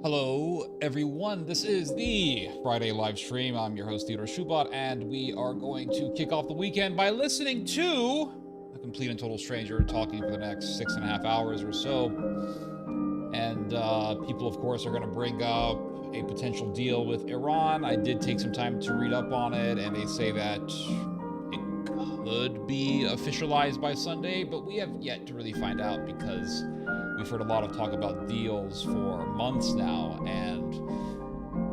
Hello, everyone. This is the Friday live stream. I'm your host, Theodore Schubot, and we are going to kick off the weekend by listening to a complete and total stranger talking for the next 6.5 hours or so. And people, of course, are going to bring up a potential deal with Iran. I did take some time to read up on it, and they say that it could be officialized by Sunday, but we have yet to really find out because we've heard a lot of talk about deals for months now, and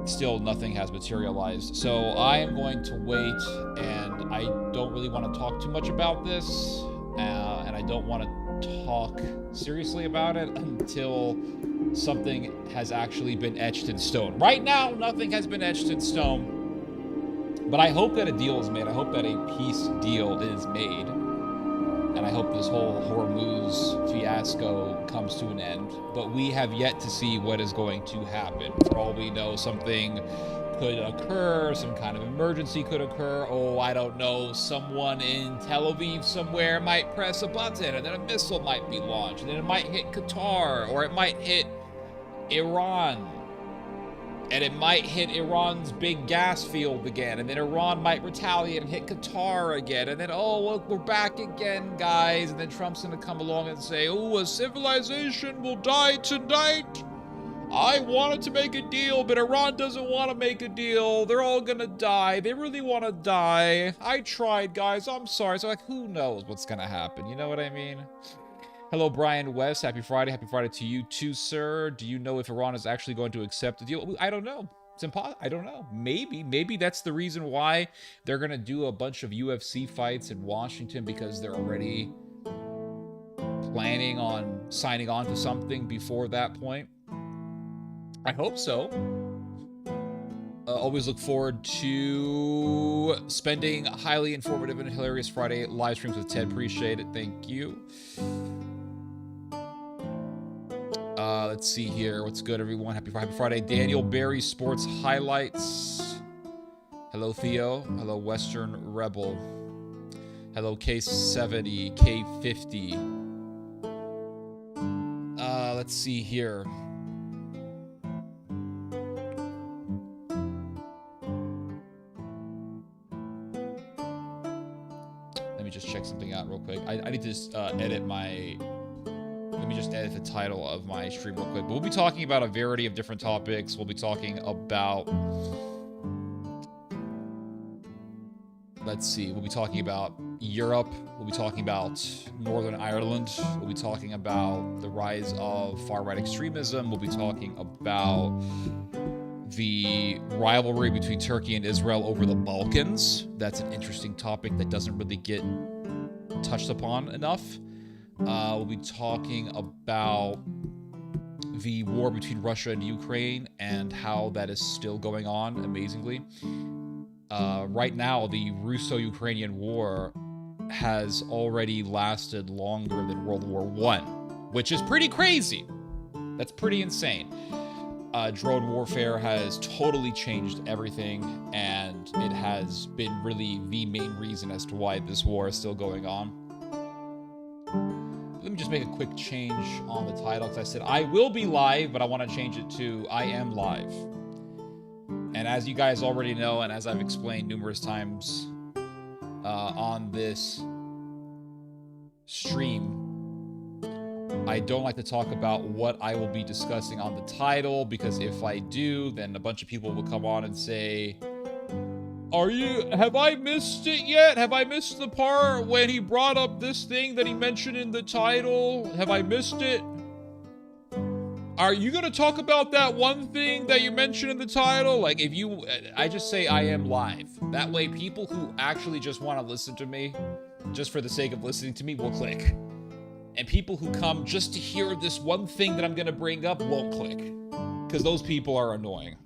still nothing has materialized. So I am going to wait, and I don't really want to talk too much about this, and I don't want to talk seriously about it until something has actually been etched in stone. Right now, nothing has been etched in stone, but I hope that a deal is made. I hope that a peace deal is made. And I hope this whole Hormuz fiasco comes to an end. But we have yet to see what is going to happen. For all we know, something could occur, some kind of emergency could occur. Oh, I don't know, someone in Tel Aviv somewhere might press a button, and then a missile might be launched, and then it might hit Qatar, or it might hit Iran. And it might hit Iran's big gas field again, and then Iran might retaliate and hit Qatar again, and then, oh, look, we're back again, guys, and then Trump's gonna come along and say, oh, a civilization will die tonight. I wanted to make a deal, but Iran doesn't want to make a deal. They're all gonna die. They really want to die. I tried, guys. I'm sorry. So, like, who knows what's gonna happen? You know what I mean? Hello, Brian West. Happy Friday. Happy Friday to you too, sir. Do you know if Iran is actually going to accept the deal? I don't know. It's impossible. I don't know. Maybe that's the reason why they're going to do a bunch of UFC fights in Washington, because they're already planning on signing on to something before that point. I hope so. Always look forward to spending highly informative and hilarious Friday live streams with Ted. Appreciate it. Thank you. Let's see here. What's good, everyone? Happy Friday. Daniel Barry Sports Highlights. Hello, Theo. Hello, Western Rebel. Hello, K70, K50. Let's see here. Let me just check something out real quick. I need to just edit my... Let me just edit the title of my stream real quick. But we'll be talking about a variety of different topics. We'll be talking about... Let's see. We'll be talking about Europe. We'll be talking about Northern Ireland. We'll be talking about the rise of far-right extremism. We'll be talking about the rivalry between Turkey and Israel over the Balkans. That's an interesting topic that doesn't really get touched upon enough. We'll be talking about the war between Russia and Ukraine and how that is still going on, amazingly. Right now, the Russo-Ukrainian war has already lasted longer than World War I, which is pretty crazy. That's pretty insane. Drone warfare has totally changed everything, and it has been really the main reason as to why this war is still going on. Let me just make a quick change on the title, because I said I will be live, but I want to change it to I am live. And as you guys already know, and as I've explained numerous times on this stream, I don't like to talk about what I will be discussing on the title, because if I do, then a bunch of people will come on and say, have I missed it yet? Have I missed the part when he brought up this thing that he mentioned in the title? Have I missed it? Are you going to talk about that one thing that you mentioned in the title? Like, I just say I am live. That way, people who actually just want to listen to me, just for the sake of listening to me, will click. And people who come just to hear this one thing that I'm going to bring up won't click. Because those people are annoying.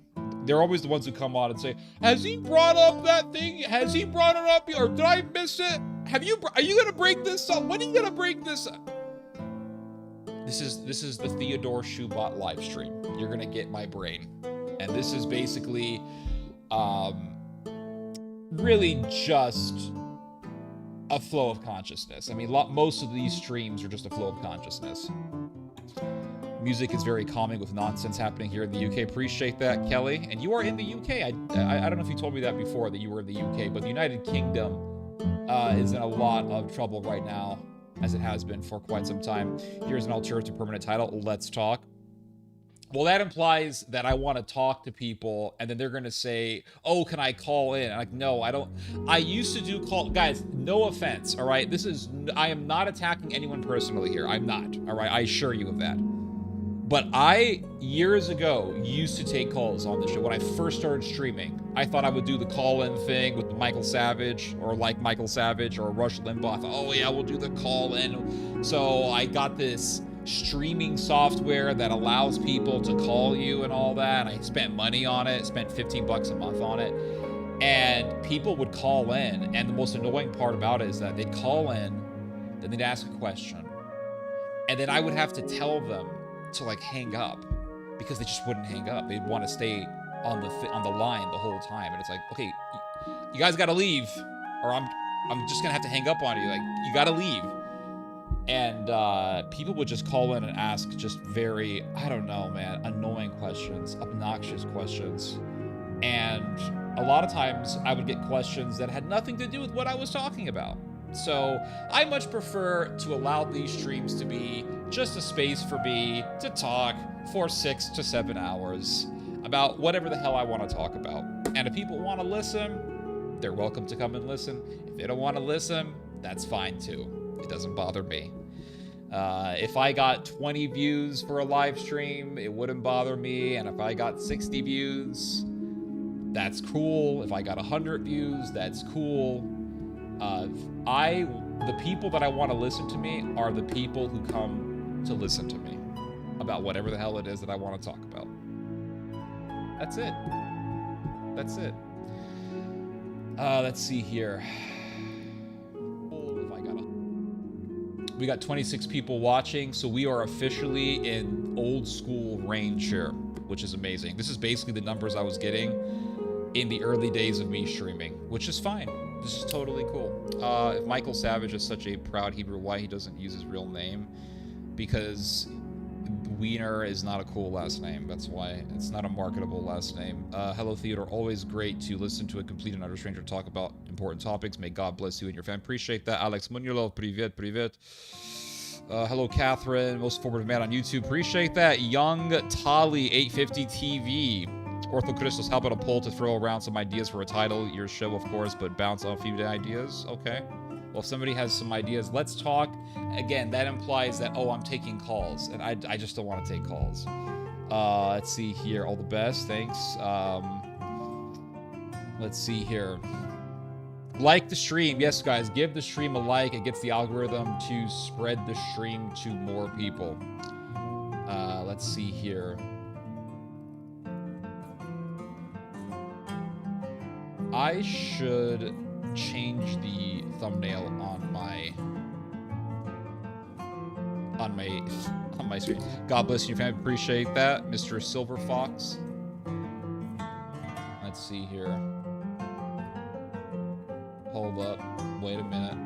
They're always the ones who come on and say, has he brought up that thing? Has he brought it up? Or did I miss it? Are you going to bring this up? When are you going to bring this up? This is the Theodore Schubot live stream. You're going to get my brain. And this is basically really just a flow of consciousness. I mean, most of these streams are just a flow of consciousness. Music is very calming with nonsense happening here in the UK. Appreciate that, Kelly. And you are in the UK. I don't know if you told me that before, that you were in the UK, but the United Kingdom is in a lot of trouble right now, as it has been for quite some time. Here's an alternative permanent title, Let's Talk. Well, that implies that I want to talk to people, and then they're going to say, oh, can I call in? I'm like, no, I don't. I used to do call. Guys, no offense, all right? I am not attacking anyone personally here. I'm not, all right? I assure you of that. But I, years ago, used to take calls on the show. When I first started streaming, I thought I would do the call-in thing with Michael Savage, or like Michael Savage, or Rush Limbaugh. I thought, oh yeah, we'll do the call-in. So I got this streaming software that allows people to call you and all that. I spent money on it, spent 15 bucks a month on it. And people would call in, and the most annoying part about it is that they'd call in, then they'd ask a question, and then I would have to tell them to like hang up, because they just wouldn't hang up. They'd want to stay on the line the whole time, and it's like, okay, you guys got to leave, or I'm just gonna have to hang up on you. Like, you got to leave. And people would just call in and ask just very, I don't know, man, annoying questions, obnoxious questions. And a lot of times I would get questions that had nothing to do with what I was talking about. So I much prefer to allow these streams to be just a space for me to talk for 6 to 7 hours about whatever the hell I want to talk about. And if people want to listen, they're welcome to come and listen. If they don't want to listen, that's fine too. It doesn't bother me. If I got 20 views for a live stream, it wouldn't bother me. And if I got 60 views, that's cool. If I got 100 views, that's cool. The people that I want to listen to me are the people who come to listen to me about whatever the hell it is that I want to talk about. That's it. That's it. Let's see here. We got 26 people watching, so we are officially in old school range here, which is amazing. This is basically the numbers I was getting in the early days of me streaming, which is fine. This is totally cool. If Michael Savage is such a proud Hebrew, why he doesn't use his real name? Because Wiener is not a cool last name. That's why it's not a marketable last name. Hello, Theodore. Always great to listen to a complete and utter stranger talk about important topics. May God bless you and your family. Appreciate that. Alex Munulov, privet, privet. Hello, Catherine. Most forward man on YouTube. Appreciate that. Young Tali, 850 TV. Ortho Christos, how about a poll to throw around some ideas for a title? Your show, of course, but bounce off a few ideas. Okay. Well, if somebody has some ideas, let's talk. Again, that implies that, oh, I'm taking calls, and I just don't want to take calls. Let's see here. All the best. Thanks. Let's see here. Like the stream. Yes, guys, give the stream a like. It gets the algorithm to spread the stream to more people. Let's see here. I should change the thumbnail on my stream. God bless you, fam. Appreciate that, Mr. Silver Fox. Let's see here. Hold up. Wait a minute.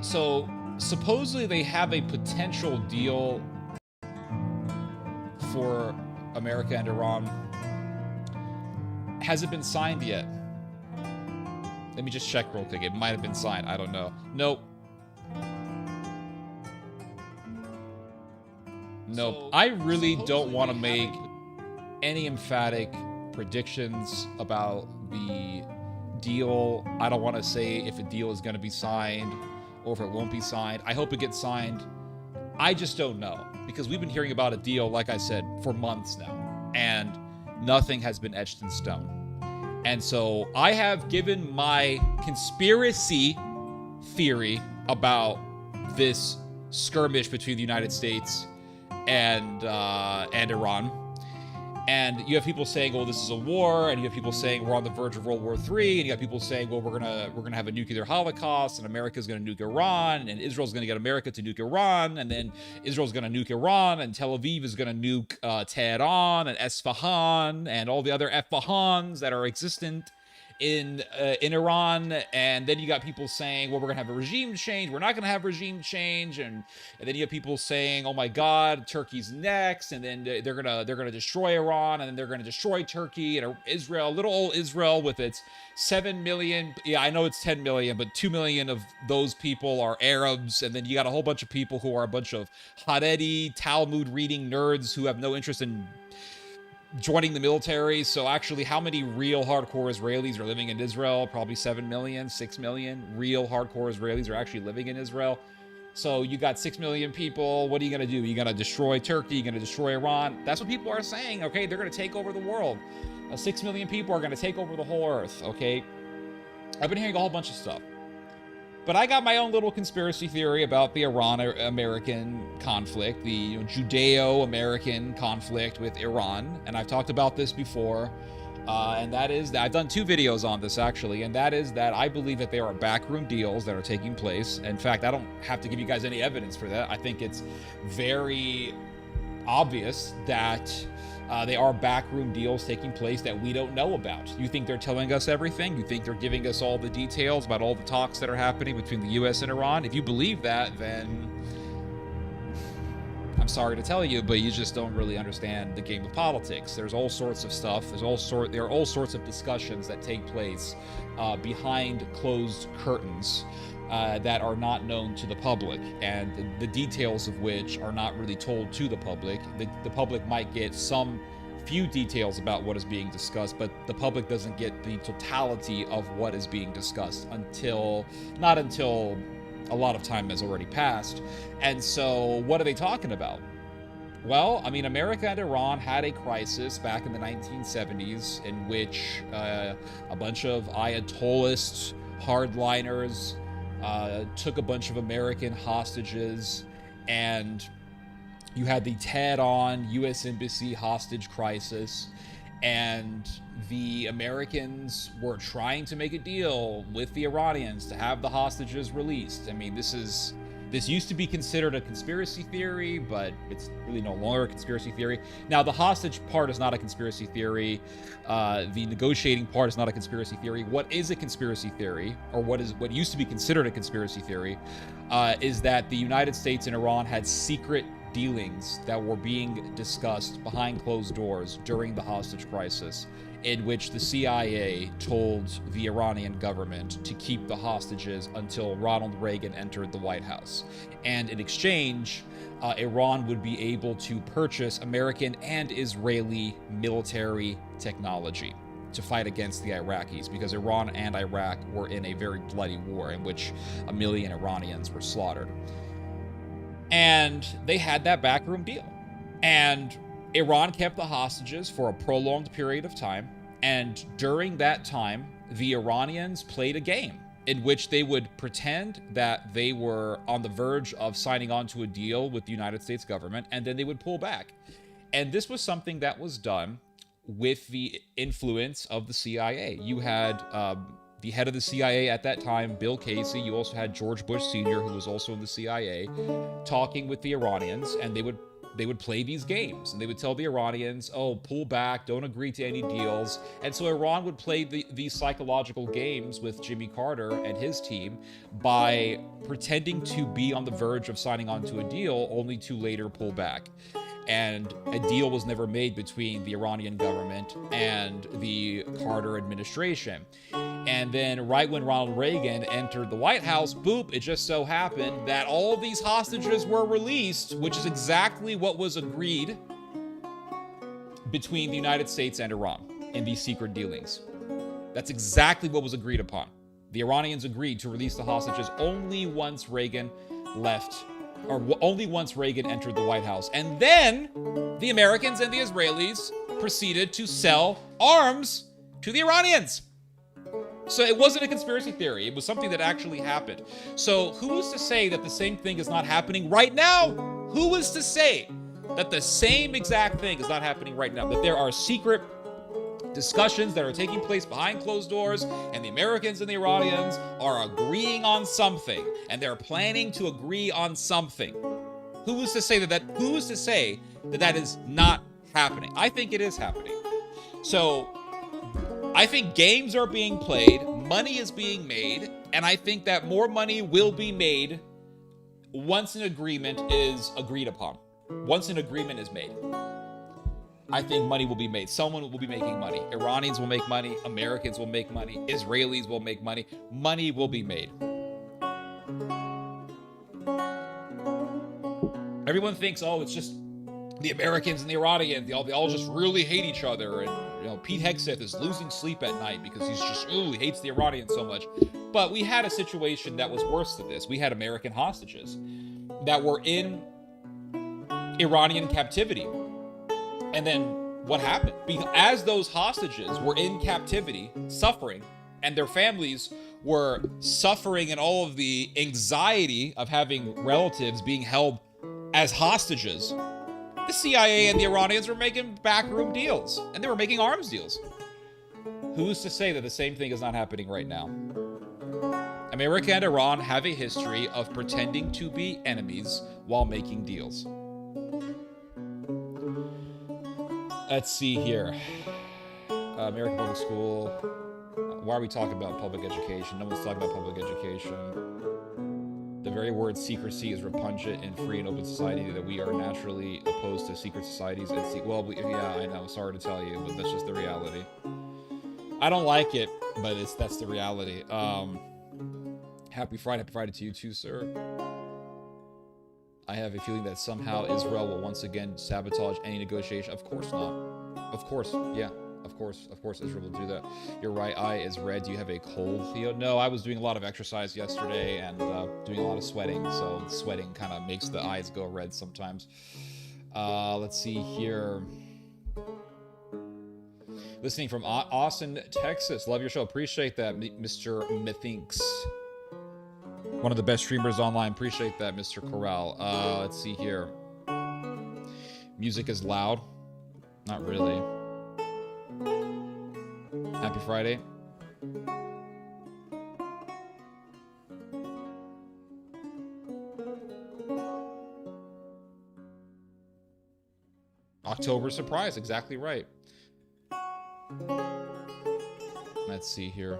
So, supposedly they have a potential deal for America and Iran. Has it been signed yet? Let me just check real quick. It might have been signed. I don't know. Nope. Nope. So, I really don't want to make any emphatic predictions about the deal. I don't want to say if a deal is going to be signed or if it won't be signed. I hope it gets signed. I just don't know, because we've been hearing about a deal, like I said, for months now, and nothing has been etched in stone. And so I have given my conspiracy theory about this skirmish between the United States and Iran. And you have people saying, "Oh, this is a war," and you have people saying we're on the verge of World War III, and you have people saying, "Well, we're gonna have a nuclear holocaust, and America's gonna nuke Iran, and Israel's gonna get America to nuke Iran, and then Israel's gonna nuke Iran, and Tel Aviv is gonna nuke Tehran and Esfahan and all the other Esfahans that are existent in Iran." And then you got people saying, well, we're gonna have a regime change, we're not gonna have regime change, and then you have people saying, oh my god, Turkey's next, and then they're gonna destroy Iran, and then they're gonna destroy Turkey and Israel, little old Israel with its 7 million, yeah, I know it's 10 million, but 2 million of those people are Arabs, and then you got a whole bunch of people who are a bunch of Haredi, Talmud reading nerds who have no interest in joining the military. So actually, how many real hardcore Israelis are living in Israel? Probably 7 million, 6 million real hardcore Israelis are actually living in Israel. So you got 6 million people. What are you going to do? You're going to destroy Turkey? You're going to destroy Iran? That's what people are saying, okay? They're going to take over the world. 6 million people are going to take over the whole earth, okay? I've been hearing a whole bunch of stuff. But I got my own little conspiracy theory about the Iran-American conflict, the Judeo-American conflict with Iran, and I've talked about this before, and that is that I've done 2 videos on this actually, and that is that I believe that there are backroom deals that are taking place. In fact, I don't have to give you guys any evidence for that. I think it's very obvious that they are backroom deals taking place that we don't know about. You think they're telling us everything? You think they're giving us all the details about all the talks that are happening between the US and Iran? If you believe that, then I'm sorry to tell you, but you just don't really understand the game of politics. There's all sorts of stuff. There are all sorts of discussions that take place behind closed curtains that are not known to the public, and the details of which are not really told to the public. The public might get some few details about what is being discussed, but the public doesn't get the totality of what is being discussed not until a lot of time has already passed. And so what are they talking about? Well, I mean, America and Iran had a crisis back in the 1970s in which a bunch of Ayatollahist hardliners took a bunch of American hostages, and you had the Tehran U.S. Embassy hostage crisis, and the Americans were trying to make a deal with the Iranians to have the hostages released. I mean, this used to be considered a conspiracy theory, but it's really no longer a conspiracy theory. Now, the hostage part is not a conspiracy theory. The negotiating part is not a conspiracy theory. What is a conspiracy theory, or what used to be considered a conspiracy theory, is that the United States and Iran had secret dealings that were being discussed behind closed doors during the hostage crisis, in which the CIA told the Iranian government to keep the hostages until Ronald Reagan entered the White House. And in exchange, Iran would be able to purchase American and Israeli military technology to fight against the Iraqis, because Iran and Iraq were in a very bloody war in which 1 million Iranians were slaughtered. And they had that backroom deal. And Iran kept the hostages for a prolonged period of time, and during that time, the Iranians played a game in which they would pretend that they were on the verge of signing on to a deal with the United States government, and then they would pull back. And this was something that was done with the influence of the CIA. You had the head of the CIA at that time, Bill Casey. You also had George Bush Sr., who was also in the CIA, talking with the Iranians, and they would play these games, and they would tell the Iranians, oh, pull back, don't agree to any deals. And so Iran would play these psychological games with Jimmy Carter and his team by pretending to be on the verge of signing on to a deal, only to later pull back. And a deal was never made between the Iranian government and the Carter administration. And then right when Ronald Reagan entered the White House, boop, it just so happened that all these hostages were released, which is exactly what was agreed between the United States and Iran in these secret dealings. That's exactly what was agreed upon. The Iranians agreed to release the hostages only once Reagan left, or only once Reagan entered the White House. And then the Americans and the Israelis proceeded to sell arms to the Iranians. So it wasn't a conspiracy theory. It was something that actually happened. So who is to say that the same thing is not happening right now? Who is to say that the same exact thing is not happening right now, that there are secret discussions that are taking place behind closed doors, and the Americans and the Iranians are agreeing on something, and they're planning to agree on something. Who's to say that is not happening? I think it is happening. So I think games are being played, money is being made, and I think that more money will be made once an agreement is agreed upon. Once an agreement is made, I think money will be made. Someone will be making money. Iranians will make money. Americans will make money. Israelis will make money. Money will be made. Everyone thinks, oh, it's just the Americans and the Iranians. They all just really hate each other. And, Pete Hegseth is losing sleep at night because he hates the Iranians so much. But we had a situation that was worse than this. We had American hostages that were in Iranian captivity. And then what happened? As those hostages were in captivity, suffering, and their families were suffering in all of the anxiety of having relatives being held as hostages, the CIA and the Iranians were making backroom deals, and they were making arms deals. Who's to say that the same thing is not happening right now? America and Iran have a history of pretending to be enemies while making deals. Let's see here. American public school. Why are we talking about public education? No one's talking about public education. The very word secrecy is repugnant in free and open society, that we are naturally opposed to secret societies. Yeah, I know. Sorry to tell you, but that's just the reality. I don't like it, but that's the reality. Happy Friday to you too, sir. I have a feeling that somehow Israel will once again sabotage any negotiation. Of course not. Of course, yeah. Of course Israel will do that. Your right eye is red. Do you have a cold, Theo? No, I was doing a lot of exercise yesterday and doing a lot of sweating, so sweating kind of makes the eyes go red sometimes. Let's see here. Listening from Austin, Texas. Love your show. Appreciate that, Mr. Methinks. One of the best streamers online. Appreciate that, Mr. Corral. Let's see here. Music is loud. Not really. Happy Friday. October surprise. Exactly right. Let's see here.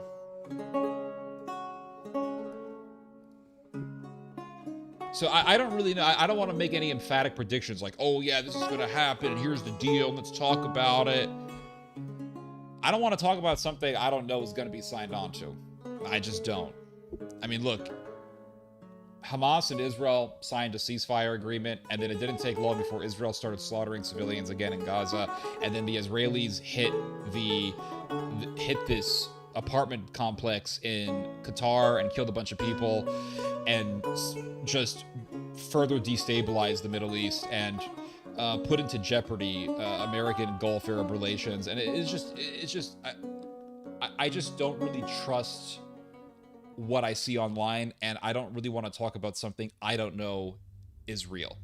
So I don't really know. I don't want to make any emphatic predictions like, oh yeah, this is going to happen, and here's the deal, let's talk about it. I don't want to talk about something I don't know is going to be signed on to. I just don't. I mean, look, Hamas and Israel signed a ceasefire agreement, and then it didn't take long before Israel started slaughtering civilians again in Gaza, and then the Israelis hit this apartment complex in Qatar and killed a bunch of people and just further destabilized the Middle East and put into jeopardy American Gulf Arab relations. And I just don't really trust what I see online, and I don't really want to talk about something I don't know is real.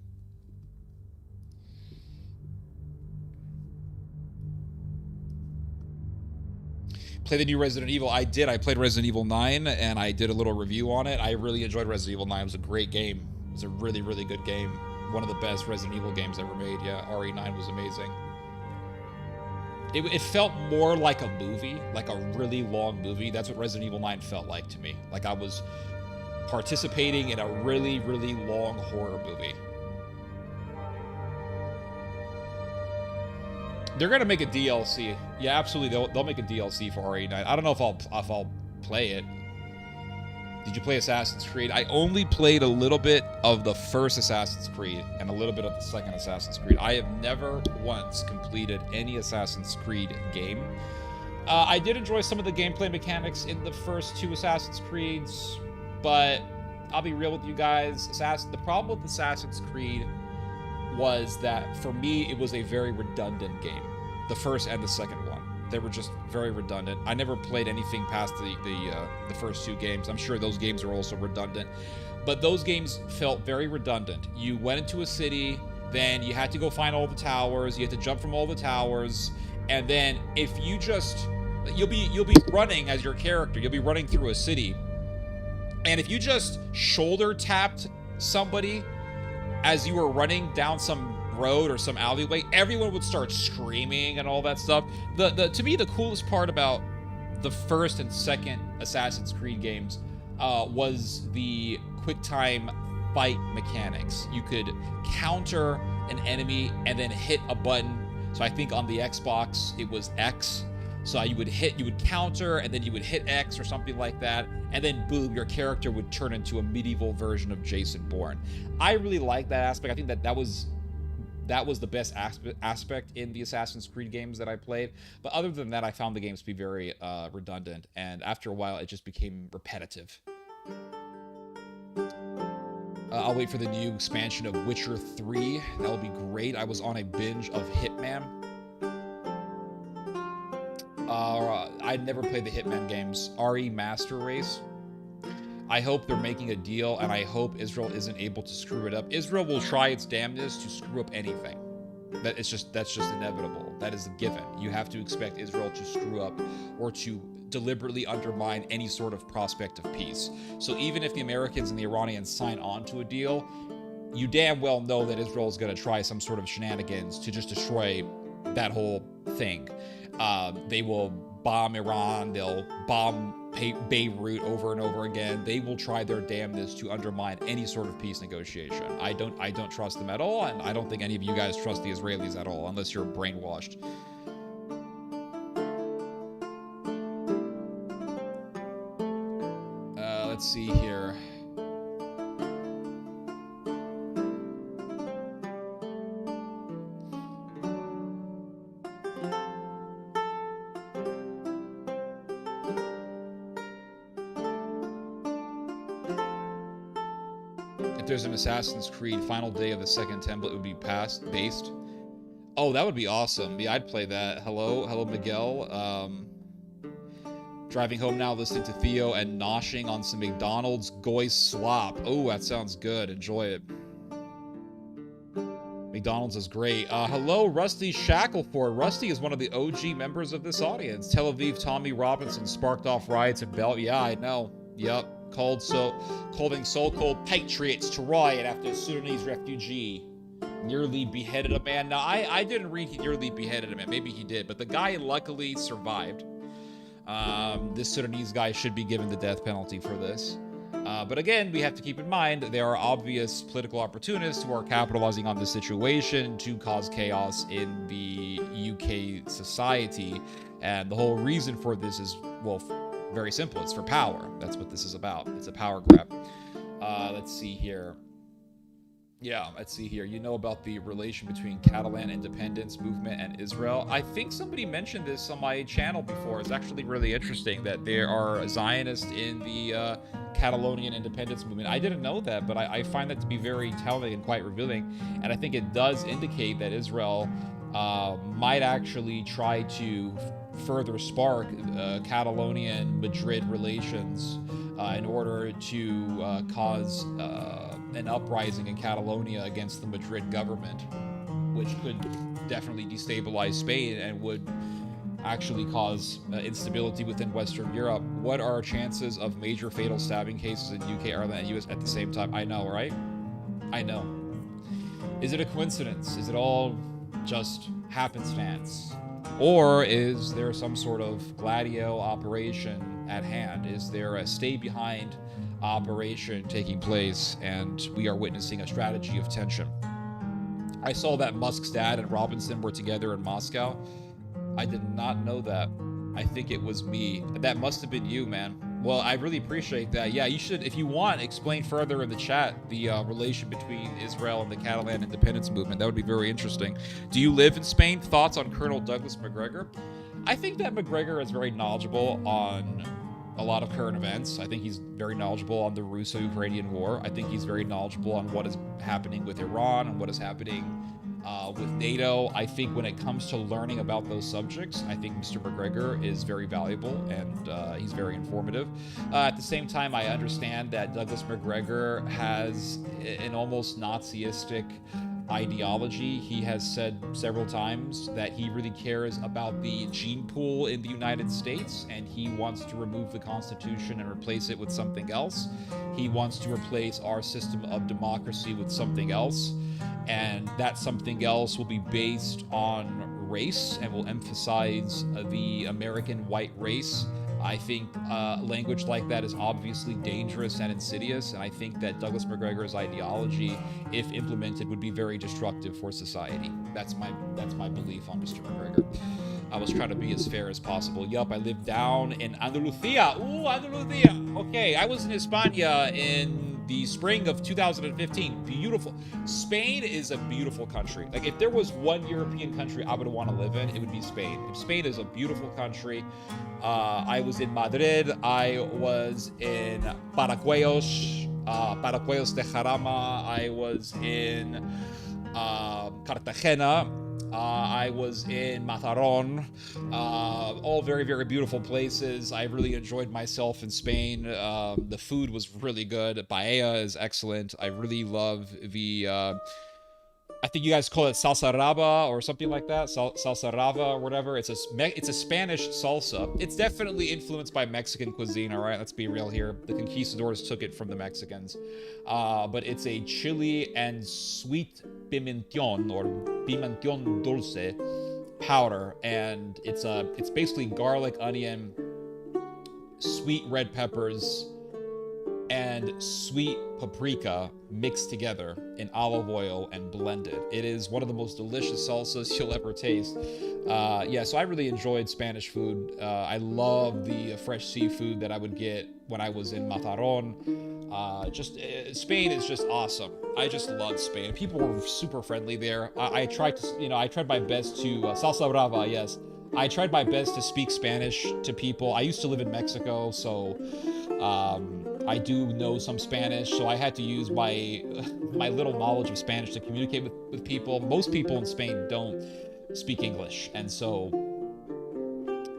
Play the new Resident Evil. I did. I played Resident Evil 9, and I did a little review on it. I really enjoyed Resident Evil 9. It was a great game. It was a really, really good game. One of the best Resident Evil games ever made. Yeah, RE9 was amazing. It felt more like a movie, like a really long movie. That's what Resident Evil 9 felt like to me. Like I was participating in a really, really long horror movie. They're gonna make a DLC. Yeah, absolutely. They'll make a DLC for RE9. I don't know if I'll play it. Did you play Assassin's Creed? I only played a little bit of the first Assassin's Creed and a little bit of the second Assassin's Creed. I have never once completed any Assassin's Creed game. I did enjoy some of the gameplay mechanics in the first two Assassin's Creeds, but I'll be real with you guys. The problem with Assassin's Creed was that, for me, it was a very redundant game. The first and the second one. They were just very redundant. I never played anything past the first two games. I'm sure those games are also redundant. But those games felt very redundant. You went into a city, then you had to go find all the towers. You had to jump from all the towers, and then if you just, you'll be running as your character. You'll be running through a city, and if you just shoulder tapped somebody as you were running down some road or some alleyway, everyone would start screaming and all that stuff. To me, the coolest part about the first and second Assassin's Creed games was the QuickTime fight mechanics. You could counter an enemy and then hit a button. So I think on the Xbox it was X. So you would counter, and then you would hit X or something like that, and then boom, your character would turn into a medieval version of Jason Bourne. I really like that aspect. I think that was the best aspect in the Assassin's Creed games that I played. But other than that, I found the games to be very redundant, and after a while, it just became repetitive. I'll wait for the new expansion of Witcher 3. That'll be great. I was on a binge of Hitman. I'd never played the Hitman games. RE Master Race. I hope they're making a deal, and I hope Israel isn't able to screw it up. Israel will try its damnedest to screw up anything. That's just inevitable. That is a given. You have to expect Israel to screw up or to deliberately undermine any sort of prospect of peace. So even if the Americans and the Iranians sign on to a deal, you damn well know that Israel is going to try some sort of shenanigans to just destroy that whole thing. They will bomb Iran. They'll bomb Beirut over and over again. They will try their damnedest to undermine any sort of peace negotiation. I don't trust them at all, and I don't think any of you guys trust the Israelis at all, unless you're brainwashed. Let's see here. If there's an Assassin's Creed final day of the second template, it would be based. Oh, that would be awesome. Yeah, I'd play that. Hello, Miguel. Driving home now, listening to Theo and noshing on some McDonald's Goy slop. Oh, that sounds good. Enjoy it. McDonald's is great. Hello, Rusty Shackleford. Rusty is one of the OG members of this audience. Tel Aviv Tommy Robinson sparked off riots in Belt. Yeah, I know. Yep. Calling so-called patriots to riot after a Sudanese refugee nearly beheaded a man. Now, I didn't read he nearly beheaded a man. Maybe he did, but the guy luckily survived. This Sudanese guy should be given the death penalty for this. But again, we have to keep in mind there are obvious political opportunists who are capitalizing on this situation to cause chaos in the UK society. And the whole reason for this is, well, very simple. It's for power. That's what this is about. It's a power grab. Let's see here. Yeah, let's see here. You know about the relation between Catalan independence movement and Israel. I think somebody mentioned this on my channel before. It's actually really interesting that there are Zionists in the Catalonian independence movement. I didn't know that, but I find that to be very telling and quite revealing. And I think it does indicate that Israel might actually try to further spark Catalonian-Madrid relations in order to cause an uprising in Catalonia against the Madrid government, which could definitely destabilize Spain and would actually cause instability within Western Europe. What are our chances of major fatal stabbing cases in UK, Ireland, and US at the same time? I know, right? I know. Is it a coincidence? Is it all just happenstance? Or is there some sort of Gladio operation at hand? Is there a stay-behind operation taking place, and we are witnessing a strategy of tension? I saw that Musk's dad and Robinson were together in Moscow. I did not know that. I think it was me. That must have been you, man. Well, I really appreciate that. Yeah, you should, if you want, explain further in the chat the relation between Israel and the Catalan independence movement. That would be very interesting. Do you live in Spain? Thoughts on Colonel Douglas MacGregor? I think that MacGregor is very knowledgeable on a lot of current events. I think he's very knowledgeable on the Russo-Ukrainian war. I think he's very knowledgeable on what is happening with Iran and what is happening with NATO. I think when it comes to learning about those subjects, I think Mr. MacGregor is very valuable and he's very informative. At the same time, I understand that Douglas MacGregor has an almost Nazistic ideology. He has said several times that he really cares about the gene pool in the United States, and he wants to remove the Constitution and replace it with something else. He wants to replace our system of democracy with something else, and that something else will be based on race and will emphasize the American white race. I think language like that is obviously dangerous and insidious, and I think that Douglas McGregor's ideology, if implemented, would be very destructive for society. That's my belief on Mr. McGregor. I was trying to be as fair as possible. Yup, I live down in Andalusia. Ooh, Andalusia. Okay, I was in España in the spring of 2015. Beautiful. Spain is a beautiful country. Like, if there was one European country I would want to live in, it would be Spain. Spain is a beautiful country. I was in Madrid. I was in Paracuellos de Jarama. I was in Cartagena. I was in Matarón. All very, very beautiful places. I really enjoyed myself in Spain. The food was really good. Paella is excellent. I really love the... I think you guys call it salsa raba or something like that. Salsa rava or whatever. It's a Spanish salsa. It's definitely influenced by Mexican cuisine, all right? Let's be real here. The conquistadors took it from the Mexicans. But it's a chili and sweet pimentón or pimentón dulce powder. And it's basically garlic, onion, sweet red peppers, and sweet paprika mixed together in olive oil and blended. It is one of the most delicious salsas you'll ever taste. Yeah, so I really enjoyed Spanish food. I love the fresh seafood that I would get when I was in Matarón. Spain is just awesome. I just love Spain. People were super friendly there. I tried my best to, salsa brava, yes. I tried my best to speak Spanish to people. I used to live in Mexico, so I do know some Spanish, so I had to use my little knowledge of Spanish to communicate with people. Most people in Spain don't speak English, and so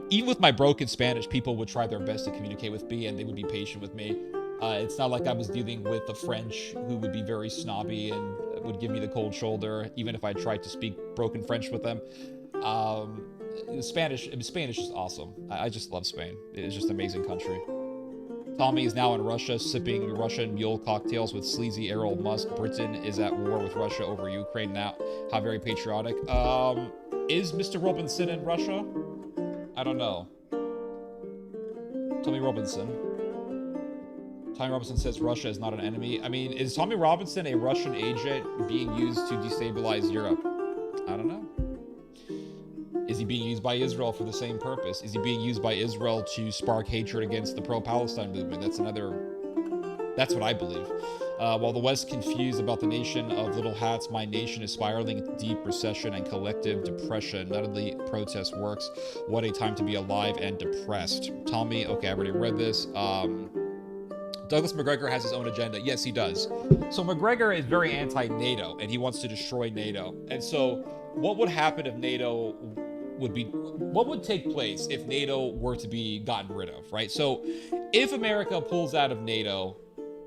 even with my broken Spanish, people would try their best to communicate with me, and they would be patient with me. It's not like I was dealing with the French, who would be very snobby and would give me the cold shoulder, even if I tried to speak broken French with them. Spain is just awesome. I just love Spain. It's just an amazing country. Tommy is now in Russia, sipping Russian mule cocktails with sleazy Errol Musk. Britain is at war with Russia over Ukraine now. How very patriotic. Is Mr. Robinson in Russia? I don't know. Tommy Robinson. Tommy Robinson says Russia is not an enemy. I mean, is Tommy Robinson a Russian agent being used to destabilize Europe? I don't know. Is he being used by Israel for the same purpose? Is he being used by Israel to spark hatred against the pro-Palestine movement? That's what I believe. While the West confused about the nation of little hats, my nation is spiraling into deep recession and collective depression. None of the protest works. What a time to be alive and depressed. Tommy, okay, I already read this. Douglas McGregor has his own agenda. Yes, he does. So McGregor is very anti-NATO, and he wants to destroy NATO. And so what would happen if NATO what would take place if NATO were to be gotten rid of, right? So if America pulls out of NATO,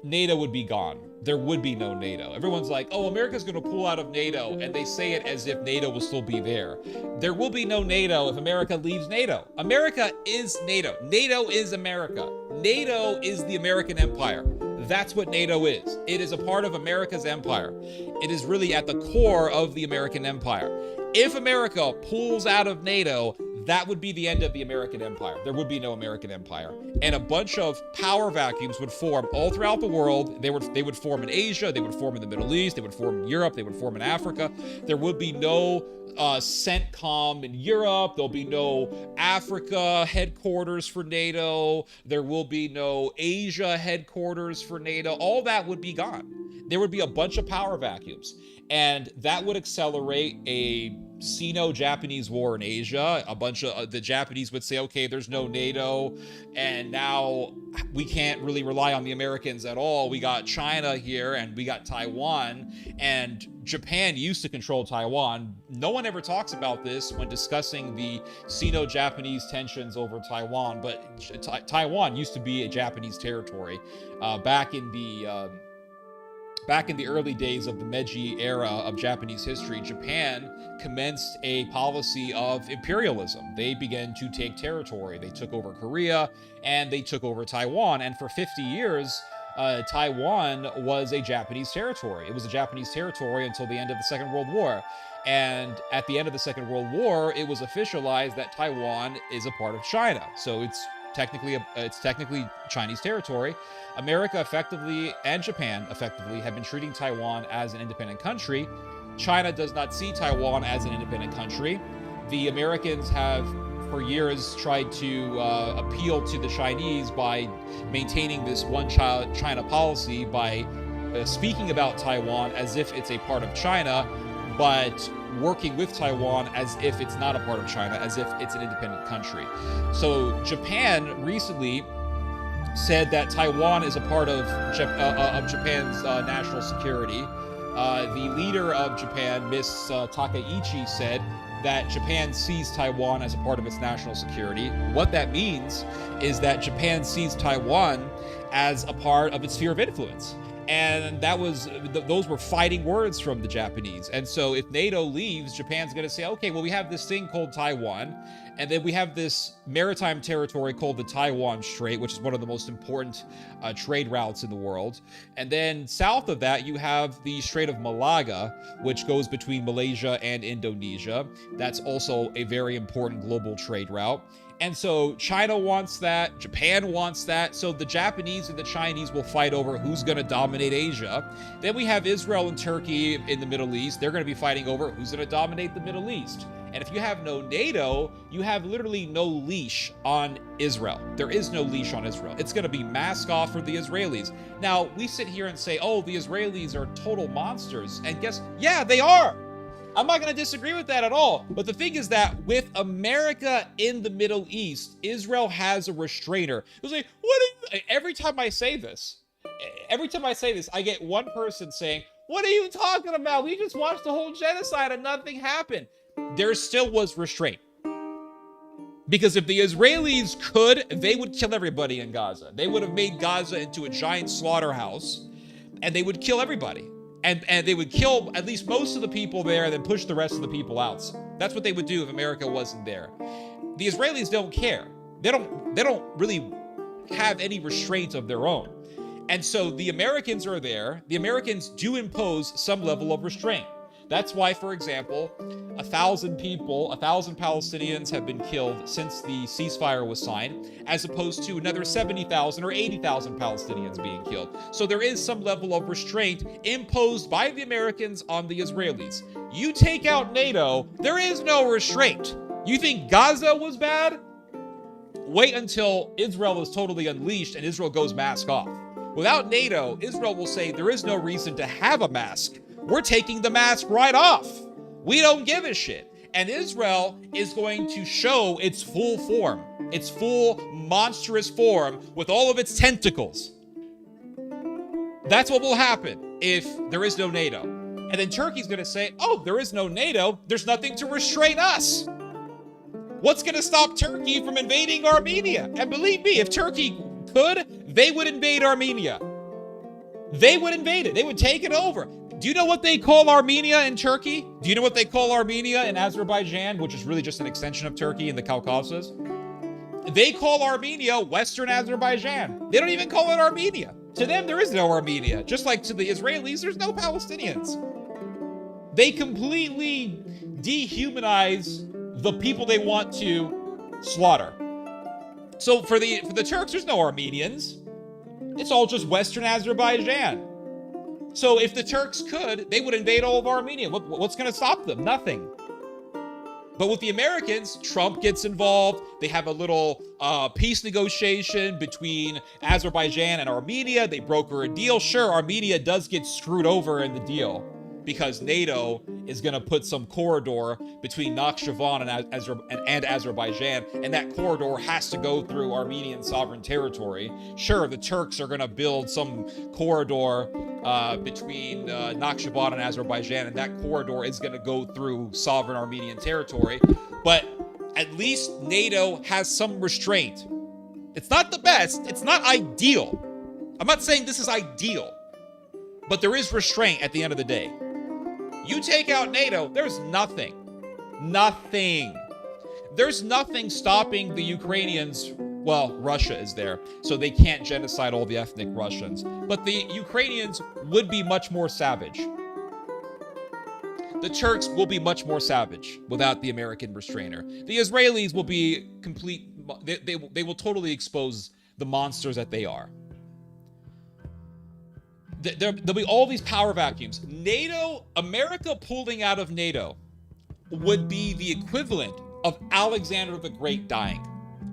NATO would be gone. There would be no NATO. Everyone's like, oh, America's going to pull out of NATO, and they say it as if NATO will still be there. There will be no NATO if America leaves NATO. America is NATO. NATO is America. NATO is the American empire. That's what NATO is. It is a part of America's empire. It is really at the core of the American empire. If America pulls out of NATO, that would be the end of the American empire. There would be no American empire. And a bunch of power vacuums would form all throughout the world. They would form in Asia, they would form in the Middle East, they would form in Europe, they would form in Africa. There would be no CENTCOM in Europe. There'll be no Africa headquarters for NATO. There will be no Asia headquarters for NATO. All that would be gone. There would be a bunch of power vacuums. And that would accelerate a Sino-Japanese war in Asia. A bunch of the Japanese would say, okay, there's no NATO, and now we can't really rely on the Americans at all. We got China here, and we got Taiwan, and Japan used to control Taiwan. No one ever talks about this when discussing the Sino-Japanese tensions over Taiwan, but Taiwan used to be a Japanese territory back in back in the early days of the Meiji era of Japanese history, Japan commenced a policy of imperialism. They began to take territory. They took over Korea and they took over Taiwan. And for 50 years, Taiwan was a Japanese territory. It was a Japanese territory until the end of the Second World War. And at the end of the Second World War, it was officialized that Taiwan is a part of China. So it's technically Chinese territory. America effectively and Japan effectively have been treating Taiwan as an independent country. China does not see Taiwan as an independent country. The Americans have for years tried to appeal to the Chinese by maintaining this one-child China policy by speaking about Taiwan as if it's a part of China, but working with Taiwan as if it's not a part of China, as if it's an independent country. So Japan recently said that Taiwan is a part of Japan's national security. The leader of Japan, Miss Takaichi, said that Japan sees Taiwan as a part of its national security. What that means is that Japan sees Taiwan as a part of its sphere of influence. And those were fighting words from the Japanese. And so if NATO leaves, Japan's going to say, okay, well, we have this thing called Taiwan, and then we have this maritime territory called the Taiwan Strait, which is one of the most important trade routes in the world. And then south of that, you have the Strait of Malacca, which goes between Malaysia and Indonesia. That's also a very important global trade route. And so China wants that, Japan wants that, so the Japanese and the Chinese will fight over who's going to dominate Asia. Then we have Israel and Turkey in the Middle East. They're going to be fighting over who's going to dominate the Middle East. And if you have no NATO, you have literally no leash on Israel. There is no leash on Israel. It's going to be mask off for the Israelis. Now, we sit here and say, oh, the Israelis are total monsters. And yeah, they are. I'm not going to disagree with that at all. But the thing is that with America in the Middle East, Israel has a restrainer. It's like, every time I say this, I get one person saying, what are you talking about? We just watched the whole genocide and nothing happened. There still was restraint. Because if the Israelis could, they would kill everybody in Gaza. They would have made Gaza into a giant slaughterhouse, and they would kill everybody. And they would kill at least most of the people there and then push the rest of the people out. That's what they would do if America wasn't there. The Israelis don't care. They don't really have any restraint of their own. And so the Americans are there. The Americans do impose some level of restraint. That's why, for example, 1,000 Palestinians have been killed since the ceasefire was signed, as opposed to another 70,000 or 80,000 Palestinians being killed. So there is some level of restraint imposed by the Americans on the Israelis. You take out NATO, there is no restraint. You think Gaza was bad? Wait until Israel is totally unleashed and Israel goes mask off. Without NATO, Israel will say there is no reason to have a mask. We're taking the mask right off. We don't give a shit. And Israel is going to show its full form, its full monstrous form with all of its tentacles. That's what will happen if there is no NATO. And then Turkey's going to say, oh, there is no NATO. There's nothing to restrain us. What's going to stop Turkey from invading Armenia? And believe me, if Turkey could, they would invade Armenia. They would invade it. They would take it over. Do you know what they call Armenia in Turkey? Do you know what they call Armenia in Azerbaijan, which is really just an extension of Turkey in the Caucasus? They call Armenia Western Azerbaijan. They don't even call it Armenia. To them, there is no Armenia. Just like to the Israelis, there's no Palestinians. They completely dehumanize the people they want to slaughter. So for the Turks, there's no Armenians. It's all just Western Azerbaijan. So if the Turks could, they would invade all of Armenia. What's going to stop them? Nothing. But with the Americans, Trump gets involved. They have a little peace negotiation between Azerbaijan and Armenia. They broker a deal. Sure, Armenia does get screwed over in the deal because NATO is going to put some corridor between Nakhchivan and Azerbaijan, and that corridor has to go through Armenian sovereign territory. Sure, the Turks are going to build some corridor between Nakhchivan and Azerbaijan, and that corridor is going to go through sovereign Armenian territory, but at least NATO has some restraint. It's not the best. It's not ideal. I'm not saying this is ideal. But there is restraint at the end of the day. You take out NATO, there's nothing. Nothing. There's nothing stopping the Ukrainians. Well, Russia is there, so they can't genocide all the ethnic Russians. But the Ukrainians would be much more savage. The Turks will be much more savage without the American restrainer. The Israelis will be complete. They will totally expose the monsters that they are. There'll be all these power vacuums. NATO, America pulling out of NATO would be the equivalent of Alexander the Great dying.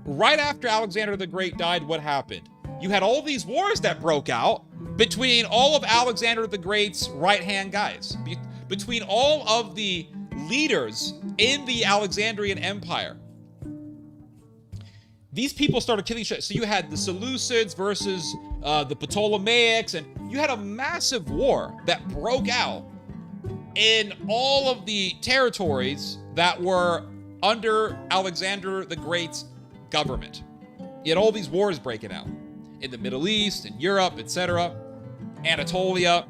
Right after Alexander the Great died, what happened? You had all these wars that broke out between all of Alexander the Great's right-hand guys, between all of the leaders in the Alexandrian Empire. These people started killing each other. So you had the Seleucids versus the Ptolemaics, and you had a massive war that broke out in all of the territories that were under Alexander the Great's government. You had all these wars breaking out in the Middle East, in Europe, etc., Anatolia.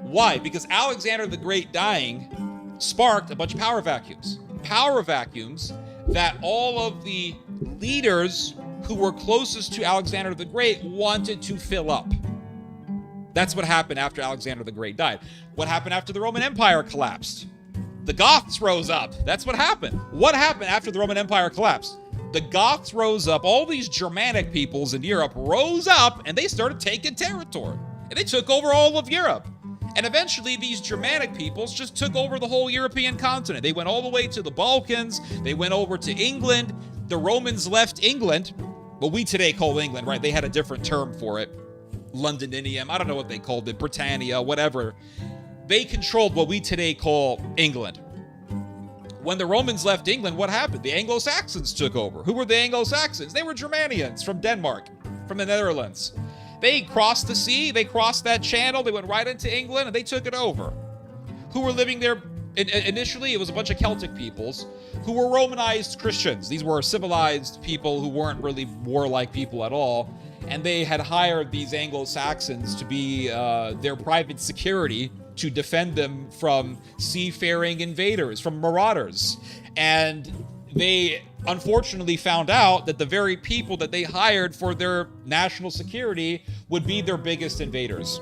Why? Because Alexander the Great dying sparked a bunch of power vacuums. Power vacuums that all of the leaders who were closest to Alexander the Great wanted to fill up. That's what happened after Alexander the Great died. What happened after the Roman Empire collapsed? The Goths rose up. That's what happened. What happened after the Roman Empire collapsed? The Goths rose up. All these Germanic peoples in Europe rose up, and they started taking territory. And they took over all of Europe. And eventually, these Germanic peoples just took over the whole European continent. They went all the way to the Balkans. They went over to England. The Romans left England, what we today call England, right? They had a different term for it. Londinium, I don't know what they called it, Britannia, whatever. They controlled what we today call England. When the Romans left England, what happened? The Anglo-Saxons took over. Who were the Anglo-Saxons? They were Germanians from Denmark, from the Netherlands. They crossed the sea, they crossed that channel, they went right into England, and they took it over. Who were living there? Initially, it was a bunch of Celtic peoples who were Romanized Christians. These were civilized people who weren't really warlike people at all. And they had hired these Anglo-Saxons to be their private security to defend them from seafaring invaders, from marauders. And they unfortunately found out that the very people that they hired for their national security would be their biggest invaders.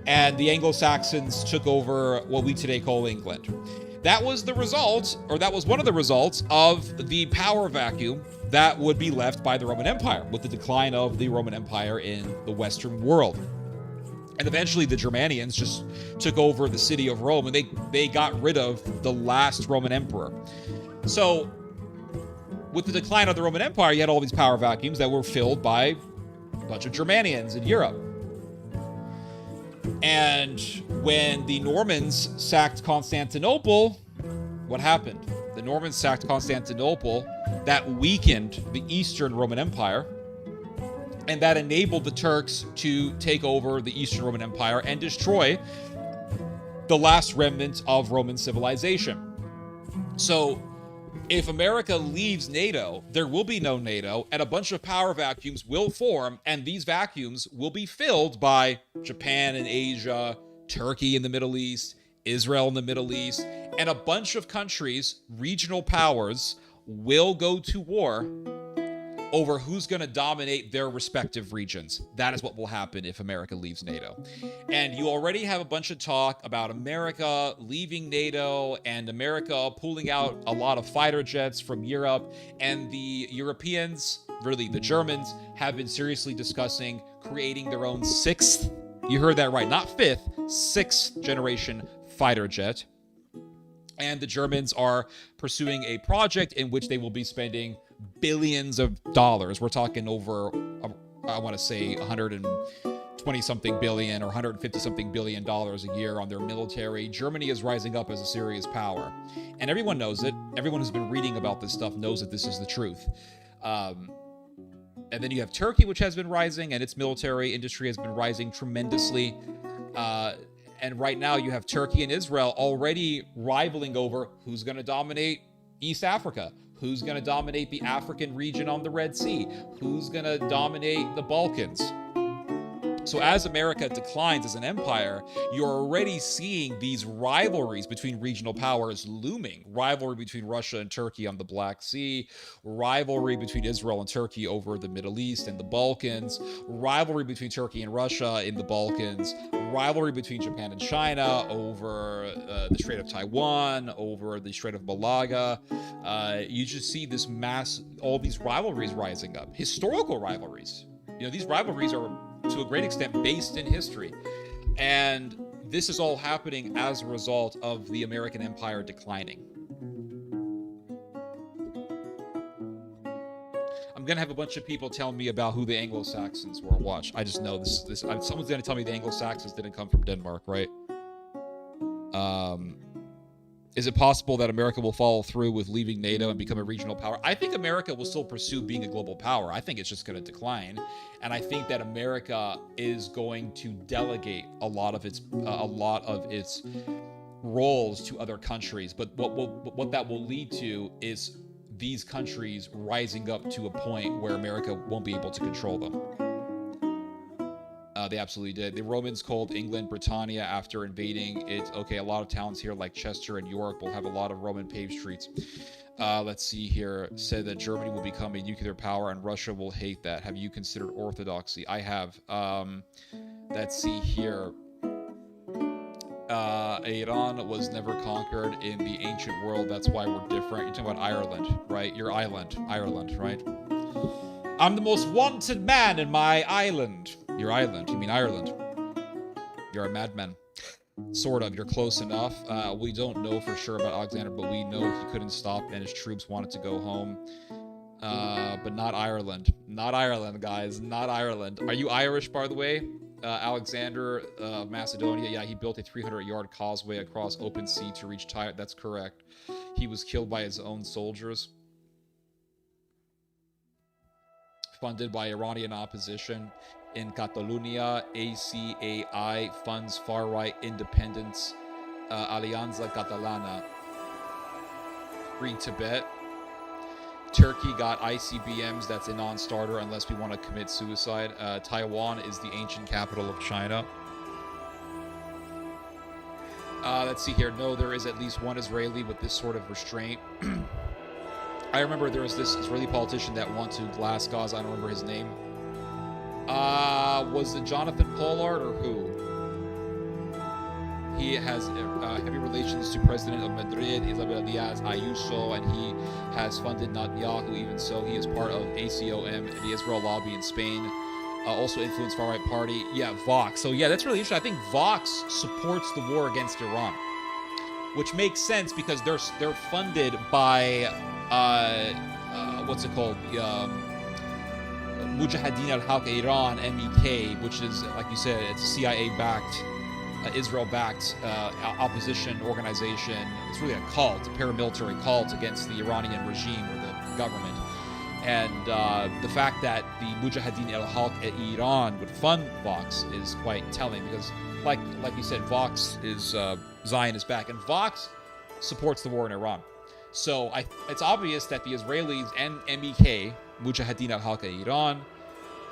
And the Anglo-Saxons took over what we today call England. That was the result, or that was one of the results of the power vacuum that would be left by the Roman Empire with the decline of the Roman Empire in the Western world. And eventually the Germanians just took over the city of Rome, and they got rid of the last Roman emperor. So with the decline of the Roman Empire, you had all these power vacuums that were filled by a bunch of Germanians in Europe. And when the Normans sacked Constantinople, what happened? The Normans sacked Constantinople. That weakened the Eastern Roman Empire, and that enabled the Turks to take over the Eastern Roman Empire and destroy the last remnant of Roman civilization. So if America leaves NATO, there will be no NATO, and a bunch of power vacuums will form, and these vacuums will be filled by Japan in Asia, Turkey in the Middle East, Israel in the Middle East, and a bunch of countries, regional powers, will go to war over who's going to dominate their respective regions. That is what will happen if America leaves NATO. And you already have a bunch of talk about America leaving NATO and America pulling out a lot of fighter jets from Europe. And the Europeans, really the Germans, have been seriously discussing creating their own sixth, you heard that right, not fifth, sixth generation fighter jet. And the Germans are pursuing a project in which they will be spending billions of dollars. We're talking over, I want to say 120-something billion or 150-something billion dollars a year on their military. Germany is rising up as a serious power. And everyone knows it. Everyone who's been reading about this stuff knows that this is the truth. And then you have Turkey, which has been rising, and its military industry has been rising tremendously. And right now you have Turkey and Israel already rivaling over who's going to dominate East Africa, who's going to dominate the African region on the Red Sea, who's going to dominate the Balkans. So as America declines as an empire, you're already seeing these rivalries between regional powers looming. Rivalry between Russia and Turkey on the Black Sea, rivalry between Israel and Turkey over the Middle East and the Balkans, rivalry between Turkey and Russia in the Balkans, rivalry between Japan and China over the Strait of Taiwan, over the Strait of Malaga. You just see this all these rivalries rising up, historical rivalries. You know, these rivalries are to a great extent based in history. And this is all happening as a result of the American empire declining. I'm going to have a bunch of people tell me about who the Anglo-Saxons were. Watch. I just know this. Someone's going to tell me the Anglo-Saxons didn't come from Denmark, right? Is it possible that America will follow through with leaving NATO and become a regional power? I think America will still pursue being a global power. I think it's just going to decline. And I think that America is going to delegate a lot of its roles to other countries. But what that will lead to is these countries rising up to a point where America won't be able to control them. They absolutely did. The Romans called England Britannia after invading it. Okay, a lot of towns here like Chester and York will have a lot of Roman paved streets. Let's see here. Said that Germany will become a nuclear power and Russia will hate that. Have you considered orthodoxy? I have. Let's see here. Iran was never conquered in the ancient world. That's why we're different. You're talking about Ireland, right? Your island. Ireland, right? I'm the most wanted man in my island. Your island. You mean Ireland. You're a madman. Sort of. You're close enough. We don't know for sure about Alexander, but we know he couldn't stop and his troops wanted to go home. But not Ireland. Not Ireland, guys. Not Ireland. Are you Irish, by the way? Alexander of Macedonia. Yeah, he built a 300-yard causeway across open sea to reach Tyre. That's correct. He was killed by his own soldiers. Funded by Iranian opposition. In Catalonia, ACAI funds far-right independence, Alianza Catalana. Free Tibet. Turkey got ICBMs. That's a non-starter unless we want to commit suicide. Taiwan is the ancient capital of China. Let's see here. No, there is at least one Israeli with this sort of restraint. I remember there was this Israeli politician that went to Glasgow. I don't remember his name. Was it Jonathan Pollard or who? He has heavy relations to President of Madrid, Isabel Diaz Ayuso, and he has funded Netanyahu. Even so, he is part of ACOM, the Israel lobby in Spain. Also influenced far-right party. Yeah, Vox. So yeah, that's really interesting. I think Vox supports the war against Iran, which makes sense because they're funded by what's it called? Mujahideen al-Haq Iran, MEK, which is, like you said, it's a CIA-backed, Israel-backed opposition organization. It's really a cult, a paramilitary cult against the Iranian regime or the government. And the fact that the Mujahideen al-Haq Iran would fund Vox is quite telling because, like you said, Vox is Zionist back, and Vox supports the war in Iran. So it's obvious that the Israelis and MEK, Mujahideen al-Haq Iran,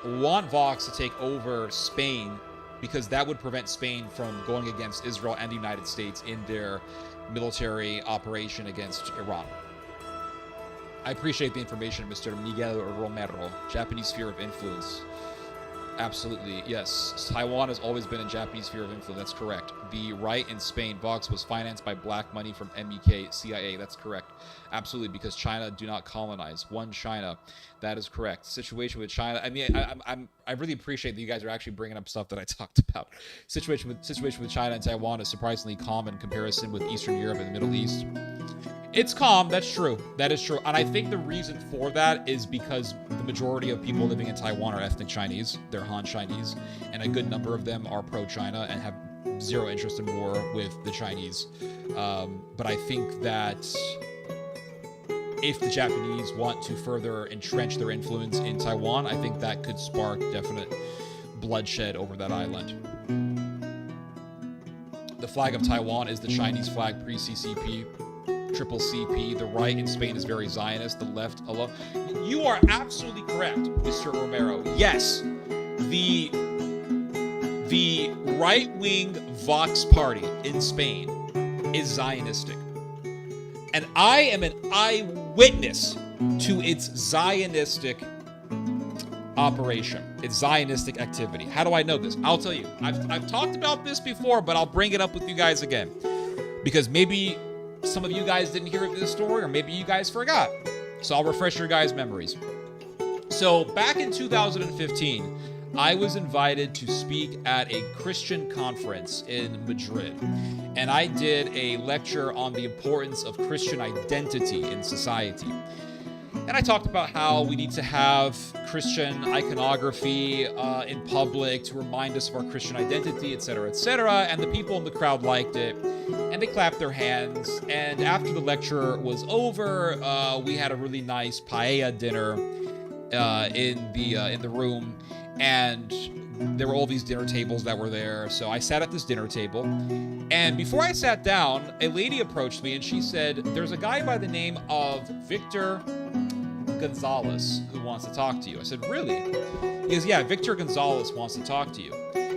want Vox to take over Spain because that would prevent Spain from going against Israel and the United States in their military operation against Iran. I appreciate the information, Mr. Miguel Romero. Japanese sphere of influence. Absolutely, yes. Taiwan has always been a Japanese sphere of influence. That's correct. The right in Spain, Vox, was financed by black money from MEK, CIA. That's correct. Absolutely, because China do not colonize. One China. That is correct. Situation with China. I mean, I really appreciate that you guys are actually bringing up stuff that I talked about. Situation with China and Taiwan is surprisingly calm in comparison with Eastern Europe and the Middle East. It's calm. That's true. That is true. And I think the reason for that is because the majority of people living in Taiwan are ethnic Chinese. They're Han Chinese. And a good number of them are pro-China and have zero interest in war with the Chinese. But I think that if the Japanese want to further entrench their influence in Taiwan, I think that could spark definite bloodshed over that island. The flag of Taiwan is the Chinese flag pre-CCP. Triple CP. The right in Spain is very Zionist. The left alone. You are absolutely correct, Mr. Romero. Yes, the the right-wing Vox Party in Spain is Zionistic. And I am an eyewitness to its Zionistic operation, its Zionistic activity. How do I know this? I'll tell you. I've talked about this before, but I'll bring it up with you guys again. Because maybe some of you guys didn't hear this story, or maybe you guys forgot. So I'll refresh your guys' memories. So back in 2015, I was invited to speak at a Christian conference in Madrid. And I did a lecture on the importance of Christian identity in society. And I talked about how we need to have Christian iconography in public to remind us of our Christian identity, etc., etc. And the people in the crowd liked it, and they clapped their hands. And after the lecture was over, we had a really nice paella dinner in the room, and there were all these dinner tables that were there. So I sat at this dinner table, and before I sat down, a lady approached me and she said, "There's a guy by the name of Victor Gonzalez who wants to talk to you." I said, "Really?" He goes, "Yeah, Victor Gonzalez wants to talk to you."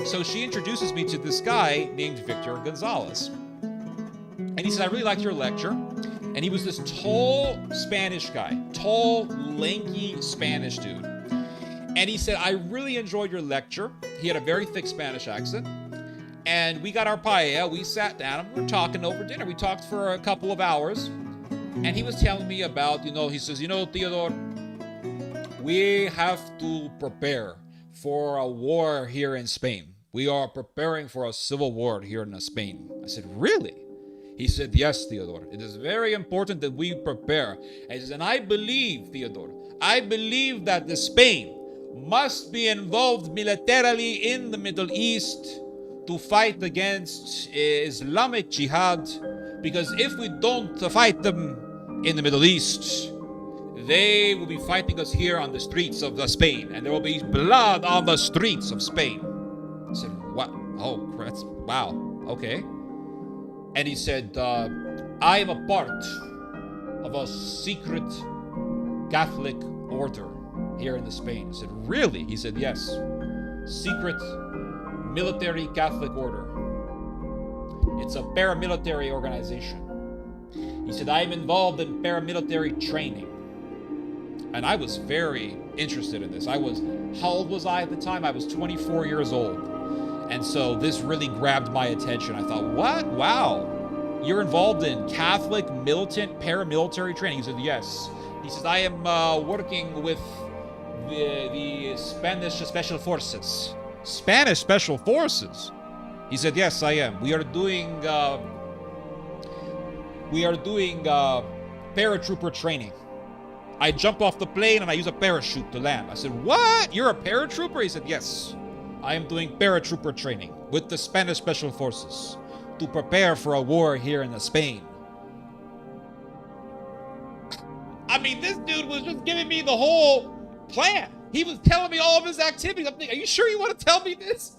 So she introduces me to this guy named Victor Gonzalez. And he said, "I really liked your lecture." And he was this tall Spanish guy, tall, lanky Spanish dude. And he said, "I really enjoyed your lecture." He had a very thick Spanish accent. And we got our paella, we sat down, and we were talking over dinner. We talked for a couple of hours. And he was telling me about, he says, "Theodore, we have to prepare for a war here in Spain. We are preparing for a civil war here in Spain." I said, "Really?" He said, "Yes, Theodore. It is very important that we prepare." And he says, "And I believe, Theodore, I believe that the Spain must be involved militarily in the Middle East to fight against Islamic Jihad, because if we don't fight them in the Middle East, they will be fighting us here on the streets of Spain, and there will be blood on the streets of Spain." I said, "What? Oh, that's, wow, okay." And he said, "I am a part of a secret Catholic order here in Spain." I said, "Really?" He said, "Yes. Secret military Catholic order. It's a paramilitary organization." He said, "I am involved in paramilitary training." And I was very interested in this. How old was I at the time? I was 24 years old. And so this really grabbed my attention. I thought, what? Wow. You're involved in Catholic militant paramilitary training? He said, "Yes." He says, "I am working with the Spanish Special Forces." Spanish Special Forces? He said, "Yes, I am. We are doing paratrooper training. I jump off the plane and I use a parachute to land." I said, "What? You're a paratrooper?" He said, "Yes. I am doing paratrooper training with the Spanish Special Forces to prepare for a war here in Spain." I mean, this dude was just giving me the whole plan. He was telling me all of his activities. I'm thinking, are you sure you want to tell me this?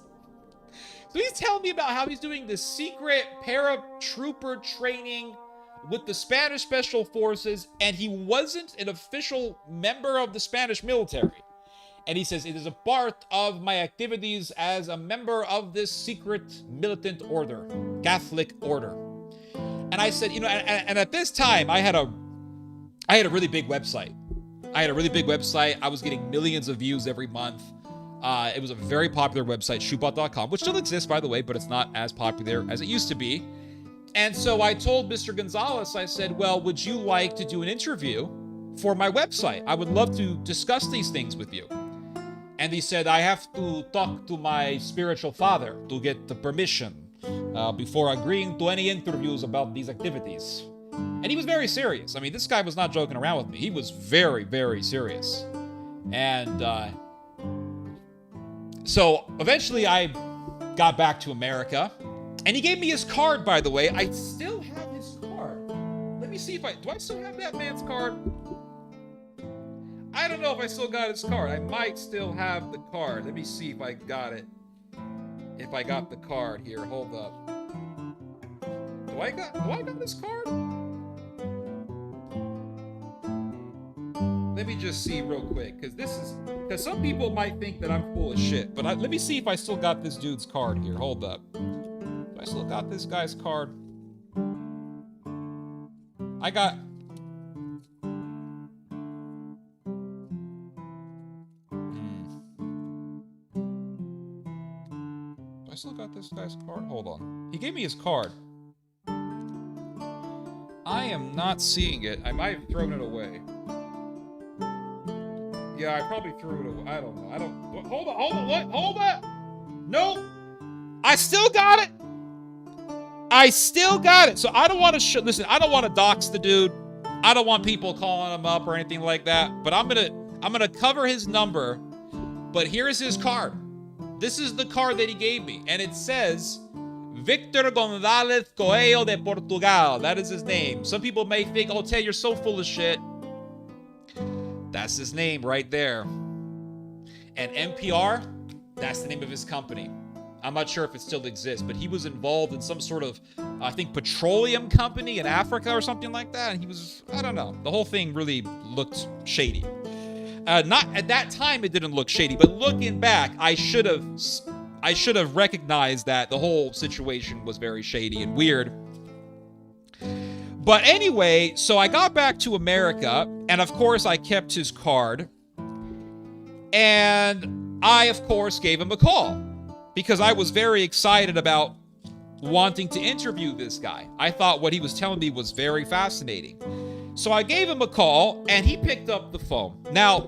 So he's telling me about how he's doing this secret paratrooper training with the Spanish Special Forces, and he wasn't an official member of the Spanish military. And he says, "It is a part of my activities as a member of this secret militant order, Catholic order." And I said, and at this time, I had a really big website. I was getting millions of views every month. It was a very popular website, Shubot.com, which still exists, by the way, but it's not as popular as it used to be. And so I told Mr. Gonzalez, I said, "Well, would you like to do an interview for my website? I would love to discuss these things with you." And he said, "I have to talk to my spiritual father to get the permission before agreeing to any interviews about these activities." And he was very serious. I mean, this guy was not joking around with me. He was very, very serious. And so eventually I got back to America. And he gave me his card, by the way. I still have his card. Let me see do I still have that man's card? I don't know if I still got his card. I might still have the card. Let me see if I got it. If I got the card here. Hold up. Do I got this card? Let me just see real quick, because some people might think that I'm full of shit. But let me see if I still got this dude's card here. Hold up. Do I still got this guy's card? I got... Do I still got this guy's card? Hold on. He gave me his card. I am not seeing it. I might have thrown it away. Yeah, I probably threw it away. I don't know. Hold on. What? Hold on. Nope. I still got it. So I don't want to listen, I don't want to dox the dude. I don't want people calling him up or anything like that. But I'm gonna cover his number. But here's his card. This is the card that he gave me. And it says Victor González Coelho de Portugal. That is his name. Some people may think, oh, Ted, you're so full of shit. That's his name right there. And NPR, that's the name of his company. I'm not sure if it still exists, but he was involved in some sort of, I think, petroleum company in Africa or something like that. And he was, I don't know. The whole thing really looked shady. Not at that time, it didn't look shady, but looking back, I should have recognized that the whole situation was very shady and weird. But anyway, so I got back to America, and of course I kept his card. And I, of course, gave him a call because I was very excited about wanting to interview this guy. I thought what he was telling me was very fascinating. So I gave him a call, and he picked up the phone. Now,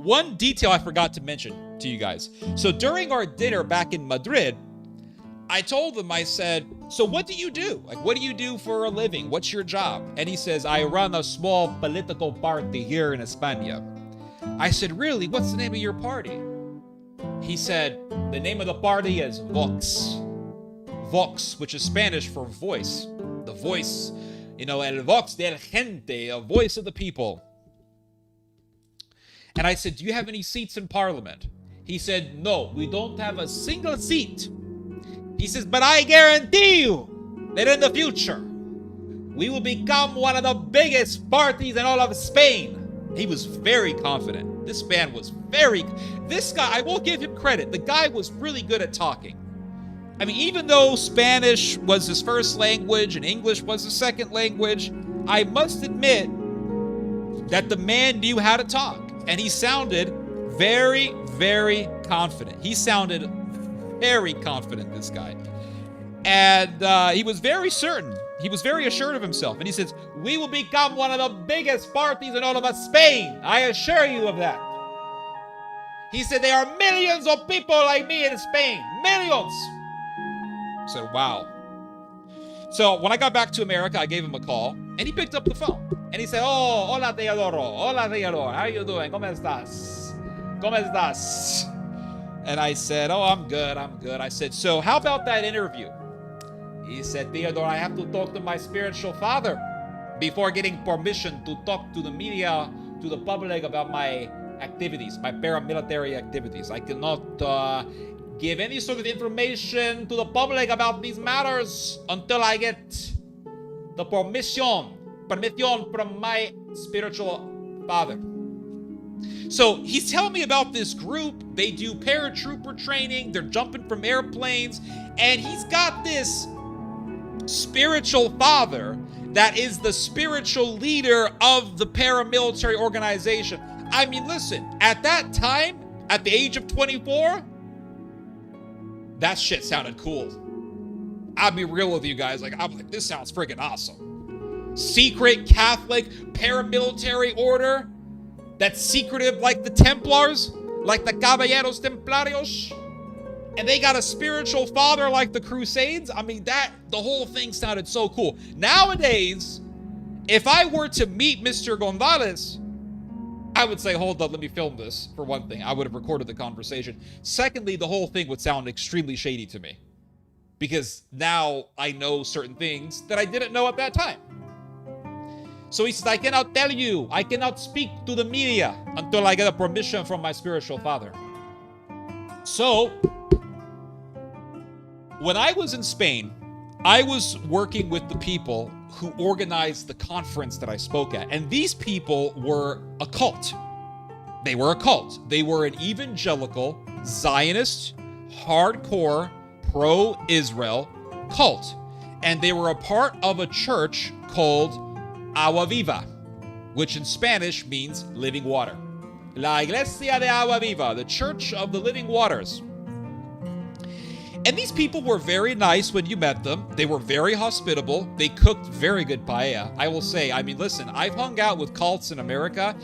one detail I forgot to mention to you guys. So during our dinner back in Madrid, I told him, I said, so what do you do? Like, what do you do for a living? What's your job? And he says, I run a small political party here in España. I said, really? What's the name of your party? He said, the name of the party is Vox. Vox, which is Spanish for voice. The voice, el vox del gente, a voice of the people. And I said, do you have any seats in Parliament? He said, no, we don't have a single seat. He says, but I guarantee you that in the future, we will become one of the biggest parties in all of Spain. He was very confident. This man was this guy, I will give him credit. The guy was really good at talking. I mean, even though Spanish was his first language and English was his second language, I must admit that the man knew how to talk. And he sounded very, very confident. He sounded very confident, this guy. And he was very certain. He was very assured of himself. And he says, we will become one of the biggest parties in all of Spain. I assure you of that. He said, there are millions of people like me in Spain. Millions. I said, wow. So when I got back to America, I gave him a call. And he picked up the phone. And he said, oh, hola, Teodoro. Hola, Teodoro. How are you doing? ¿Cómo estás? ¿Cómo estás? And I said, oh, I'm good. I said, so how about that interview? He said, Theodore, I have to talk to my spiritual father before getting permission to talk to the media, to the public about my activities, my paramilitary activities. I cannot give any sort of information to the public about these matters until I get the permission from my spiritual father. So he's telling me about this group. They do paratrooper training. They're jumping from airplanes. And he's got this spiritual father that is the spiritual leader of the paramilitary organization. I mean, listen, at that time, at the age of 24, that shit sounded cool. I'll be real with you guys. I'm like, this sounds friggin' awesome. Secret Catholic paramilitary order that's secretive like the Templars, like the Caballeros Templarios. And they got a spiritual father like the Crusades. I mean, the whole thing sounded so cool. Nowadays, if I were to meet Mr. González, I would say, hold up, let me film this, for one thing. I would have recorded the conversation. Secondly, the whole thing would sound extremely shady to me. Because now I know certain things that I didn't know at that time. So he says, I cannot tell you, I cannot speak to the media until I get a permission from my spiritual father. So, when I was in Spain, I was working with the people who organized the conference that I spoke at. And these people were a cult. They were a cult. They were an evangelical, Zionist, hardcore, pro-Israel cult. And they were a part of a church called Agua Viva, which in Spanish means living water. La Iglesia de Agua Viva, the Church of the Living Waters. And these people were very nice when you met them. They were very hospitable. They cooked very good paella. I will say, I mean, listen, I've hung out with cults in America.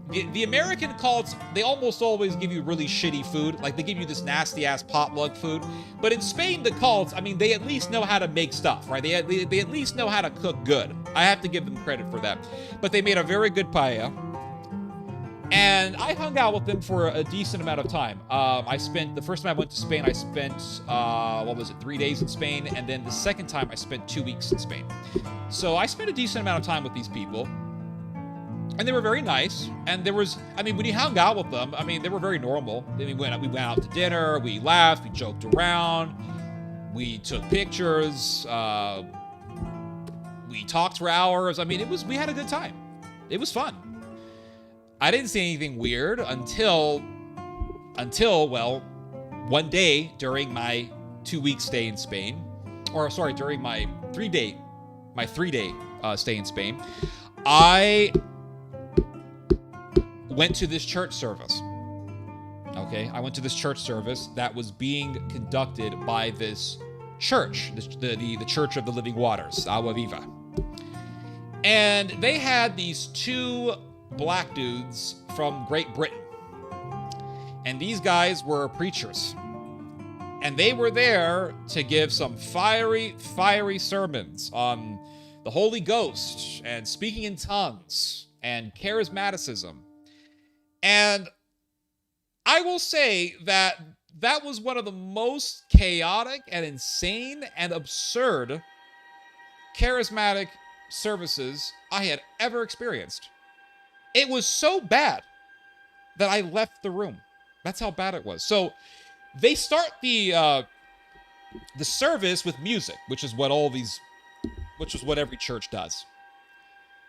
The American cults, they almost always give you really shitty food. Like, they give you this nasty-ass potluck food. But in Spain, the cults, I mean, they at least know how to make stuff, right? They at least know how to cook good. I have to give them credit for that. But they made a very good paella. And I hung out with them for a decent amount of time. The first time I went to Spain, I spent, 3 days in Spain. And then the second time, I spent 2 weeks in Spain. So I spent a decent amount of time with these people. And they were very nice. And there was, I mean, when you hung out with them, I mean, they were very normal. We went out to dinner, we laughed, we joked around, we took pictures, we talked for hours. I mean, we had a good time. It was fun. I didn't see anything weird until, well, one day during my 2-week stay in Spain, during my 3-day stay in Spain, I went to this church service. Okay, I went to this church service that was being conducted by this church, the Church of the Living Waters, Agua Viva. And they had these 2 black dudes from Great Britain. And these guys were preachers. And they were there to give some fiery sermons on the Holy Ghost and speaking in tongues and charismaticism. And I will say that was one of the most chaotic and insane and absurd charismatic services I had ever experienced. It was so bad that I left the room. That's how bad it was. So they start the service with music, which is what every church does.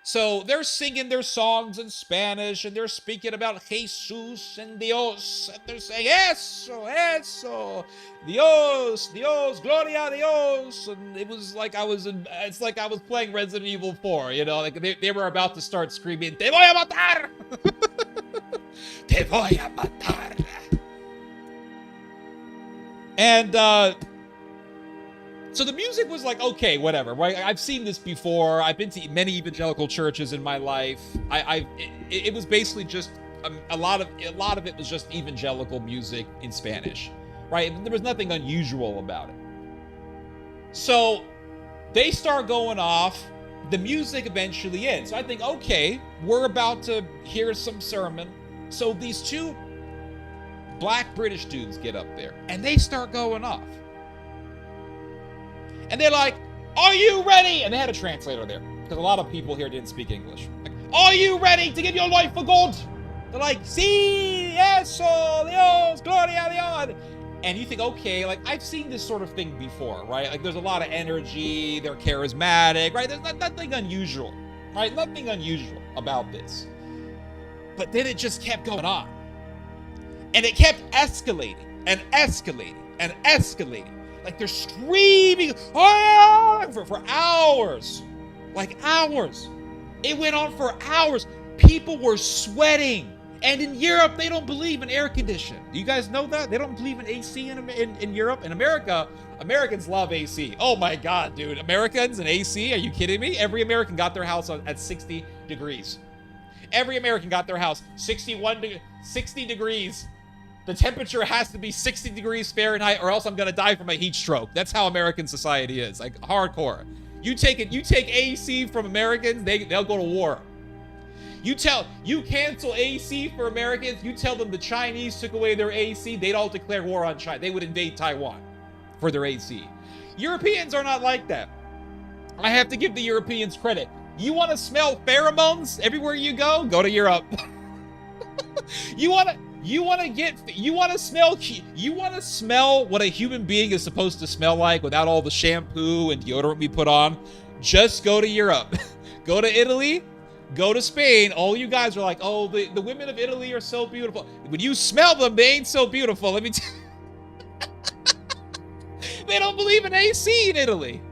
So they're singing their songs in Spanish, and they're speaking about Jesus and Dios, and they're saying, eso, Dios, gloria a Dios, and it's like I was playing Resident Evil 4, you know, like they were about to start screaming, te voy a matar! Te voy a matar! And, so the music was like, okay, whatever, right? I've seen this before. I've been to many evangelical churches in my life. It was basically just a lot of it was just evangelical music in Spanish, right? There was nothing unusual about it. So they start going off. The music eventually ends. So I think, okay, we're about to hear some sermon. So these 2 black British dudes get up there, and they start going off. And they're like, are you ready? And they had a translator there, because a lot of people here didn't speak English. Like, are you ready to give your life for God? They're like, sí, eso, Dios, gloria a Dios. And you think, okay, like, I've seen this sort of thing before, right? Like, there's a lot of energy, they're charismatic, right? There's nothing unusual, right? Nothing unusual about this. But then it just kept going on. And it kept escalating and escalating and escalating. Like, they're screaming for hours. Like, hours. It went on for hours. People were sweating. And in Europe, they don't believe in air conditioning. Do you guys know that? They don't believe in AC in Europe. In America, Americans love AC. Oh my God, dude. Americans and AC? Are you kidding me? Every American got their house at 60 degrees. Every American got their house 60 degrees. The temperature has to be 60 degrees Fahrenheit, or else I'm gonna die from a heat stroke. That's how American society is, like hardcore. You take AC from Americans, they'll go to war. You cancel AC for Americans, you tell them the Chinese took away their AC, they'd all declare war on China. They would invade Taiwan for their AC. Europeans are not like that. I have to give the Europeans credit. You want to smell pheromones everywhere you go? Go to Europe. You want You want to smell what a human being is supposed to smell like without all the shampoo and deodorant we put on? Just go to Europe. Go to Italy, go to Spain. All you guys are like, oh, the women of Italy are so beautiful. When you smell them, they ain't so beautiful. Let me tell you. They don't believe in AC in Italy.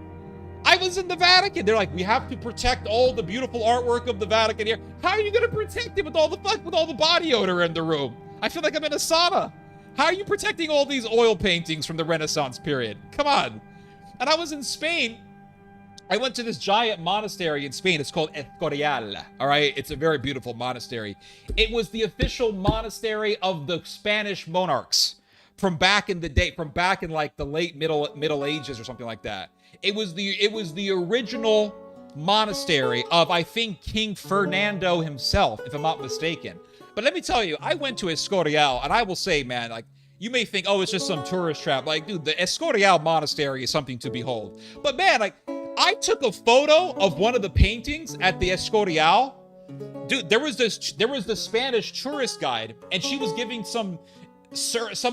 I was in the Vatican. They're like, we have to protect all the beautiful artwork of the Vatican here. How are you going to protect it with all the body odor in the room? I feel like I'm in a sauna. How are you protecting all these oil paintings from the Renaissance period? Come on. And I was in Spain. I went to this giant monastery in Spain. It's called Escorial. All right. It's a very beautiful monastery. It was the official monastery of the Spanish monarchs from back in the day, from back in like the late Middle Ages or something like that. It was the original monastery of, I think, King Fernando himself, if I'm not mistaken. But let me tell you, I went to Escorial, and I will say, man, like, you may think, oh, it's just some tourist trap. Like, dude, the Escorial monastery is something to behold. But man, like, I took a photo of one of the paintings at the Escorial. Dude, there was the Spanish tourist guide, and she was giving some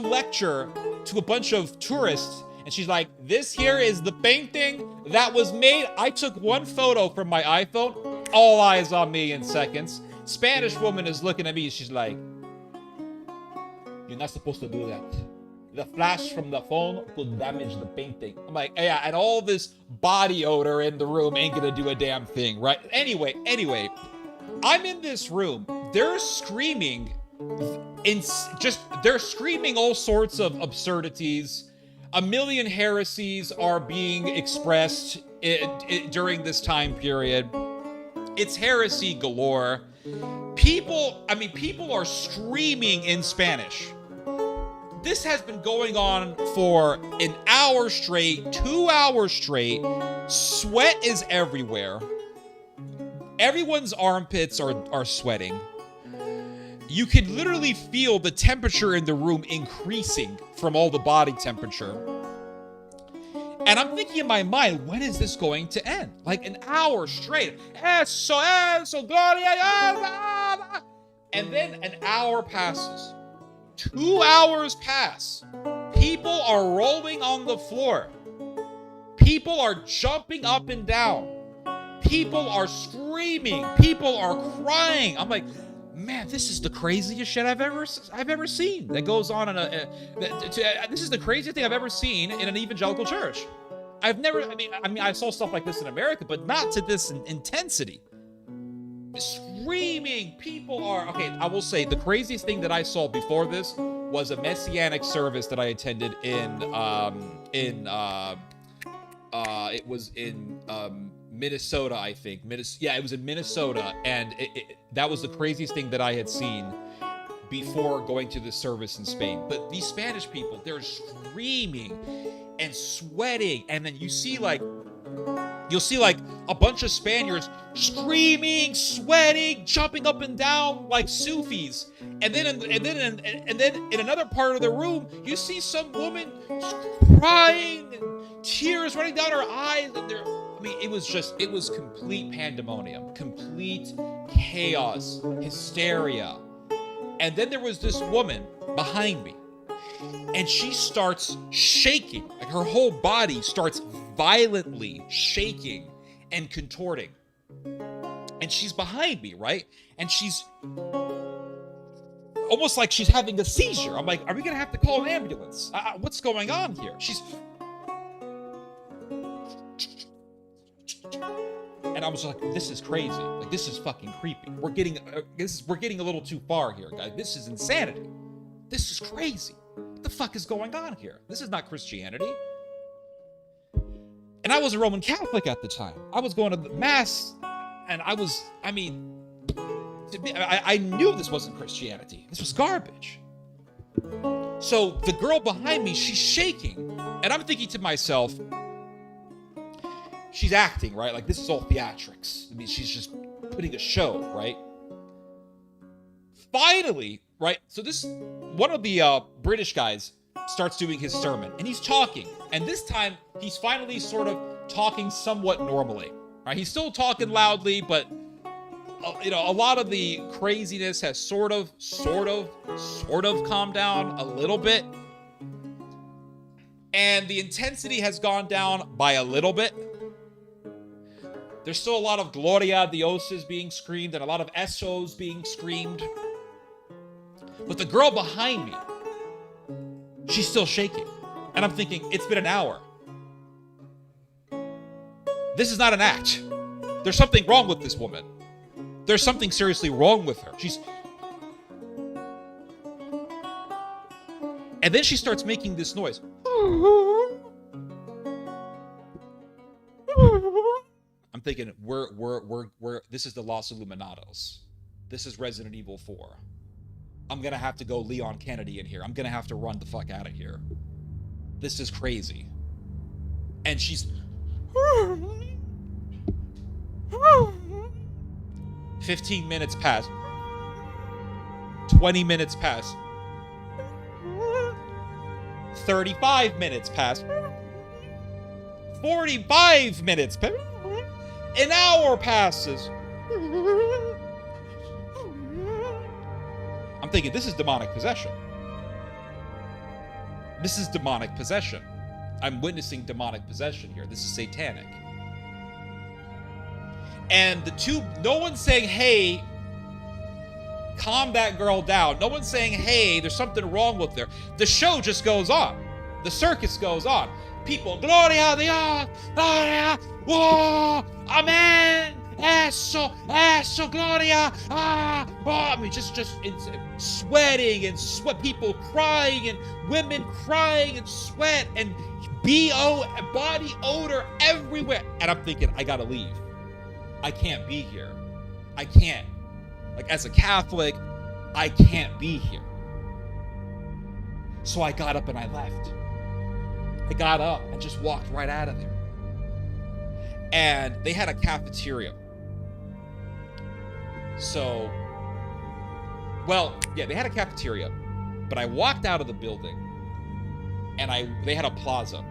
lecture to a bunch of tourists. And she's like, this here is the painting that was made. I took one photo from my iPhone. All eyes on me in seconds. Spanish woman is looking at me. She's like, you're not supposed to do that. The flash from the phone could damage the painting. I'm like, yeah, and all this body odor in the room ain't gonna do a damn thing, right? Anyway, I'm in this room. They're screaming they're screaming all sorts of absurdities. A million heresies are being expressed during this time period. It's heresy galore. People are screaming in Spanish. This has been going on for an hour straight, 2 hours straight. Sweat is everywhere. Everyone's armpits are sweating. You could literally feel the temperature in the room increasing from all the body temperature. And I'm thinking in my mind, when is this going to end? Like an hour straight. Eso, gloria. And then an hour passes. 2 hours pass. People are rolling on the floor. People are jumping up and down. People are screaming. People are crying. I'm like, man, this is the craziest shit I've ever seen that goes on in this is the craziest thing I've ever seen in an evangelical church. I saw stuff like this in America, but not to this intensity. Screaming, people are, okay, I will say the craziest thing that I saw before this was a messianic service that I attended it was in Minnesota, I think. It was in Minnesota, and that was the craziest thing that I had seen before going to this service in Spain. But these Spanish people, they're screaming and sweating, and then you'll see like a bunch of Spaniards screaming, sweating, jumping up and down like Sufis. And then in another part of the room, you see some woman crying and tears running down her eyes, and it was complete pandemonium, complete chaos, hysteria. And then there was this woman behind me, and she starts shaking. Like her whole body starts violently shaking and contorting. And she's behind me, right? And she's almost like she's having a seizure. I'm like, are we gonna have to call an ambulance? What's going on here? And I was like, this is crazy. Like, this is fucking creepy. We're getting a little too far here, guys. This is insanity. This is crazy. What the fuck is going on here? This is not Christianity. And I was a Roman Catholic at the time. I was going to the Mass, and I knew this wasn't Christianity. This was garbage. So the girl behind me, she's shaking. And I'm thinking to myself, she's acting, right? Like, this is all theatrics. I mean, she's just putting a show, right? Finally, right? So one of the British guys starts doing his sermon, and he's talking. And this time, he's finally sort of talking somewhat normally, right? He's still talking loudly, but a lot of the craziness has sort of calmed down a little bit. And the intensity has gone down by a little bit. There's still a lot of Gloria Dioses being screamed and a lot of SOs being screamed. But the girl behind me, she's still shaking. And I'm thinking, it's been an hour. This is not an act. There's something wrong with this woman. There's something seriously wrong with her. And then she starts making this noise. I'm thinking, this is the Los Illuminados. This is Resident Evil 4. I'm gonna have to go Leon Kennedy in here. I'm gonna have to run the fuck out of here. This is crazy. And she's 15 minutes pass. 20 minutes pass. 35 minutes pass. 45 minutes pass. An hour passes. I'm thinking, this is demonic possession. This is demonic possession. I'm witnessing demonic possession here. This is satanic. And no one's saying, hey, calm that girl down. No one's saying, hey, there's something wrong with her. The show just goes on. The circus goes on. People, Gloria a Dios, Gloria, whoa, amen, eso, Gloria, I mean, just it's sweating and people crying and women crying and sweat and body odor everywhere. And I'm thinking, I gotta leave. I can't be here. I can't. Like, as a Catholic, I can't be here. So I got up and I left. I got up and just walked right out of there. And they had a cafeteria. So, well, yeah, they had a cafeteria. But I walked out of the building and they had a plaza.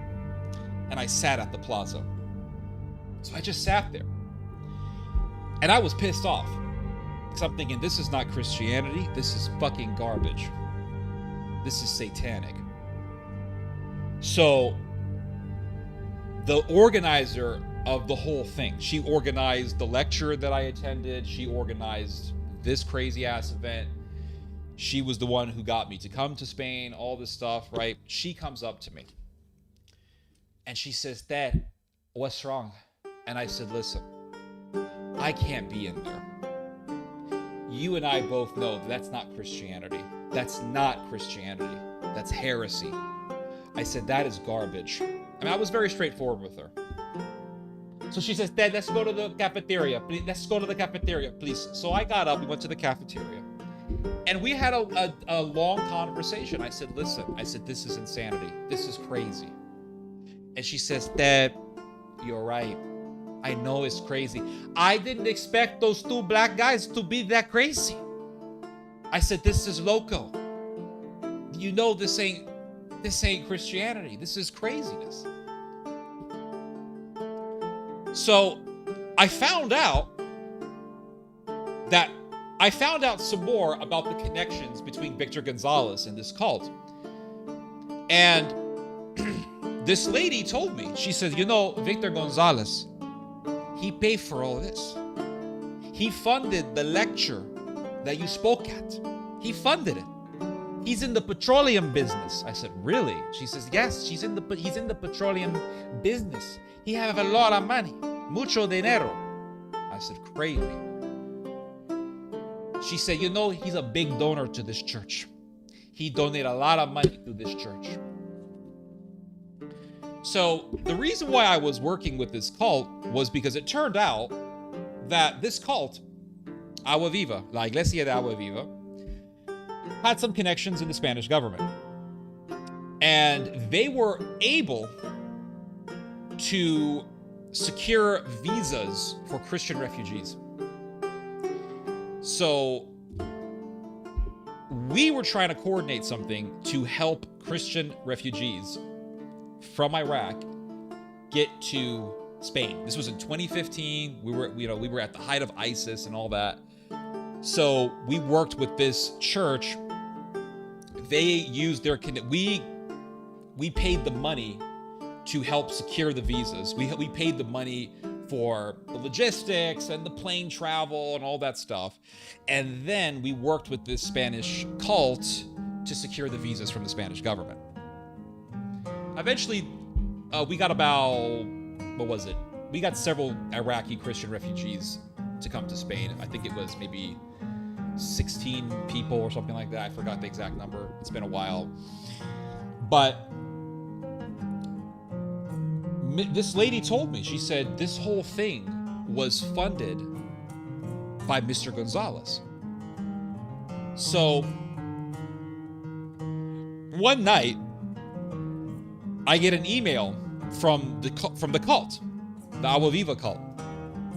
And I sat at the plaza. So I just sat there. And I was pissed off. Because I'm thinking, this is not Christianity. This is fucking garbage. This is satanic. So, the organizer of the whole thing, she organized the lecture that I attended. She organized this crazy ass event. She was the one who got me to come to Spain, all this stuff, right? She comes up to me. And she says, Dad, what's wrong? And I said, listen, I can't be in there. You and I both know that's not Christianity. That's not Christianity. That's heresy. I said, that is garbage. I mean, I was very straightforward with her. So she says, Dad, let's go to the cafeteria. Please, let's go to the cafeteria, please. So I got up, we went to the cafeteria. And we had a long conversation. I said, listen, this is insanity. This is crazy. And she says, Dad, you're right. I know it's crazy. I didn't expect those two black guys to be that crazy. I said, this is loco. You know this ain't Christianity. This is craziness. So I found out some more about the connections between Victor Gonzalez and this cult. And this lady told me, she said, you know, Victor Gonzalez, he paid for all this. He funded the lecture that you spoke at. He funded it. He's in the petroleum business. I said, really? She says, yes, he's in the petroleum business. He have a lot of money. Mucho dinero. I said, crazy. She said, you know, he's a big donor to this church. He donated a lot of money to this church. So the reason why I was working with this cult was because it turned out that this cult, Agua Viva, La Iglesia de Agua Viva, had some connections in the Spanish government. And they were able to secure visas for Christian refugees. So we were trying to coordinate something to help Christian refugees from Iraq get to Spain. This was in 2015. We were at the height of ISIS and all that. So we worked with this church. They used their we paid the money to help secure the visas. We paid the money for the logistics and the plane travel and all that stuff. And then we worked with this Spanish cult to secure the visas from the Spanish government. Eventually, we got about, what was it? We got several Iraqi Christian refugees to come to Spain. I think it was maybe 16 people or something like that. I forgot the exact number. It's been a while. But this lady told me, she said this whole thing was funded by Mr. Gonzalez. So one night, I get an email from the cult, the Agua Viva cult.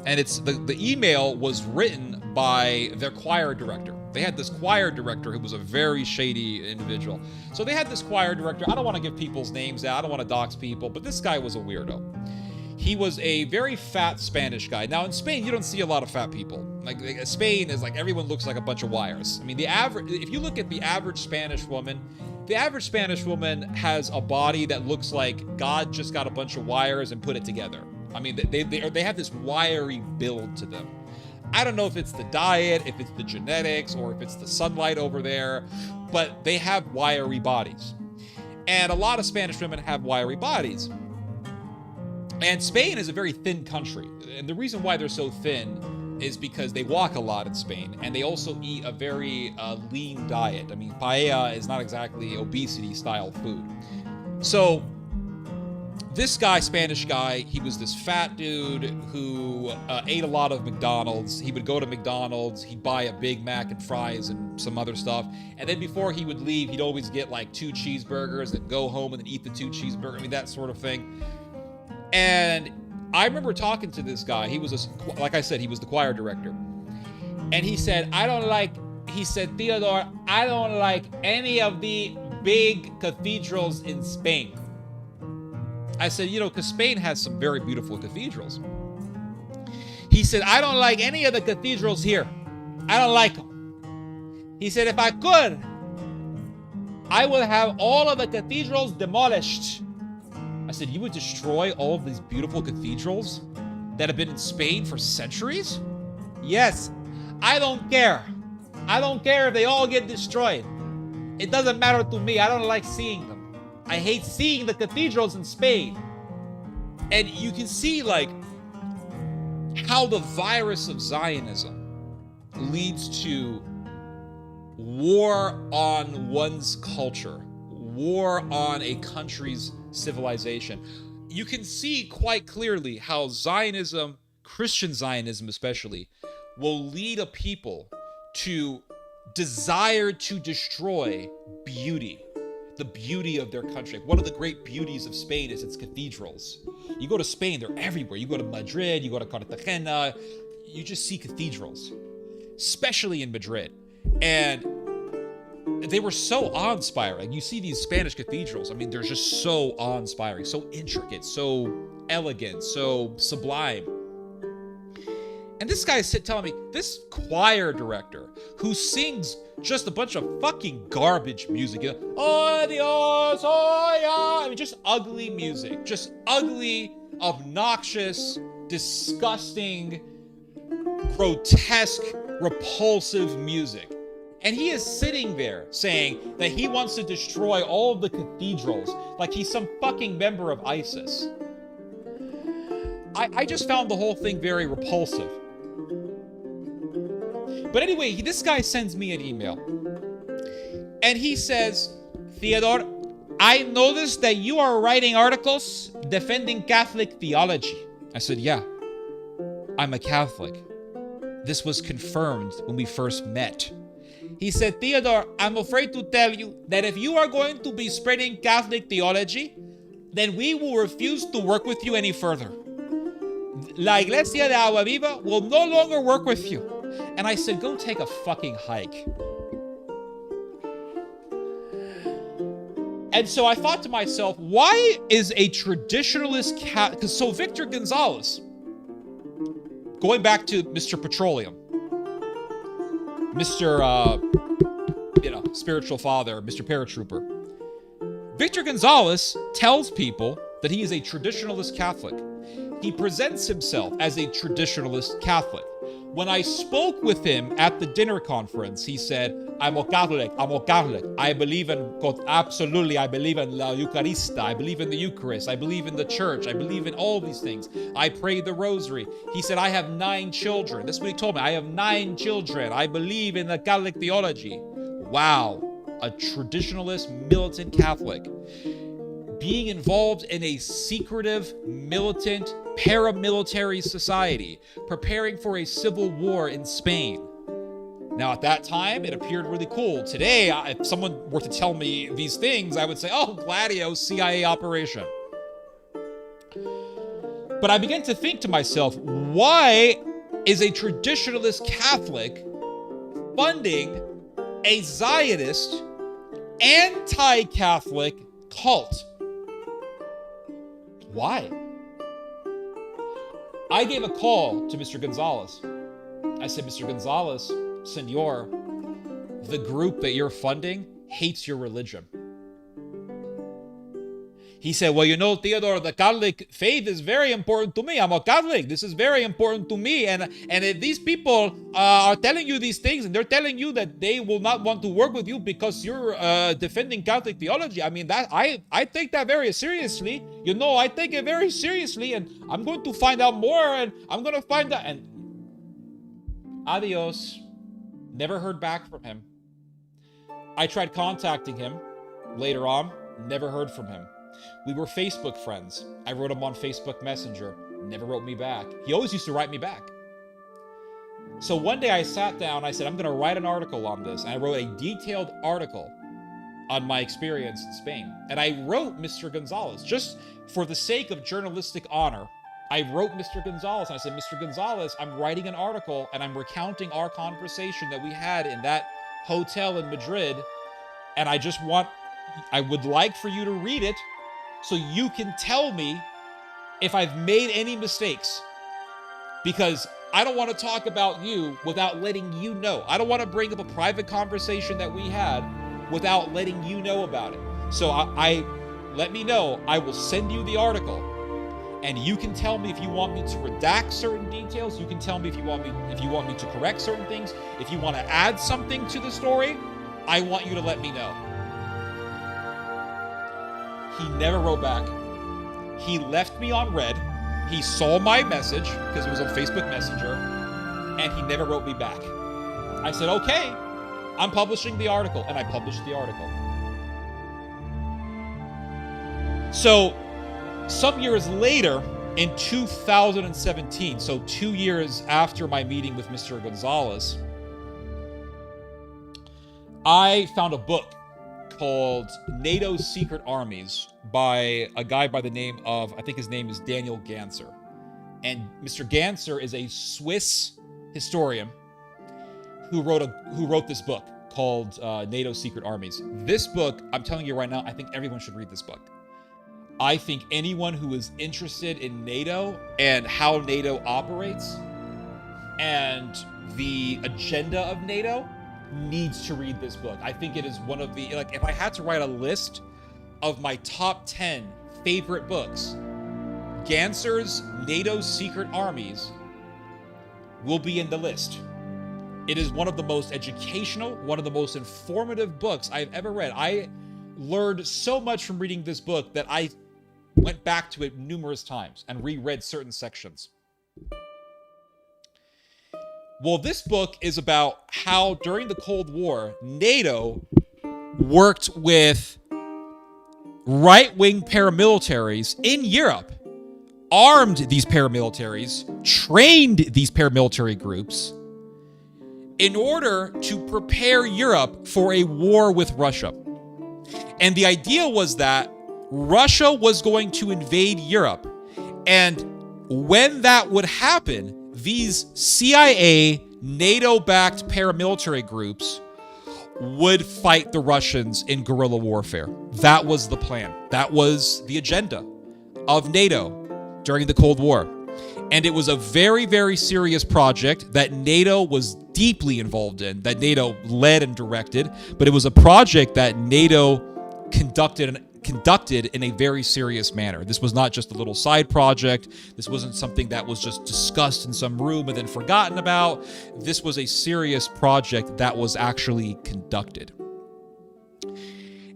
And it's the email was written by their choir director. They had this choir director who was a very shady individual. So they had this choir director. I don't want to give people's names out. I don't want to dox people, but this guy was a weirdo. He was a very fat Spanish guy. Now in Spain, you don't see a lot of fat people. Like Spain is like everyone looks like a bunch of wires. I mean, if you look at the average Spanish woman has a body that looks like God just got a bunch of wires and put it together. I mean, they have this wiry build to them. I don't know if it's the diet, if it's the genetics, or if it's the sunlight over there, but they have wiry bodies. And a lot of Spanish women have wiry bodies. And Spain is a very thin country. And the reason why they're so thin is because they walk a lot in Spain, and they also eat a very lean diet. I mean, paella is not exactly obesity-style food. So this guy, Spanish guy, he was this fat dude who ate a lot of McDonald's. He would go to McDonald's, he'd buy a Big Mac and fries and some other stuff. And then before he would leave, he'd always get like 2 cheeseburgers and go home and then eat the 2 cheeseburgers. I mean, that sort of thing. And I remember talking to this guy. He was, like I said, he was the choir director. And he said, Theodore, I don't like any of the big cathedrals in Spain. I said, because Spain has some very beautiful cathedrals. He said, I don't like any of the cathedrals here. I don't like them. He said, if I could, I would have all of the cathedrals demolished. I said, you would destroy all of these beautiful cathedrals that have been in Spain for centuries? Yes, I don't care. I don't care if they all get destroyed. It doesn't matter to me. I don't like seeing them. I hate seeing the cathedrals in Spain. And you can see like how the virus of Zionism leads to war on one's culture, war on a country's civilization. You can see quite clearly how Zionism, Christian Zionism especially, will lead a people to desire to destroy beauty. The beauty of their country. One of the great beauties of Spain is its cathedrals. You go to Spain, they're everywhere. You go to Madrid, you go to Cartagena, you just see cathedrals, especially in Madrid. And they were so awe-inspiring. You see these Spanish cathedrals, I mean, they're just so awe-inspiring, so intricate, so elegant, so sublime. And this guy is telling me, this choir director who sings just a bunch of fucking garbage music. Oh, Dios, oh, yeah. I mean, just ugly music. Just ugly, obnoxious, disgusting, grotesque, repulsive music. And he is sitting there saying that he wants to destroy all of the cathedrals like he's some fucking member of ISIS. I just found the whole thing very repulsive. But anyway, this guy sends me an email. And he says, Theodore, I noticed that you are writing articles defending Catholic theology. I said, yeah, I'm a Catholic. This was confirmed when we first met. He said, Theodore, I'm afraid to tell you that if you are going to be spreading Catholic theology, then we will refuse to work with you any further. La Iglesia de Agua Viva will no longer work with you. And I said, go take a fucking hike. And so I thought to myself, why is a traditionalist because so Victor Gonzalez, going back to Mr. Petroleum, Mr. Spiritual father, Mr. Paratrooper, Victor Gonzalez tells people that he is a traditionalist Catholic. He presents himself as a traditionalist Catholic. When I spoke with him at the dinner conference, he said, I'm a Catholic. I believe in God. Absolutely, I believe in La Eucharista. I believe in the Eucharist. I believe in the church. I believe in all these things. I pray the rosary. He said, I have 9 children. That's what he told me. I have 9 children. I believe in the Catholic theology. Wow. A traditionalist, militant Catholic. Being involved in a secretive, militant, paramilitary society, preparing for a civil war in Spain. Now, at that time, it appeared really cool. Today, if someone were to tell me these things, I would say, oh, Gladio, CIA operation. But I began to think to myself, why is a traditionalist Catholic funding a Zionist, anti-Catholic cult? Why? I gave a call to Mr. Gonzalez. I said, Mr. Gonzalez, Senor, the group that you're funding hates your religion. He said, well, Theodore, the Catholic faith is very important to me. I'm a Catholic. This is very important to me. And if these people are telling you these things and they're telling you that they will not want to work with you because you're defending Catholic theology, I mean, that I take that very seriously. I take it very seriously, and I'm going to find out more, and I'm going to find out. And adios. Never heard back from him. I tried contacting him later on. Never heard from him. We were Facebook friends. I wrote him on Facebook Messenger. Never wrote me back. He always used to write me back. So one day I sat down, I said, I'm going to write an article on this. And I wrote a detailed article on my experience in Spain. And I wrote Mr. Gonzalez, just for the sake of journalistic honor. I wrote Mr. Gonzalez, and I said, Mr. Gonzalez, I'm writing an article, and I'm recounting our conversation that we had in that hotel in Madrid. And I would like for you to read it, so you can tell me if I've made any mistakes. Because I don't want to talk about you without letting you know. I don't want to bring up a private conversation that we had without letting you know about it. So let me know. I will send you the article. And you can tell me if you want me to redact certain details. You can tell me if you want me to correct certain things. If you want to add something to the story, I want you to let me know. He never wrote back. He left me on red. He saw my message, because it was on Facebook Messenger, and he never wrote me back. I said, okay, I'm publishing the article, and I published the article. So, some years later, in 2017, so 2 years after my meeting with Mr. Gonzalez, I found a book called NATO's Secret Armies by a guy by the name of, I think his name is Daniel Ganser. And Mr. Ganser is a Swiss historian who wrote this book called NATO's Secret Armies. This book, I'm telling you right now, I think everyone should read this book. I think anyone who is interested in NATO and how NATO operates and the agenda of NATO needs to read this book. I think it is one of the, if I had to write a list of my top 10 favorite books, Ganser's NATO's Secret Armies will be in the list. It is one of the most educational, one of the most informative books I've ever read. I learned so much from reading this book that I went back to it numerous times and reread certain sections. Well, this book is about how during the Cold War, NATO worked with right-wing paramilitaries in Europe, armed these paramilitaries, trained these paramilitary groups in order to prepare Europe for a war with Russia. And the idea was that Russia was going to invade Europe. And when that would happen, these CIA, NATO-backed paramilitary groups would fight the Russians in guerrilla warfare. That was the plan. That was the agenda of NATO during the Cold War. And it was a very, very serious project that NATO was deeply involved in, that NATO led and directed, but it was a project that NATO conducted in a very serious manner. This was not just a little side project. This wasn't something that was just discussed in some room and then forgotten about. This was a serious project that was actually conducted.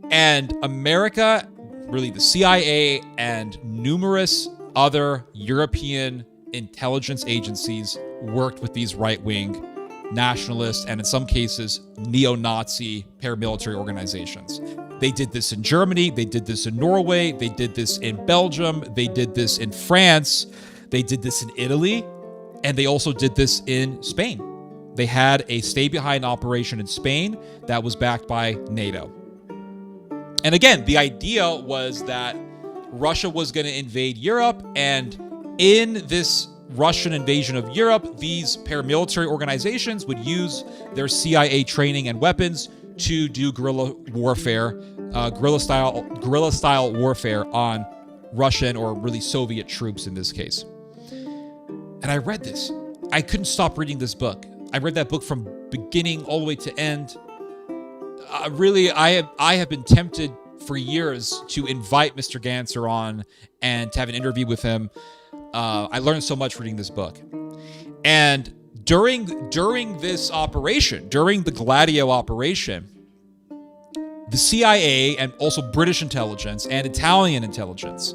And America, really the CIA and numerous other European intelligence agencies worked with these right-wing nationalist and in some cases neo-Nazi paramilitary organizations. They did this in Germany, they did this in Norway, they did this in Belgium, they did this in France, they did this in Italy, and they also did this in Spain. They had a stay-behind operation in Spain that was backed by NATO. And again, the idea was that Russia was going to invade Europe, and in this Russian invasion of Europe, these paramilitary organizations would use their CIA training and weapons to do guerrilla warfare, guerrilla style warfare on Russian or really Soviet troops in this case. And I read this. I couldn't stop reading this book. I read that book from beginning all the way to end. I have been tempted for years to invite Mr. Ganser on and to have an interview with him. I learned so much reading this book. And during this operation, during the Gladio operation, the CIA and also British intelligence and Italian intelligence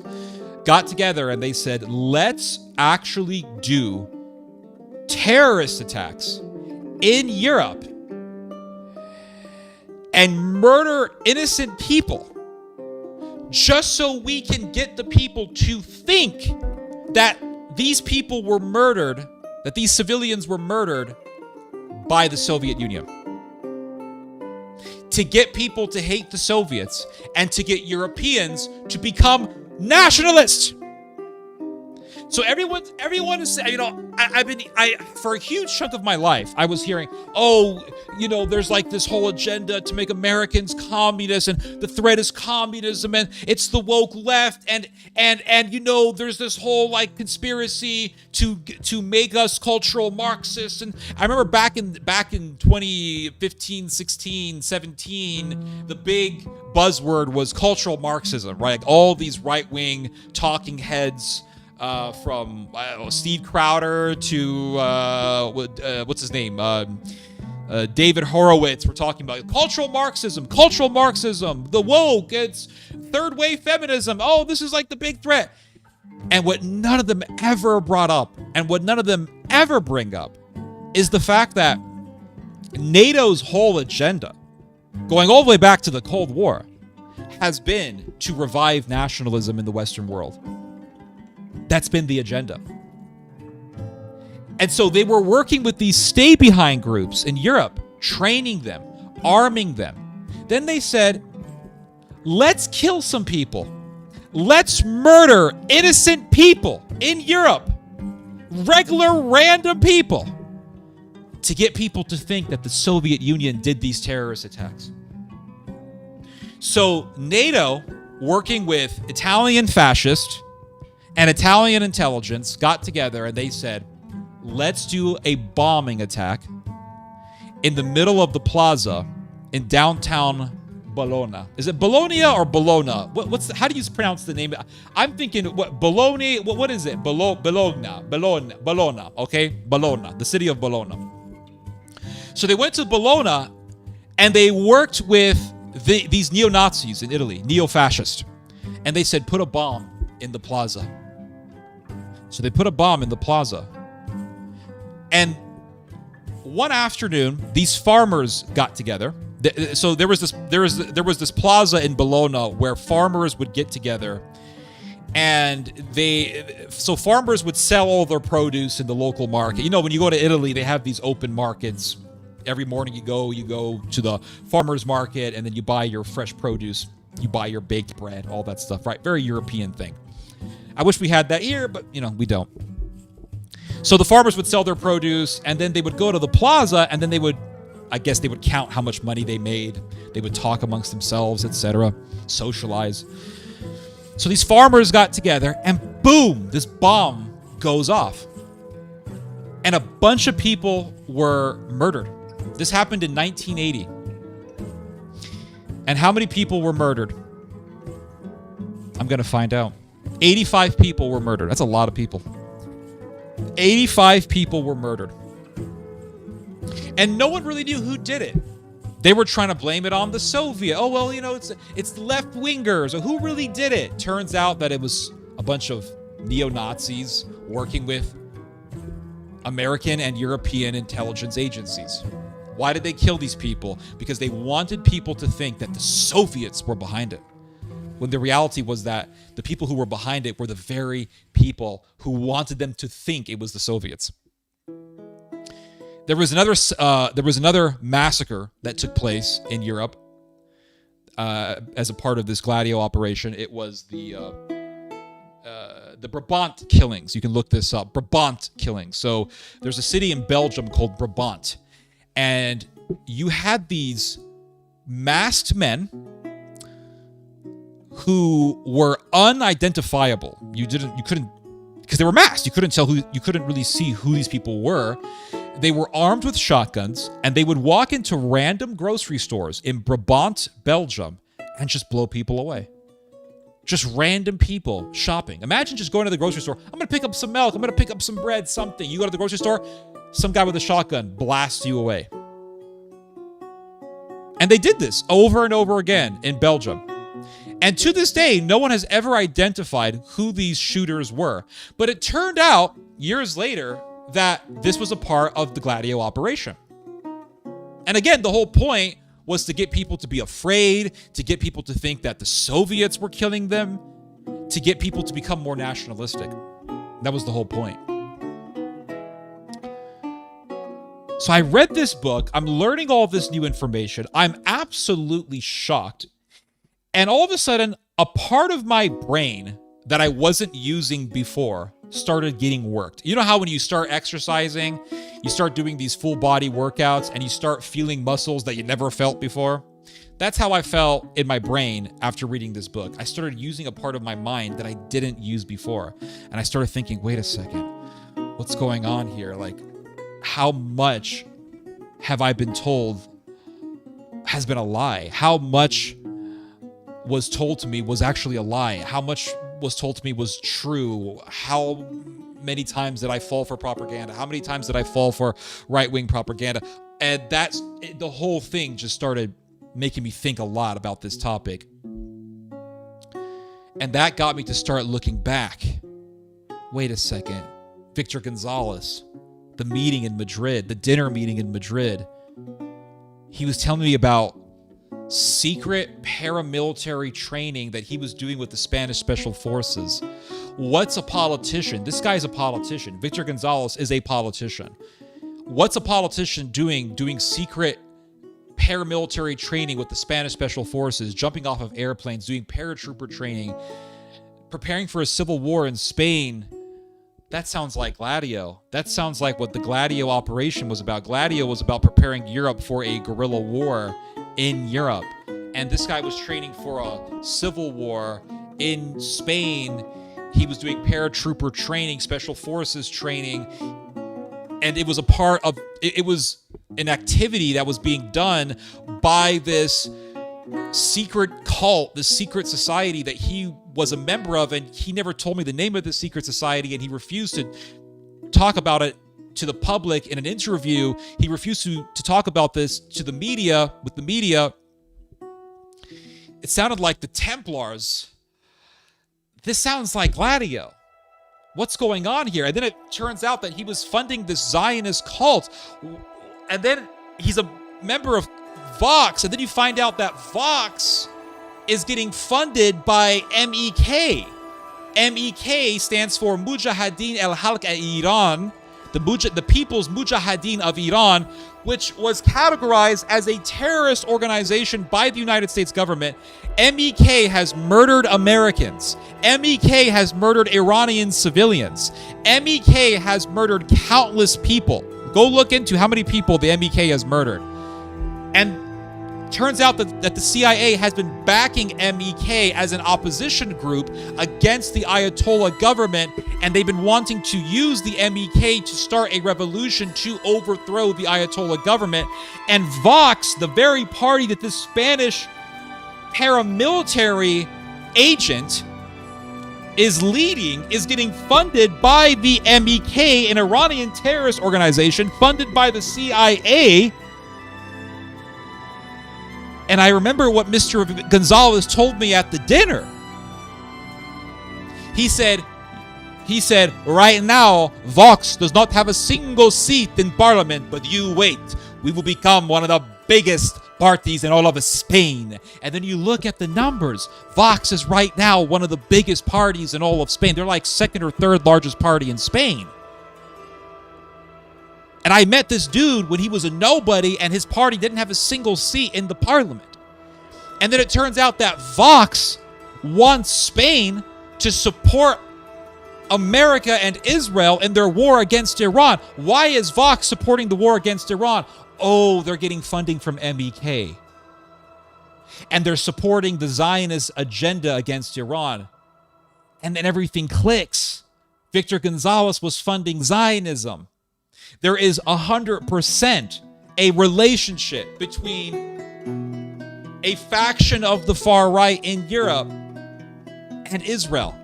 got together and they said, let's actually do terrorist attacks in Europe and murder innocent people just so we can get the people to think that these people were murdered, that these civilians were murdered by the Soviet Union. To get people to hate the Soviets and to get Europeans to become nationalists. So everyone is, for a huge chunk of my life, I was hearing, there's like this whole agenda to make Americans communists, and the threat is communism, and it's the woke left, and there's this whole like conspiracy to make us cultural Marxists. And I remember back in 2015, 16, 17, the big buzzword was cultural Marxism, right? Like all these right-wing talking heads. From Steve Crowder to what's his name? David Horowitz. We're talking about cultural Marxism, the woke, it's third wave feminism. Oh, this is like the big threat. And what none of them ever brought up, and what none of them ever bring up, is the fact that NATO's whole agenda, going all the way back to the Cold War, has been to revive nationalism in the Western world. That's been the agenda. And so they were working with these stay-behind groups in Europe, training them, arming them. Then they said, let's kill some people. Let's murder innocent people in Europe. Regular, random people. To get people to think that the Soviet Union did these terrorist attacks. So NATO, working with Italian fascists, and Italian intelligence got together and they said, let's do a bombing attack in the middle of the plaza in downtown Bologna. Is it Bologna or Bologna? How do you pronounce the name? I'm thinking, Bologna, what is it? Bologna, okay? Bologna, the city of Bologna. So they went to Bologna and they worked with these neo-Nazis in Italy, neo-fascist. And they said, put a bomb in the plaza. So they put a bomb in the plaza. And one afternoon, these farmers got together. So there was this plaza in Bologna where farmers would get together, and farmers would sell all their produce in the local market. You know, when you go to Italy, they have these open markets. Every morning you go to the farmer's market, and then you buy your fresh produce. You buy your baked bread, all that stuff, right? Very European thing. I wish we had that here, but, we don't. So the farmers would sell their produce, and then they would go to the plaza, and then they would I guess they would count how much money they made. They would talk amongst themselves, etc., socialize. So these farmers got together, and boom, this bomb goes off. And a bunch of people were murdered. This happened in 1980. And how many people were murdered? I'm going to find out. 85 people were murdered. That's a lot of people. 85 people were murdered. And no one really knew who did it. They were trying to blame it on the Soviet. Oh, well, it's the left-wingers. Or who really did it? Turns out that it was a bunch of neo-Nazis working with American and European intelligence agencies. Why did they kill these people? Because they wanted people to think that the Soviets were behind it. When the reality was that the people who were behind it were the very people who wanted them to think it was the Soviets. There was another massacre that took place in Europe as a part of this Gladio operation. It was the Brabant killings. You can look this up. Brabant killings. So there's a city in Belgium called Brabant, and you had these masked men who were unidentifiable. You couldn't, because they were masked. You couldn't really see who these people were. They were armed with shotguns, and they would walk into random grocery stores in Brabant, Belgium, and just blow people away. Just random people shopping. Imagine just going to the grocery store. I'm going to pick up some milk. I'm going to pick up some bread, something. You go to the grocery store, some guy with a shotgun blasts you away. And they did this over and over again in Belgium. And to this day, no one has ever identified who these shooters were. But it turned out, years later, that this was a part of the Gladio operation. And again, the whole point was to get people to be afraid, to get people to think that the Soviets were killing them, to get people to become more nationalistic. That was the whole point. So I read this book. I'm learning all this new information. I'm absolutely shocked. And all of a sudden, a part of my brain that I wasn't using before started getting worked. You know how when you start exercising, you start doing these full body workouts and you start feeling muscles that you never felt before? That's how I felt in my brain after reading this book. I started using a part of my mind that I didn't use before. And I started thinking, wait a second, what's going on here? Like, how much have I been told has been a lie? How much was told to me was actually a lie? How much was told to me was true? How many times did I fall for propaganda? How many times did I fall for right-wing propaganda? And that's the whole thing just started making me think a lot about this topic. And that got me to start looking back. Wait a second. Victor Gonzalez, the meeting in Madrid, the dinner meeting in Madrid, he was telling me about secret paramilitary training that he was doing with the Spanish Special Forces. What's a politician? This guy's a politician. Victor Gonzalez is a politician. What's a politician doing secret paramilitary training with the Spanish Special Forces, jumping off of airplanes, doing paratrooper training, preparing for a civil war in Spain? That sounds like Gladio. That sounds like what the Gladio operation was about. Gladio was about preparing Europe for a guerrilla war in Europe. And this guy was training for a civil war in Spain. He was doing paratrooper training, special forces training. And it was a part of, it was an activity that was being done by this secret cult, this secret society that he was a member of. And he never told me the name of this secret society, and he refused to talk about it to the public in an interview. He refused to talk about this to the media, with the media. It sounded like the Templars. This sounds like Gladio. What's going on here? And then it turns out that he was funding this Zionist cult. And then he's a member of Vox. And then you find out that Vox is getting funded by MEK. MEK stands for Mujahideen al-Halq al-Iran, the People's Mujahideen of Iran, which was categorized as a terrorist organization by the United States government. MEK has murdered Americans. MEK has murdered Iranian civilians. MEK has murdered countless people. Go look into how many people the MEK has murdered. And turns out that the CIA has been backing MEK as an opposition group against the Ayatollah government, and they've been wanting to use the MEK to start a revolution to overthrow the Ayatollah government. And Vox, the very party that this Spanish paramilitary agent is leading, is getting funded by the MEK, an Iranian terrorist organization funded by the CIA. And I remember what Mr. Gonzalez told me at the dinner. He said, right now, Vox does not have a single seat in parliament, but you wait. We will become one of the biggest parties in all of Spain. And then you look at the numbers. Vox is right now one of the biggest parties in all of Spain. They're like second or third largest party in Spain. And I met this dude when he was a nobody and his party didn't have a single seat in the parliament. And then it turns out that Vox wants Spain to support America and Israel in their war against Iran. Why is Vox supporting the war against Iran? Oh, they're getting funding from MEK. And they're supporting the Zionist agenda against Iran. And then everything clicks. Victor Gonzalez was funding Zionism. There is 100% a relationship between a faction of the far right in Europe and Israel.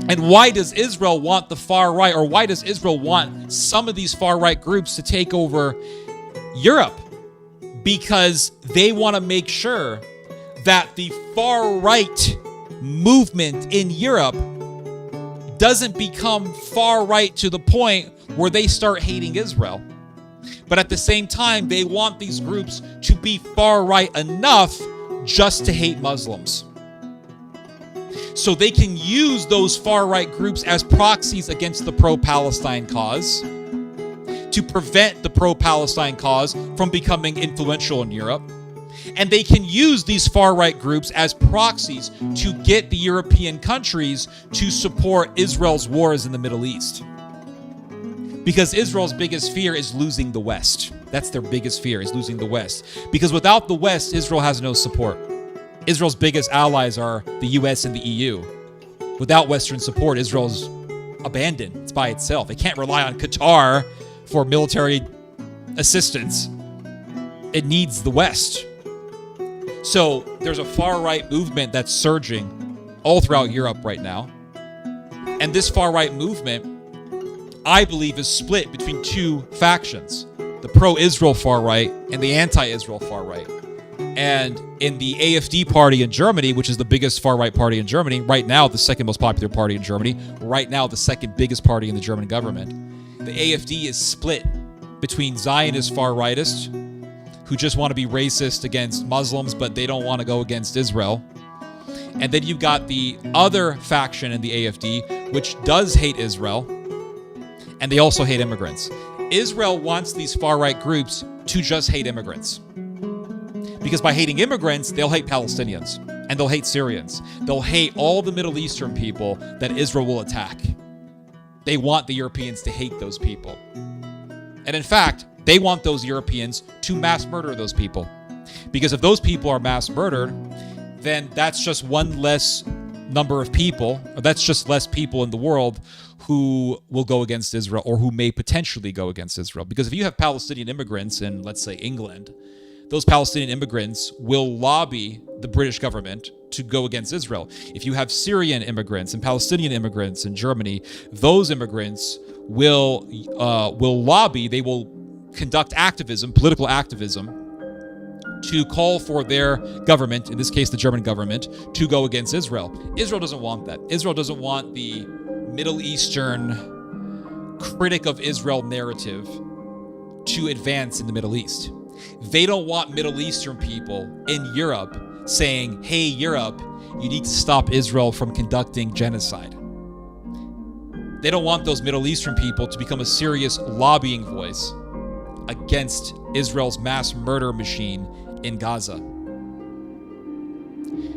And why does Israel want the far right, or why does Israel want some of these far right groups to take over Europe? Because they want to make sure that the far right movement in Europe doesn't become far right to the point where they start hating Israel. But at the same time, they want these groups to be far right enough just to hate Muslims. So they can use those far right groups as proxies against the pro-Palestine cause to prevent the pro-Palestine cause from becoming influential in Europe. And they can use these far right groups as proxies to get the European countries to support Israel's wars in the Middle East. Because Israel's biggest fear is losing the West. That's their biggest fear, is losing the West. Because without the West, Israel has no support. Israel's biggest allies are the US and the EU. Without Western support, Israel's abandoned. It's by itself. It can't rely on Qatar for military assistance. It needs the West. So there's a far-right movement that's surging all throughout Europe right now. And this far-right movement, I believe, is split between two factions: the pro-Israel far-right and the anti-Israel far-right. And in the AfD party in Germany, which is the biggest far-right party in Germany, right now the second most popular party in Germany, right now the second biggest party in the German government, the AfD is split between Zionist far-rightists who just want to be racist against Muslims, but they don't want to go against Israel. And then you've got the other faction in the AfD, which does hate Israel, and they also hate immigrants. Israel wants these far-right groups to just hate immigrants. Because by hating immigrants, they'll hate Palestinians, and they'll hate Syrians. They'll hate all the Middle Eastern people that Israel will attack. They want the Europeans to hate those people. And in fact, they want those Europeans to mass murder those people. Because if those people are mass murdered, then that's just one less number of people, or that's just less people in the world who will go against Israel, or who may potentially go against Israel. Because if you have Palestinian immigrants in, let's say, England, those Palestinian immigrants will lobby the British government to go against Israel. If you have Syrian immigrants and Palestinian immigrants in Germany, those immigrants will lobby, they will conduct activism, political activism, to call for their government, in this case the German government, to go against Israel. Israel doesn't want that. Israel doesn't want the Middle Eastern critic of Israel narrative to advance in the Middle East. They don't want Middle Eastern people in Europe saying, hey, Europe, you need to stop Israel from conducting genocide. They don't want those Middle Eastern people to become a serious lobbying voice against Israel's mass murder machine in Gaza.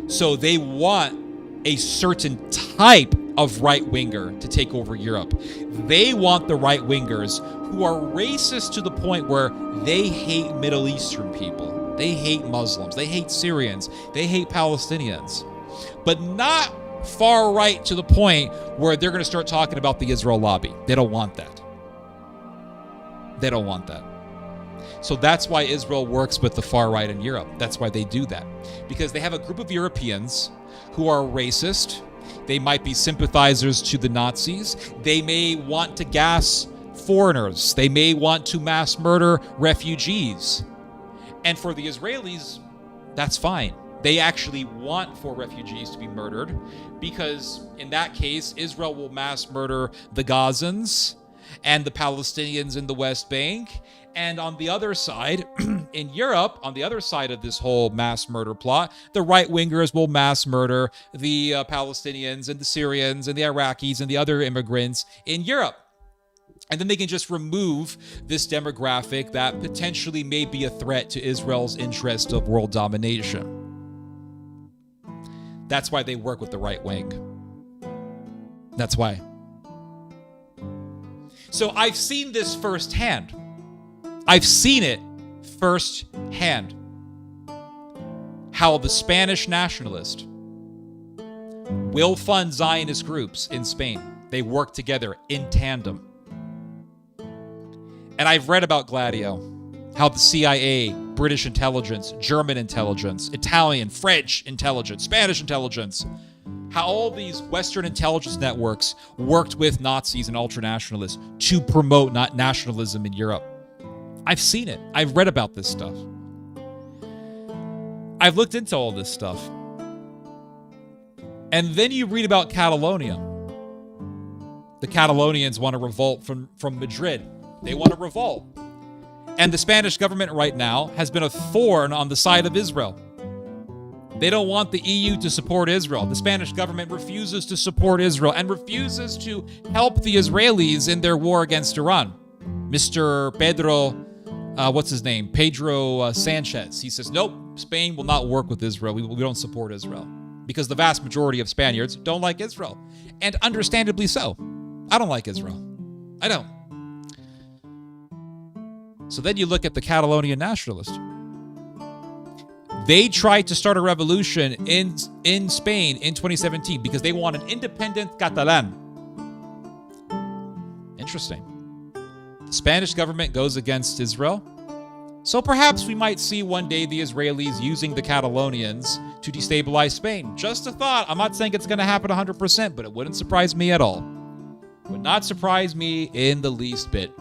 So they want a certain type of right-winger to take over Europe. They want the right-wingers who are racist to the point where they hate Middle Eastern people. They hate Muslims. They hate Syrians. They hate Palestinians. But not far right to the point where they're going to start talking about the Israel lobby. They don't want that. They don't want that. So that's why Israel works with the far right in Europe. That's why they do that. Because they have a group of Europeans who are racist. They might be sympathizers to the Nazis. They may want to gas foreigners. They may want to mass murder refugees. And for the Israelis, that's fine. They actually want for refugees to be murdered because in that case, Israel will mass murder the Gazans and the Palestinians in the West Bank. And on the other side, in Europe, on the other side of this whole mass murder plot, the right-wingers will mass murder the Palestinians and the Syrians and the Iraqis and the other immigrants in Europe. And then they can just remove this demographic that potentially may be a threat to Israel's interest of world domination. That's why they work with the right wing. That's why. So I've seen this firsthand. I've seen it firsthand. How the Spanish nationalists will fund Zionist groups in Spain. They work together in tandem. And I've read about Gladio, how the CIA, British intelligence, German intelligence, Italian, French intelligence, Spanish intelligence, how all these Western intelligence networks worked with Nazis and ultranationalists to promote nationalism in Europe. I've seen it. I've read about this stuff. I've looked into all this stuff. And then you read about Catalonia. The Catalonians want to revolt from Madrid. They want to revolt. And the Spanish government right now has been a thorn on the side of Israel. They don't want the EU to support Israel. The Spanish government refuses to support Israel and refuses to help the Israelis in their war against Iran. Mr. Pedro Sanchez. He says, nope, Spain will not work with Israel. We don't support Israel. Because the vast majority of Spaniards don't like Israel. And understandably so. I don't like Israel. I don't. So then you look at the Catalonian nationalists. They tried to start a revolution in Spain in 2017 because they want an independent Catalan. Interesting. The Spanish government goes against Israel. So perhaps we might see one day the Israelis using the Catalonians to destabilize Spain. Just a thought. I'm not saying it's going to happen 100%, but it wouldn't surprise me at all. Would not surprise me in the least bit.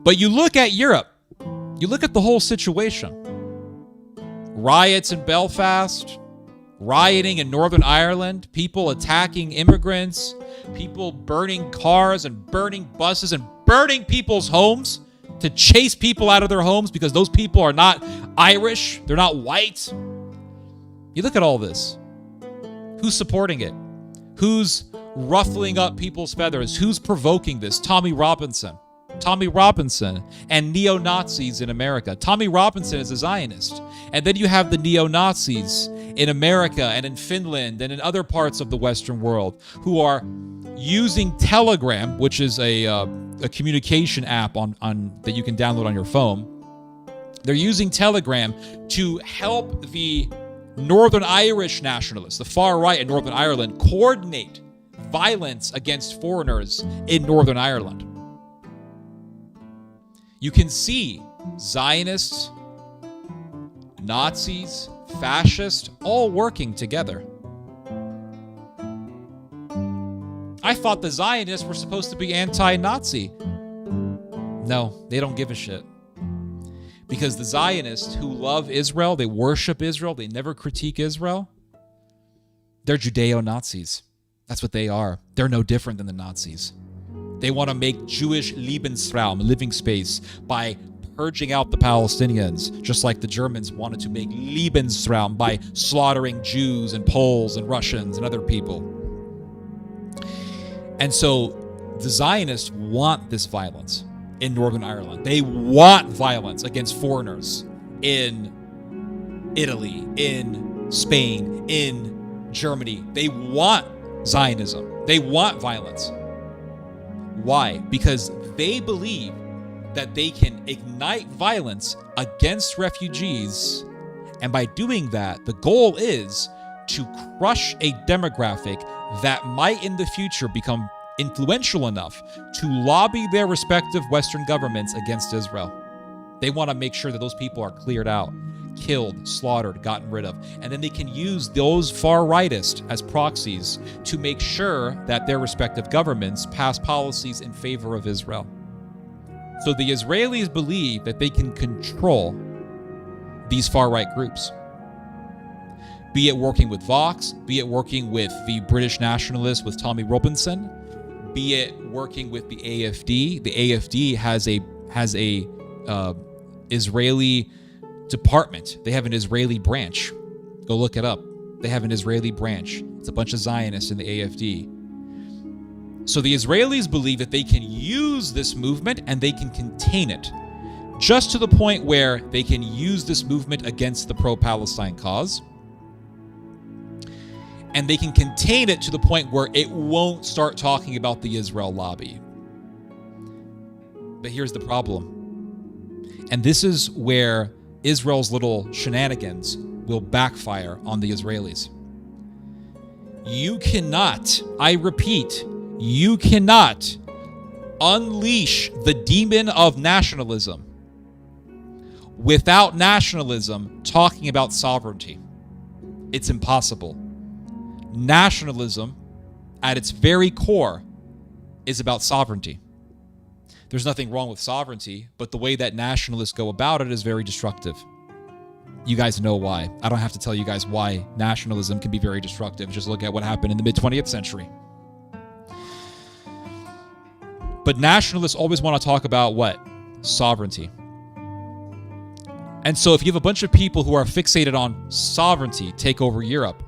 But you look at Europe. You look at the whole situation. Riots in Belfast, rioting in Northern Ireland, people attacking immigrants, people burning cars and burning buses and burning people's homes to chase people out of their homes because those people are not Irish, they're not white. You look at all this. Who's supporting it? Who's ruffling up people's feathers? Who's provoking this? Tommy Robinson and neo-Nazis in America. Tommy Robinson is a Zionist. And then you have the neo-Nazis in America and in Finland and in other parts of the Western world who are using Telegram, which is a communication app on that you can download on your phone. They're using Telegram to help the Northern Irish nationalists, the far right in Northern Ireland, coordinate violence against foreigners in Northern Ireland. You can see Zionists, Nazis, fascists, all working together. I thought the Zionists were supposed to be anti-Nazi. No, they don't give a shit. Because the Zionists who love Israel, they worship Israel, they never critique Israel, they're Judeo-Nazis. That's what they are. They're no different than the Nazis. They want to make Jewish Lebensraum, living space, by purging out the Palestinians, just like the Germans wanted to make Lebensraum by slaughtering Jews and Poles and Russians and other people. And so the Zionists want this violence in Northern Ireland. They want violence against foreigners in Italy, in Spain, in Germany. They want Zionism. They want violence. Why? Because they believe that they can ignite violence against refugees, and by doing that, the goal is to crush a demographic that might in the future become influential enough to lobby their respective Western governments against Israel. They want to make sure that those people are cleared out, killed, slaughtered, gotten rid of, and then they can use those far-rightists as proxies to make sure that their respective governments pass policies in favor of Israel. So the Israelis believe that they can control these far-right groups. Be it working with Vox, be it working with the British nationalists with Tommy Robinson, be it working with the AFD. The AFD has a Israeli department. They have an Israeli branch. Go look it up. They have an Israeli branch. It's a bunch of Zionists in the AFD. So the Israelis believe that they can use this movement and they can contain it, just to the point where they can use this movement against the pro-Palestine cause. And they can contain it to the point where it won't start talking about the Israel lobby. But here's the problem. And this is where Israel's little shenanigans will backfire on the Israelis. You cannot, I repeat, you cannot unleash the demon of nationalism without nationalism talking about sovereignty. It's impossible. Nationalism, at its very core, is about sovereignty. There's nothing wrong with sovereignty, but the way that nationalists go about it is very destructive. You guys know why. I don't have to tell you guys why nationalism can be very destructive. Just look at what happened in the mid-20th century. But nationalists always want to talk about what? Sovereignty. And so if you have a bunch of people who are fixated on sovereignty take over Europe,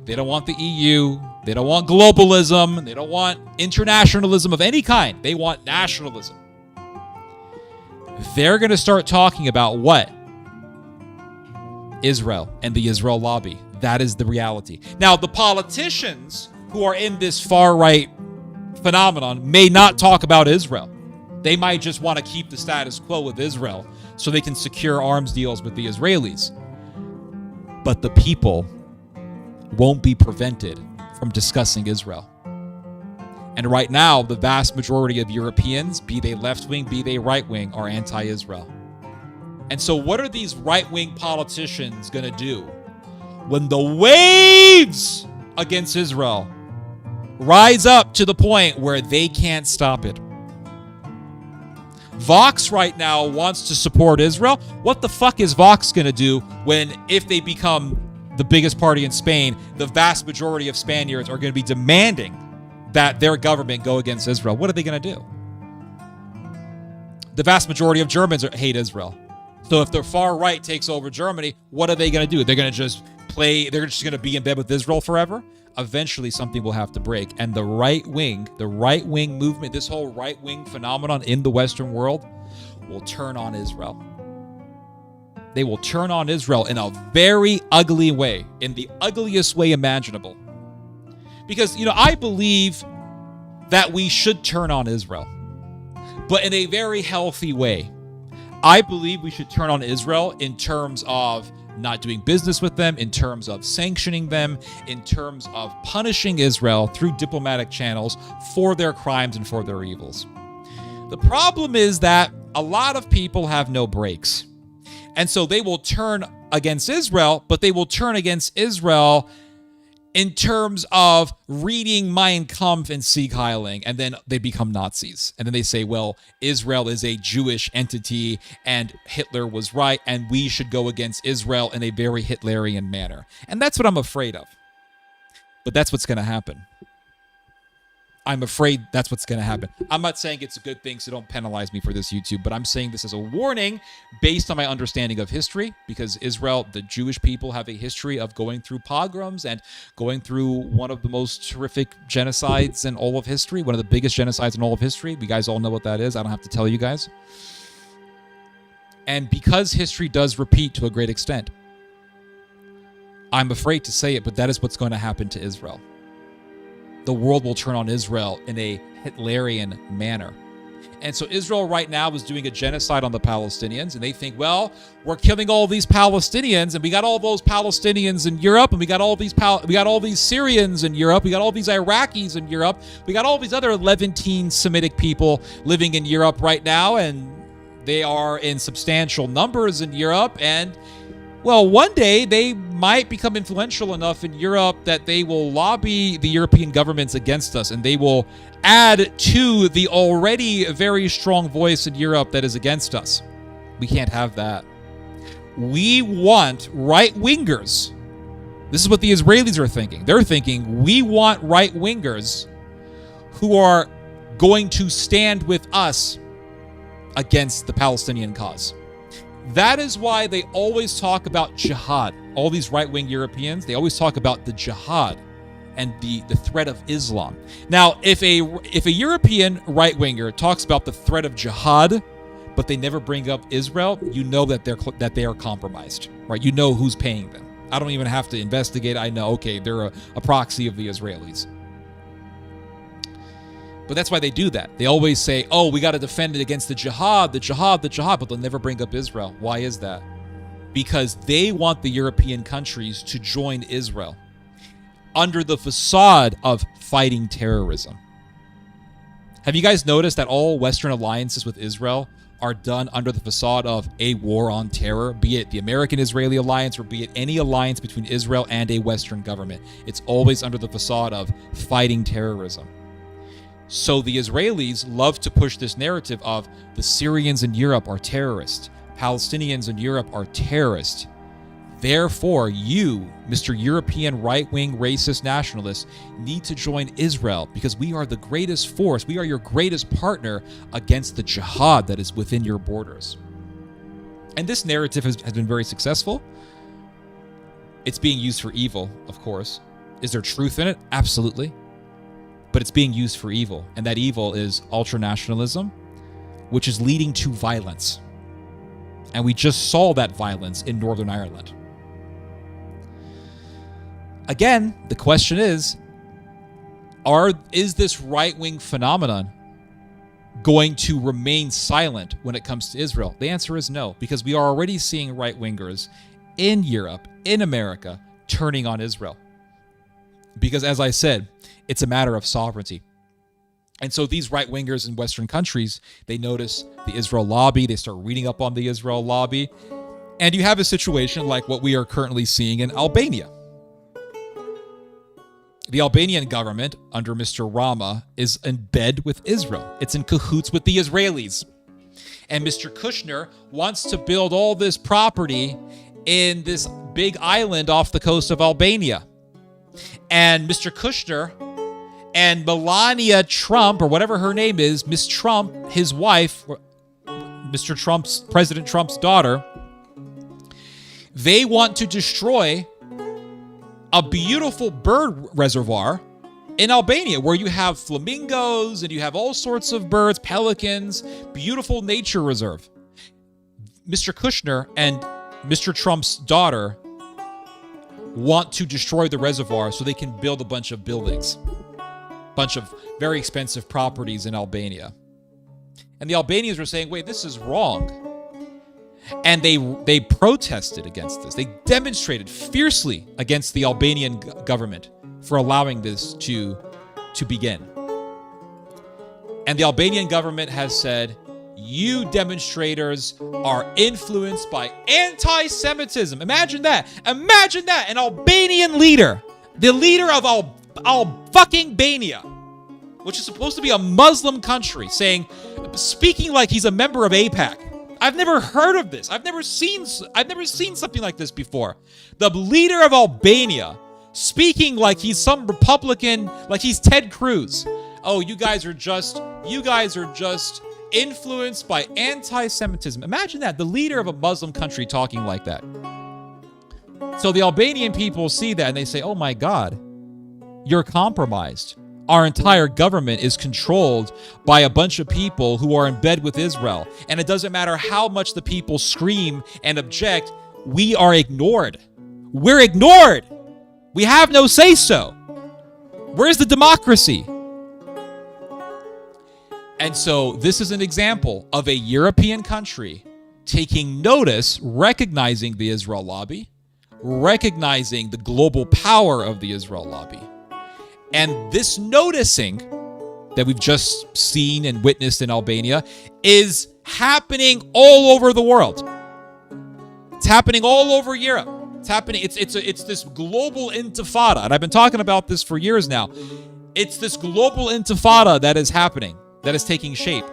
they don't want the EU, they don't want globalism, they don't want internationalism of any kind. They want nationalism. They're going to start talking about what? Israel and the Israel lobby. That is the reality. Now, the politicians who are in this far-right phenomenon may not talk about Israel. They might just want to keep the status quo with Israel so they can secure arms deals with the Israelis. But the people won't be prevented from discussing Israel. And right now, the vast majority of Europeans, be they left-wing, be they right-wing, are anti-Israel. And so what are these right-wing politicians going to do when the waves against Israel rise up to the point where they can't stop it? Vox right now wants to support Israel. What the fuck is Vox going to do when, if they become the biggest party in Spain, the vast majority of Spaniards are going to be demanding that their government go against Israel? What are they going to do? The vast majority of Germans hate Israel. So if the far right takes over Germany, what are they going to do? They're going to just they're just going to be in bed with Israel forever? Eventually something will have to break. And the right wing movement, this whole right wing phenomenon in the Western world will turn on Israel. They will turn on Israel in a very ugly way, in the ugliest way imaginable. Because, I believe that we should turn on Israel, but in a very healthy way. I believe we should turn on Israel in terms of not doing business with them, in terms of sanctioning them, in terms of punishing Israel through diplomatic channels for their crimes and for their evils. The problem is that a lot of people have no brakes. And so they will turn against Israel, but they will turn against Israel in terms of reading Mein Kampf and Sieg Heiling, and then they become Nazis. And then they say, well, Israel is a Jewish entity, and Hitler was right, and we should go against Israel in a very Hitlerian manner. And that's what I'm afraid of. But that's what's going to happen. I'm afraid that's what's going to happen. I'm not saying it's a good thing, so don't penalize me for this, YouTube, but I'm saying this as a warning based on my understanding of history, because Israel, the Jewish people, have a history of going through pogroms and going through one of the most horrific genocides in all of history, one of the biggest genocides in all of history. You guys all know what that is. I don't have to tell you guys. And because history does repeat to a great extent, I'm afraid to say it, but that is what's going to happen to Israel. the world will turn on Israel in a Hitlerian manner. And so Israel right now is doing a genocide on the Palestinians, and they think, well, we're killing all these Palestinians, and we got all those Palestinians in Europe, and we got all these Syrians in Europe, we got all these Iraqis in Europe, we got all these other Levantine Semitic people living in Europe right now, and they are in substantial numbers in Europe, and well, one day they might become influential enough in Europe that they will lobby the European governments against us, and they will add to the already very strong voice in Europe that is against us. We can't have that. We want right-wingers. This is what the Israelis are thinking. They're thinking, we want right-wingers who are going to stand with us against the Palestinian cause. That is why they always talk about jihad. All these right-wing Europeans, they always talk about the jihad and the threat of Islam. Now, if a European right-winger talks about the threat of jihad, but they never bring up Israel, you know that they are compromised, right? You know who's paying them. I don't even have to investigate. I know, okay, they're a proxy of the Israelis. But that's why they do that. They always say, oh, we got to defend it against the jihad, but they'll never bring up Israel. Why is that? Because they want the European countries to join Israel under the facade of fighting terrorism. Have you guys noticed that all Western alliances with Israel are done under the facade of a war on terror, be it the American-Israeli alliance or be it any alliance between Israel and a Western government? It's always under the facade of fighting terrorism. So the Israelis love to push this narrative of the Syrians in Europe are terrorists, Palestinians in Europe are terrorists. Therefore, you, Mr. European right-wing racist nationalists, need to join Israel because we are the greatest force, we are your greatest partner against the jihad that is within your borders. And this narrative has been very successful. It's being used for evil, of course. Is there truth in it? Absolutely. But it's being used for evil, and that evil is ultranationalism, which is leading to violence. And we just saw that violence in Northern Ireland. Again, the question is this right-wing phenomenon going to remain silent when it comes to Israel? The answer is no, because we are already seeing right-wingers in Europe, in America, turning on Israel. Because as I said, it's a matter of sovereignty. And so these right-wingers in Western countries, they notice the Israel lobby, they start reading up on the Israel lobby, and you have a situation like what we are currently seeing in Albania. The Albanian government, under Mr. Rama, is in bed with Israel. It's in cahoots with the Israelis. And Mr. Kushner wants to build all this property in this big island off the coast of Albania. And Mr. Kushner and Melania Trump, or whatever her name is, Miss Trump, his wife, President Trump's daughter, they want to destroy a beautiful bird reservoir in Albania where you have flamingos and you have all sorts of birds, pelicans, beautiful nature reserve. Mr. Kushner and Mr. Trump's daughter want to destroy the reservoir so they can build a bunch of buildings, bunch of very expensive properties in Albania. And the Albanians were saying, wait, this is wrong. And they protested against this. They demonstrated fiercely against the Albanian government for allowing this to begin. And the Albanian government has said, you demonstrators are influenced by anti-Semitism. Imagine that. Imagine that. An Albanian leader, the leader of Albania, which is supposed to be a Muslim country, speaking like he's a member of AIPAC. I've never heard of this. I've never seen something like this before. The leader of Albania speaking like he's some Republican, like he's Ted Cruz. Oh, you guys are just influenced by anti-Semitism. Imagine that, the leader of a Muslim country talking like that. So the Albanian people see that and they say, oh my God, you're compromised. Our entire government is controlled by a bunch of people who are in bed with Israel. And it doesn't matter how much the people scream and object, we are ignored. We're ignored. We have no say-so. Where's the democracy? And so this is an example of a European country taking notice, recognizing the Israel lobby, recognizing the global power of the Israel lobby. And this noticing that we've just seen and witnessed in Albania is happening all over the world. It's happening all over Europe. It's happening. It's this global intifada, and I've been talking about this for years now. It's this global intifada that is happening, that is taking shape.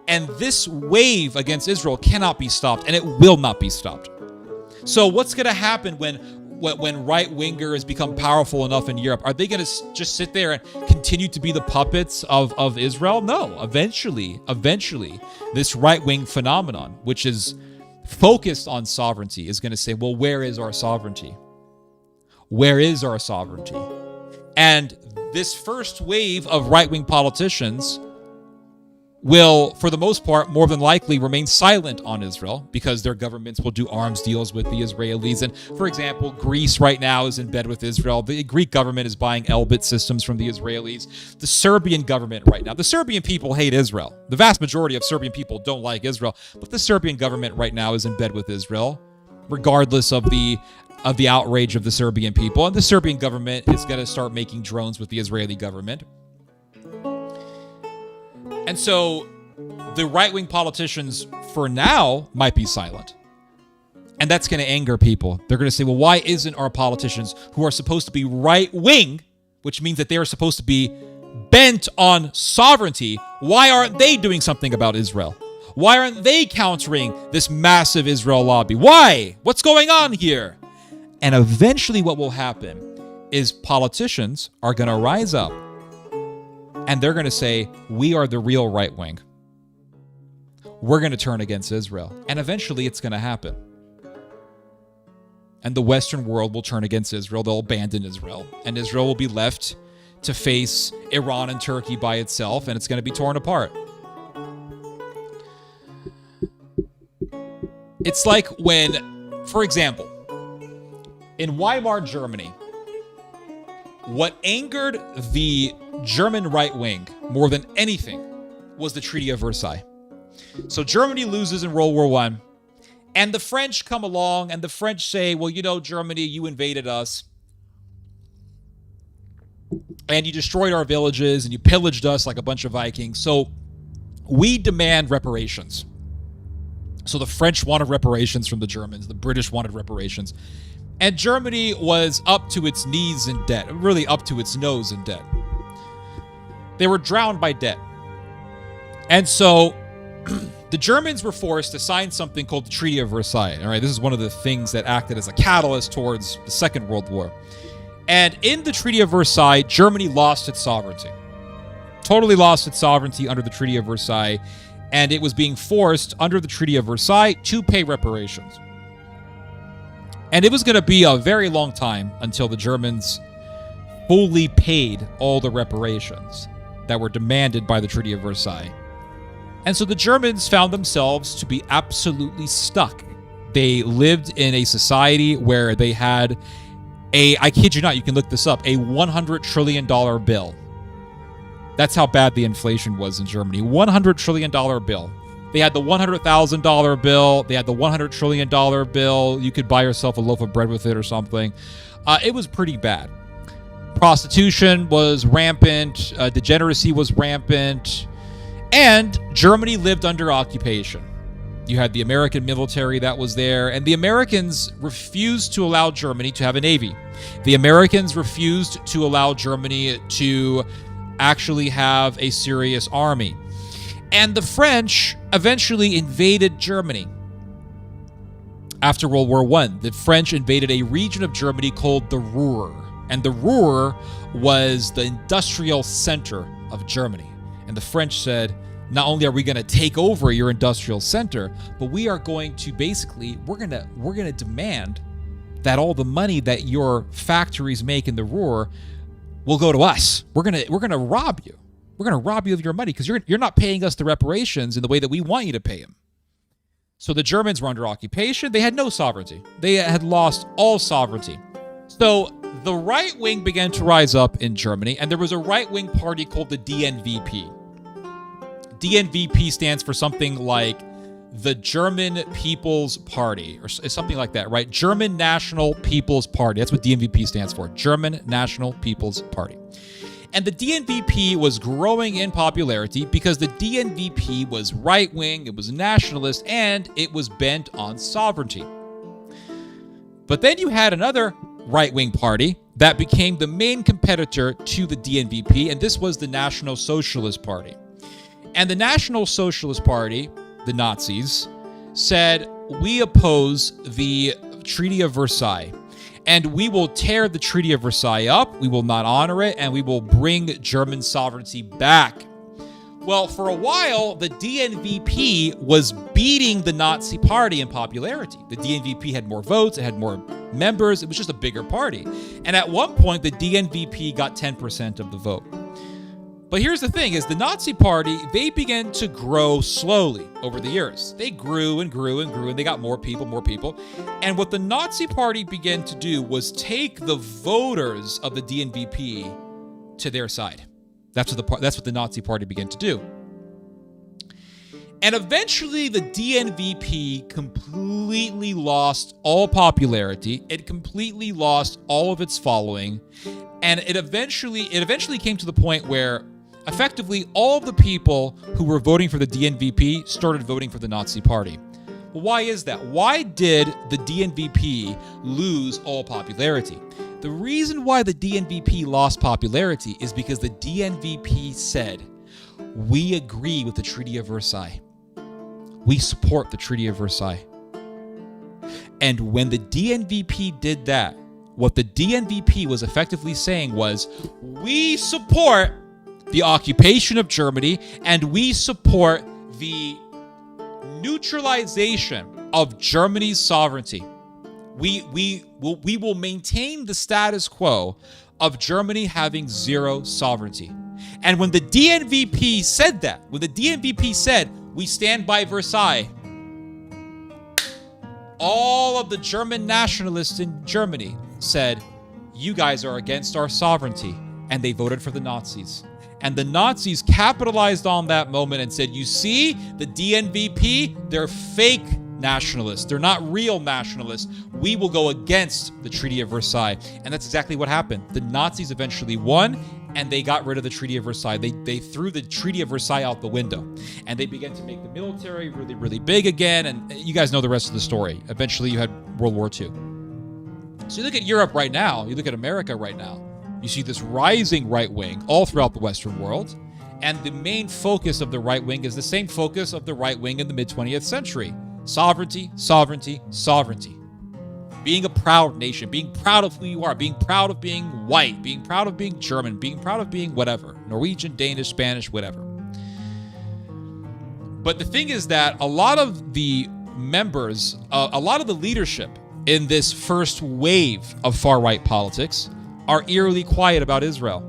And this wave against Israel cannot be stopped, and it will not be stopped. So what's going to happen when right-wingers become powerful enough in Europe? Are they going to just sit there and continue to be the puppets of Israel? No. Eventually, this right-wing phenomenon, which is focused on sovereignty, is going to say, well, where is our sovereignty? Where is our sovereignty? And this first wave of right-wing politicians will, for the most part, more than likely remain silent on Israel because their governments will do arms deals with the Israelis. And, for example, Greece right now is in bed with Israel. The Greek government is buying Elbit systems from the Israelis. The Serbian government right now, the Serbian people hate Israel. The vast majority of Serbian people don't like Israel, but the Serbian government right now is in bed with Israel, regardless of the outrage of the Serbian people. And the Serbian government is going to start making drones with the Israeli government. And so the right-wing politicians, for now, might be silent. And that's going to anger people. They're going to say, well, why isn't our politicians, who are supposed to be right-wing, which means that they are supposed to be bent on sovereignty, why aren't they doing something about Israel? Why aren't they countering this massive Israel lobby? Why? What's going on here? And eventually what will happen is politicians are going to rise up and they're going to say, we are the real right wing. We're going to turn against Israel. And eventually it's going to happen. And the Western world will turn against Israel. They'll abandon Israel. And Israel will be left to face Iran and Turkey by itself. And it's going to be torn apart. It's like when, for example, in Weimar, Germany, what angered the German right wing more than anything was the Treaty of Versailles. So Germany loses in World War I, and the French come along, and the French say, well, you know, Germany, you invaded us, and you destroyed our villages, and you pillaged us like a bunch of Vikings, so we demand reparations. So the French wanted reparations from the Germans, the British wanted reparations, and Germany was up to its knees in debt, really up to its nose in debt. They were drowned by debt. And so the Germans were forced to sign something called the Treaty of Versailles. All right, this is one of the things that acted as a catalyst towards the Second World War. And in the Treaty of Versailles, Germany lost its sovereignty. Totally lost its sovereignty under the Treaty of Versailles. And it was being forced under the Treaty of Versailles to pay reparations. And it was going to be a very long time until the Germans fully paid all the reparations that were demanded by the Treaty of Versailles. And so the Germans found themselves to be absolutely stuck. They lived in a society where they had I kid you not, you can look this up, a $100 trillion bill. That's how bad the inflation was in Germany. $100 trillion bill. They had the $100,000 bill. They had the $100 trillion bill. You could buy yourself a loaf of bread with it or something. It was pretty bad. Prostitution was rampant. Degeneracy was rampant. And Germany lived under occupation. You had the American military that was there, and the Americans refused to allow Germany to have a navy. The Americans refused to allow Germany to actually have a serious army. And the French eventually invaded Germany. After World War I, the French invaded a region of Germany called the Ruhr. And the Ruhr was the industrial center of Germany. And the French said, not only are we going to take over your industrial center, but we are going to basically, we're going to demand that all the money that your factories make in the Ruhr will go to us. We're going to rob you. We're going to rob you of your money because you're not paying us the reparations in the way that we want you to pay them. So the Germans were under occupation. They had no sovereignty. They had lost all sovereignty. So the right wing began to rise up in Germany, and there was a right-wing party called the DNVP. DNVP stands for something like the German People's Party, or something like that, right? German National People's Party. That's what DNVP stands for, German National People's Party. And the DNVP was growing in popularity because the DNVP was right-wing, it was nationalist, and it was bent on sovereignty. But then you had another right-wing party that became the main competitor to the DNVP, and this was the National Socialist Party. And the National Socialist Party, the Nazis, said, we oppose the Treaty of Versailles, and we will tear the Treaty of Versailles up, we will not honor it, and we will bring German sovereignty back. Well, for a while, the DNVP was beating the Nazi Party in popularity. The DNVP had more votes, it had more members, it was just a bigger party. And at one point, the DNVP got 10% of the vote. But here's the thing, is the Nazi Party, they began to grow slowly over the years. They grew and grew and grew, and they got more people. And what the Nazi Party began to do was take the voters of the DNVP to their side. That's what the Nazi Party began to do. And eventually, the DNVP completely lost all popularity. It completely lost all of its following. And it eventually came to the point where effectively all of the people who were voting for the DNVP started voting for the Nazi Party. Well, why is that? Why did the DNVP lose all popularity? The reason why the DNVP lost popularity is because the DNVP said, we agree with the Treaty of Versailles. We support the Treaty of Versailles. And when the DNVP did that, what the DNVP was effectively saying was, we support the occupation of Germany and we support the neutralization of Germany's sovereignty. We will maintain the status quo of Germany having zero sovereignty. And when the DNVP said that, when the DNVP said, we stand by Versailles, all of the German nationalists in Germany said, you guys are against our sovereignty. And they voted for the Nazis. And the Nazis capitalized on that moment and said, you see, the DNVP, they're fake nationalists. They're not real nationalists. We will go against the Treaty of Versailles. And that's exactly what happened. The Nazis eventually won, and they got rid of the Treaty of Versailles. They threw the Treaty of Versailles out the window. And they began to make the military really, really big again. And you guys know the rest of the story. Eventually, you had World War II. So you look at Europe right now, you look at America right now, you see this rising right wing all throughout the Western world. And the main focus of the right wing is the same focus of the right wing in the mid-20th century. Sovereignty, sovereignty, sovereignty. Being a proud nation, being proud of who you are, being proud of being white, being proud of being German, being proud of being whatever, Norwegian, Danish, Spanish, whatever. But the thing is that a lot of the members, a lot of the leadership in this first wave of far-right politics are eerily quiet about Israel.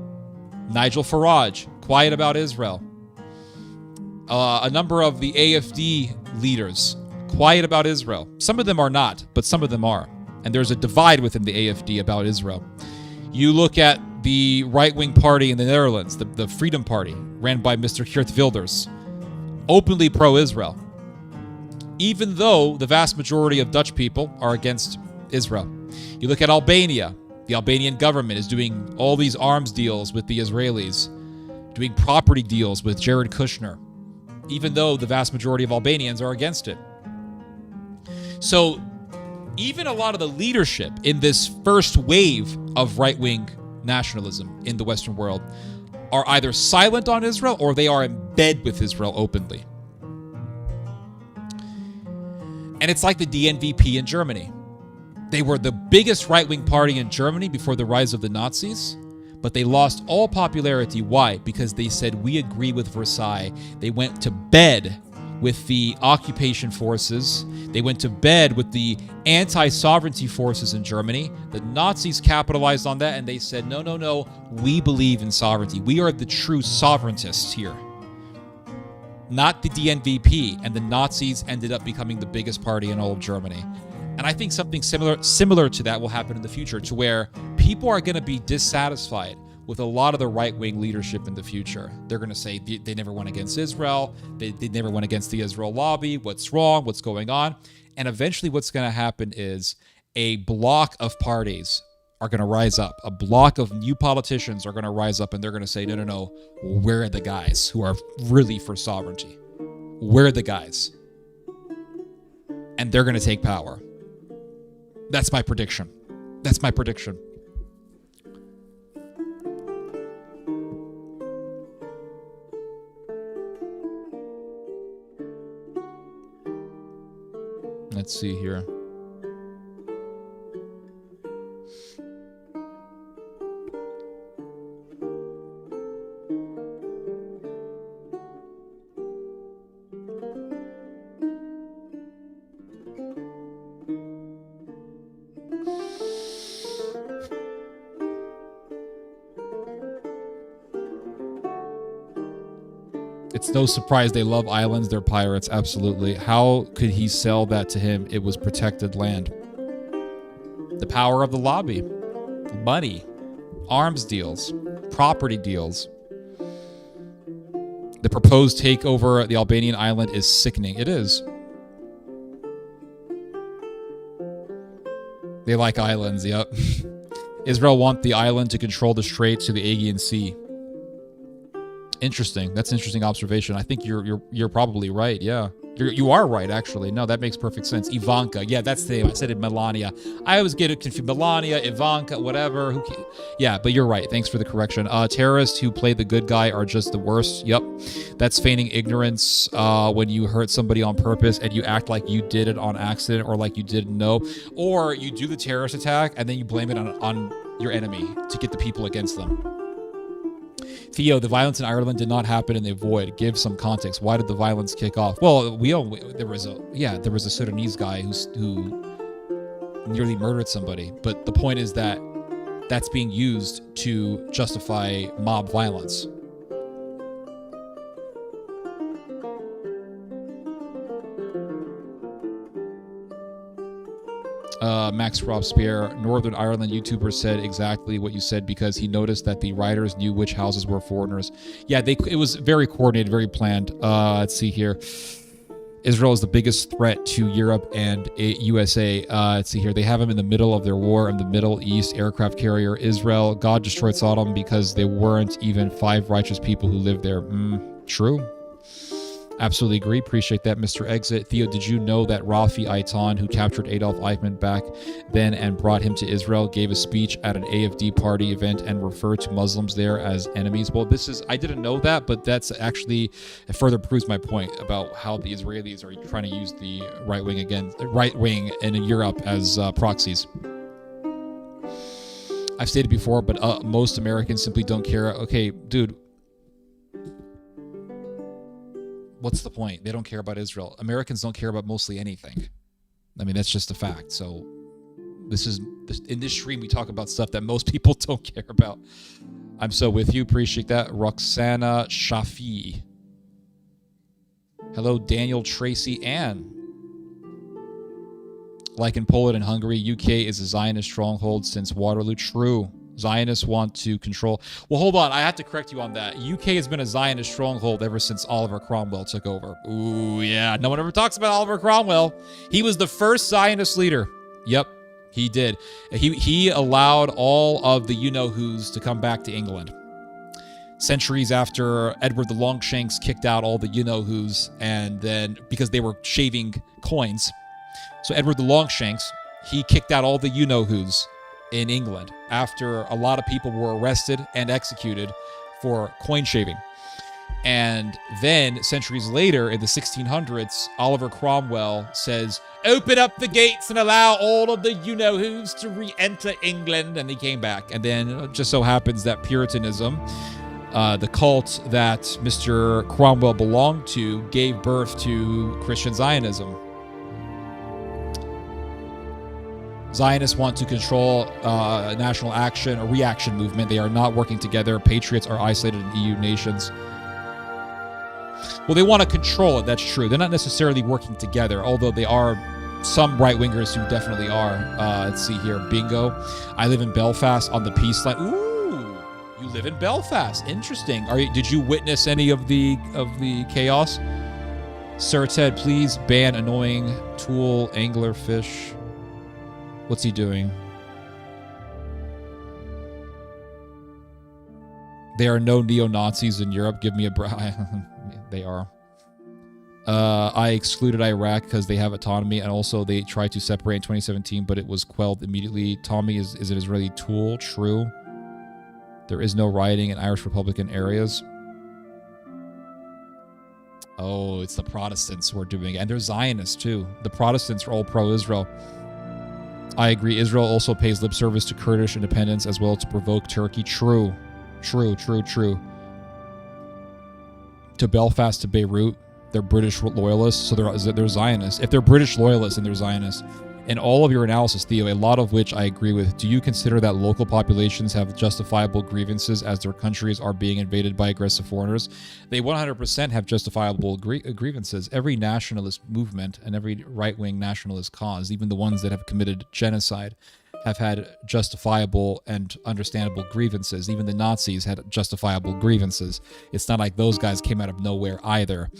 Nigel Farage, quiet about Israel. A number of the AfD leaders, quiet about Israel. Some of them are not, but some of them are. And there's a divide within the AfD about Israel. You look at the right-wing party in the Netherlands, the Freedom Party, ran by Mr. Geert Wilders, openly pro-Israel, even though the vast majority of Dutch people are against Israel. You look at Albania. The Albanian government is doing all these arms deals with the Israelis, doing property deals with Jared Kushner, even though the vast majority of Albanians are against it. So even a lot of the leadership in this first wave of right-wing nationalism in the Western world are either silent on Israel or they are in bed with Israel openly. And it's like the DNVP in Germany. They were the biggest right-wing party in Germany before the rise of the Nazis, but they lost all popularity. Why? Because they said, we agree with Versailles. They went to bed with the occupation forces. They went to bed with the anti-sovereignty forces in Germany. The Nazis capitalized on that and they said, no, no, no, we believe in sovereignty. We are the true sovereigntists here. Not the DNVP, and the Nazis ended up becoming the biggest party in all of Germany. And I think something similar to that will happen in the future, to where people are going to be dissatisfied with a lot of the right-wing leadership in the future. They're going to say they never went against Israel. They never went against the Israel lobby. What's wrong? What's going on? And eventually what's going to happen is a block of parties are going to rise up. A block of new politicians are going to rise up, and they're going to say, no, where are the guys who are really for sovereignty? Where are the guys? And they're going to take power. That's my prediction. That's my prediction. Let's see here. It's no surprise they love islands. They're pirates, absolutely. How could he sell that to him? It was protected land. The power of the lobby. Money. Arms deals. Property deals. The proposed takeover of the Albanian island is sickening. It is. They like islands, yep. Israel want the island to control the straits to the Aegean Sea. Interesting. That's an interesting observation. I think you're probably right. Yeah, you are right. Actually, no, that makes perfect sense. Ivanka. Yeah, that's the name. I said it. Melania. I always get it confused. Melania, Ivanka, whatever. Who? Yeah, but you're right. Thanks for the correction. Terrorists who play the good guy are just the worst. Yep, that's feigning ignorance. When you hurt somebody on purpose and you act like you did it on accident or like you didn't know, or you do the terrorist attack and then you blame it on your enemy to get the people against them. Theo, the violence in Ireland did not happen in the void. Give some context. Why did the violence kick off? Well, there was a Sudanese guy who nearly murdered somebody. But the point is that that's being used to justify mob violence. Max Robespierre, Northern Ireland YouTuber, said exactly what you said because he noticed that the writers knew which houses were foreigners. Yeah, it was very coordinated, very planned. Let's see here. Israel is the biggest threat to Europe and USA. Let's see here. They have him in the middle of their war in the Middle East, aircraft carrier Israel. God destroyed Sodom because there weren't even 5 righteous people who lived there. True. Absolutely agree. Appreciate that, Mr. Exit. Theo, did you know that Rafi Eitan, who captured Adolf Eichmann back then and brought him to Israel, gave a speech at an AFD party event and referred to Muslims there as enemies? Well, I didn't know that, but that's actually further proves my point about how the Israelis are trying to use the right wing in Europe as proxies. I've stated before, but most Americans simply don't care. Okay, dude. What's the point? They don't care about Israel. Americans don't care about mostly anything. I mean, that's just a fact. So in this stream, we talk about stuff that most people don't care about. I'm so with you. Appreciate that. Roxana Shafi. Hello, Daniel Tracy Ann. Like in Poland and Hungary, UK is a Zionist stronghold since Waterloo. True. Zionists want to control. Well, hold on. I have to correct you on that. UK has been a Zionist stronghold ever since Oliver Cromwell took over. Ooh, yeah. No one ever talks about Oliver Cromwell. He was the first Zionist leader. Yep, he did. He allowed all of the you-know-whos to come back to England. Centuries after Edward the Longshanks kicked out all the you-know-whos, and then because they were shaving coins. So Edward the Longshanks, he kicked out all the you-know-whos in England after a lot of people were arrested and executed for coin shaving. And then centuries later in the 1600s, Oliver Cromwell says, open up the gates and allow all of the you-know-whos to re-enter England. And he came back. And then it just so happens that Puritanism, the cult that Mr. Cromwell belonged to, gave birth to Christian Zionism. Zionists want to control national action, a reaction movement. They are not working together. Patriots are isolated in EU nations. Well, they want to control it. That's true. They're not necessarily working together, although they are some right-wingers who definitely are. Let's see here. Bingo. I live in Belfast on the peace line. Ooh, you live in Belfast. Interesting. Did you witness any of the chaos? Sir Ted, please ban annoying tool angler fish. What's he doing? There are no neo-Nazis in Europe. Give me a break. They are. I excluded Iraq because they have autonomy, and also they tried to separate in 2017, but it was quelled immediately. Tommy is an Israeli tool. True. There is no rioting in Irish Republican areas. Oh, it's the Protestants who are doing it. And they're Zionists, too. The Protestants are all pro-Israel. I agree. Israel also pays lip service to Kurdish independence as well to provoke Turkey. True. True. To Belfast, to Beirut, they're British loyalists, so they're Zionists. If they're British loyalists, then they're Zionists. In all of your analysis, Theo, a lot of which I agree with, do you consider that local populations have justifiable grievances as their countries are being invaded by aggressive foreigners? They 100% have justifiable grievances. Every nationalist movement and every right-wing nationalist cause, even the ones that have committed genocide, have had justifiable and understandable grievances. Even the Nazis had justifiable grievances. It's not like those guys came out of nowhere either.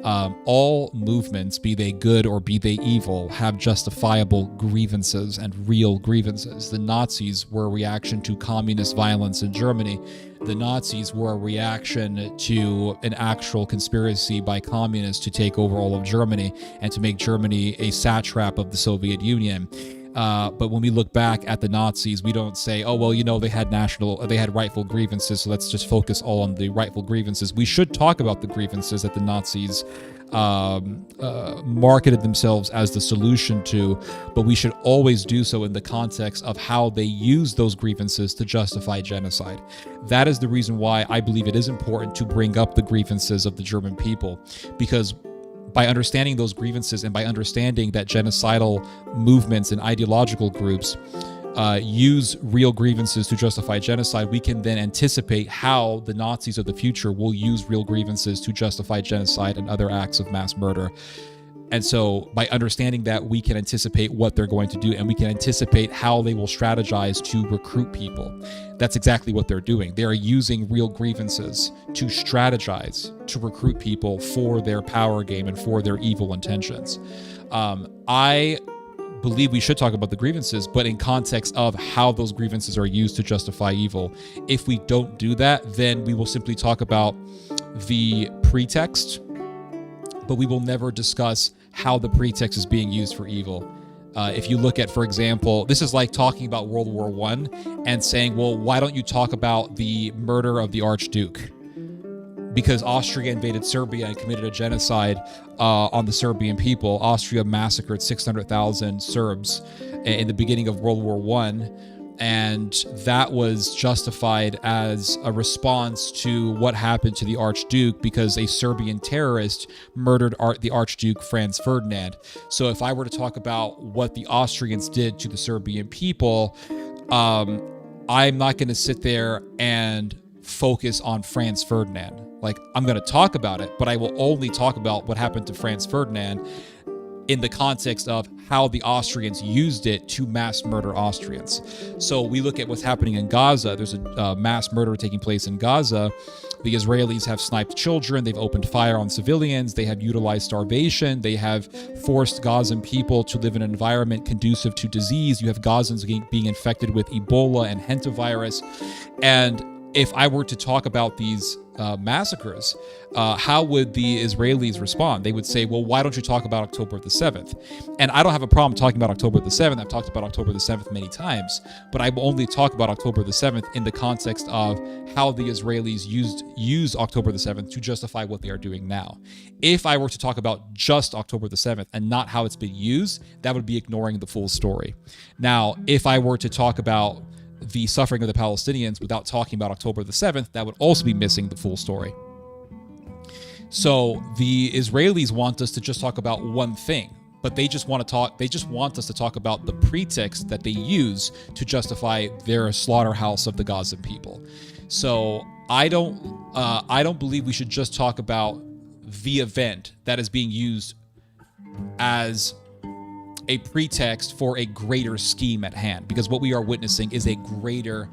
All movements, be they good or be they evil, have justifiable grievances and real grievances. The Nazis were a reaction to communist violence in Germany. The Nazis were a reaction to an actual conspiracy by communists to take over all of Germany and to make Germany a satrap of the Soviet Union. But when we look back at the Nazis, we don't say, oh, well, you know, they had rightful grievances, so let's just focus all on the rightful grievances. We should talk about the grievances that the Nazis marketed themselves as the solution to, but we should always do so in the context of how they use those grievances to justify genocide. That is the reason why I believe it is important to bring up the grievances of the German people, because by understanding those grievances and by understanding that genocidal movements and ideological groups use real grievances to justify genocide, we can then anticipate how the Nazis of the future will use real grievances to justify genocide and other acts of mass murder. And so by understanding that, we can anticipate what they're going to do, and we can anticipate how they will strategize to recruit people. That's exactly what they're doing. They are using real grievances to strategize, to recruit people for their power game and for their evil intentions. I believe we should talk about the grievances, but in context of how those grievances are used to justify evil. If we don't do that, then we will simply talk about the pretext, but we will never discuss how the pretext is being used for evil. If you look at, for example, this is like talking about World War I and saying, well, why don't you talk about the murder of the Archduke? Because Austria invaded Serbia and committed a genocide on the Serbian people. Austria massacred 600,000 Serbs in the beginning of World War I. And that was justified as a response to what happened to the Archduke because a Serbian terrorist murdered the Archduke Franz Ferdinand. So if I were to talk about what the Austrians did to the Serbian people, I'm not going to sit there and focus on Franz Ferdinand. Like, I'm going to talk about it, but I will only talk about what happened to Franz Ferdinand in the context of how the Austrians used it to mass murder Austrians. So we look at what's happening in Gaza. There's a mass murder taking place in Gaza. The Israelis have sniped children. They've opened fire on civilians. They have utilized starvation. They have forced Gazan people to live in an environment conducive to disease. You have Gazans being infected with Ebola and hantavirus. And if I were to talk about these massacres, how would the Israelis respond? They would say, well, why don't you talk about October the 7th? And I don't have a problem talking about October the 7th. I've talked about October the 7th many times, but I will only talk about October the 7th in the context of how the Israelis use October the 7th to justify what they are doing now. If I were to talk about just October the 7th and not how it's been used, that would be ignoring the full story. Now, if I were to talk about the suffering of the Palestinians without talking about October the 7th, that would also be missing the full story. So the Israelis want us to just talk about one thing, but they just want us to talk about the pretext that they use to justify their slaughterhouse of the Gazan people. So I don't believe we should just talk about the event that is being used as a pretext for a greater scheme at hand, because what we are witnessing is a greater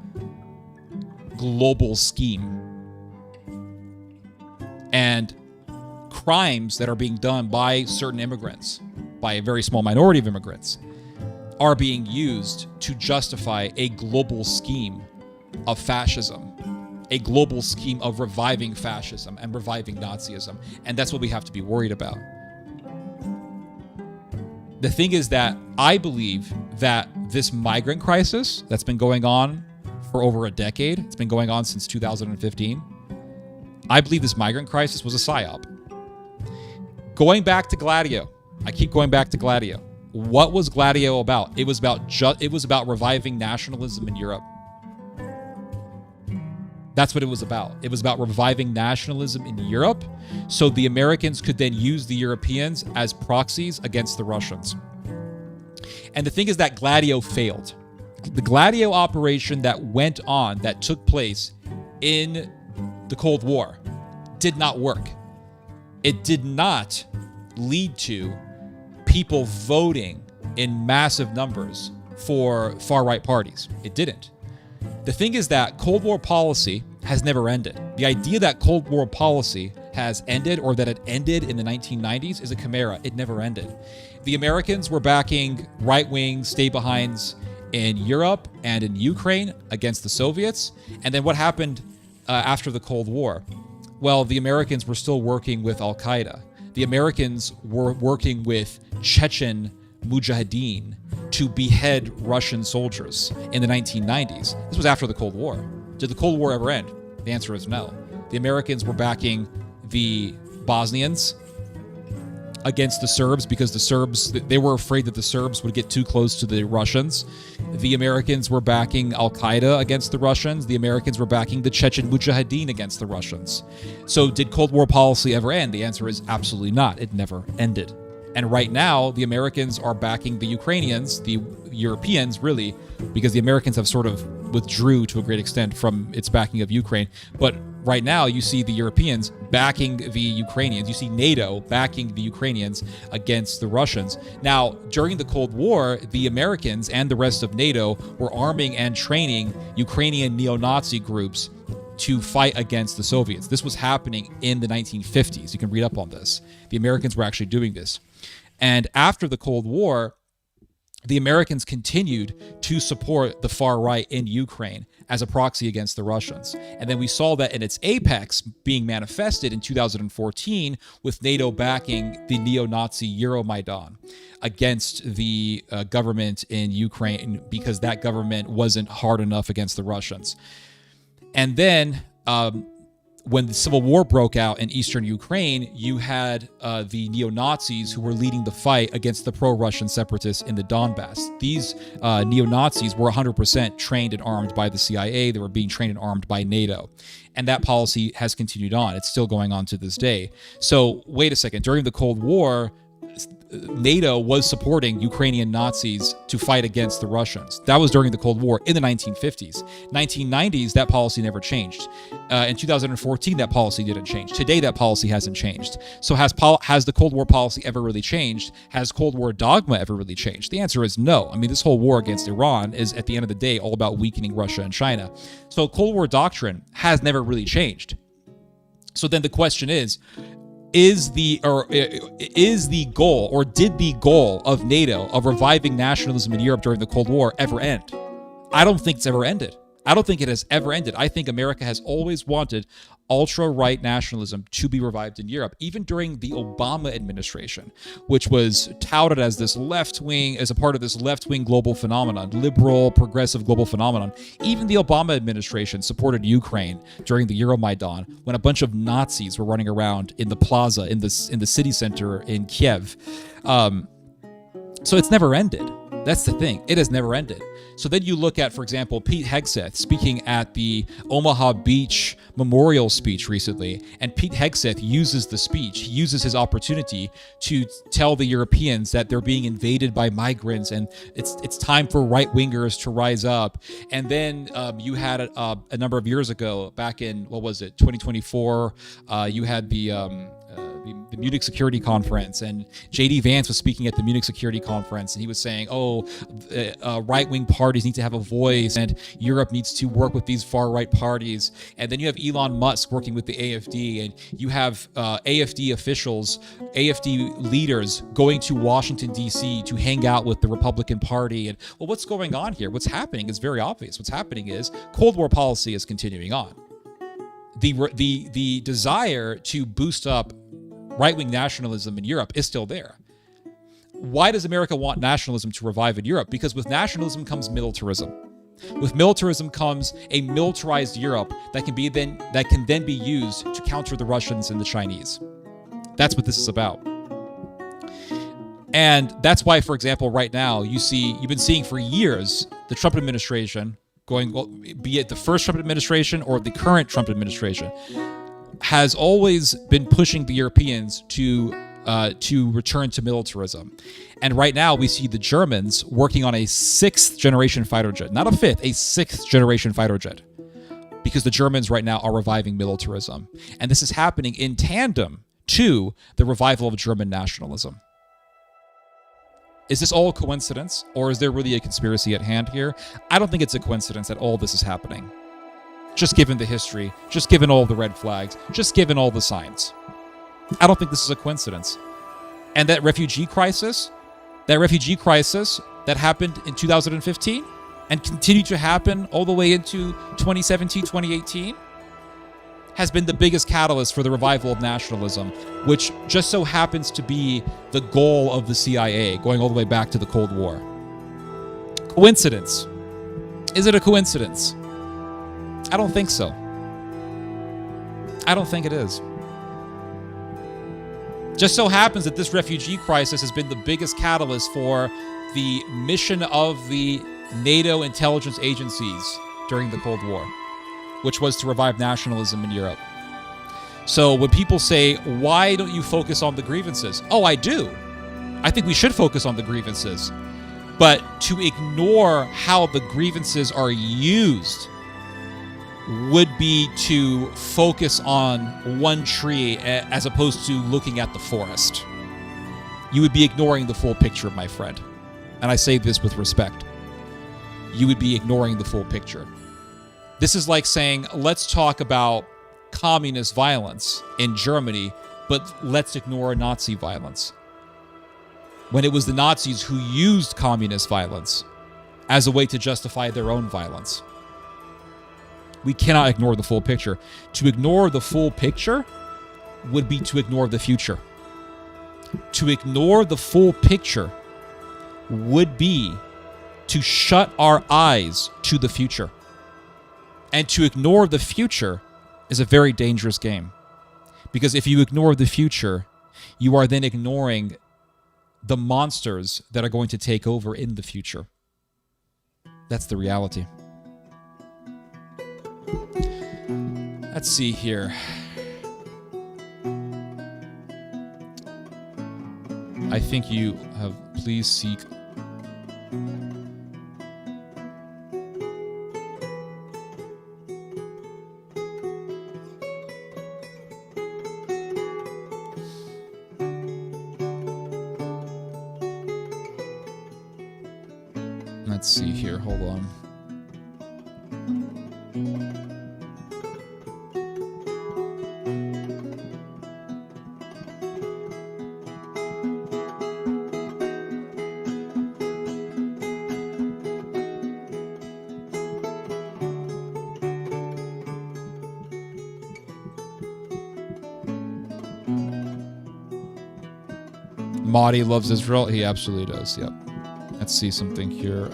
global scheme. And crimes that are being done by certain immigrants, by a very small minority of immigrants, are being used to justify a global scheme of fascism, a global scheme of reviving fascism and reviving Nazism. And that's what we have to be worried about. The thing is that I believe that this migrant crisis that's been going on for over a decade, it's been going on since 2015, I believe this migrant crisis was a psyop. Going back to Gladio, I keep going back to Gladio. What was Gladio about? It was about reviving nationalism in Europe. That's what it was about. It was about reviving nationalism in Europe, so the Americans could then use the Europeans as proxies against the Russians. And the thing is that Gladio failed. The Gladio operation that went on, that took place in the Cold War, did not work. It did not lead to people voting in massive numbers for far-right parties. It didn't. The thing is that Cold War policy has never ended. The idea that Cold War policy has ended, or that it ended in the 1990s, is a chimera. It never ended. The Americans were backing right-wing stay-behinds in Europe and in Ukraine against the Soviets. And then what happened after the Cold War? Well, the Americans were still working with Al-Qaeda. The Americans were working with Chechen Mujahideen to behead Russian soldiers in the 1990s. This was after the Cold War. Did the Cold War ever end? The answer is no. The Americans were backing the Bosnians against the Serbs because the Serbs, they were afraid that the Serbs would get too close to the Russians. The Americans were backing Al-Qaeda against the Russians. The Americans were backing the Chechen Mujahideen against the Russians. So did Cold War policy ever end? The answer is absolutely not. It never ended. And right now, the Americans are backing the Ukrainians, the Europeans, really, because the Americans have sort of withdrew to a great extent from its backing of Ukraine. But right now, you see the Europeans backing the Ukrainians. You see NATO backing the Ukrainians against the Russians. Now, during the Cold War, the Americans and the rest of NATO were arming and training Ukrainian neo-Nazi groups to fight against the Soviets. This was happening in the 1950s. You can read up on this. The Americans were actually doing this. And after the Cold War, the Americans continued to support the far right in Ukraine as a proxy against the Russians. And then we saw that in its apex being manifested in 2014 with NATO backing the neo-Nazi Euromaidan against the government in Ukraine because that government wasn't hard enough against the Russians. And then when the civil war broke out in eastern Ukraine, you had the neo-Nazis who were leading the fight against the pro-Russian separatists in the Donbass. These neo-Nazis were 100% trained and armed by the CIA. They were being trained and armed by NATO. And that policy has continued on. It's still going on to this day. So wait a second. During the Cold War, NATO was supporting Ukrainian Nazis to fight against the Russians. That was during the Cold War in the 1950s. 1990s, that policy never changed. In 2014, that policy didn't change. Today, that policy hasn't changed. So has the Cold War policy ever really changed? Has Cold War dogma ever really changed? The answer is no. I mean, this whole war against Iran is, at the end of the day, all about weakening Russia and China. So Cold War doctrine has never really changed. So then the question is the goal, or did the goal of NATO of reviving nationalism in Europe during the Cold War ever end? I don't think it's ever ended. I don't think it has ever ended. I think America has always wanted ultra-right nationalism to be revived in Europe, even during the Obama administration, which was touted as this left-wing, as a part of this left-wing global phenomenon, liberal, progressive global phenomenon. Even the Obama administration supported Ukraine during the Euromaidan when a bunch of Nazis were running around in the plaza, in the city center in Kiev. So it's never ended. That's the thing. It has never ended. So then you look at, for example, Pete Hegseth speaking at the Omaha Beach memorial speech recently, and Pete Hegseth uses the speech, he uses his opportunity to tell the Europeans that they're being invaded by migrants and it's time for right-wingers to rise up. And then you had a number of years ago, back in, 2024, you had the the Munich Security Conference, and J.D. Vance was speaking at the Munich Security Conference, and he was saying, right-wing parties need to have a voice, and Europe needs to work with these far-right parties. And then you have Elon Musk working with the AfD, and you have AfD officials, AfD leaders going to Washington, D.C. to hang out with the Republican Party. And, well, what's going on here? What's happening is very obvious. What's happening is Cold War policy is continuing on. The desire to boost up right-wing nationalism in Europe is still there. Why does America want nationalism to revive in Europe? Because with nationalism comes militarism. With militarism comes a militarized Europe that can then be used to counter the Russians and the Chinese. That's what this is about. And that's why, for example, right now you've been seeing for years the Trump administration be it the first Trump administration or the current Trump administration, has always been pushing the Europeans to return to militarism. And right now we see the Germans working on a 6th generation fighter jet, not a 5th, a 6th generation fighter jet, because the Germans right now are reviving militarism. And this is happening in tandem to the revival of German nationalism. Is this all a coincidence, or is there really a conspiracy at hand here? I don't think it's a coincidence that all this is happening. Just given the history, just given all the red flags, just given all the signs. I don't think this is a coincidence. And that refugee crisis that happened in 2015 and continued to happen all the way into 2017, 2018, has been the biggest catalyst for the revival of nationalism, which just so happens to be the goal of the CIA, going all the way back to the Cold War. Coincidence? Is it a coincidence? I don't think so. I don't think it is. Just so happens that this refugee crisis has been the biggest catalyst for the mission of the NATO intelligence agencies during the Cold War, which was to revive nationalism in Europe. So when people say, why don't you focus on the grievances? Oh, I do. I think we should focus on the grievances. But to ignore how the grievances are used would be to focus on one tree as opposed to looking at the forest. You would be ignoring the full picture, my friend. And I say this with respect. You would be ignoring the full picture. This is like saying, let's talk about communist violence in Germany, but let's ignore Nazi violence. When it was the Nazis who used communist violence as a way to justify their own violence. We cannot ignore the full picture. To ignore the full picture would be to ignore the future. To ignore the full picture would be to shut our eyes to the future. And to ignore the future is a very dangerous game. Because if you ignore the future, you are then ignoring the monsters that are going to take over in the future. That's the reality. Let's see here. I think you have please seek. Let's see here, hold on. Mahdi loves Israel. He absolutely does, yep. Let's see something here.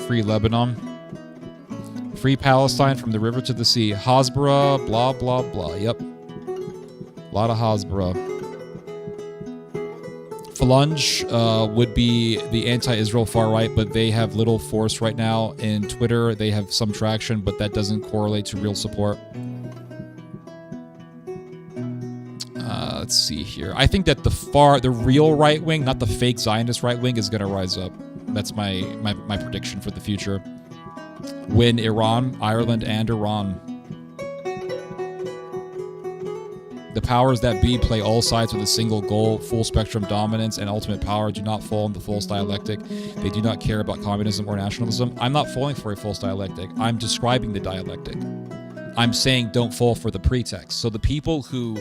Free Lebanon. Free Palestine from the river to the sea. Hasbara, blah, blah, blah. Yep. A lot of Hasbara. Phalange would be the anti-Israel far right, but they have little force right now. In Twitter, they have some traction, but that doesn't correlate to real support. Let's see here. I think that the real right wing, not the fake Zionist right wing, is going to rise up. That's my prediction for the future. Win Iran, Ireland, and Iran. The powers that be play all sides with a single goal, full spectrum dominance and ultimate power. Do not fall in the false dialectic. They do not care about communism or nationalism. I'm not falling for a false dialectic. I'm describing the dialectic. I'm saying don't fall for the pretext. So the people who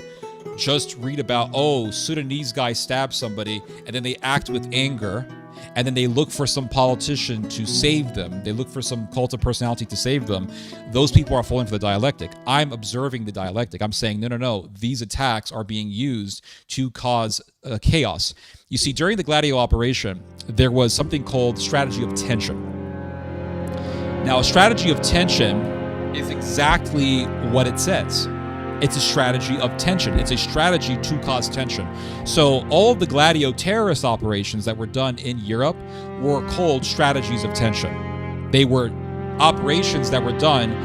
just read about, oh, Sudanese guy stabbed somebody, and then they act with anger, and then they look for some politician to save them. They look for some cult of personality to save them. Those people are falling for the dialectic. I'm observing the dialectic. I'm saying, no. These attacks are being used to cause chaos. You see, during the Gladio operation, there was something called strategy of tension. Now, a strategy of tension is exactly what it says. It's a strategy of tension. It's a strategy to cause tension. So all of the Gladio terrorist operations that were done in Europe were called strategies of tension. They were operations that were done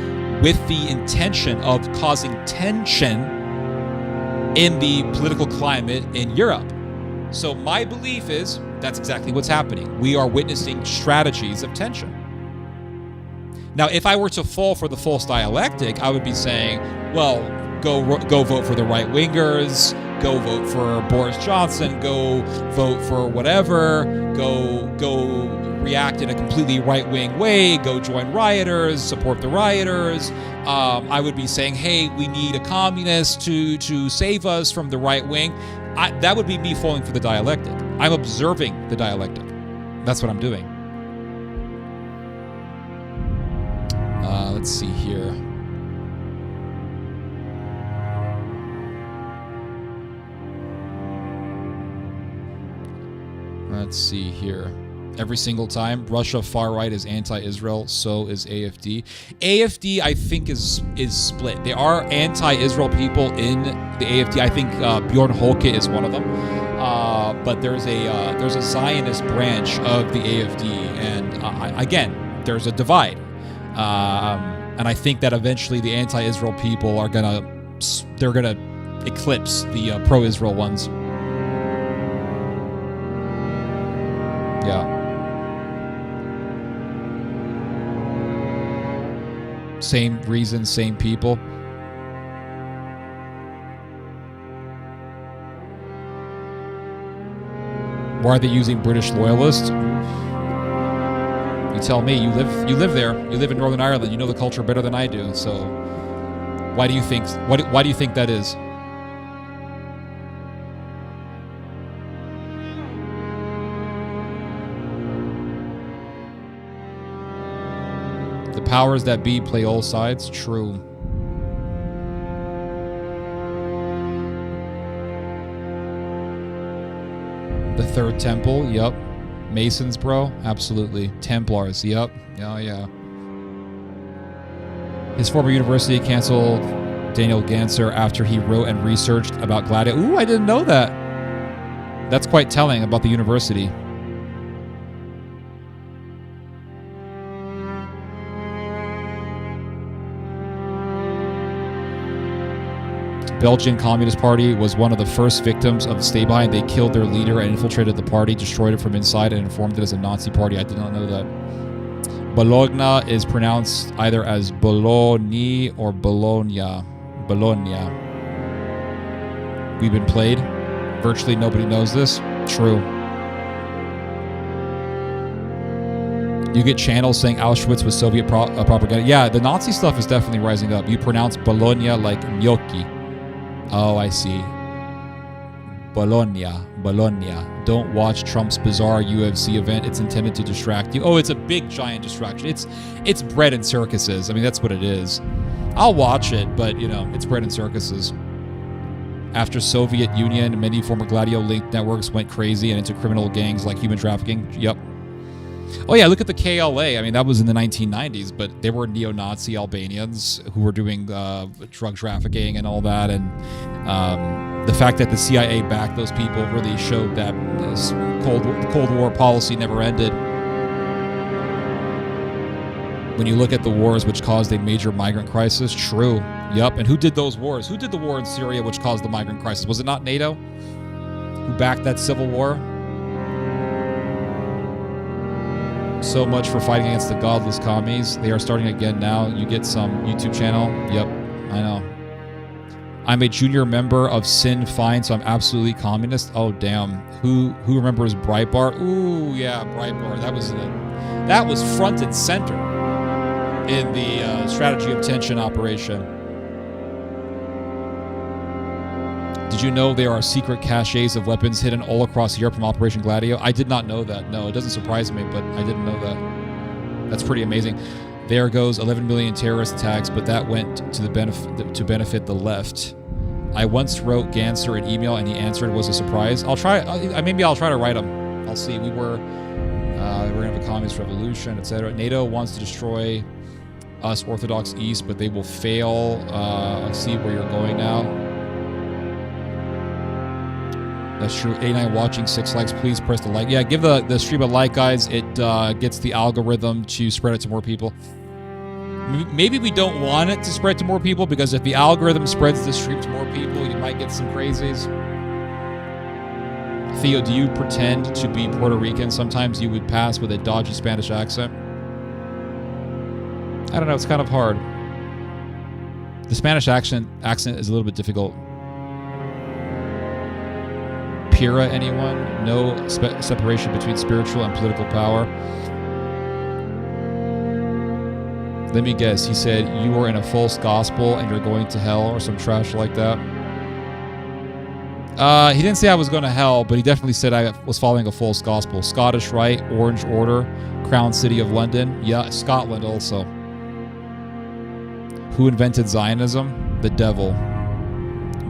with the intention of causing tension in the political climate in Europe. So my belief is that's exactly what's happening. We are witnessing strategies of tension. Now, if I were to fall for the false dialectic, I would be saying, well, go vote for the right-wingers, go vote for Boris Johnson, go vote for whatever, go react in a completely right-wing way, go join rioters, support the rioters. I would be saying, hey, we need a communist to save us from the right wing. That would be me falling for the dialectic. I'm observing the dialectic. That's what I'm doing. Let's see here. Let's see here. Every single time, Russia far right is anti-Israel, so is AFD. AFD, I think, is split. There are anti-Israel people in the AFD. I think Bjorn Holke is one of them. But there's a Zionist branch of the AFD, and again, there's a divide. And I think that eventually the anti-Israel people are gonna eclipse the pro-Israel ones. Yeah. Same reason, same people. Why are they using British loyalists? You tell me. You live there. You live in Northern Ireland. You know the culture better than I do. So why do you think that is? The powers that be play all sides. True. The Third Temple. Yup. Masons, bro. Absolutely. Templars. Yup. Oh, yeah. His former university canceled Daniel Ganser after he wrote and researched about Gladio. Ooh, I didn't know that. That's quite telling about the university. Belgian Communist Party was one of the first victims of Stay Behind. They killed their leader and infiltrated the party, destroyed it from inside, and informed it as a Nazi party. I did not know that. Bologna is pronounced either as Bologna or Bologna. Bologna. We've been played. Virtually nobody knows this. True. You get channels saying Auschwitz was Soviet propaganda. Yeah, the Nazi stuff is definitely rising up. You pronounce Bologna like gnocchi. Oh, I see. Bologna. Don't watch Trump's bizarre UFC event. It's intended to distract you. Oh, it's a big, giant distraction. It's bread and circuses. I mean, that's what it is. I'll watch it, but, you know, it's bread and circuses. After Soviet Union, many former Gladio-linked networks went crazy and into criminal gangs like human trafficking. Yep. Oh, yeah, look at the KLA. I mean, that was in the 1990s, but they were neo-Nazi Albanians who were doing drug trafficking and all that. And the fact that the CIA backed those people really showed that this Cold War policy never ended. When you look at the wars which caused a major migrant crisis, true. Yep. And who did those wars? Who did the war in Syria which caused the migrant crisis? Was it not NATO? Who backed that civil war? So much for fighting against the godless commies. They are starting again now. You get some YouTube channel. Yep, I know. I'm a junior member of Sinn Féin, so I'm absolutely communist. Oh, damn. Who remembers Breitbart? Ooh, yeah, Breitbart. That was front and center in the strategy of tension operation. Did you know there are secret caches of weapons hidden all across Europe from Operation Gladio? I did not know that. No, it doesn't surprise me, but I didn't know that. That's pretty amazing. There goes 11 million terrorist attacks, but that went to benefit the left. I once wrote Ganser an email, and he answered. Was a surprise. I'll try. Maybe I'll try to write him. I'll see. We're gonna have a communist revolution, etc. NATO wants to destroy us Orthodox East, but they will fail. I see where you're going now. That's true. 89 watching, 6 likes. Please press the like. Yeah, give the stream a like, guys. It gets the algorithm to spread it to more people. Maybe we don't want it to spread to more people, because if the algorithm spreads the stream to more people, you might get some crazies. Theo, do you pretend to be Puerto Rican? Sometimes you would pass with a dodgy Spanish accent. I don't know. It's kind of hard. The Spanish accent is a little bit difficult. Pira, anyone? No separation between spiritual and political power. Let me guess. He said you are in a false gospel and you're going to hell, or some trash like that. He didn't say I was going to hell, but he definitely said I was following a false gospel. Scottish Rite, Orange Order, Crown City of London. Yeah, Scotland also. Who invented Zionism? The devil.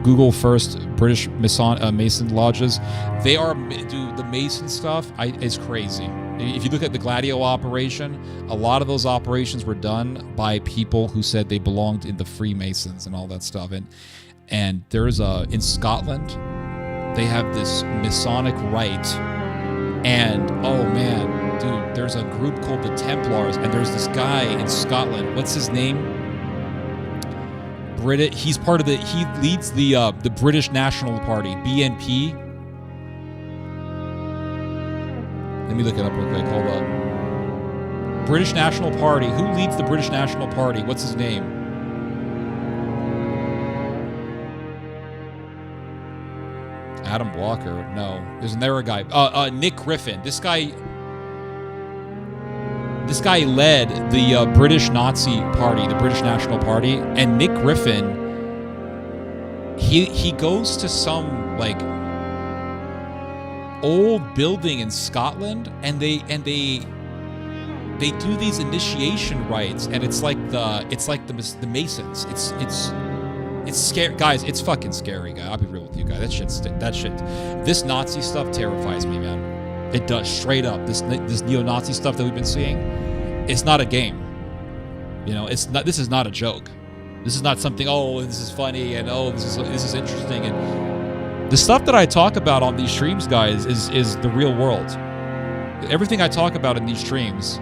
Google first British Mason lodges. They are, dude, the Mason stuff is crazy. If you look at the Gladio operation, a lot of those operations were done by people who said they belonged in the Freemasons and all that stuff. And there's in Scotland, they have this Masonic rite. And oh man, dude, there's a group called the Templars, and there's this guy in Scotland. What's his name? He's part of he leads the British National Party, BNP. Let me look it up real quick. Hold up. British National Party. Who leads the British National Party? What's his name? Adam Blocker. No, there's another guy. Nick Griffin. This guy led the British Nazi Party, the British National Party, and Nick Griffin, he goes to some like old building in Scotland, and they do these initiation rites, and it's like the Masons. It's scary, guys. It's fucking scary, guy. I'll be real with you, guys. This Nazi stuff terrifies me, man. It does, straight up. This neo-Nazi stuff that we've been seeing, it's not a game. You know, this is not a joke. This is not something, oh, this is funny, and oh, this is interesting. And the stuff that I talk about on these streams, guys, is the real world. Everything I talk about in these streams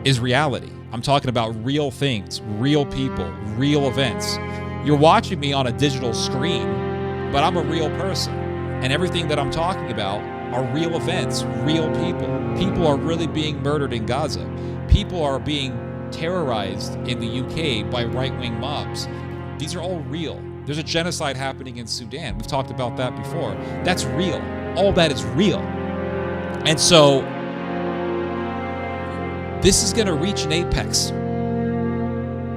is reality. I'm talking about real things, real people, real events. You're watching me on a digital screen, but I'm a real person. And everything that I'm talking about are real events, real people. People are really being murdered in Gaza. People are being terrorized in the UK by right-wing mobs. These are all real. There's a genocide happening in Sudan. We've talked about that before. That's real. All that is real. And so this is going to reach an apex.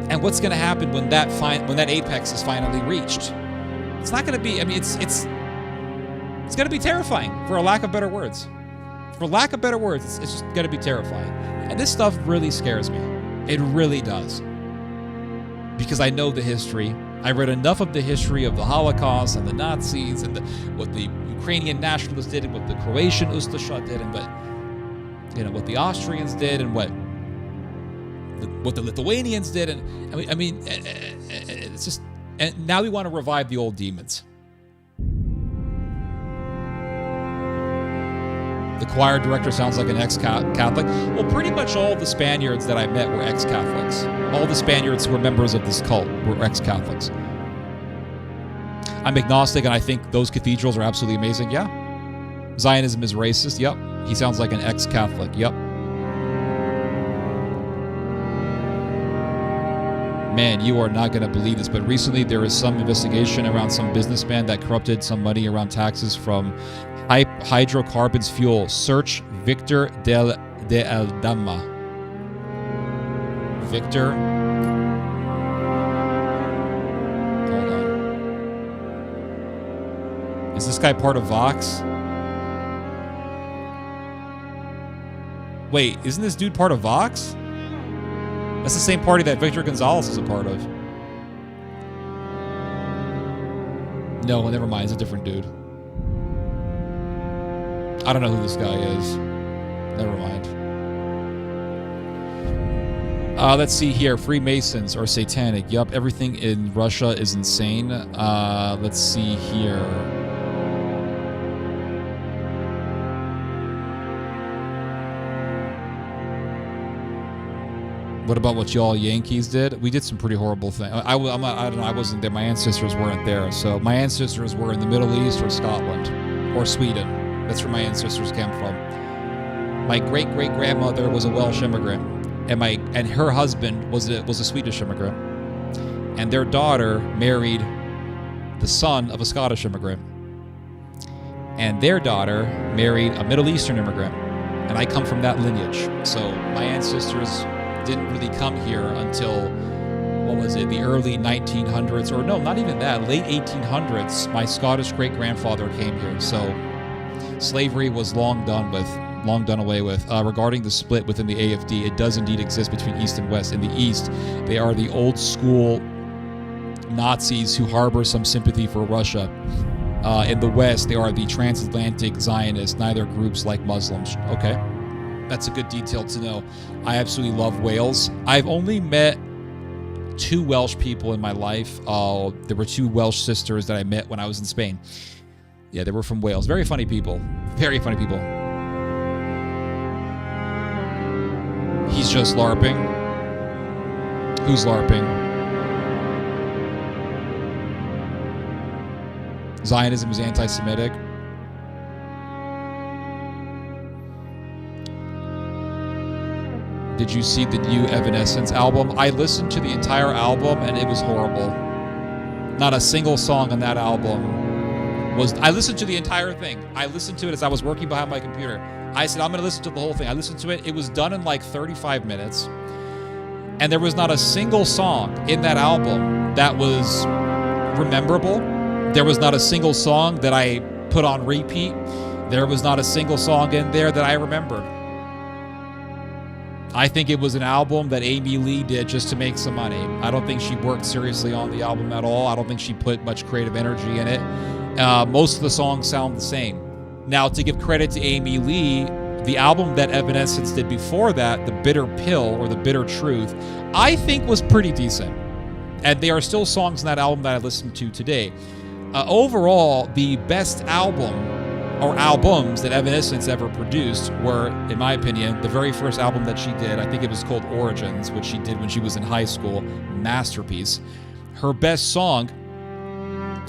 And what's going to happen when that apex is finally reached? It's not going to be, I mean, it's going to be terrifying, for a lack of better words. For lack of better words, it's just going to be terrifying. And this stuff really scares me. It really does. Because I know the history. I read enough of the history of the Holocaust and the Nazis and what the Ukrainian nationalists did and what the Croatian Ustasha did and what the Austrians did and what the Lithuanians did. And I mean, it's just, and now we want to revive the old demons. The choir director sounds like an ex-Catholic. Well, pretty much all the Spaniards that I met were ex-Catholics. All the Spaniards who were members of this cult were ex-Catholics. I'm agnostic, and I think those cathedrals are absolutely amazing. Yeah. Zionism is racist. Yep. He sounds like an ex-Catholic. Yep. Man, you are not going to believe this, but recently there is some investigation around some businessman that corrupted some money around taxes from hydrocarbons fuel. Search Victor de Aldama. Victor. Hold on. Is this guy part of Vox? Wait, isn't this dude part of Vox? That's the same party that Victor Gonzalez is a part of. No, never mind. It's a different dude. I don't know who this guy is. Never mind. Let's see here. Freemasons are satanic. Yup, everything in Russia is insane. Let's see here. What about what y'all Yankees did? We did some pretty horrible things. I don't know. I wasn't there. My ancestors weren't there. So my ancestors were in the Middle East or Scotland or Sweden. That's where my ancestors came from. My great-great-grandmother was a Welsh immigrant, and her husband was a Swedish immigrant, and their daughter married the son of a Scottish immigrant, and their daughter married a Middle Eastern immigrant, and I come from that lineage. So my ancestors didn't really come here until, what was it, the early 1900s, or no, not even that, late 1800s. My Scottish great-grandfather came here, so slavery was long done away with. Regarding the split within the AFD, it does indeed exist between East and West. In the East, they are the old-school Nazis who harbor some sympathy for Russia. In the West, they are the transatlantic Zionists. Neither groups like Muslims. Okay. That's a good detail to know. I absolutely love Wales. I've only met 2 Welsh people in my life. There were 2 Welsh sisters that I met when I was in Spain. Yeah, they were from Wales. Very funny people. Very funny people. He's just LARPing. Who's LARPing? Zionism is anti-Semitic. Did you see the new Evanescence album? I listened to the entire album and it was horrible. Not a single song on that album was... I listened to the entire thing. I listened to it as I was working behind my computer. I said, I'm going to listen to the whole thing. I listened to it. It was done in like 35 minutes. And there was not a single song in that album that was rememberable. There was not a single song that I put on repeat. There was not a single song in there that I remembered. I think it was an album that Amy Lee did just to make some money. I don't think she worked seriously on the album at all. I don't think she put much creative energy in it. Most of the songs sound the same. Now, to give credit to Amy Lee, the album that Evanescence did before that, The Bitter Pill or The Bitter Truth, I think was pretty decent. And there are still songs in that album that I listen to today. Overall, the best album or albums that Evanescence ever produced were, in my opinion, the very first album that she did. I think it was called Origins, which she did when she was in high school. Masterpiece. Her best song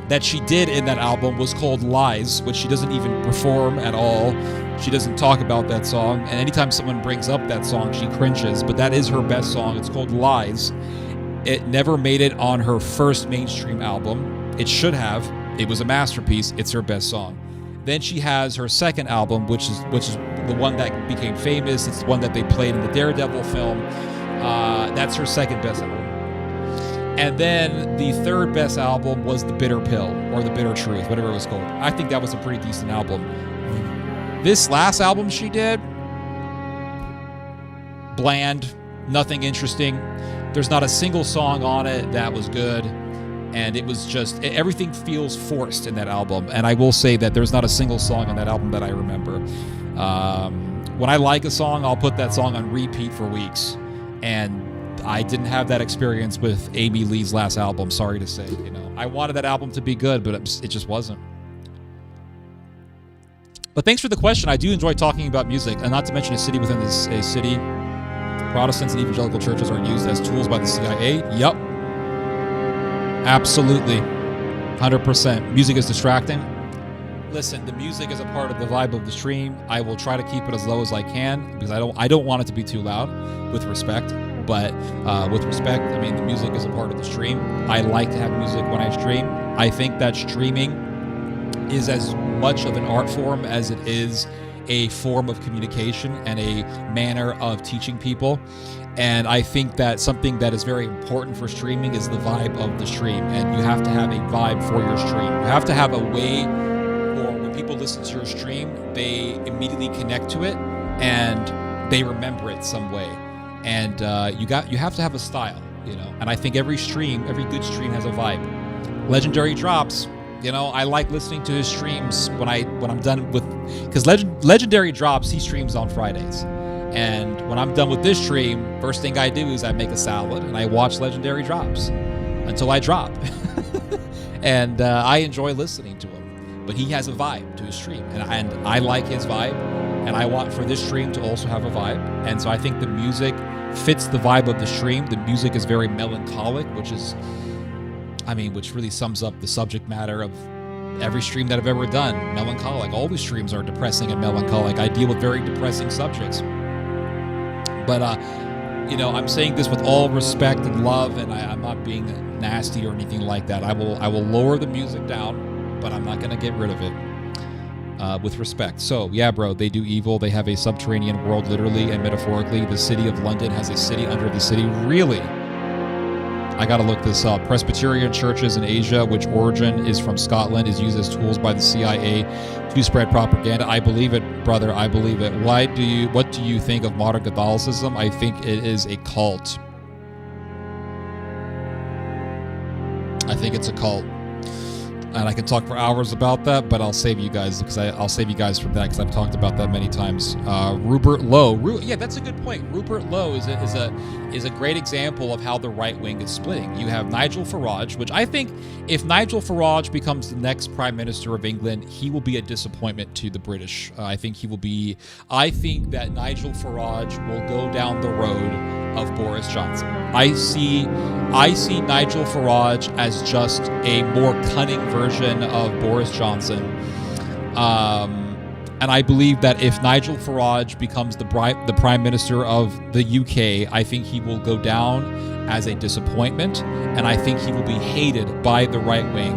that she did in that album was called Lies, which she doesn't even perform at all. She doesn't talk about that song, and anytime someone brings up that song, she cringes, but that is her best song. It's called Lies. It never made it on her first mainstream album. It should have. It was a masterpiece. It's her best song. Then she has her second album, which is the one that became famous. It's the one that they played in the Daredevil film. That's her second best album. And then the third best album was The Bitter Pill or The Bitter Truth, whatever it was called. I think that was a pretty decent album. This last album she did, bland, nothing interesting. There's not a single song on it that was good. And it was just, everything feels forced in that album. And I will say that there's not a single song on that album that I remember. When I like a song, I'll put that song on repeat for weeks. And I didn't have that experience with Amy Lee's last album, sorry to say. I wanted that album to be good, but it just wasn't. But thanks for the question. I do enjoy talking about music, and not to mention a city within a city. Protestants and evangelical churches are used as tools by the CIA. Yep. Absolutely. 100%. Music is distracting. Listen, the music is a part of the vibe of the stream. I will try to keep it as low as I can because I don't want it to be too loud, with respect. But with respect, I mean, the music is a part of the stream. I like to have music when I stream. I think that streaming is as much of an art form as it is a form of communication and a manner of teaching people. And I think that something that is very important for streaming is the vibe of the stream. And you have to have a vibe for your stream. You have to have a way for when people listen to your stream, they immediately connect to it and they remember it some way. And you have to have a style, you know. And I think every good stream has a vibe. Legendary Drops, you know, I like listening to his streams when I'm done with, because Legendary Drops, he streams on Fridays. And when I'm done with this stream, first thing I do is I make a salad and I watch Legendary Drops until I drop. And I enjoy listening to him. But he has a vibe to his stream, and I like his vibe, and I want for this stream to also have a vibe. And so I think the music fits the vibe of the stream. The music is very melancholic, which really sums up the subject matter of every stream that I've ever done. Melancholic. All the streams are depressing and melancholic. I deal with very depressing subjects. But, I'm saying this with all respect and love, and I'm not being nasty or anything like that. I will lower the music down, but I'm not going to get rid of it. With respect. So, yeah, bro, they do evil. They have a subterranean world, literally and metaphorically. The city of London has a city under the city. Really? I gotta look this up. Presbyterian churches in Asia, which origin is from Scotland, is used as tools by the CIA to spread propaganda. I believe it, brother. I believe it. What do you think of modern Catholicism? I think it is a cult. I think it's a cult. And I can talk for hours about that, but I'll save you guys from that because I've talked about that many times. Rupert Lowe, yeah, that's a good point. Rupert Lowe is a great example of how the right wing is splitting. You have Nigel Farage, which I think if Nigel Farage becomes the next Prime Minister of England, he will be a disappointment to the British. I think that Nigel Farage will go down the road of Boris Johnson. I see Nigel Farage as just a more cunning version of Boris Johnson. And I believe that if Nigel Farage becomes the Prime Minister of the UK, I think he will go down as a disappointment, and I think he will be hated by the right wing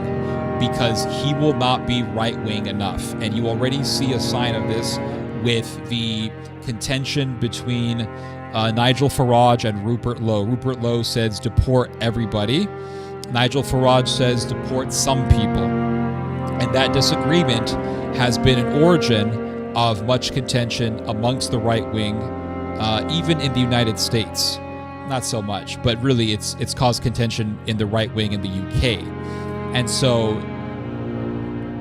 because he will not be right wing enough. And you already see a sign of this with the contention between Nigel Farage and Rupert Lowe. Rupert Lowe says deport everybody. Nigel Farage says deport some people. And that disagreement has been an origin of much contention amongst the right wing, even in the United States. Not so much, but really it's caused contention in the right wing in the UK. And so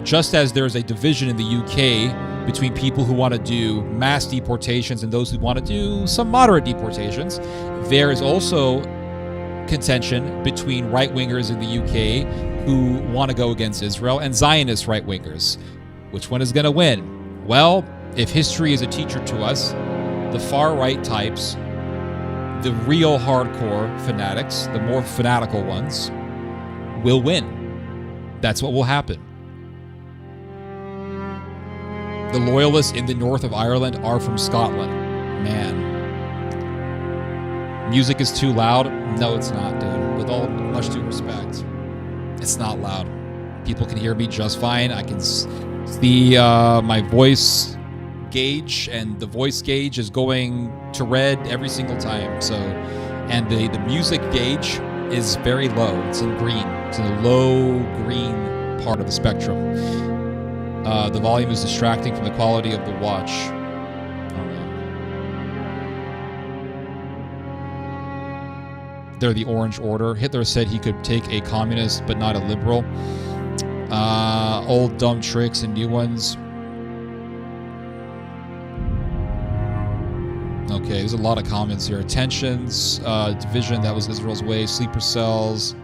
just as there's a division in the UK between people who want to do mass deportations and those who want to do some moderate deportations, there is also contention between right-wingers in the UK who want to go against Israel and Zionist right-wingers. Which one is going to win? Well, if history is a teacher to us, the far-right types, the real hardcore fanatics, the more fanatical ones, will win. That's what will happen. The loyalists in the north of Ireland are from Scotland. Man. Music is too loud? No, it's not, dude. With all much due respect. It's not loud. People can hear me just fine. I can see my voice gauge, and the voice gauge is going to red every single time. So, and the music gauge is very low. It's in green. It's in the low green part of the spectrum. The volume is distracting from the quality of the watch. They're the Orange Order. Hitler said he could take a communist but not a liberal. Old dumb tricks and new ones. Okay, there's a lot of comments here. Tensions, division, that was Israel's way. Sleeper cells.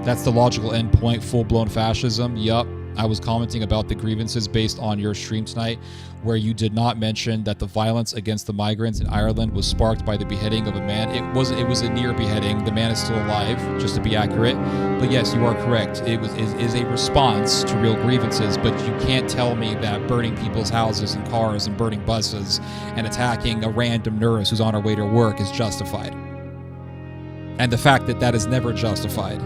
That's the logical endpoint. Full-blown fascism. Yup. I was commenting about the grievances based on your stream tonight, where you did not mention that the violence against the migrants in Ireland was sparked by the beheading of a man. It was a near beheading. The man is still alive, just to be accurate. But yes, you are correct. It is a response to real grievances. But you can't tell me that burning people's houses and cars and burning buses and attacking a random nurse who's on her way to work is justified. And the fact that that is never justified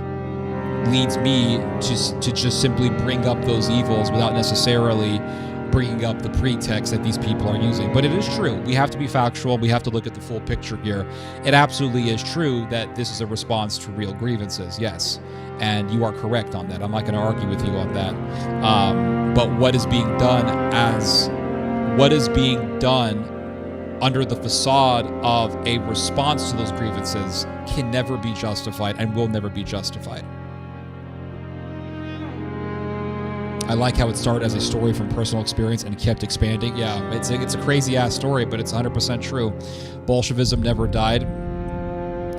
leads me to just simply bring up those evils without necessarily bringing up the pretext that these people are using. But it is true. We have to be factual. We have to look at the full picture here. It absolutely is true that this is a response to real grievances, yes. And you are correct on that. I'm not going to argue with you on that. But what is being done under the facade of a response to those grievances can never be justified and will never be justified. I like how it started as a story from personal experience and kept expanding. Yeah, it's a crazy-ass story, but it's 100% true. Bolshevism never died.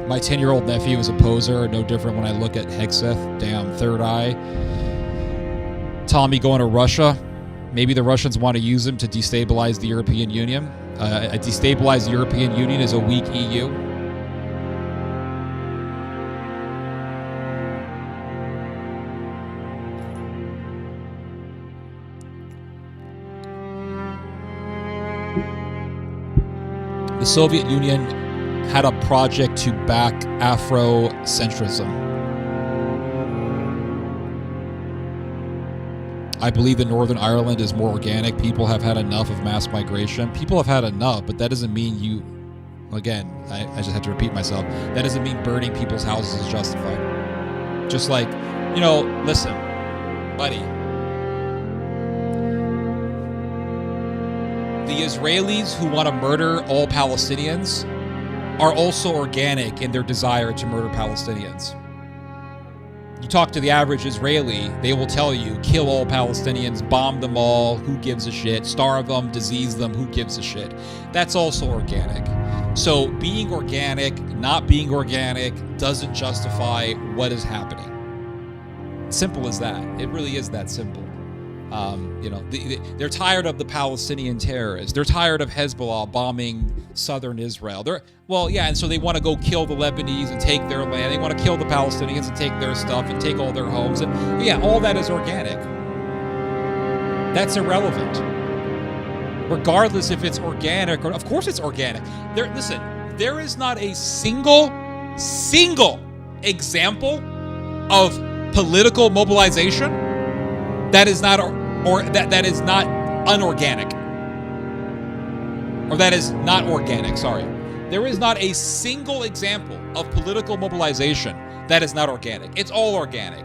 My 10-year-old nephew is a poser, no different when I look at Hegseth. Damn, third eye. Tommy going to Russia. Maybe the Russians want to use him to destabilize the European Union. A destabilized European Union is a weak EU. The Soviet Union had a project to back Afrocentrism. I believe that Northern Ireland is more organic. People have had enough of mass migration. People have had enough, but that doesn't mean you... Again, I just have to repeat myself. That doesn't mean burning people's houses is justified. Just like, listen, buddy. The Israelis who want to murder all Palestinians are also organic in their desire to murder Palestinians. You talk to the average Israeli, they will tell you, kill all Palestinians, bomb them all, who gives a shit, starve them, disease them, who gives a shit. That's also organic. So being organic, not being organic, doesn't justify what is happening. Simple as that. It really is that simple. They're tired of the Palestinian terrorists. They're tired of Hezbollah bombing southern Israel. And so they want to go kill the Lebanese and take their land. They want to kill the Palestinians and take their stuff and take all their homes. And all that is organic. That's irrelevant. Regardless if it's organic or, of course it's organic. There is not a single example of political mobilization that is not that is not unorganic, or that is not organic. Sorry, there is not a single example of political mobilization that is not organic. It's all organic.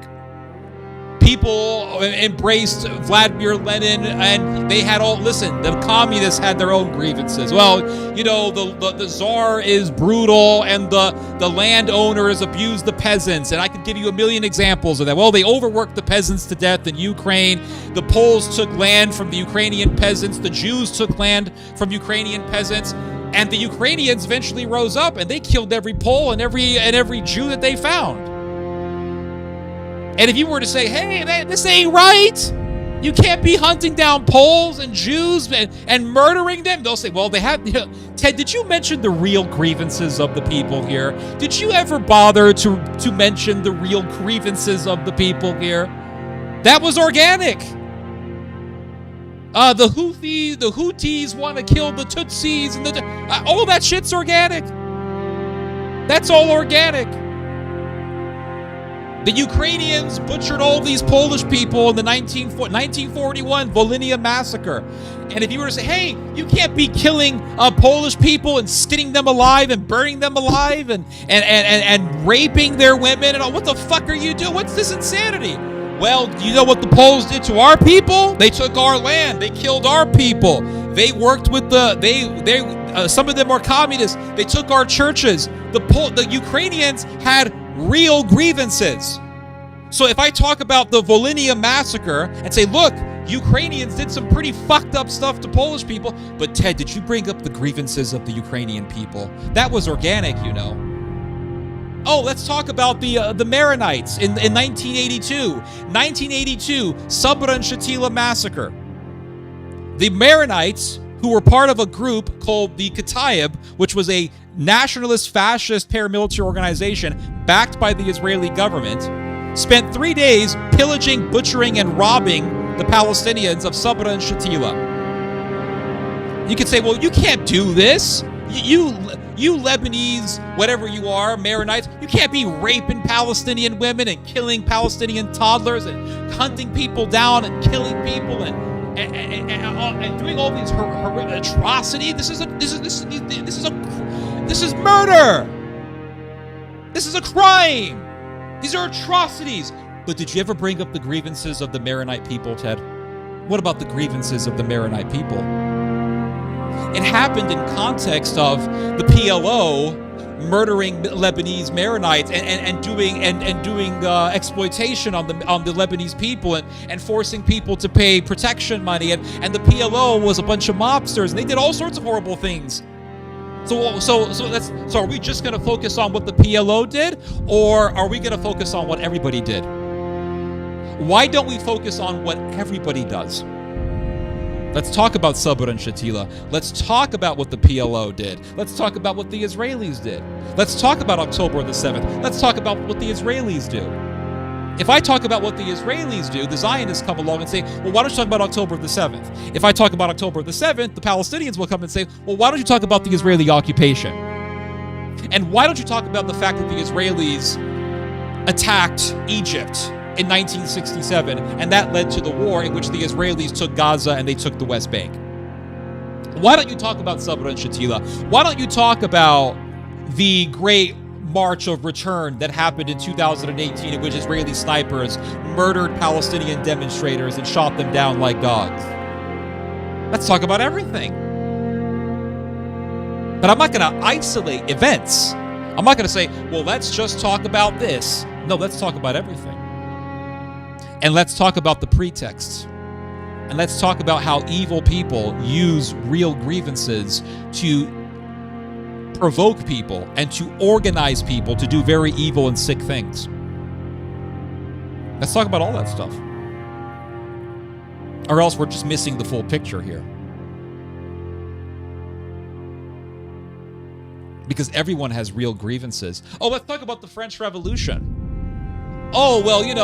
People embraced Vladimir Lenin, and they had the communists had their own grievances. Well, the Tsar is brutal, and the landowners abuse the peasants, and I could give you a million examples of that. Well, they overworked the peasants to death in Ukraine. The Poles took land from the Ukrainian peasants. The Jews took land from Ukrainian peasants. And the Ukrainians eventually rose up, and they killed every Pole and every Jew that they found. And if you were to say, hey, this ain't right, you can't be hunting down Poles and Jews and murdering them, they'll say, well, they have... Ted, did you mention the real grievances of the people here? Did you ever bother to mention the real grievances of the people here? That was organic. The Houthis want to kill the Tutsis, and all that shit's organic. That's all organic. The Ukrainians butchered all these Polish people in the 1941 Volhynia massacre. And if you were to say, hey, you can't be killing Polish people and skinning them alive and burning them alive and raping their women and all, what the fuck are you doing? What's this insanity? Well, you know what the Poles did to our people? They took our land. They killed our people. They worked with some of them are communists. They took our churches. The Ukrainians had real grievances. So if I talk about the Volhynia massacre and say, look, Ukrainians did some pretty fucked up stuff to Polish people, but Ted, did you bring up the grievances of the Ukrainian people? That was organic, Oh, let's talk about the Maronites in 1982. 1982, Sabra and Shatila massacre. The Maronites, who were part of a group called the Kataib, which was a nationalist fascist paramilitary organization backed by the Israeli government, spent 3 days pillaging, butchering, and robbing the Palestinians of Sabra and Shatila. You could say, well, you can't do this. You Lebanese, whatever you are, Maronites, you can't be raping Palestinian women and killing Palestinian toddlers and hunting people down and killing people and doing all these atrocities. This is murder. This is a crime. These are atrocities. But did you ever bring up the grievances of the Maronite people, Ted? What about the grievances of the Maronite people? It happened in context of the PLO murdering Lebanese Maronites and doing exploitation on the Lebanese people and forcing people to pay protection money, and the PLO was a bunch of mobsters and they did all sorts of horrible things. So are we just going to focus on what the PLO did, or are we going to focus on what everybody did? Why don't we focus on what everybody does? Let's talk about Sabra and Shatila. Let's talk about what the PLO did. Let's talk about what the Israelis did. Let's talk about October the 7th. Let's talk about what the Israelis do. If I talk about what the Israelis do, the Zionists come along and say, well, why don't you talk about October the 7th? If I talk about October the 7th, the Palestinians will come and say, well, why don't you talk about the Israeli occupation? And why don't you talk about the fact that the Israelis attacked Egypt in 1967, and that led to the war in which the Israelis took Gaza and they took the West Bank? Why don't you talk about Sabra and Shatila? Why don't you talk about the great March of Return that happened in 2018, in which Israeli snipers murdered Palestinian demonstrators and shot them down like dogs? Let's talk about everything. But I'm not going to isolate events. I'm not going to say, well, let's just talk about this. No, let's talk about everything. And let's talk about the pretexts. And let's talk about how evil people use real grievances to provoke people and to organize people to do very evil and sick things. Let's talk about all that stuff. Or else we're just missing the full picture here. Because everyone has real grievances. Oh, let's talk about the French Revolution. Oh, well, you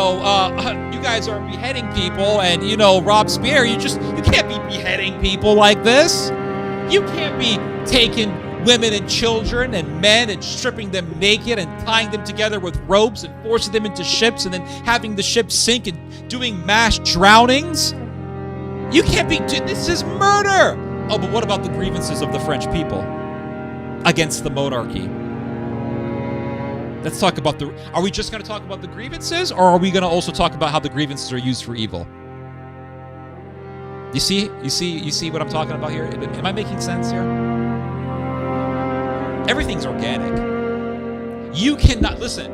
guys are beheading people, and, Robespierre, you can't be beheading people like this. You can't be taking women and children and men and stripping them naked and tying them together with ropes and forcing them into ships and then having the ships sink and doing mass drownings. You can't be, this is murder. Oh, but what about the grievances of the French people against the monarchy? Let's talk about are we just going to talk about the grievances, or are we going to also talk about how the grievances are used for evil? You see what I'm talking about here? Am I making sense here? Everything's organic. You cannot, listen,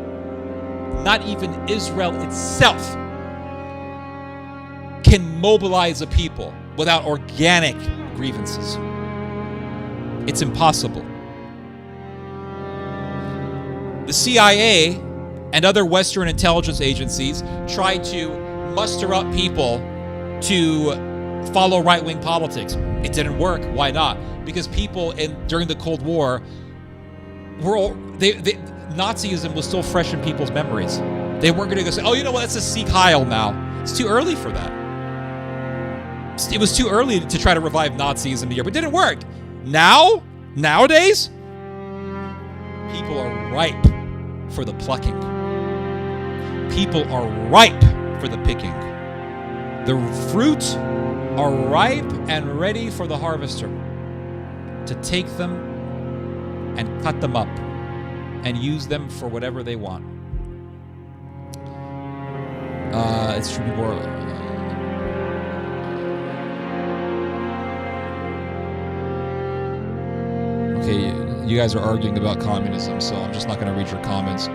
not even Israel itself can mobilize a people without organic grievances. It's impossible. The CIA and other Western intelligence agencies try to muster up people to follow right-wing politics. It didn't work. Why not? Because people during the Cold War Nazism was still fresh in people's memories. They weren't going to go say, oh, you know what, that's a Sieg Heil now. It's too early for that. It was too early to try to revive Nazism here, but it didn't work. Nowadays, people are ripe for the plucking. People are ripe for the picking. The fruit are ripe and ready for the harvester to take them and cut them up and use them for whatever they want. It's true, people are... Okay, you guys are arguing about communism, so I'm just not going to read your comments.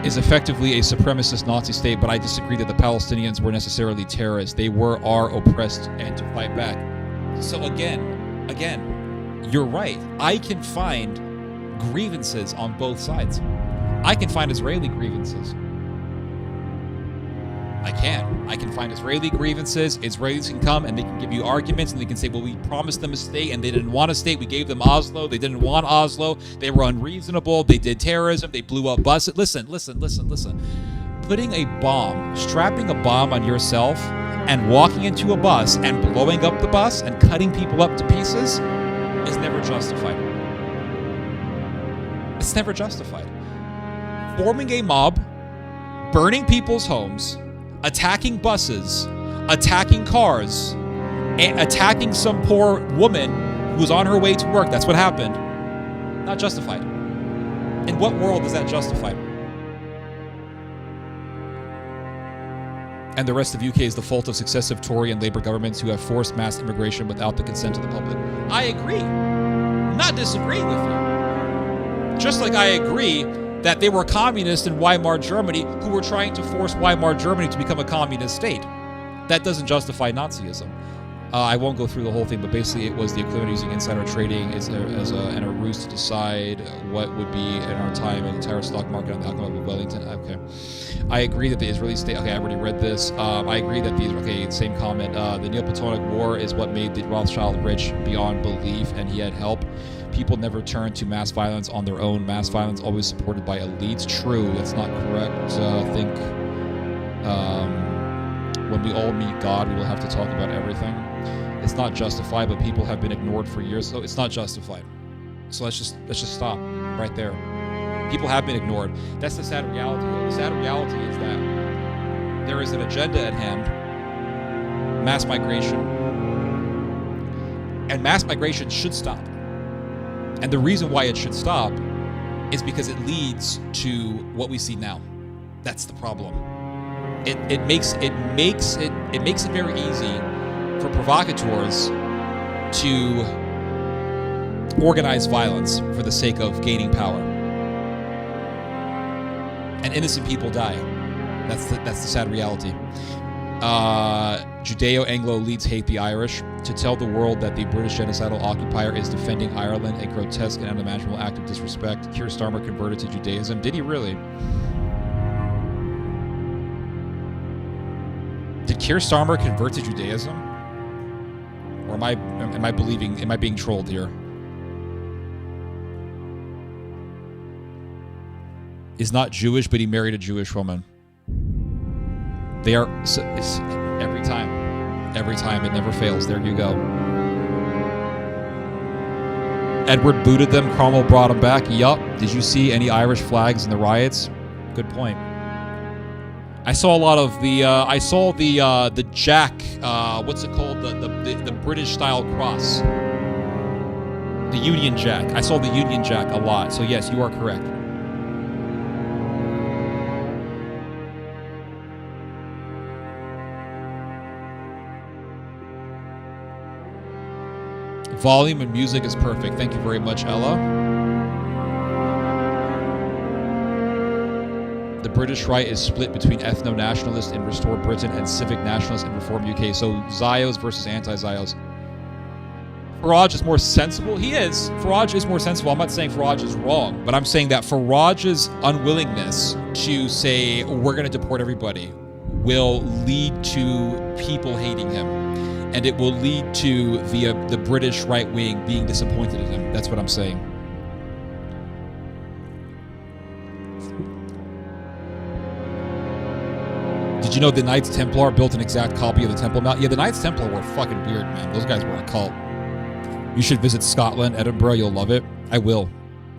Is effectively a supremacist Nazi state, but I disagree that the Palestinians were necessarily terrorists. They are oppressed and to fight back. So again, you're right. I can find grievances on both sides. I can find Israeli grievances. I can find Israeli grievances. Israelis can come and they can give you arguments and they can say, well, we promised them a state and they didn't want a state. We gave them Oslo. They didn't want Oslo. They were unreasonable. They did terrorism. They blew up buses. Listen. Putting a bomb, strapping a bomb on yourself and walking into a bus and blowing up the bus and cutting people up to pieces is never justified. It's never justified. Forming a mob, burning people's homes, attacking buses, attacking cars, and attacking some poor woman who was on her way to work. That's what happened. Not justified. In what world is that justified? And the rest of UK is the fault of successive Tory and Labour governments who have forced mass immigration without the consent of the public. I agree. I'm not disagreeing with you. Just like I agree that they were communists in Weimar Germany who were trying to force Weimar Germany to become a communist state. That doesn't justify Nazism. I won't go through the whole thing, but basically it was the equivalent using insider trading and a ruse to decide what would be in our time an entire stock market on the outcome of Wellington. Okay. I agree that the Israeli state, okay, I already read this. I agree that same comment. The Neoplatonic War is what made the Rothschild rich beyond belief, and he had help. People never turn to mass violence on their own. Mass violence always supported by elites. True, that's not correct. I think when we all meet God, we will have to talk about everything. It's not justified, but people have been ignored for years, so it's not justified. So let's just stop right there. People have been ignored. That's the sad reality. The sad reality is that there is an agenda at hand, mass migration, and mass migration should stop. And the reason why it should stop is because it leads to what we see now. That's the problem. It makes it very easy for provocateurs to organize violence for the sake of gaining power. And innocent people die. That's the sad reality. Judeo-Anglo elites hate the Irish. To tell the world that the British genocidal occupier is defending Ireland, a grotesque and unimaginable act of disrespect. Keir Starmer converted to Judaism. Did he really? Did Keir Starmer convert to Judaism? Or am I being trolled here? Is not Jewish, but he married a Jewish woman. They are, it's every time, it never fails. There you go. Edward booted them, Cromwell brought them back. Yup. Did you see any Irish flags in the riots? Good point. I saw a lot of the, the Jack, what's it called? The British style cross. The Union Jack. I saw the Union Jack a lot. So yes, you are correct. Volume and music is perfect. Thank you very much, Ella. The British right is split between ethno-nationalists in Restore Britain and civic nationalists in Reform UK. So Zios versus anti-Zios. Farage is more sensible. He is. Farage is more sensible. I'm not saying Farage is wrong, but I'm saying that Farage's unwillingness to say, we're going to deport everybody, will lead to people hating him. And it will lead to the British right wing being disappointed in him. That's what I'm saying. Did you know the Knights Templar built an exact copy of the Temple Mount? Yeah, the Knights Templar were fucking weird, man. Those guys were a cult. You should visit Scotland, Edinburgh. You'll love it. I will.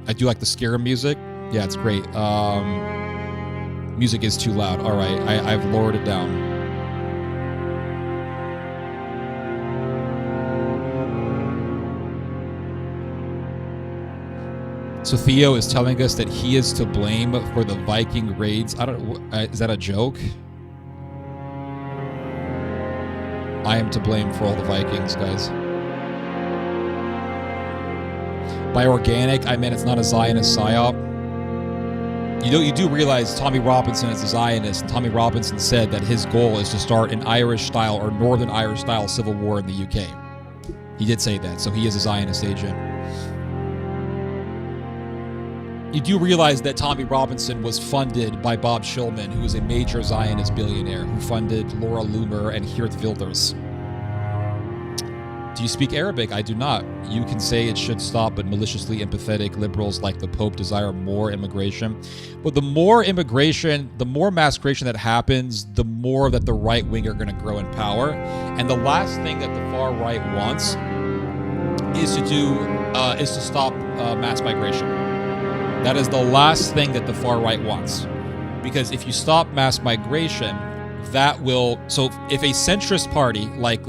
I do like the Scarab music. Yeah, it's great. Music is too loud. All right, I've lowered it down. So Theo is telling us that he is to blame for the Viking raids. I don't. Is that a joke? I am to blame for all the Vikings, guys. By organic, I meant it's not a Zionist psyop. You do realize Tommy Robinson is a Zionist, and Tommy Robinson said that his goal is to start an Irish-style or Northern Irish-style civil war in the UK. He did say that, so he is a Zionist agent. You do realize that Tommy Robinson was funded by Bob Shulman, who is a major Zionist billionaire who funded Laura Loomer and Geert Wilders. Do you speak Arabic? I do not. You can say it should stop, but maliciously empathetic liberals like the Pope desire more immigration. But the more immigration, the more mass migration that happens, the more that the right wing are going to grow in power. And the last thing that the far right wants is to stop mass migration. That is the last thing that the far right wants. Because if you stop mass migration, that will... So if a centrist party like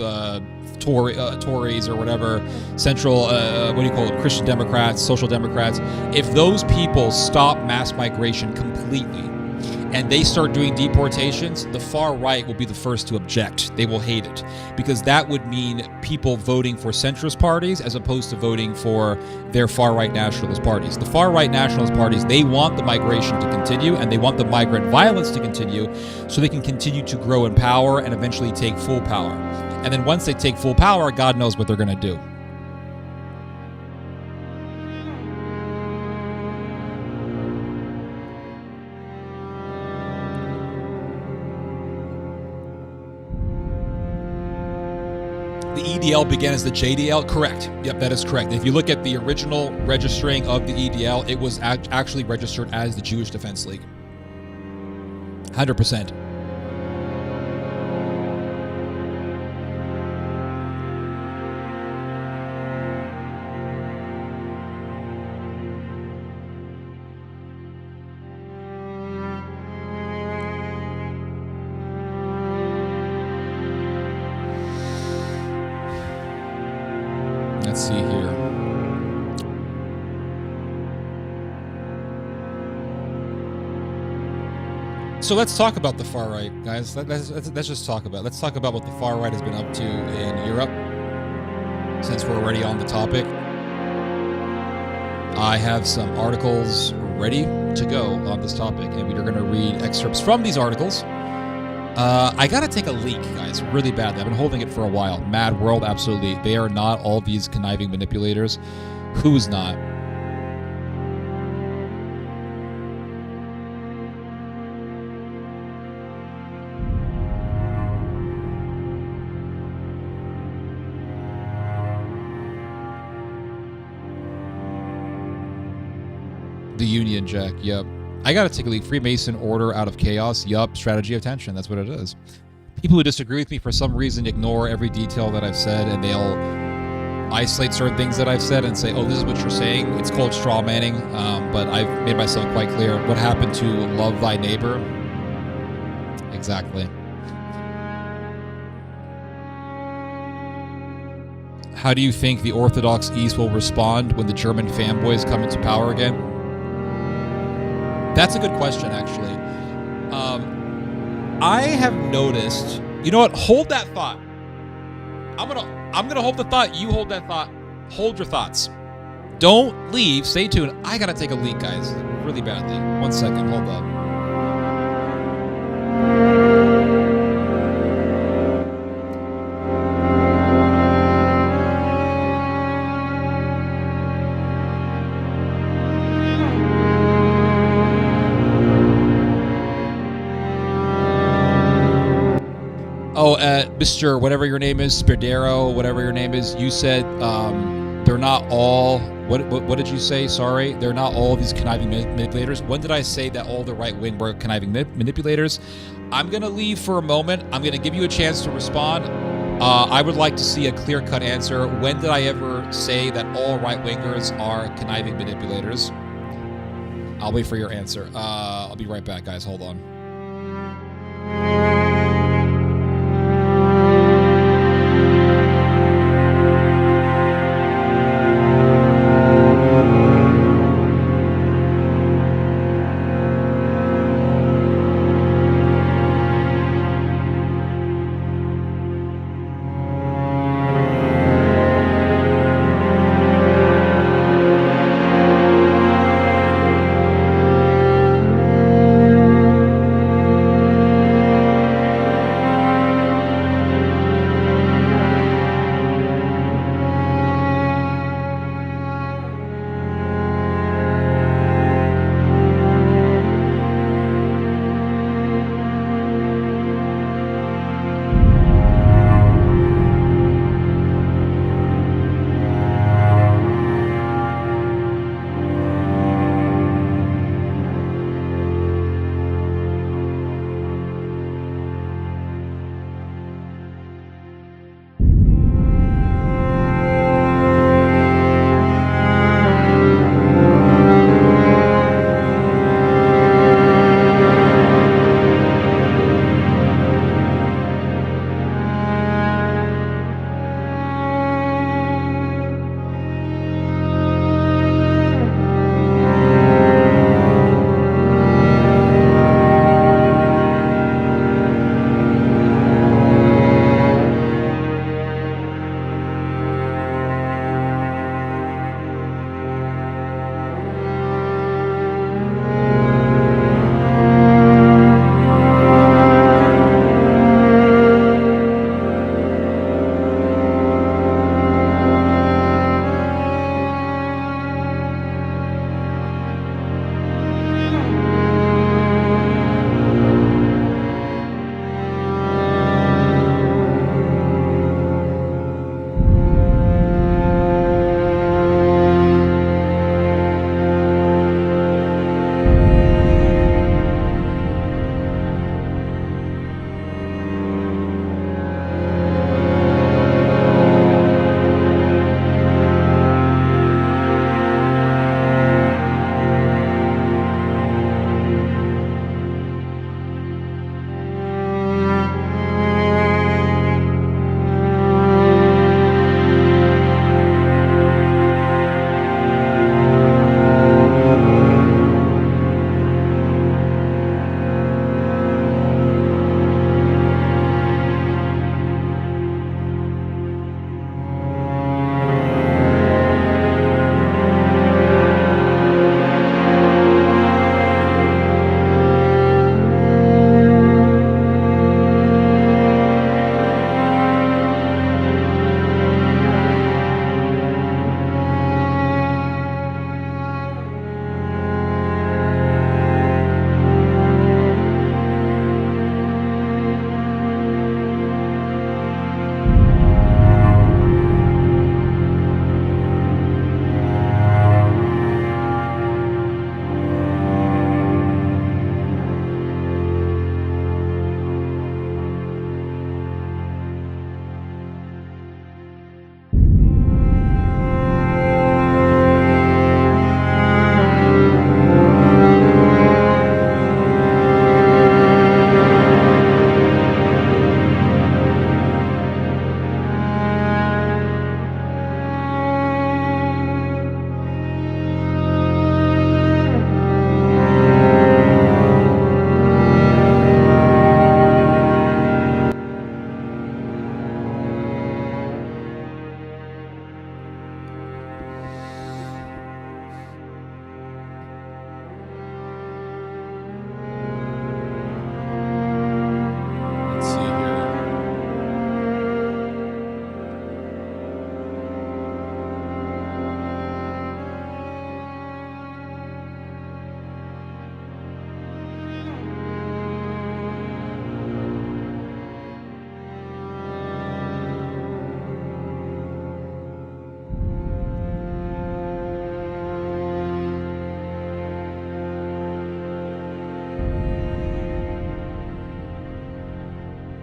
Tories or whatever, central, what do you call it, Christian Democrats, Social Democrats, if those people stop mass migration completely and they start doing deportations, the far right will be the first to object. They will hate it because that would mean people voting for centrist parties as opposed to voting for their far right nationalist parties. The far right nationalist parties, they want the migration to continue and they want the migrant violence to continue so they can continue to grow in power and eventually take full power. And then once they take full power, God knows what they're going to do. The EDL began as the JDL? Correct. Yep, that is correct. If you look at the original registering of the EDL, it was actually registered as the Jewish Defense League. 100%. Let's see here. So let's talk about the far right, guys. Let's just talk about it. Let's talk about what the far right has been up to in Europe, since we're already on the topic. I have some articles ready to go on this topic, and we are going to read excerpts from these articles. I gotta take a leak, guys, really badly. I've been holding it for a while. Mad World, absolutely. They are not all these conniving manipulators. Who's not? The Union Jack, yep. I gotta take a leak. Freemason order out of chaos. Yup. Strategy of tension. That's what it is. People who disagree with me for some reason ignore every detail that I've said, and they'll isolate certain things that I've said and say, oh, this is what you're saying. It's called straw manning, but I've made myself quite clear. What happened to love thy neighbor? Exactly. How do you think the Orthodox East will respond when the German fanboys come into power again? That's a good question, actually. I have noticed. You know what? Hold that thought. I'm gonna hold the thought. You hold that thought. Hold your thoughts. Don't leave. Stay tuned. I gotta take a leak, guys, really badly. 1 second. Hold up. Oh, Mr. whatever your name is, Sperdero, whatever your name is, you said they're not all... What did you say? Sorry. They're not all these conniving manipulators. When did I say that all the right wing were conniving manipulators? I'm going to leave for a moment. I'm going to give you a chance to respond. I would like to see a clear-cut answer. When did I ever say that all right-wingers are conniving manipulators? I'll wait for your answer. I'll be right back, guys. Hold on.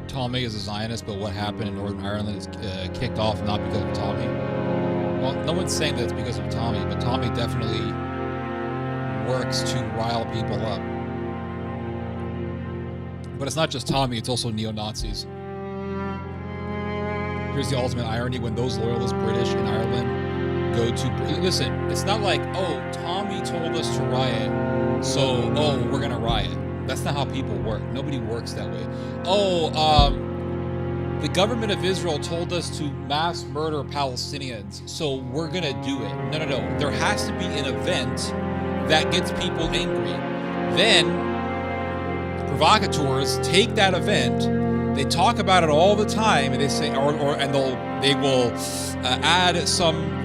Tommy is a Zionist, but what happened in Northern Ireland is kicked off not because of Tommy. Well, no one's saying that it's because of Tommy, but Tommy definitely works to rile people up. But it's not just Tommy, it's also neo-Nazis. Here's the ultimate irony: when those loyalist British in Ireland go to... Listen, it's not like, oh, Tommy told us to riot, so, oh, we're gonna riot. That's not how people work. Nobody works that way. Oh, the government of Israel told us to mass murder Palestinians, so we're gonna do it. No, no, no. There has to be an event that gets people angry. Then provocateurs take that event, they talk about it all the time, and they say, they will add some.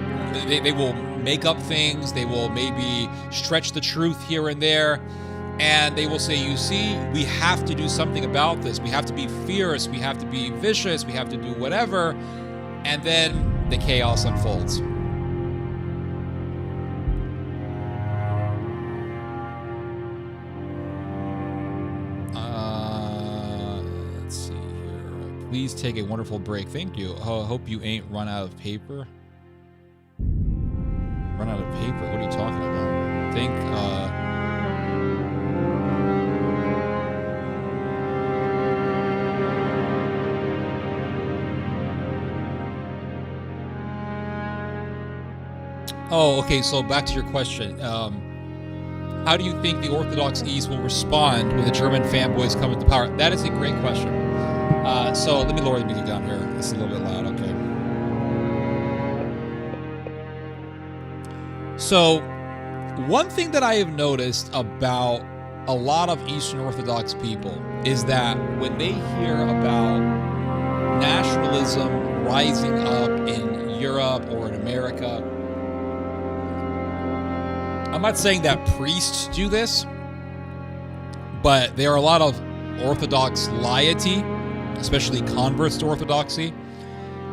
They will make up things. They will maybe stretch the truth here and there. And they will say, you see, we have to do something about this. We have to be fierce. We have to be vicious. We have to do whatever. And then the chaos unfolds. Let's see here. Please take a wonderful break. Thank you. Hope you ain't run out of paper. Run out of paper? What are you talking about? I think, Oh, okay, so back to your question. How do you think the Orthodox East will respond when the German fanboys come into power? That is a great question. So let me lower the music down here. It's a little bit loud, okay. So one thing that I have noticed about a lot of Eastern Orthodox people is that when they hear about nationalism rising up in Europe or in America, I'm not saying that priests do this, but there are a lot of Orthodox laity, especially converts to Orthodoxy,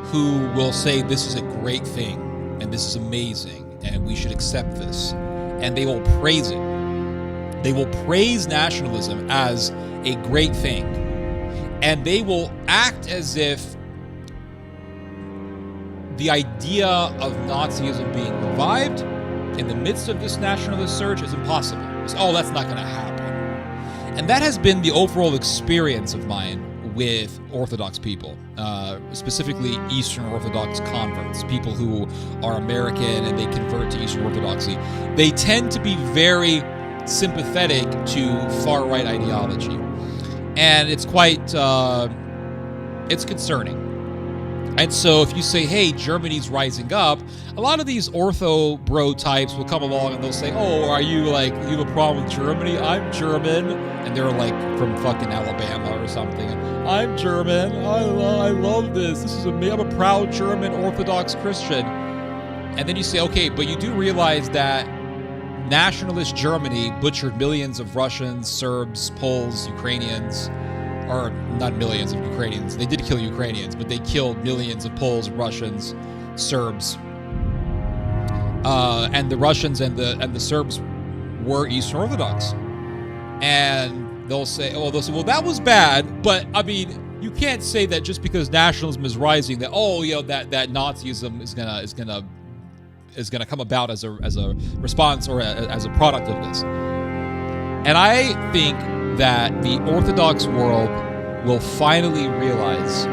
who will say this is a great thing and this is amazing and we should accept this. And they will praise it. They will praise nationalism as a great thing. And they will act as if the idea of Nazism being revived in the midst of this nationalist surge is impossible. It's, oh, that's not going to happen. And that has been the overall experience of mine with Orthodox people, specifically Eastern Orthodox converts, people who are American and they convert to Eastern Orthodoxy. They tend to be very sympathetic to far-right ideology. And it's quite, it's concerning. And so if you say, hey, Germany's rising up, a lot of these ortho bro types will come along and they'll say, oh, are you like, you have a problem with Germany? I'm German. And they're like from fucking Alabama or something. I'm German. I love this. This is I'm a proud German Orthodox Christian. And then you say, okay, but you do realize that nationalist Germany butchered millions of Russians, Serbs, Poles, Ukrainians, or not millions of Ukrainians. They did kill Ukrainians, but they killed millions of Poles, Russians, Serbs. And the Russians and the Serbs were Eastern Orthodox. And they'll say, well, that was bad, but I mean, you can't say that just because nationalism is rising that, oh, you know, that Nazism is gonna come about as a response or as a product of this. And I think that the Orthodox world will finally realize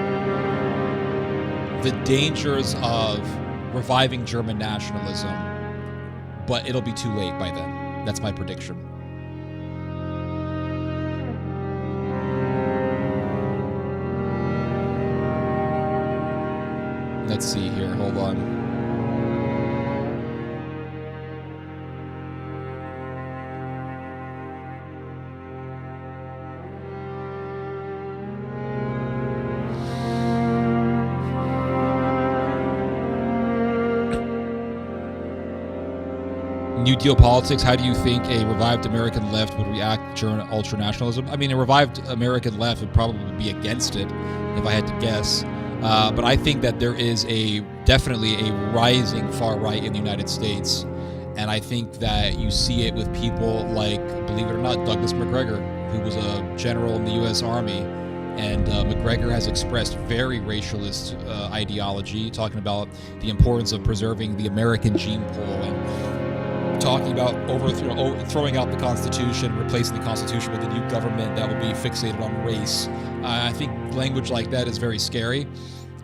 the dangers of reviving German nationalism, but it'll be too late by then. That's my prediction. Let's see here. Hold on. New Deal politics, how do you think a revived American left would react to German ultranationalism? I mean, a revived American left would probably be against it, if I had to guess. But I think that there is definitely a rising far right in the United States. And I think that you see it with people like, believe it or not, Douglas McGregor, who was a general in the U.S. Army And McGregor has expressed very racialist ideology, talking about the importance of preserving the American gene pool and talking about throwing out the Constitution, replacing the Constitution with a new government that will be fixated on race. I think language like that is very scary.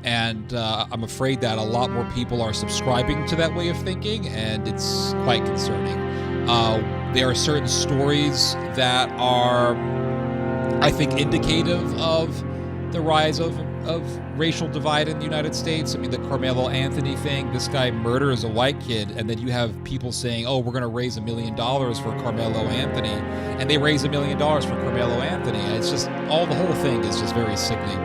And I'm afraid that a lot more people are subscribing to that way of thinking, and it's quite concerning. There are certain stories that are, I think, indicative of the rise of racial divide in the United States. I mean, the Carmelo Anthony thing, this guy murders a white kid, and then you have people saying, oh, we're going to raise $1 million for Carmelo Anthony, and they raise $1 million for Carmelo Anthony. It's just, the whole thing is just very sickening.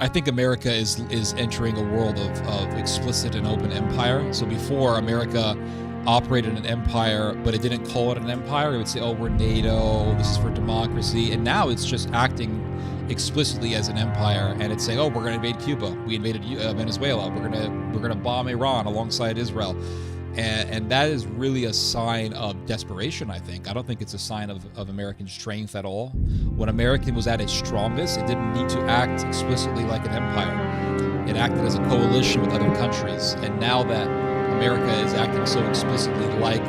I think America is entering a world of explicit and open empire. So before, America operated an empire, but it didn't call it an empire. It would say, oh, we're NATO, this is for democracy. And now it's just acting explicitly as an empire, and it's saying, oh, we're going to invade Cuba. We invaded Venezuela. We're going to bomb Iran alongside Israel. And that is really a sign of desperation, I think. I don't think it's a sign of American strength at all. When America was at its strongest, it didn't need to act explicitly like an empire. It acted as a coalition with other countries. And now that America is acting so explicitly like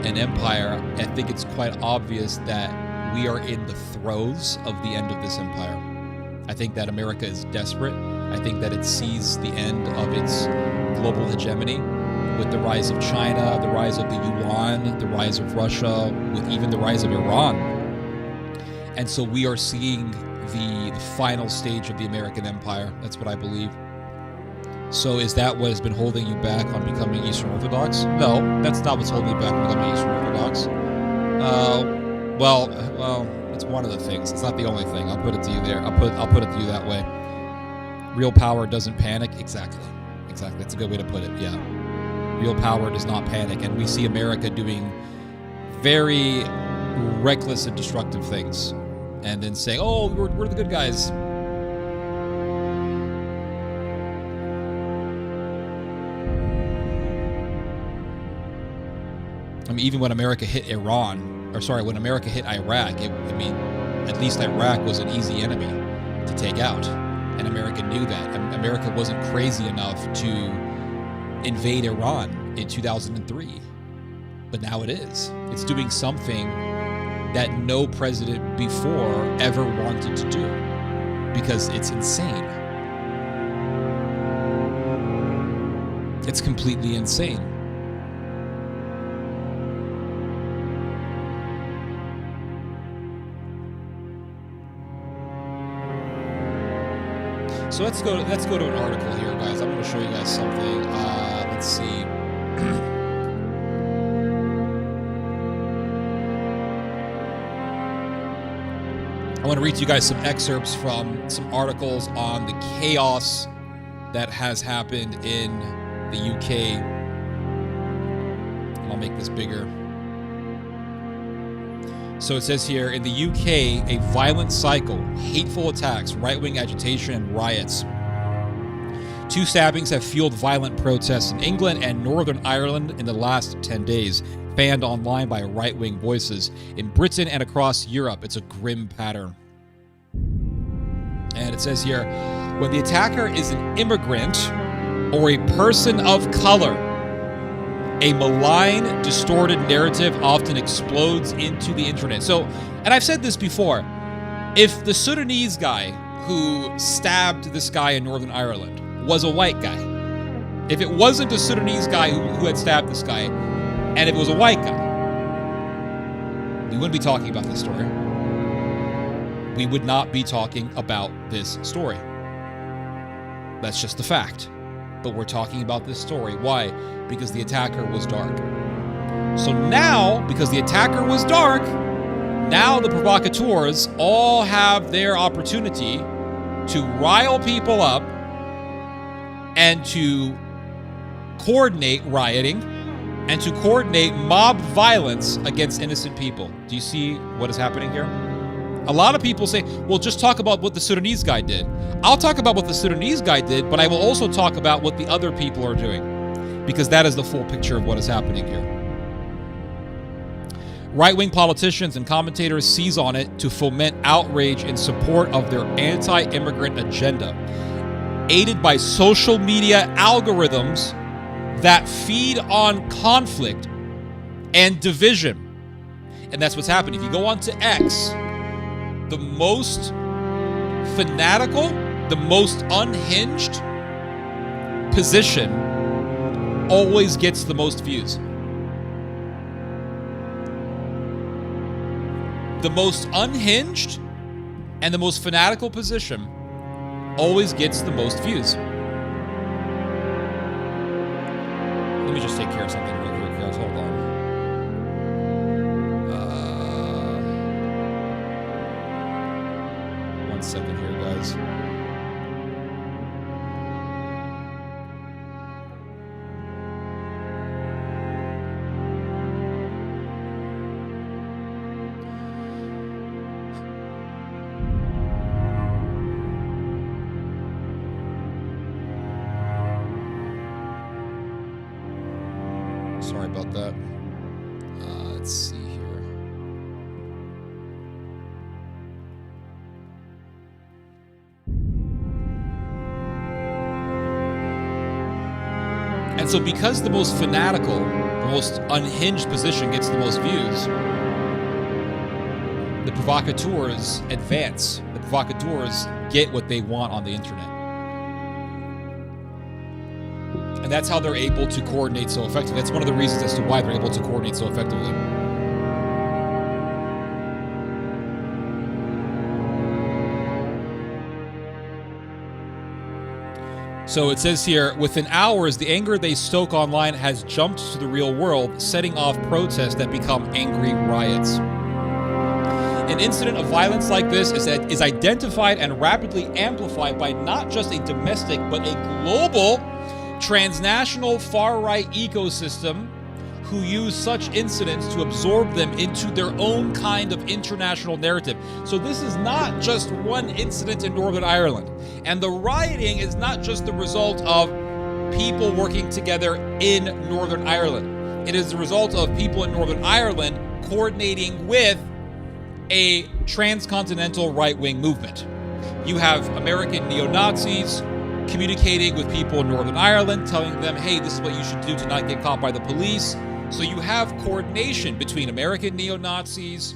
an empire, I think it's quite obvious that we are in the throes of the end of this empire. I think that America is desperate. I think that it sees the end of its global hegemony, with the rise of China, the rise of the yuan, the rise of Russia, with even the rise of Iran. And so we are seeing the final stage of the American empire. That's what I believe. So is that what has been holding you back on becoming Eastern Orthodox? No, that's not what's holding me back on becoming Eastern Orthodox. Well, it's one of the things. It's not the only thing. I'll put it to you there. I'll put it to you that way. Real power doesn't panic. Exactly. That's a good way to put it. Yeah. Real power does not panic, and we see America doing very reckless and destructive things, and then saying, "Oh, we're the good guys." I mean, even when America hit when America hit Iraq, at least Iraq was an easy enemy to take out, and America knew that. America wasn't crazy enough to invade Iran in 2003, but now it is. It's doing something that no president before ever wanted to do, because it's insane. It's completely insane. So let's go to an article here, guys. I'm going to show you guys something. Let's see. I want to read to you guys some excerpts from some articles on the chaos that has happened in the UK. I'll make this bigger. So it says here, in the UK, a violent cycle, hateful attacks, right-wing agitation, and riots. 2 stabbings have fueled violent protests in England and Northern Ireland in the last 10 days, fanned online by right-wing voices. In Britain and across Europe, it's a grim pattern. And it says here, when the attacker is an immigrant or a person of color, a malign, distorted narrative often explodes into the internet. So, and I've said this before, if the Sudanese guy who stabbed this guy in Northern Ireland was a white guy, if it wasn't a Sudanese guy who had stabbed this guy, and if it was a white guy, we wouldn't be talking about this story. We would not be talking about this story. That's just the fact. But we're talking about this story. Why? Because the attacker was dark. So now, because the attacker was dark, now the provocateurs all have their opportunity to rile people up and to coordinate rioting and to coordinate mob violence against innocent people. Do you see what is happening here? A lot of people say, well, just talk about what the Sudanese guy did. I'll talk about what the Sudanese guy did, but I will also talk about what the other people are doing, because that is the full picture of what is happening here. Right-wing politicians and commentators seize on it to foment outrage in support of their anti-immigrant agenda, aided by social media algorithms that feed on conflict and division. And that's what's happening. If you go on to X, the most fanatical, the most unhinged position always gets the most views. The most unhinged and the most fanatical position always gets the most views. Let me just take care of something real quick, guys. Hold on. 1 second here, guys. Sorry about that. Let's see here. And so because the most fanatical, the most unhinged position gets the most views, the provocateurs advance. The provocateurs get what they want on the internet. And that's how they're able to coordinate so effectively. That's one of the reasons as to why they're able to coordinate so effectively. So it says here, within hours, the anger they stoke online has jumped to the real world, setting off protests that become angry riots. An incident of violence like this is identified and rapidly amplified by not just a domestic, but a global transnational far-right ecosystem who use such incidents to absorb them into their own kind of international narrative. So this is not just one incident in Northern Ireland. And the rioting is not just the result of people working together in Northern Ireland. It is the result of people in Northern Ireland coordinating with a transcontinental right-wing movement. You have American neo-Nazis communicating with people in Northern Ireland, telling them, hey, this is what you should do to not get caught by the police. So you have coordination between American neo-Nazis,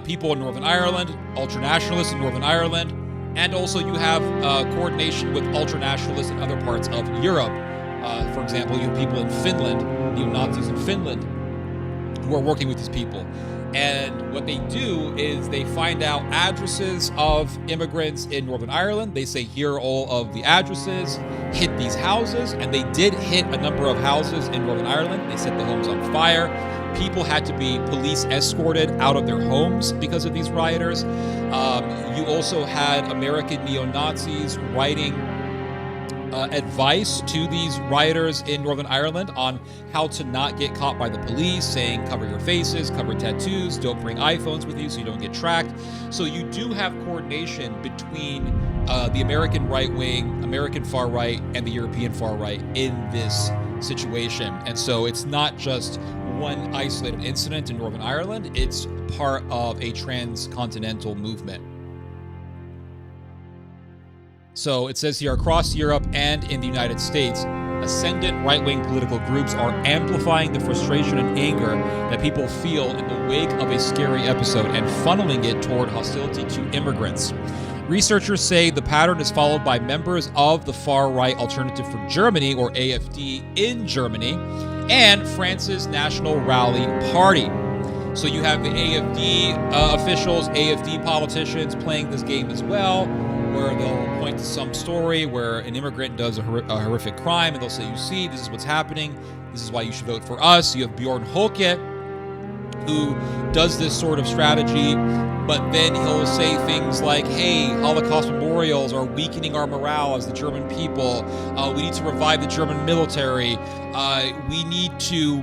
people in Northern Ireland, ultranationalists in Northern Ireland, and also you have coordination with ultranationalists in other parts of Europe. For example, you have people in Finland, neo-Nazis in Finland, who are working with these people. And what they do is they find out addresses of immigrants in Northern Ireland. They say, here are all of the addresses, hit these houses. And they did hit a number of houses in Northern Ireland. They set the homes on fire. People had to be police escorted out of their homes because of these rioters. You also had American neo-Nazis writing advice to these rioters in Northern Ireland on how to not get caught by the police, saying cover your faces, cover tattoos, don't bring iPhones with you so you don't get tracked. So you do have coordination between the American right wing, American far right, and the European far right in this situation. And so it's not just one isolated incident in Northern Ireland, it's part of a transcontinental movement. So it says here, across Europe and in the United States, ascendant right-wing political groups are amplifying the frustration and anger that people feel in the wake of a scary episode and funneling it toward hostility to immigrants. Researchers say the pattern is followed by members of the far-right Alternative for Germany, or AfD, in Germany, and France's National Rally Party. So you have the AfD officials, AfD politicians playing this game as well, where they'll point to some story where an immigrant does a horrific crime, and they'll say, you see, this is what's happening. This is why you should vote for us. You have Bjorn Höcke, who does this sort of strategy, but then he'll say things like, hey, Holocaust memorials are weakening our morale as the German people. We need to revive the German military. We need to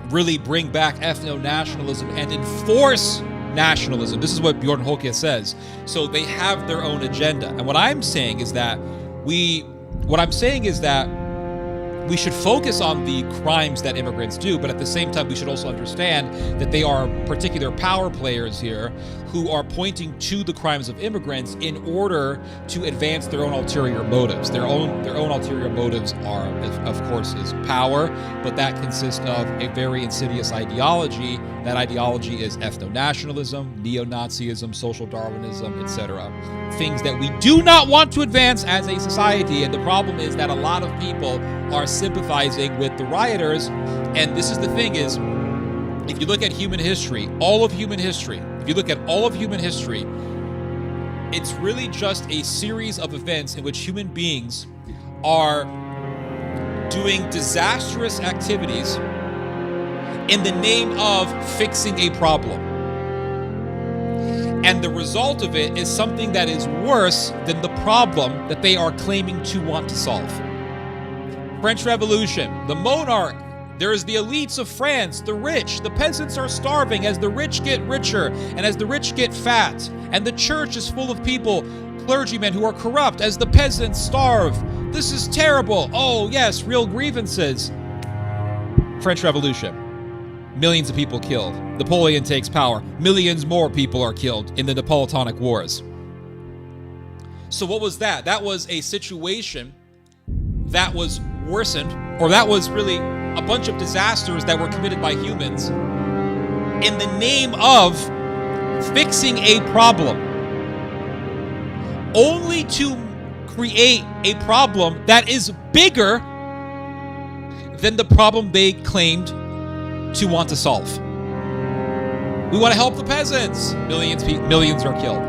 really bring back ethno-nationalism and enforce nationalism. This is what Bjorn Holke says. So they have their own agenda. And what I'm saying is that we should focus on the crimes that immigrants do, but at the same time, we should also understand that they are particular power players here who are pointing to the crimes of immigrants in order to advance their own ulterior motives. Their own ulterior motives are, of course, is power, but that consists of a very insidious ideology. That ideology is ethno-nationalism, neo-Nazism, social Darwinism, etc. Things that we do not want to advance as a society, and the problem is that a lot of people are sympathizing with the rioters. And this is the thing is, if you look at human history, all of human history, it's really just a series of events in which human beings are doing disastrous activities in the name of fixing a problem. And the result of it is something that is worse than the problem that they are claiming to want to solve. French Revolution, the monarch, there's the elites of France, the rich, the peasants are starving as the rich get richer and as the rich get fat. And the church is full of people, clergymen who are corrupt as the peasants starve. This is terrible. Oh yes, real grievances. French Revolution. Millions of people killed. Napoleon takes power. Millions more people are killed in the Napoleonic Wars. So what was that? That was a situation that was worsened, or that was really a bunch of disasters that were committed by humans in the name of fixing a problem, only to create a problem that is bigger than the problem they claimed to want to solve. We want to help the peasants. Millions are killed.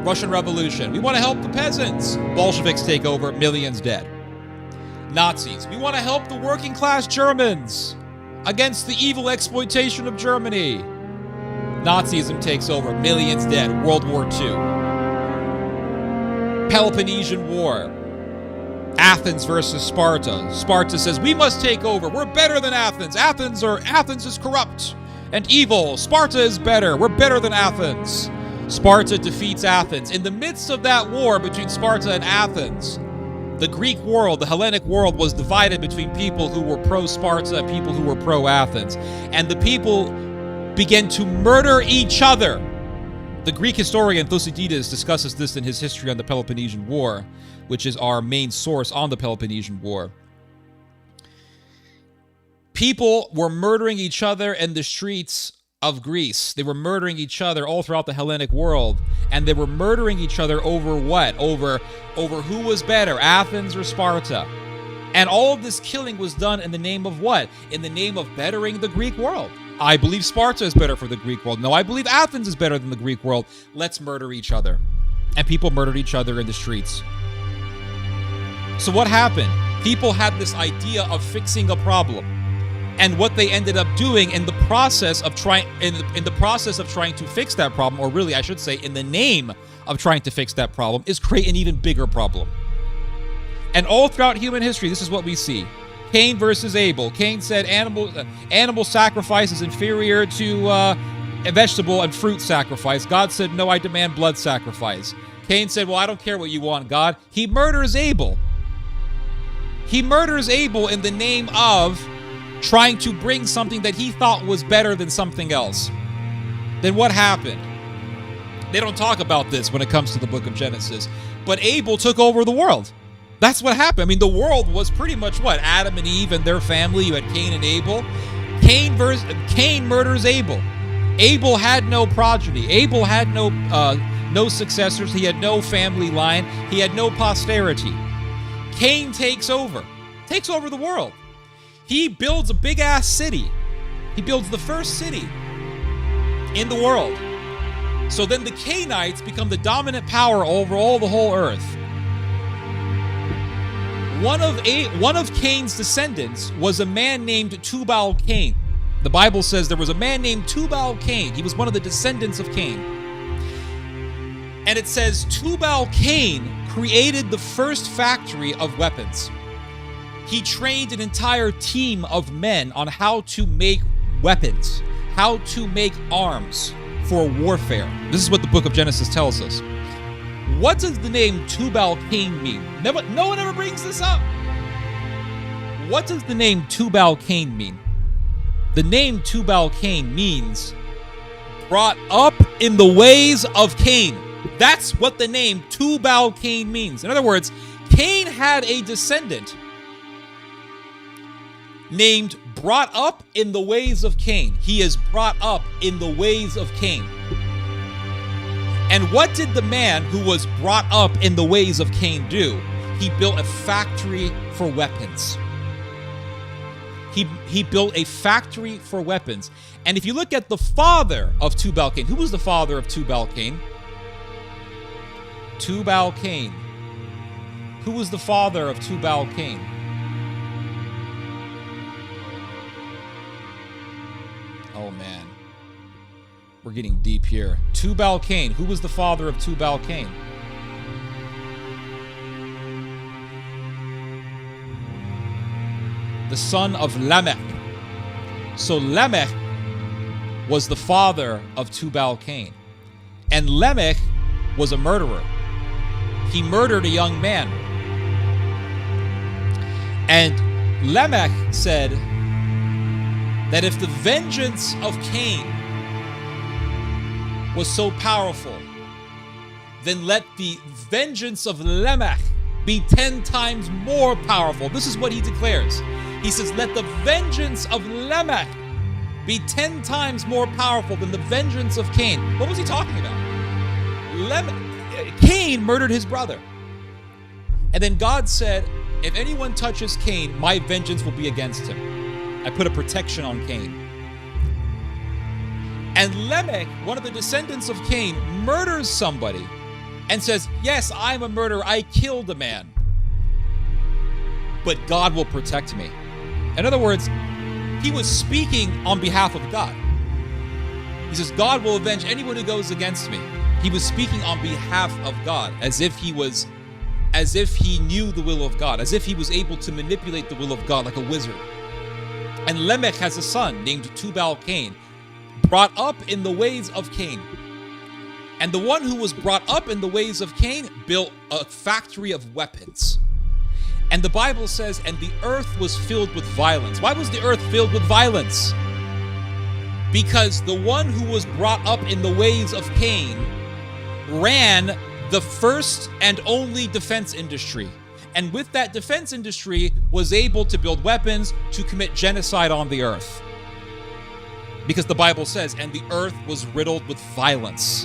Russian Revolution. We want to help the peasants. Bolsheviks take over. Millions dead. Nazis. We want to help the working class Germans against the evil exploitation of Germany. Nazism takes over. Millions dead. World War II. Peloponnesian War. Athens versus Sparta. Sparta says, we must take over. We're better than Athens. Athens is corrupt and evil. Sparta is better. We're better than Athens. Sparta defeats Athens. In the midst of that war between Sparta and Athens, the Greek world, the Hellenic world, was divided between people who were pro-Sparta and people who were pro-Athens. And the people began to murder each other. The Greek historian Thucydides discusses this in his History on the Peloponnesian War, which is our main source on the Peloponnesian War. People were murdering each other in the streets of Greece. They were murdering each other all throughout the Hellenic world. And they were murdering each other over what? Over who was better, Athens or Sparta. And all of this killing was done in the name of what? In the name of bettering the Greek world. I believe Sparta is better for the Greek world. No, I believe Athens is better than the Greek world. Let's murder each other. And people murdered each other in the streets. So what happened? People had this idea of fixing a problem. And what they ended up doing in the process of trying to fix that problem, or really I should say in the name of trying to fix that problem, is create an even bigger problem. And all throughout human history, this is what we see. Cain versus Abel. Cain said animal sacrifice is inferior to a vegetable and fruit sacrifice. God said, no, I demand blood sacrifice. Cain said, well, I don't care what you want, God. He murders Abel. He murders Abel in the name of trying to bring something that he thought was better than something else. Then what happened? They don't talk about this when it comes to the book of Genesis, but Abel took over the world. That's what happened. I mean, the world was pretty much what? Adam and Eve and their family. You had Cain and Abel. Cain murders Abel. Abel had no progeny. Abel had no successors. He had no family line. He had no posterity. Cain takes over the world. He builds a big-ass city. He builds the first city in the world. So then the Cainites become the dominant power over the whole earth. One of Cain's descendants was a man named Tubal-Cain. The Bible says there was a man named Tubal-Cain. He was one of the descendants of Cain. And it says Tubal-Cain created the first factory of weapons. He trained an entire team of men on how to make weapons, how to make arms. for warfare. This is what the book of Genesis tells us. What does the name Tubal-Cain mean? No one ever brings this up. What does the name Tubal-Cain mean? The name Tubal-Cain means brought up in the ways of Cain. That's what the name Tubal-Cain means. In other words, Cain had a descendant named brought up in the ways of Cain. He is brought up in the ways of Cain. And what did the man who was brought up in the ways of Cain do? He built a factory for weapons. He built a factory for weapons. And if you look at the father of Tubal-Cain, who was the father of Tubal-Cain? Tubal-Cain. Who was the father of Tubal-Cain? Oh man, we're getting deep here. Tubal-Cain. Who was the father of Tubal-Cain? The son of Lamech. So Lamech was the father of Tubal-Cain. And Lamech was a murderer. He murdered a young man. And Lamech said that if the vengeance of Cain was so powerful, then let the vengeance of Lamech be 10 times more powerful. This is what he declares. He says, let the vengeance of Lamech be 10 times more powerful than the vengeance of Cain. What was he talking about? Cain murdered his brother. And then God said, if anyone touches Cain, my vengeance will be against him. I put a protection on Cain. And Lamech, one of the descendants of Cain, murders somebody and says, yes, I'm a murderer. I killed a man. But God will protect me. In other words, he was speaking on behalf of God. He says, God will avenge anyone who goes against me. He was speaking on behalf of God, as if he knew the will of God, as if he was able to manipulate the will of God like a wizard. And Lamech has a son named Tubal-Cain, brought up in the ways of Cain. And the one who was brought up in the ways of Cain built a factory of weapons. And the Bible says, and the earth was filled with violence. Why was the earth filled with violence? Because the one who was brought up in the ways of Cain ran the first and only defense industry. And with that defense industry was able to build weapons to commit genocide on the earth. Because the Bible says, and the earth was riddled with violence.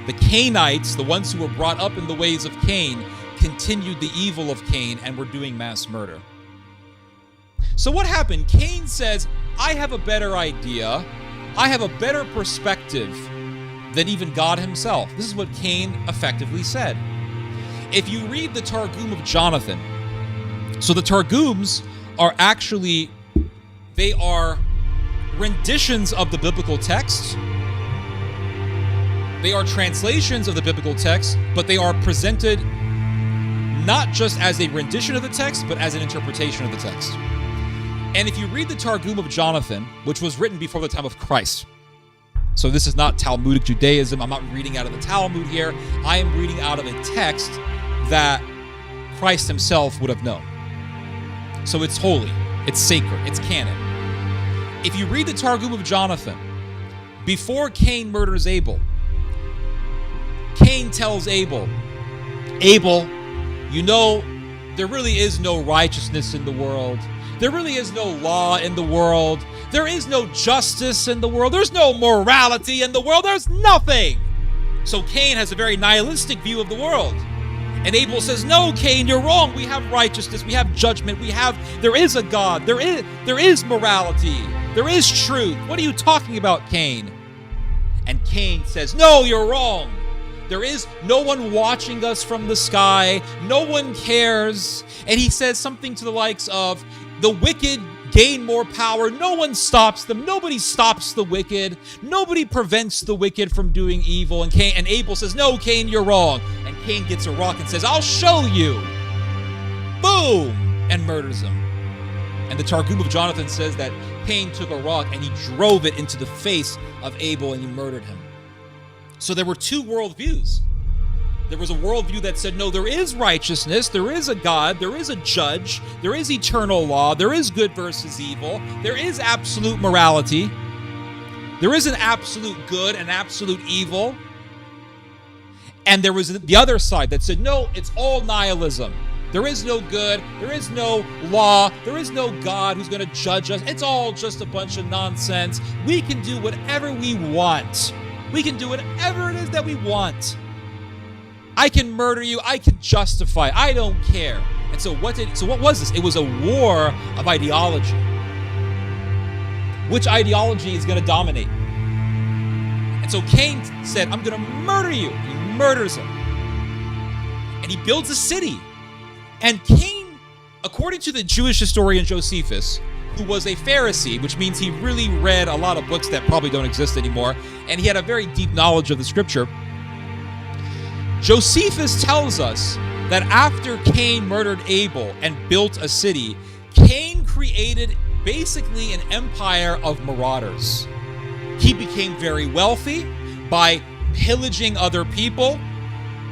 The Cainites, the ones who were brought up in the ways of Cain, continued the evil of Cain and were doing mass murder. So what happened? Cain says, I have a better idea. I have a better perspective than even God himself. This is what Cain effectively said. If you read the Targum of Jonathan, so the Targums are actually, they are renditions of the biblical text. They are translations of the biblical text, but they are presented not just as a rendition of the text, but as an interpretation of the text. And if you read the Targum of Jonathan, which was written before the time of Christ, so this is not Talmudic Judaism, I'm not reading out of the Talmud here, I am reading out of a text that Christ himself would have known. So it's holy, it's sacred, it's canon. If you read the Targum of Jonathan, before Cain murders Abel, Cain tells Abel, Abel, you know, there really is no righteousness in the world. There really is no law in the world. There is no justice in the world. There's no morality in the world. There's nothing. So Cain has a very nihilistic view of the world. And Abel says, no, Cain, you're wrong. We have righteousness. We have judgment. There is a God. There is morality. There is truth. What are you talking about, Cain? And Cain says, no, you're wrong. There is no one watching us from the sky. No one cares. And he says something to the likes of, the wicked gain more power. No one stops them. Nobody stops the wicked. Nobody prevents the wicked from doing evil. And Abel says, no, Cain, you're wrong. And Cain gets a rock and says, I'll show you. Boom! And murders him. And the Targum of Jonathan says that Cain took a rock and he drove it into the face of Abel and he murdered him. So there were two worldviews. There was a worldview that said, no, there is righteousness, there is a God, there is a judge, there is eternal law, there is good versus evil, there is absolute morality, there is an absolute good and absolute evil. And there was the other side that said, no, it's all nihilism. There is no good, there is no law, there is no God who's going to judge us. It's all just a bunch of nonsense. We can do whatever we want. We can do whatever it is that we want. I can murder you, I can justify, I don't care. And so what was this? It was a war of ideology. Which ideology is going to dominate? And so Cain said, I'm going to murder you. He murders him. And he builds a city. And Cain, according to the Jewish historian Josephus, who was a Pharisee, which means he really read a lot of books that probably don't exist anymore, and he had a very deep knowledge of the scripture, Josephus tells us that after Cain murdered Abel and built a city, Cain created basically an empire of marauders. He became very wealthy by pillaging other people.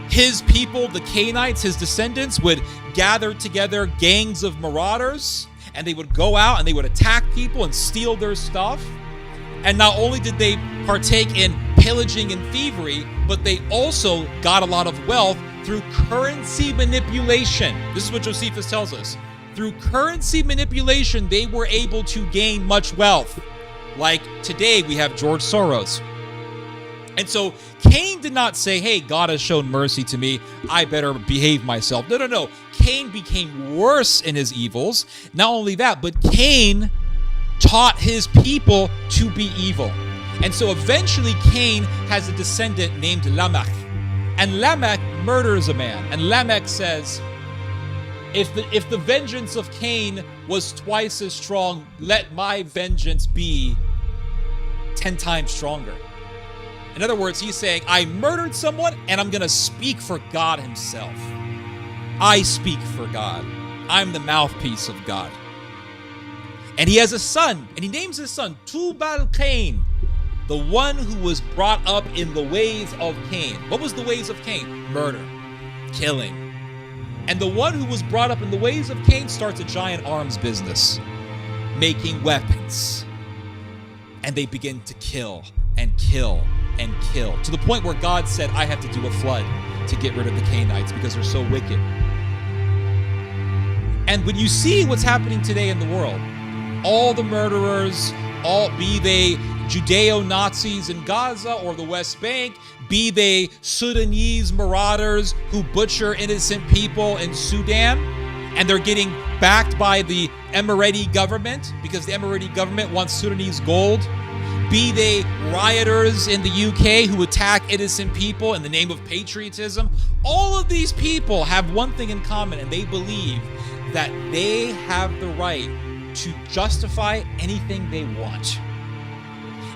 His people, the Cainites, his descendants, would gather together gangs of marauders, and they would go out and they would attack people and steal their stuff. And not only did they partake in pillaging and thievery, but they also got a lot of wealth through currency manipulation. This is what Josephus tells us. Through currency manipulation, they were able to gain much wealth. Like today, we have George Soros. And so Cain did not say, hey, God has shown mercy to me, I better behave myself. No. Cain became worse in his evils. Not only that, but Cain taught his people to be evil. And so eventually Cain has a descendant named Lamech. And Lamech murders a man. And Lamech says, if the vengeance of Cain was twice as strong, let my vengeance be 10 times stronger. In other words, he's saying, I murdered someone and I'm going to speak for God himself. I speak for God. I'm the mouthpiece of God. And he has a son, and he names his son Tubal-Cain, the one who was brought up in the ways of Cain. What was the ways of Cain? Murder, killing. And the one who was brought up in the ways of Cain starts a giant arms business, making weapons. And they begin to kill and kill and kill, to the point where God said, I have to do a flood to get rid of the Cainites because they're so wicked. And when you see what's happening today in the world, all the murderers, be they Judeo-Nazis in Gaza or the West Bank, be they Sudanese marauders who butcher innocent people in Sudan, and they're getting backed by the Emirati government because the Emirati government wants Sudanese gold, be they rioters in the UK who attack innocent people in the name of patriotism, all of these people have one thing in common, and they believe that they have the right to justify anything they want.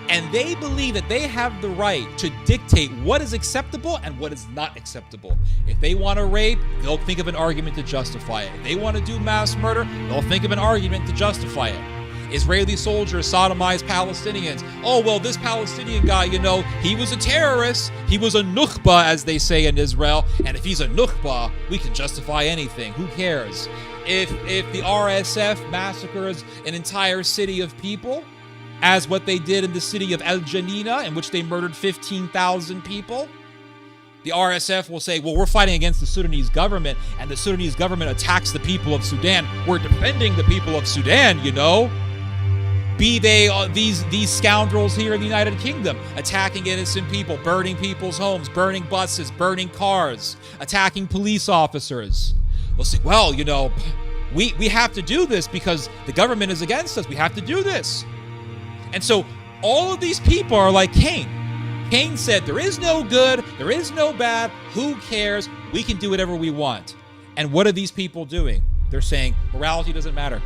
And they believe that they have the right to dictate what is acceptable and what is not acceptable. If they want to rape, they'll think of an argument to justify it. If they want to do mass murder, they'll think of an argument to justify it. Israeli soldiers sodomize Palestinians. Oh, well, this Palestinian guy, he was a terrorist. He was a Nukhba, as they say in Israel. And if he's a Nukhba, we can justify anything. Who cares? If the RSF massacres an entire city of people, as what they did in the city of El Janina, in which they murdered 15,000 people, the RSF will say, well, we're fighting against the Sudanese government, and the Sudanese government attacks the people of Sudan. We're defending the people of Sudan, Be they these scoundrels here in the United Kingdom, attacking innocent people, burning people's homes, burning buses, burning cars, attacking police officers. They'll say, well, we have to do this because the government is against us. We have to do this. And so all of these people are like Cain. Cain said, there is no good, there is no bad, who cares? We can do whatever we want. And what are these people doing? They're saying, morality doesn't matter.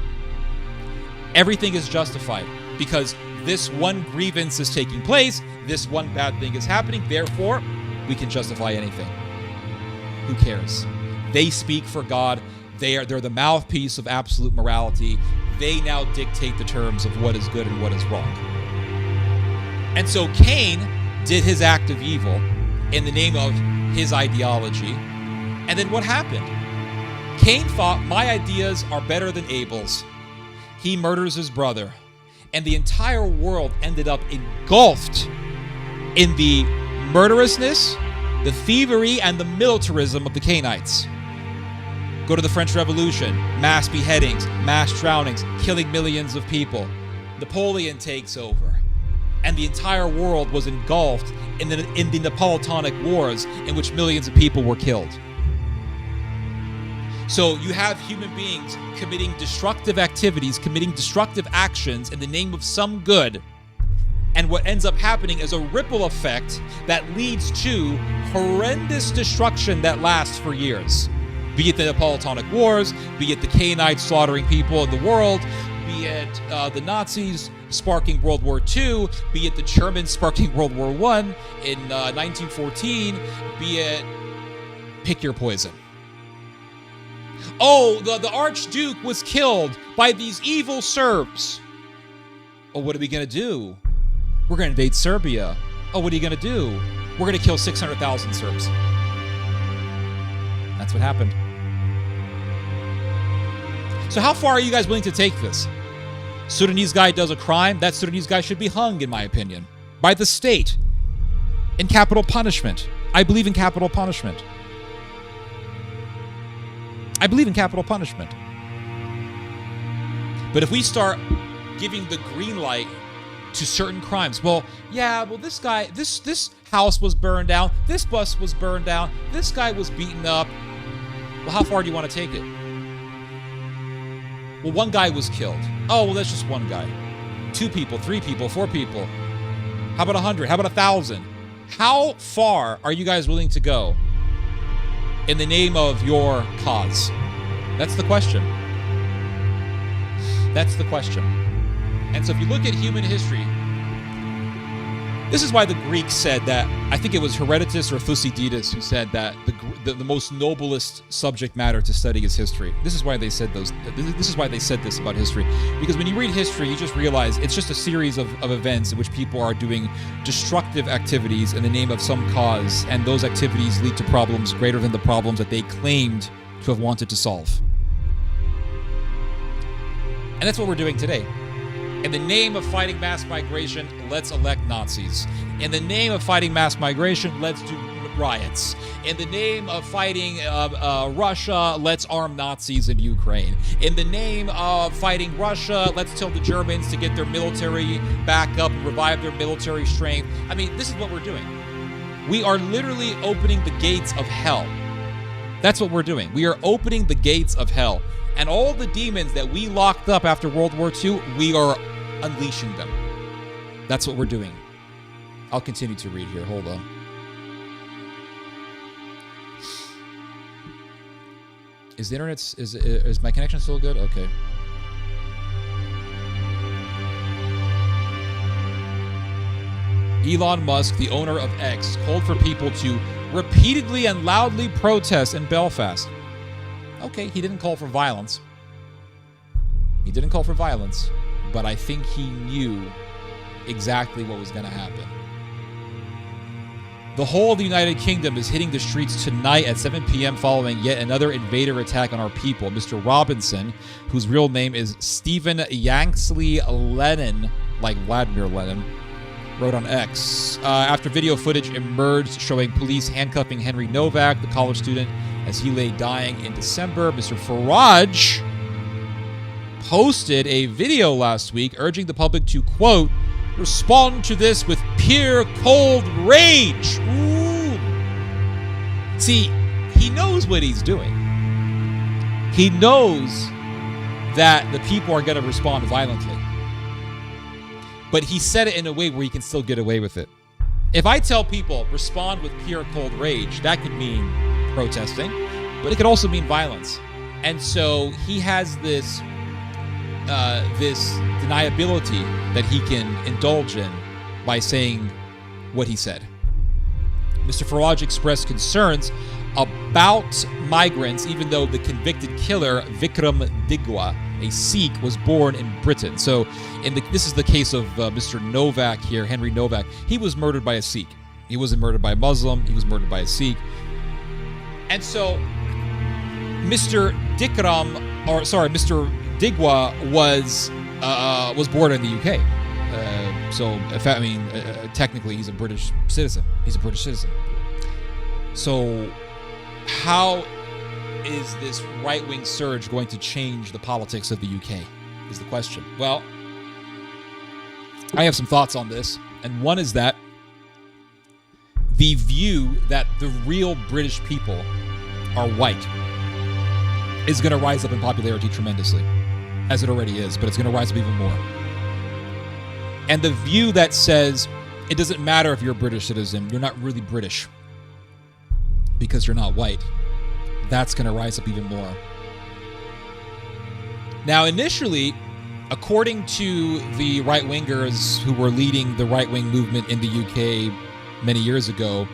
Everything is justified because this one grievance is taking place, this one bad thing is happening, therefore, we can justify anything. Who cares? They speak for God. They're the mouthpiece of absolute morality. They now dictate the terms of what is good and what is wrong. And so Cain did his act of evil in the name of his ideology. And then what happened? Cain thought, my ideas are better than Abel's. He murders his brother. And the entire world ended up engulfed in the murderousness, the thievery, and the militarism of the Cainites. Go to the French Revolution, mass beheadings, mass drownings, killing millions of people. Napoleon takes over, and the entire world was engulfed in the Napoleonic Wars, in which millions of people were killed. So you have human beings committing destructive activities, committing destructive actions in the name of some good. And what ends up happening is a ripple effect that leads to horrendous destruction that lasts for years. Be it the Napoleonic Wars, be it the Cainites slaughtering people in the world, be it the Nazis sparking World War II, be it the Germans sparking World War I in 1914, be it pick your poison. Oh, the Archduke was killed by these evil Serbs. Oh, what are we going to do? We're going to invade Serbia. Oh, what are you going to do? We're going to kill 600,000 Serbs. That's what happened. So how far are you guys willing to take this? Sudanese guy does a crime. That Sudanese guy should be hung, in my opinion, by the state in capital punishment. I believe in capital punishment. I believe in capital punishment. But if we start giving the green light to certain crimes, well, this guy, this house was burned down, this bus was burned down, this guy was beaten up. Well, how far do you want to take it? Well, one guy was killed. Oh, well, that's just one guy. 2 people, 3 people, 4 people. How about 100? How about 1,000? How far are you guys willing to go in the name of your cause? That's the question. That's the question. And so if you look at human history, this is why the Greeks said that, I think it was Herodotus or Thucydides who said that the most noblest subject matter to study is history. This is why they said this is why they said this about history. Because when you read history, you just realize it's just a series of events in which people are doing destructive activities in the name of some cause, and those activities lead to problems greater than the problems that they claimed to have wanted to solve. And that's what we're doing today. In the name of fighting mass migration, let's elect Nazis. In the name of fighting mass migration, let's do riots. In the name of fighting Russia, let's arm Nazis in Ukraine. In the name of fighting Russia, let's tell the Germans to get their military back up and revive their military strength. I mean, this is what we're doing. We are literally opening the gates of hell. That's what we're doing. We are opening the gates of hell. And all the demons that we locked up after World War II, we are unleashing them. That's what we're doing. I'll continue to read here. Hold on. Is the internet, is my connection still good? Okay. Elon Musk, the owner of X, called for people to repeatedly and loudly protest in Belfast. Okay, he didn't call for violence. He didn't call for violence, but I think he knew exactly what was going to happen. The whole of the United Kingdom is hitting the streets tonight at 7 p.m. following yet another invader attack on our people. Mr. Robinson, whose real name is Stephen Yanksley Lennon, like Vladimir Lenin, wrote on X. After video footage emerged showing police handcuffing Henry Novak, the college student, as he lay dying in December, Mr. Farage posted a video last week urging the public to, quote, respond to this with pure cold rage. Ooh. See, he knows what he's doing. He knows that the people are going to respond violently. But he said it in a way where he can still get away with it. If I tell people respond with pure cold rage, that could mean protesting, but it could also mean violence. And so he has this deniability that he can indulge in by saying what he said. Mr. Farage expressed concerns about migrants, even though the convicted killer, Vikram Digwa, a Sikh, was born in Britain. So this is the case of Mr. Novak here, Henry Novak. He was murdered by a Sikh. He wasn't murdered by a Muslim. He was murdered by a Sikh. And so Mr. Digwa was born in the UK. Technically, he's a British citizen. So how is this right-wing surge going to change the politics of the UK, is the question. Well, I have some thoughts on this, and one is that the view that the real British people are white is going to rise up in popularity tremendously, as it already is, but it's going to rise up even more. And the view that says it doesn't matter if you're a British citizen, you're not really British because you're not white, that's going to rise up even more. Now, initially, according to the right-wingers who were leading the right-wing movement in the UK many years ago,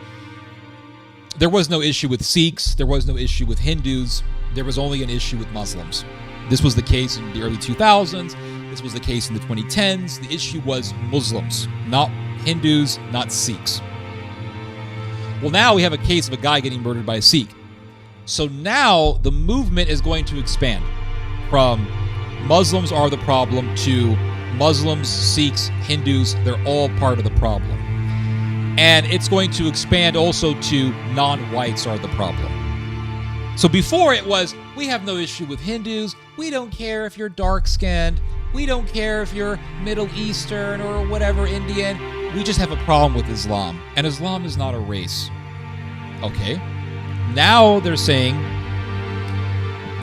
there was no issue with Sikhs, there was no issue with Hindus, there was only an issue with Muslims. This was the case in the early 2000s, this was the case in the 2010s. The issue was Muslims, not Hindus, not Sikhs. Well, now we have a case of a guy getting murdered by a Sikh. So now the movement is going to expand from Muslims are the problem to Muslims, Sikhs, Hindus, they're all part of the problem. And it's going to expand also to non-whites are the problem. So before it was, we have no issue with Hindus, we don't care if you're dark-skinned, we don't care if you're Middle Eastern or whatever, Indian, we just have a problem with Islam. And Islam is not a race. Okay. Now they're saying,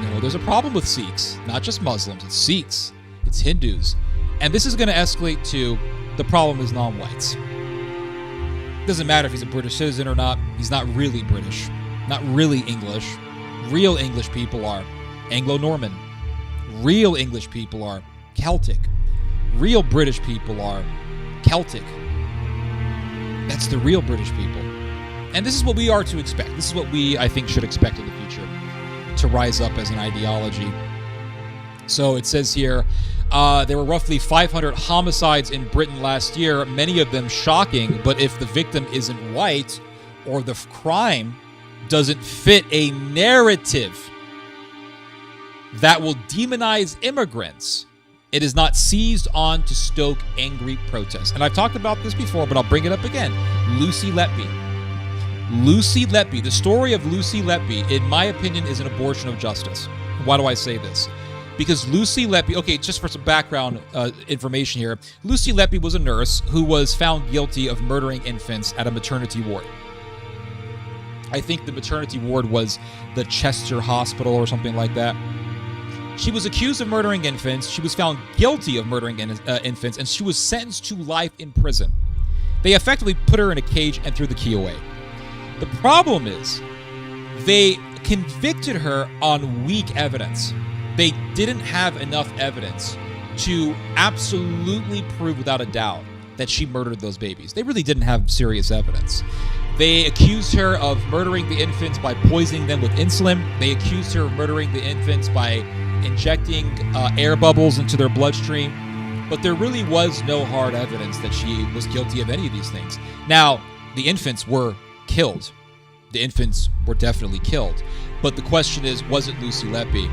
no, there's a problem with Sikhs. Not just Muslims, it's Sikhs, it's Hindus. And this is going to escalate to the problem is non-whites. Doesn't matter if he's a British citizen or not, he's not really British, not really English. Real English people are Anglo-Norman. Real English people are Celtic. Real British people are Celtic. That's the real British people. And this is what we are to expect. This is what we, I think, should expect in the future to rise up as an ideology. So it says here, there were roughly 500 homicides in Britain last year, many of them shocking, but if the victim isn't white or the crime doesn't fit a narrative that will demonize immigrants, it is not seized on to stoke angry protests. And I've talked about this before, but I'll bring it up again. Lucy Letby. Lucy Letby. The story of Lucy Letby, in my opinion, is an abortion of justice. Why do I say this? Because Lucy Letby, okay, just for some background information here, Lucy Letby was a nurse who was found guilty of murdering infants at a maternity ward. I think the maternity ward was the Chester Hospital or something like that. She was accused of murdering infants. She was found guilty of murdering infants, and she was sentenced to life in prison. They effectively put her in a cage and threw the key away. The problem is, they convicted her on weak evidence. They didn't have enough evidence to absolutely prove without a doubt that she murdered those babies. They really didn't have serious evidence. They accused her of murdering the infants by poisoning them with insulin. They accused her of murdering the infants by injecting air bubbles into their bloodstream. But there really was no hard evidence that she was guilty of any of these things. Now, the infants were killed. The infants were definitely killed. But the question is, was it Lucy Letby?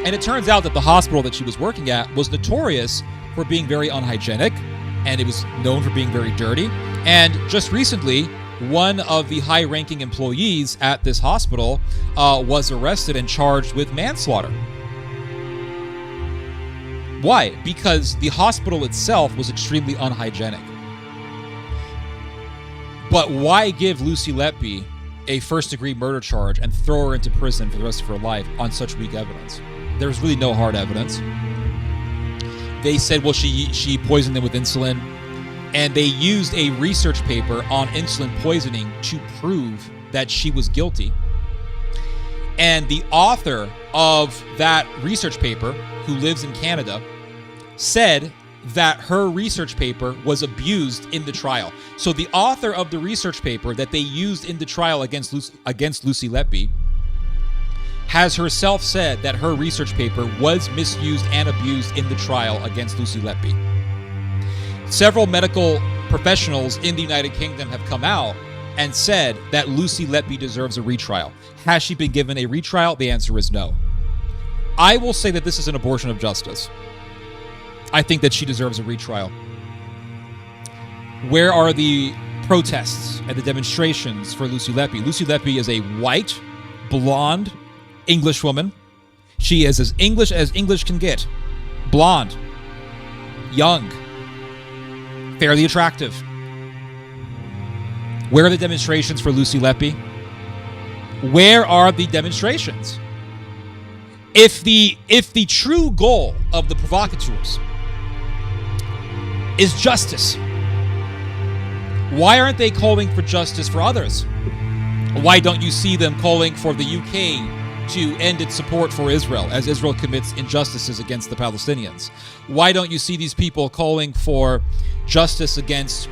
And it turns out that the hospital that she was working at was notorious for being very unhygienic, and it was known for being very dirty. And just recently, one of the high-ranking employees at this hospital was arrested and charged with manslaughter. Why? Because the hospital itself was extremely unhygienic. But why give Lucy Letby a first-degree murder charge and throw her into prison for the rest of her life on such weak evidence? There's really no hard evidence. They said, well, she poisoned them with insulin, and they used a research paper on insulin poisoning to prove that she was guilty. And the author of that research paper, who lives in Canada, said that her research paper was abused in the trial. So the author of the research paper that they used in the trial against Lucy Letby has herself said that her research paper was misused and abused in the trial against Lucy Letby. Several medical professionals in the United Kingdom have come out and said that Lucy Letby deserves a retrial. Has she been given a retrial? The answer is no. I will say that this is an abortion of justice. I think that she deserves a retrial. Where are the protests and the demonstrations for Lucy Letby? Lucy Letby is a white, blonde English woman. She is as English can get. Blonde, young, fairly attractive. Where are the demonstrations for Lucy Letby? Where are the demonstrations? If the true goal of the provocateurs is justice, why aren't they calling for justice for others? Why don't you see them calling for the UK to end its support for Israel as Israel commits injustices against the Palestinians? Why don't you see these people calling for justice against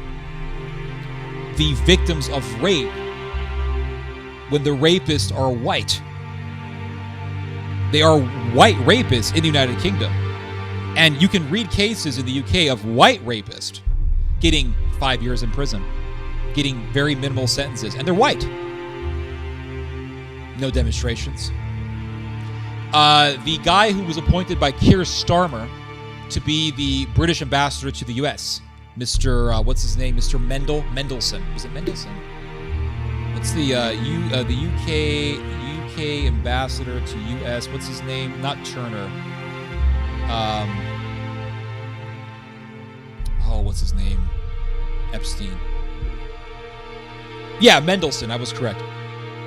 the victims of rape when the rapists are white? They are white rapists in the United Kingdom. And you can read cases in the UK of white rapists getting 5 years in prison, getting very minimal sentences, and they're white. No demonstrations. The guy who was appointed by Keir Starmer to be the British ambassador to the US, Mr. What's his name? Mr. Mendelsohn. Was it Mendelsohn? What's the UK ambassador to US? What's his name? Not Turner. What's his name? Epstein. Yeah, Mendelsohn. I was correct.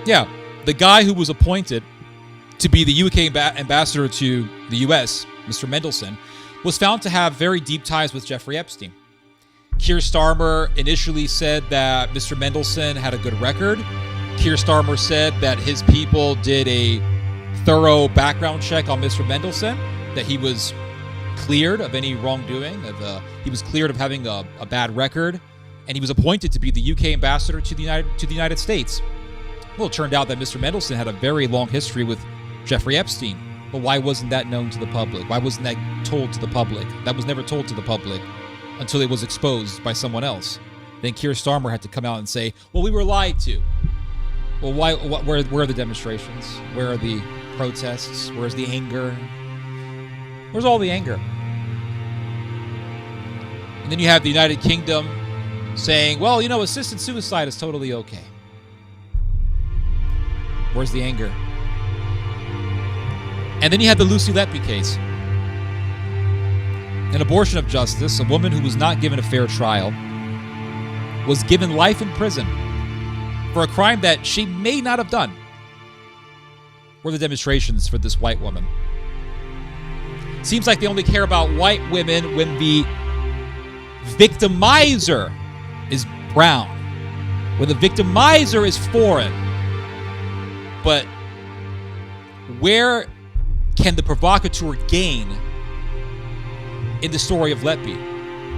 Yeah, the guy who was appointed to be the UK ambassador to the US, Mr. Mendelsohn, was found to have very deep ties with Jeffrey Epstein. Keir Starmer initially said that Mr. Mendelsohn had a good record. Keir Starmer said that his people did a thorough background check on Mr. Mendelsohn, that he was cleared of any wrongdoing, he was cleared of having a bad record, and he was appointed to be the UK ambassador to the United States. Well, it turned out that Mr. Mendelsohn had a very long history with Jeffrey Epstein. But why wasn't that known to the public? Why wasn't that told to the public? That was never told to the public until it was exposed by someone else. Then Keir Starmer had to come out and say, well, we were lied to. Well, where are the demonstrations? Where are the protests? Where's the anger? Where's all the anger? And then you have the United Kingdom saying, well, assisted suicide is totally okay. Where's the anger? And then you had the Lucy Letby case. An abortion of justice, a woman who was not given a fair trial, was given life in prison for a crime that she may not have done. Where are the demonstrations for this white woman? Seems like they only care about white women when the victimizer is brown, when the victimizer is foreign. But where can the provocateur gain in the story of Letby?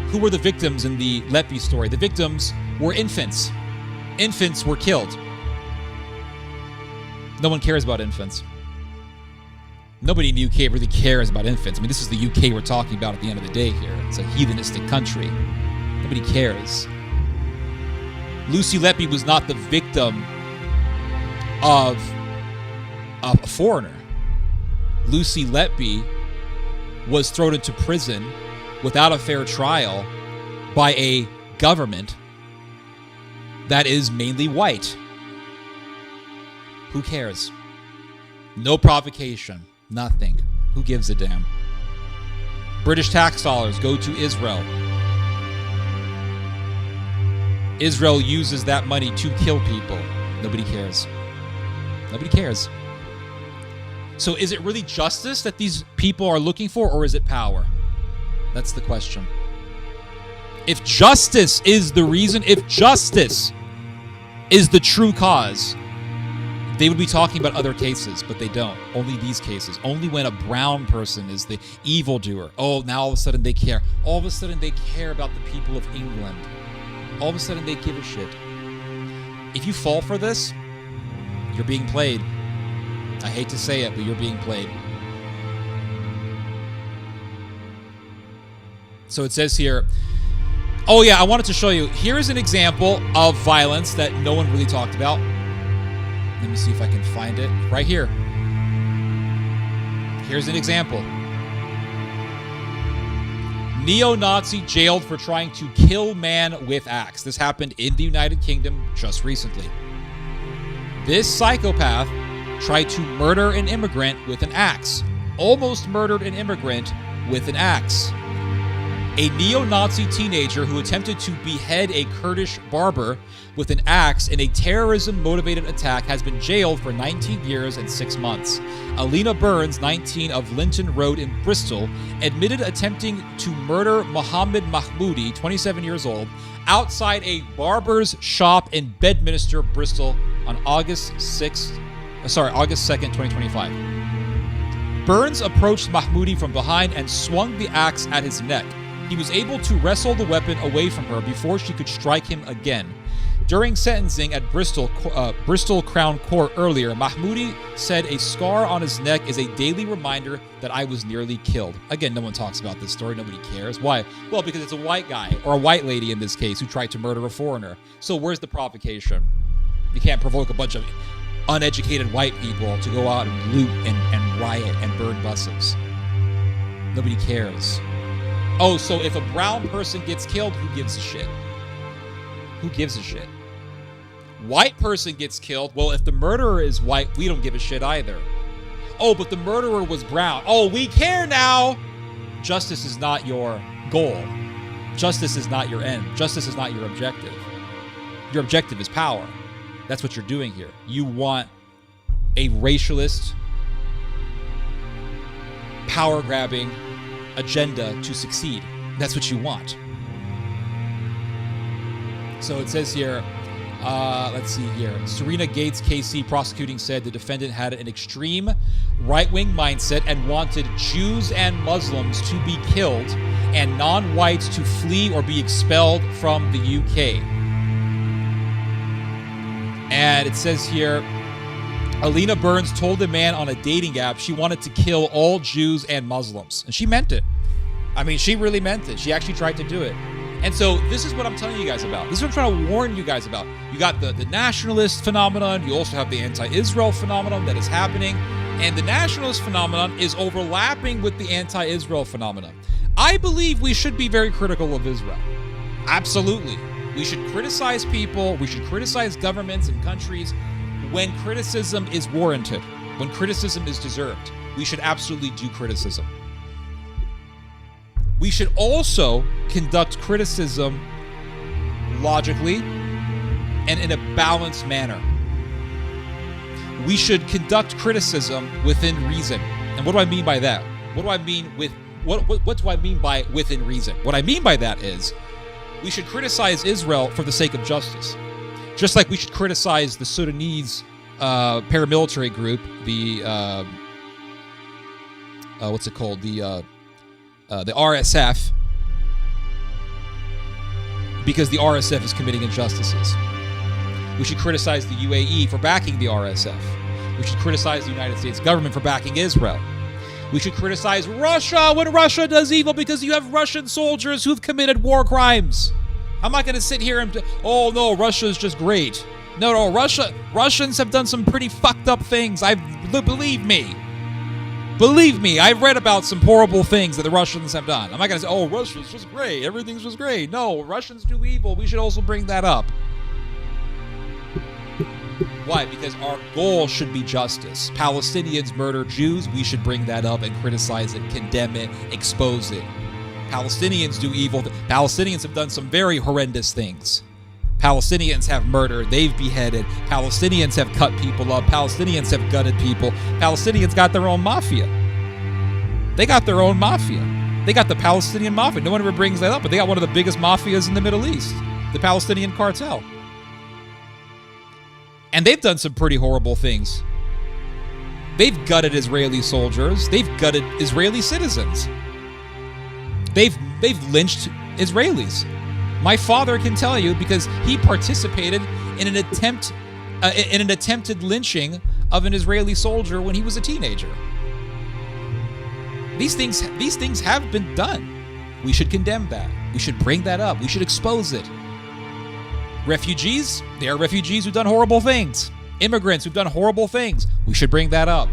Who were the victims in the Letby story? The victims were infants. Infants were killed. No one cares about infants. Nobody in the UK really cares about infants. I mean, this is the UK we're talking about at the end of the day here. It's a heathenistic country. Nobody cares. Lucy Letby was not the victim of a foreigner. Lucy Letby was thrown into prison without a fair trial by a government that is mainly white. Who cares? No provocation. Nothing. Who gives a damn? British tax dollars go to Israel. Israel uses that money to kill people. Nobody cares. Nobody cares. So is it really justice that these people are looking for, or is it power? That's the question. If justice is the reason, if justice is the true cause, they would be talking about other cases, but they don't. Only these cases. Only when a brown person is the evildoer. Oh, now all of a sudden they care. All of a sudden they care about the people of England. All of a sudden they give a shit. If you fall for this, you're being played. I hate to say it, but you're being played. So it says here, oh yeah, I wanted to show you. Here is an example of violence that no one really talked about. Let me see if I can find it. Right here. Here's an example. Neo-Nazi jailed for trying to kill man with axe. This happened in the United Kingdom just recently. This psychopath tried to murder an immigrant with an axe. Almost murdered an immigrant with an axe. A neo-Nazi teenager who attempted to behead a Kurdish barber with an axe in a terrorism-motivated attack has been jailed for 19 years and 6 months. Alina Burns, 19, of Linton Road in Bristol, admitted attempting to murder Mohammed Mahmoudi, 27 years old, outside a barber's shop in Bedminster, Bristol, on August 2nd, 2025. Burns approached Mahmoudi from behind and swung the axe at his neck. He was able to wrestle the weapon away from her before she could strike him again. During sentencing at Bristol Crown Court earlier, Mahmoudi said a scar on his neck is a daily reminder that I was nearly killed. Again, no one talks about this story. Nobody cares. Why? Well, because it's a white guy, or a white lady in this case, who tried to murder a foreigner. So where's the provocation? You can't provoke a bunch of uneducated white people to go out and loot and riot and burn buses. Nobody cares. Oh, so if a brown person gets killed, who gives a shit? Who gives a shit? White person gets killed. Well, if the murderer is white, we don't give a shit either. Oh, but the murderer was brown. Oh, we care now. Justice is not your goal. Justice is not your end. Justice is not your objective. Your objective is power. That's what you're doing here. You want a racialist, power-grabbing agenda to succeed. That's what you want. So it says here, let's see here. Serena Gates KC prosecuting said the defendant had an extreme right-wing mindset and wanted Jews and Muslims to be killed and non-whites to flee or be expelled from the UK. And it says here, Alina Burns told the man on a dating app she wanted to kill all Jews and Muslims. And she meant it. I mean, she really meant it. She actually tried to do it. And so this is what I'm telling you guys about. This is what I'm trying to warn you guys about. You got the nationalist phenomenon. You also have the anti-Israel phenomenon that is happening. And the nationalist phenomenon is overlapping with the anti-Israel phenomenon. I believe we should be very critical of Israel. Absolutely. We should criticize people. We should criticize governments and countries when criticism is warranted, when criticism is deserved. We should absolutely do criticism. We should also conduct criticism logically and in a balanced manner. We should conduct criticism within reason. And what do I mean by that? What do I mean with what do I mean by within reason? What I mean by that is we should criticize Israel for the sake of justice. Just like we should criticize the Sudanese paramilitary group, the what's it called? The RSF, because the RSF is committing injustices. We should criticize the UAE for backing the RSF. We should criticize the United States government for backing Israel. We should criticize Russia when Russia does evil because you have Russian soldiers who've committed war crimes. I'm not going to sit here and, oh no, Russia is just great. No, Russians have done some pretty fucked up things. Believe me, I've read about some horrible things that the Russians have done. I'm not going to say, oh, Russia's just great. Everything's just great. No, Russians do evil. We should also bring that up. Why? Because our goal should be justice. Palestinians murder Jews. We should bring that up and criticize it, condemn it, expose it. Palestinians do evil. Palestinians have done some very horrendous things. Palestinians have murdered. They've beheaded. Palestinians have cut people up. Palestinians have gutted people. Palestinians got their own mafia. They got their own mafia. They got the Palestinian mafia. No one ever brings that up, but they got one of the biggest mafias in the Middle East, the Palestinian cartel. And they've done some pretty horrible things. They've gutted Israeli soldiers. They've gutted Israeli citizens. They've lynched Israelis. My father can tell you because he participated in an attempted lynching of an Israeli soldier when he was a teenager. These things have been done. We should condemn that. We should bring that up. We should expose it. Refugees, they are refugees who've done horrible things. Immigrants who've done horrible things. We should bring that up.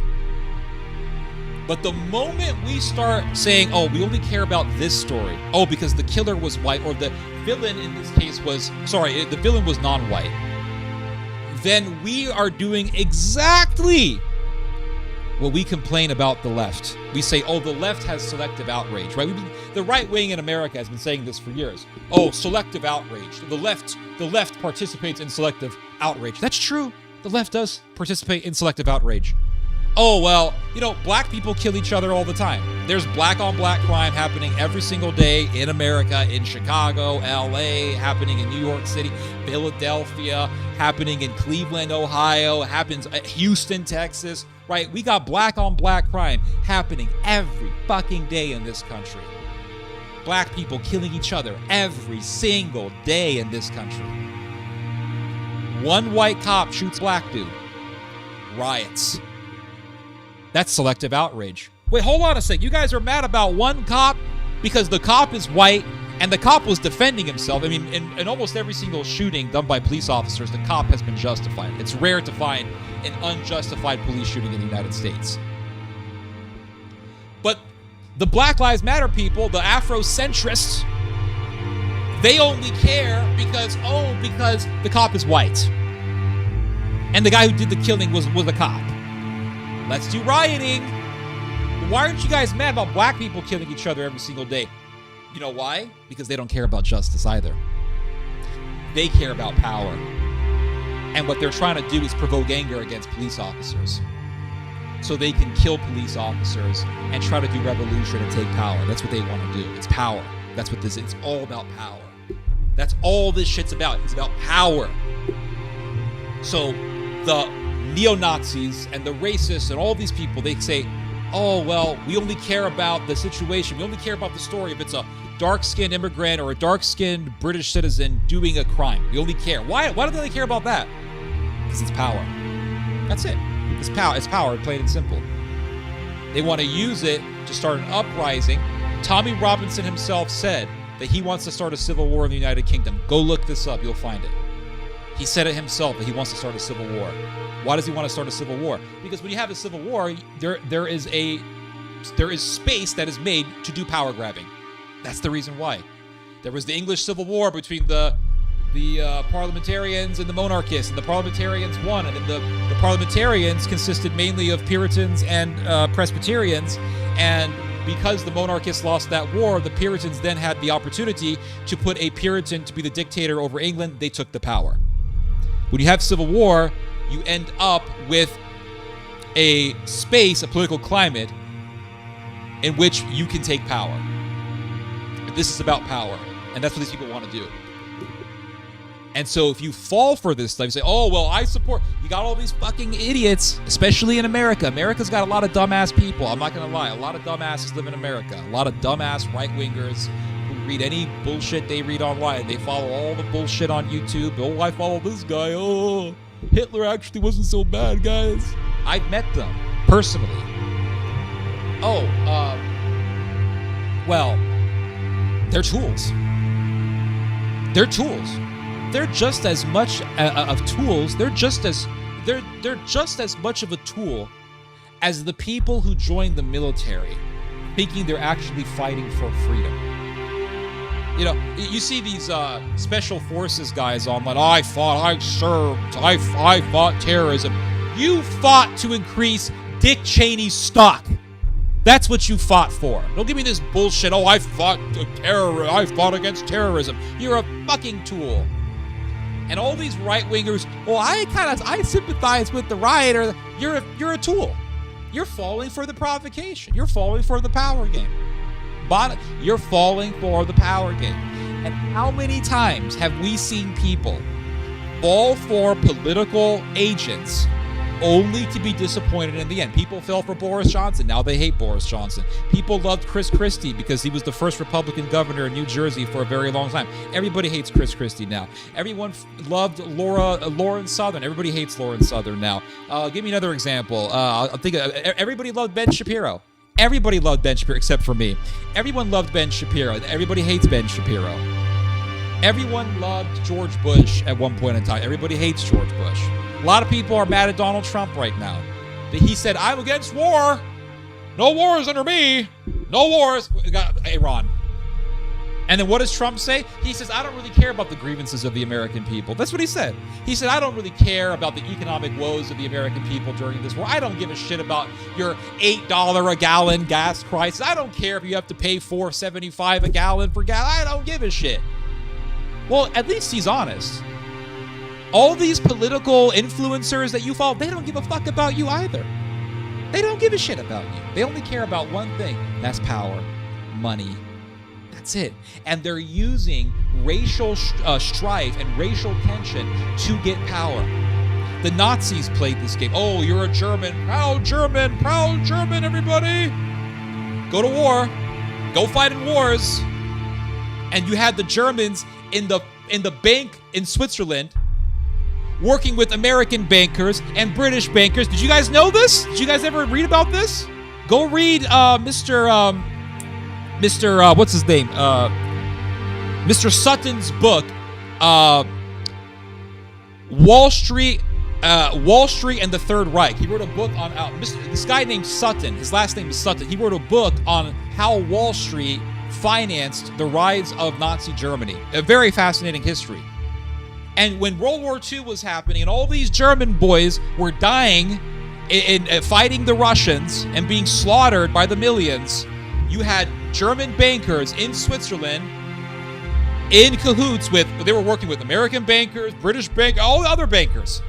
But the moment we start saying, oh, we only care about this story, oh, because the killer was white, or the villain in this case the villain was non-white, then we are doing exactly what we complain about the left. We say, oh, the left has selective outrage, right? The right wing in America has been saying this for years. Oh, selective outrage. The left participates in selective outrage. That's true. The left does participate in selective outrage. Oh, well, black people kill each other all the time. There's black-on-black crime happening every single day in America, in Chicago, LA, happening in New York City, Philadelphia, happening in Cleveland, Ohio, happens at Houston, Texas, right? We got black-on-black crime happening every fucking day in this country. Black people killing each other every single day in this country. One white cop shoots black dude. Riots. That's selective outrage. Wait, hold on a sec. You guys are mad about one cop because the cop is white and the cop was defending himself. I mean, in almost every single shooting done by police officers, the cop has been justified. It's rare to find an unjustified police shooting in the United States. But the Black Lives Matter people, the Afrocentrists, they only care because the cop is white. And the guy who did the killing was a cop. Let's do rioting. Why aren't you guys mad about black people killing each other every single day? You know why? Because they don't care about justice either. They care about power. And what they're trying to do is provoke anger against police officers, so they can kill police officers and try to do revolution and take power. That's what they want to do. It's power. That's what this is. It's all about power. That's all this shit's about. It's about power. So the neo-Nazis and the racists and all these people, they say, oh, well, we only care about the situation. We only care about the story if it's a dark-skinned immigrant or a dark-skinned British citizen doing a crime. We only care. Why do they care about that? Because it's power. That's it. It's power, plain and simple. They want to use it to start an uprising. Tommy Robinson himself said that he wants to start a civil war in the United Kingdom. Go look this up. You'll find it. He said it himself that he wants to start a civil war. Why does he want to start a civil war? Because when you have a civil war, there is space that is made to do power grabbing. That's the reason why. There was the English Civil War between the parliamentarians and the monarchists, and the parliamentarians won, and then the parliamentarians consisted mainly of Puritans and Presbyterians, and because the monarchists lost that war, the Puritans then had the opportunity to put a Puritan to be the dictator over England. They took the power. When you have civil war, you end up with a political climate in which you can take power. This is about power, and that's what these people want to do. And so if you fall for this stuff, you say, oh, well, I support... You got all these fucking idiots, especially in America. America's got a lot of dumbass people. I'm not going to lie. A lot of dumbasses live in America. A lot of dumbass right-wingers who read any bullshit they read online. They follow all the bullshit on YouTube. Oh, I follow this guy. Oh, Hitler actually wasn't so bad, guys. I've met them personally. Oh, well, they're tools. They're tools. They're just as much of tools. They're just as much of a tool as the people who join the military, thinking they're actually fighting for freedom. You know, you see these special forces guys online. I fought terrorism. You fought to increase Dick Cheney's stock. That's what you fought for. Don't give me this bullshit. Oh, I fought against terrorism. You're a fucking tool. And all these right-wingers, well, I sympathize with the rioter. You're a tool. You're falling for the provocation. You're falling for the power game. You're falling for the power game. And how many times have we seen people fall for political agents only to be disappointed in the end. People fell for Boris Johnson. Now they hate Boris Johnson. People loved Chris Christie because he was the first Republican governor in New Jersey for a very long time. Everybody hates Chris Christie now. Everyone loved Lauren Southern. Everybody hates Lauren Southern now. Give me another example. I think everybody loved Ben Shapiro. Everybody loved Ben Shapiro except for me. Everyone loved Ben Shapiro. Everybody hates Ben Shapiro. Everyone loved George Bush at one point in time. Everybody hates George Bush. A lot of people are mad at Donald Trump right now. He said, I'm against war. No wars under me. No wars. We got Iran. And then what does Trump say? He says, I don't really care about the grievances of the American people. That's what he said. He said, I don't really care about the economic woes of the American people during this war. I don't give a shit about your $8 a gallon gas prices. I don't care if you have to pay $4.75 a gallon for gas. I don't give a shit. Well, at least he's honest. All these political influencers that you follow, they don't give a fuck about you either. They don't give a shit about you. They only care about one thing. That's power, money. That's it. And they're using racial strife and racial tension to get power. The Nazis played this game. Oh, you're a German, proud German, everybody. Go to war. Go fight in wars. And you had the Germans in the bank in Switzerland working with American bankers and British bankers. Did you guys know this? Did you guys ever read about this? Go read Mr. What's his name? Mr. Sutton's book, Wall Street and the Third Reich. He wrote a book on this guy named Sutton. His last name is Sutton. He wrote a book on how Wall Street financed the rise of Nazi Germany. A very fascinating history. And when World War II was happening and all these German boys were dying in fighting the Russians and being slaughtered by the millions, you had German bankers in Switzerland in cahoots with, they were working with American bankers, British bankers, all the other bankers.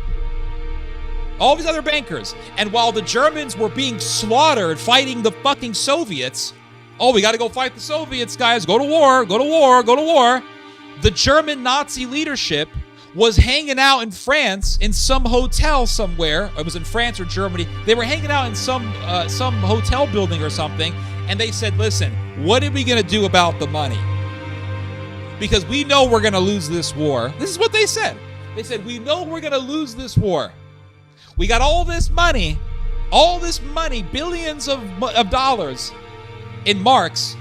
All these other bankers. And while the Germans were being slaughtered fighting the fucking Soviets, oh, we got to go fight the Soviets, guys. Go to war, go to war, go to war. The German Nazi leadership was hanging out in France in some hotel somewhere. It was in France or Germany. They were hanging out in some hotel building or something. And they said, listen, what are we going to do about the money? Because we know we're going to lose this war. This is what they said. They said, we know we're going to lose this war. We got all this money, billions of dollars in marks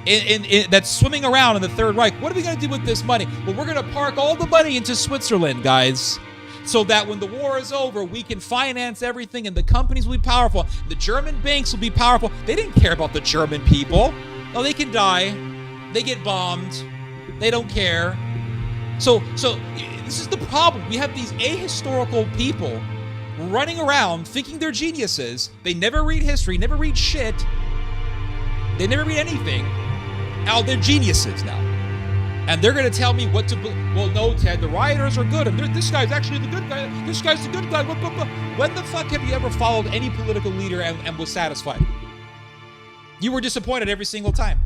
in that's swimming around in the Third Reich. What are we going to do with this money? Well, we're going to park all the money into Switzerland, guys, so that when the war is over, we can finance everything and the companies will be powerful. The German banks will be powerful. They didn't care about the German people. Oh, they can die. They get bombed. They don't care. So this is the problem. We have these ahistorical people running around thinking they're geniuses. They never read history, never read shit. They never read anything. Now they're geniuses now. And they're going to tell me what to believe. Well, no, Ted, the rioters are good. And this guy's actually the good guy. This guy's the good guy. When the fuck have you ever followed any political leader and was satisfied? You were disappointed every single time.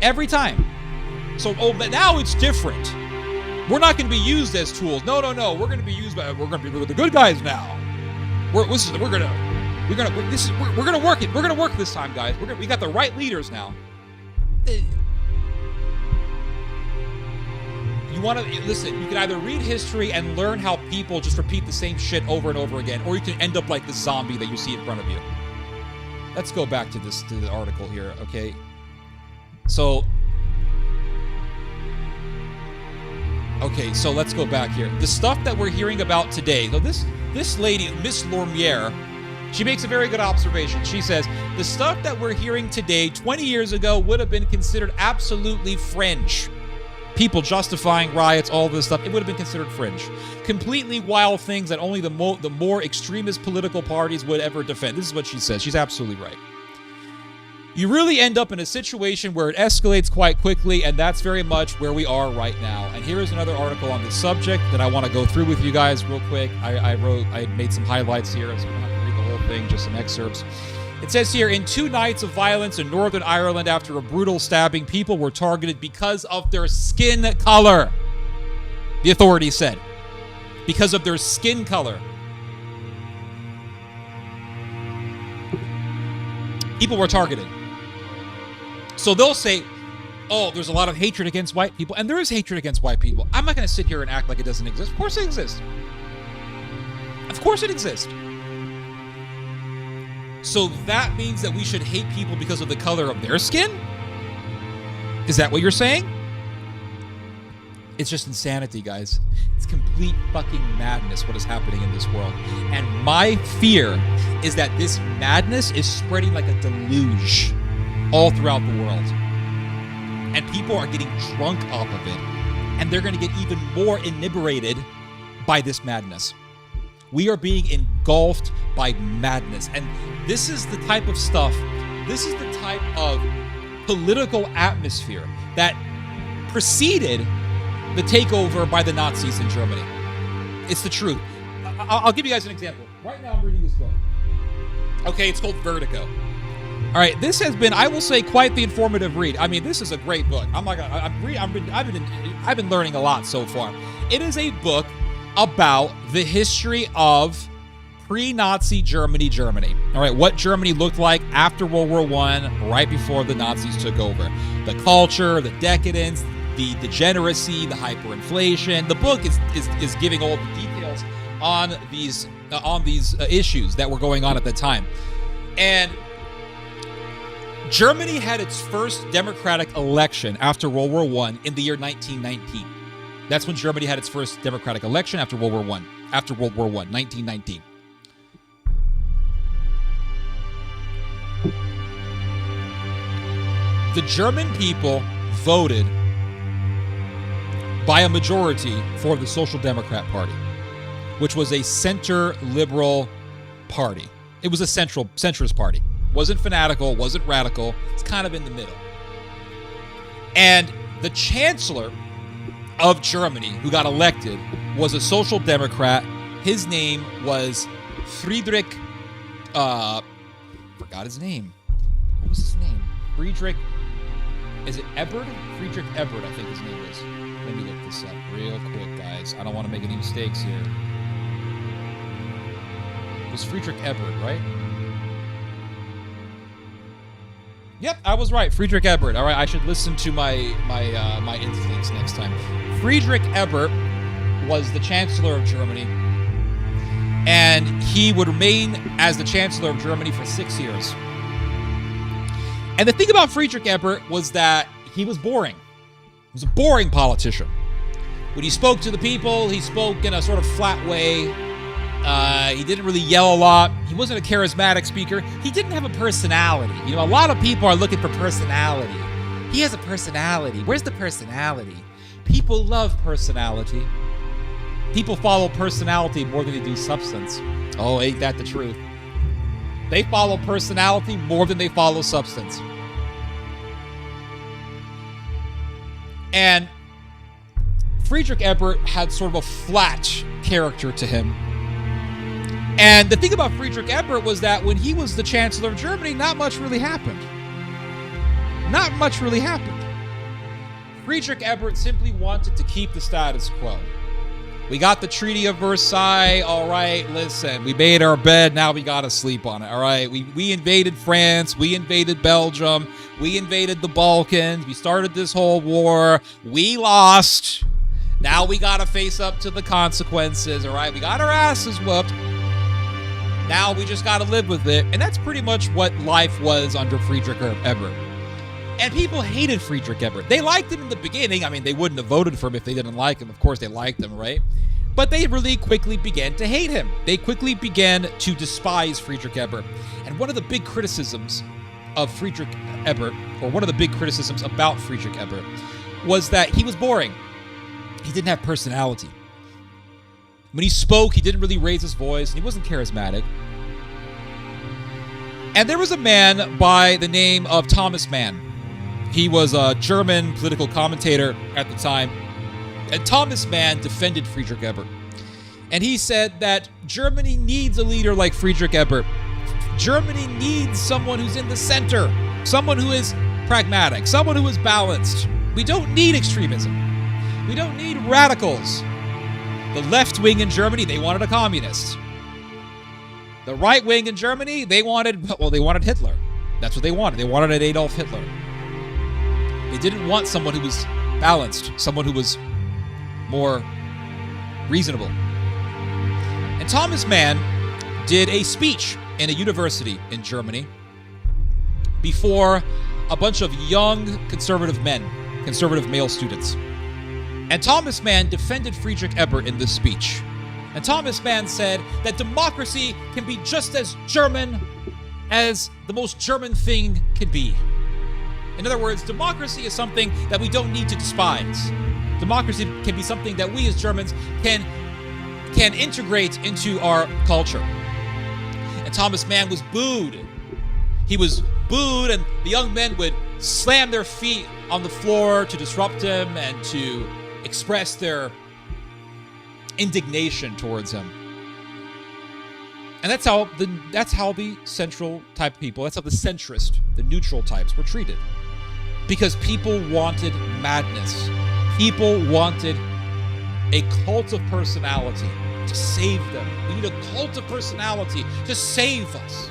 Every time. So, but now it's different. We're not going to be used as tools. No. We're going to be used by. We're going to be the good guys now. We're going to work it. We're going to work this time, guys. We got the right leaders now. You want to listen. You can either read history and learn how people just repeat the same shit over and over again, or you can end up like this zombie that you see in front of you. Let's go back to the article here, okay? So let's go back here. The stuff that we're hearing about today. So this lady, Miss Lormier, she makes a very good observation. She says, the stuff that we're hearing today, 20 years ago, would have been considered absolutely fringe. People justifying riots, all this stuff, it would have been considered fringe. Completely wild things that only the more extremist political parties would ever defend. This is what she says. She's absolutely right. You really end up in a situation where it escalates quite quickly, and that's very much where we are right now. And here is another article on this subject that I want to go through with you guys real quick. I made some highlights here, so you don't have to read the whole thing, just some excerpts. It says here, in 2 nights of violence in Northern Ireland after a brutal stabbing, people were targeted because of their skin color. The authorities said. Because of their skin color. People were targeted. So they'll say, oh, there's a lot of hatred against white people. And there is hatred against white people. I'm not going to sit here and act like it doesn't exist. Of course it exists. Of course it exists. So that means that we should hate people because of the color of their skin? Is that what you're saying? It's just insanity, guys. It's complete fucking madness what is happening in this world. And my fear is that this madness is spreading like a deluge all throughout the world. And people are getting drunk off of it. And they're going to get even more inebriated by this madness. We are being engulfed by madness. And this is the type of stuff, this is the type of political atmosphere that preceded the takeover by the Nazis in Germany. It's the truth. I'll give you guys an example. Right now I'm reading this book. Okay, it's called Vertigo. All right, this has been, I will say, quite the informative read. I mean, this is a great book. I've been learning a lot so far. It is a book about the history of pre-Nazi Germany. All right, what Germany looked like after World War I, right before the Nazis took over. The culture, the decadence, the degeneracy, the hyperinflation. The book is giving all the details on these issues that were going on at the time. And Germany had its first democratic election after World War I in the year 1919. That's when Germany had its first democratic election after World War I. After World War I, 1919. The German people voted by a majority for the Social Democrat Party, which was a center-liberal party. It was a centrist party. Wasn't fanatical, wasn't radical. It's kind of in the middle. And the chancellor of Germany who got elected was a social democrat. His name was Friedrich, forgot his name. What was his name? Is it Ebert? Friedrich Ebert, I think his name is. Let me look this up real quick, guys. I don't want to make any mistakes here. It was Friedrich Ebert, right? Yep, I was right. Friedrich Ebert. All right, I should listen to my instincts next time. Friedrich Ebert was the Chancellor of Germany, and he would remain as the Chancellor of Germany for 6 years. And the thing about Friedrich Ebert was that he was boring. He was a boring politician. When he spoke to the people, he spoke in a sort of flat way. He didn't really yell a lot. He wasn't a charismatic speaker. He didn't have a personality. You know, a lot of people are looking for personality. He has a personality. Where's the personality? People love personality. People follow personality more than they do substance. Oh, ain't that the truth? They follow personality more than they follow substance. And Friedrich Ebert had sort of a flat character to him. And the thing about Friedrich Ebert was that when he was the Chancellor of Germany, not much really happened. Not much really happened. Friedrich Ebert simply wanted to keep the status quo. We got the Treaty of Versailles. All right, listen, we made our bed. Now we got to sleep on it. All right, we invaded France. We invaded Belgium. We invaded the Balkans. We started this whole war. We lost. Now we got to face up to the consequences. All right, we got our asses whooped. Now we just got to live with it. And that's pretty much what life was under Friedrich Ebert. And people hated Friedrich Ebert. They liked him in the beginning. I mean, they wouldn't have voted for him if they didn't like him. Of course, they liked him, right? But they really quickly began to hate him. They quickly began to despise Friedrich Ebert. And one of the big criticisms of Friedrich Ebert, or one of the big criticisms about Friedrich Ebert, was that he was boring. He didn't have personality. When he spoke, he didn't really raise his voice, and he wasn't charismatic. And there was a man by the name of Thomas Mann. He was a German political commentator at the time. And Thomas Mann defended Friedrich Ebert. And he said that Germany needs a leader like Friedrich Ebert. Germany needs someone who's in the center, someone who is pragmatic, someone who is balanced. We don't need extremism. We don't need radicals. The left wing in Germany, they wanted a communist. The right wing in Germany, they wanted Hitler. That's what they wanted. They wanted an Adolf Hitler. They didn't want someone who was balanced, someone who was more reasonable. And Thomas Mann did a speech in a university in Germany before a bunch of young conservative men, conservative male students. And Thomas Mann defended Friedrich Ebert in this speech. And Thomas Mann said that democracy can be just as German as the most German thing can be. In other words, democracy is something that we don't need to despise. Democracy can be something that we as Germans can integrate into our culture. And Thomas Mann was booed. He was booed, and the young men would slam their feet on the floor to disrupt him and to express their indignation towards him. And that's how the central type of people, that's how the centrist, the neutral types were treated. Because people wanted madness. People wanted a cult of personality to save them. We need a cult of personality to save us.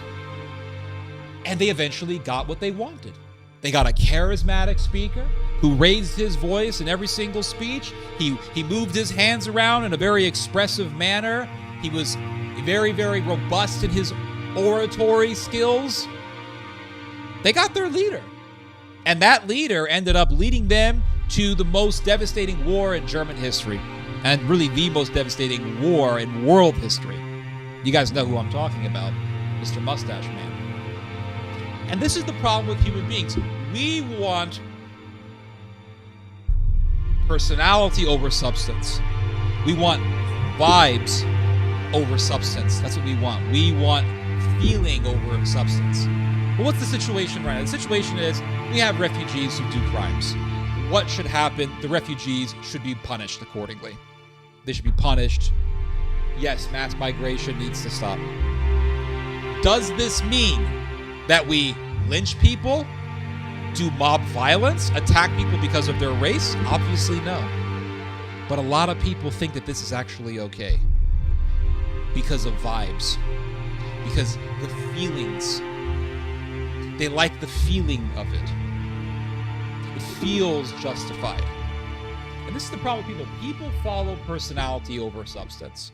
And they eventually got what they wanted. They got a charismatic speaker who raised his voice in every single speech. He moved his hands around in a very expressive manner. He was very, very robust in his oratory skills. They got their leader. And that leader ended up leading them to the most devastating war in German history. And really the most devastating war in world history. You guys know who I'm talking about, Mr. Mustache Man. And this is the problem with human beings. We want personality over substance. We want vibes over substance. That's what we want. We want feeling over substance. But what's the situation right now? The situation is we have refugees who do crimes. What should happen? The refugees should be punished accordingly. They should be punished. Yes, mass migration needs to stop. Does this mean that we lynch people, do mob violence, attack people because of their race? Obviously no. But a lot of people think that this is actually okay because of vibes, because the feelings. They like the feeling of it. It feels justified. And this is the problem with people. People follow personality over substance.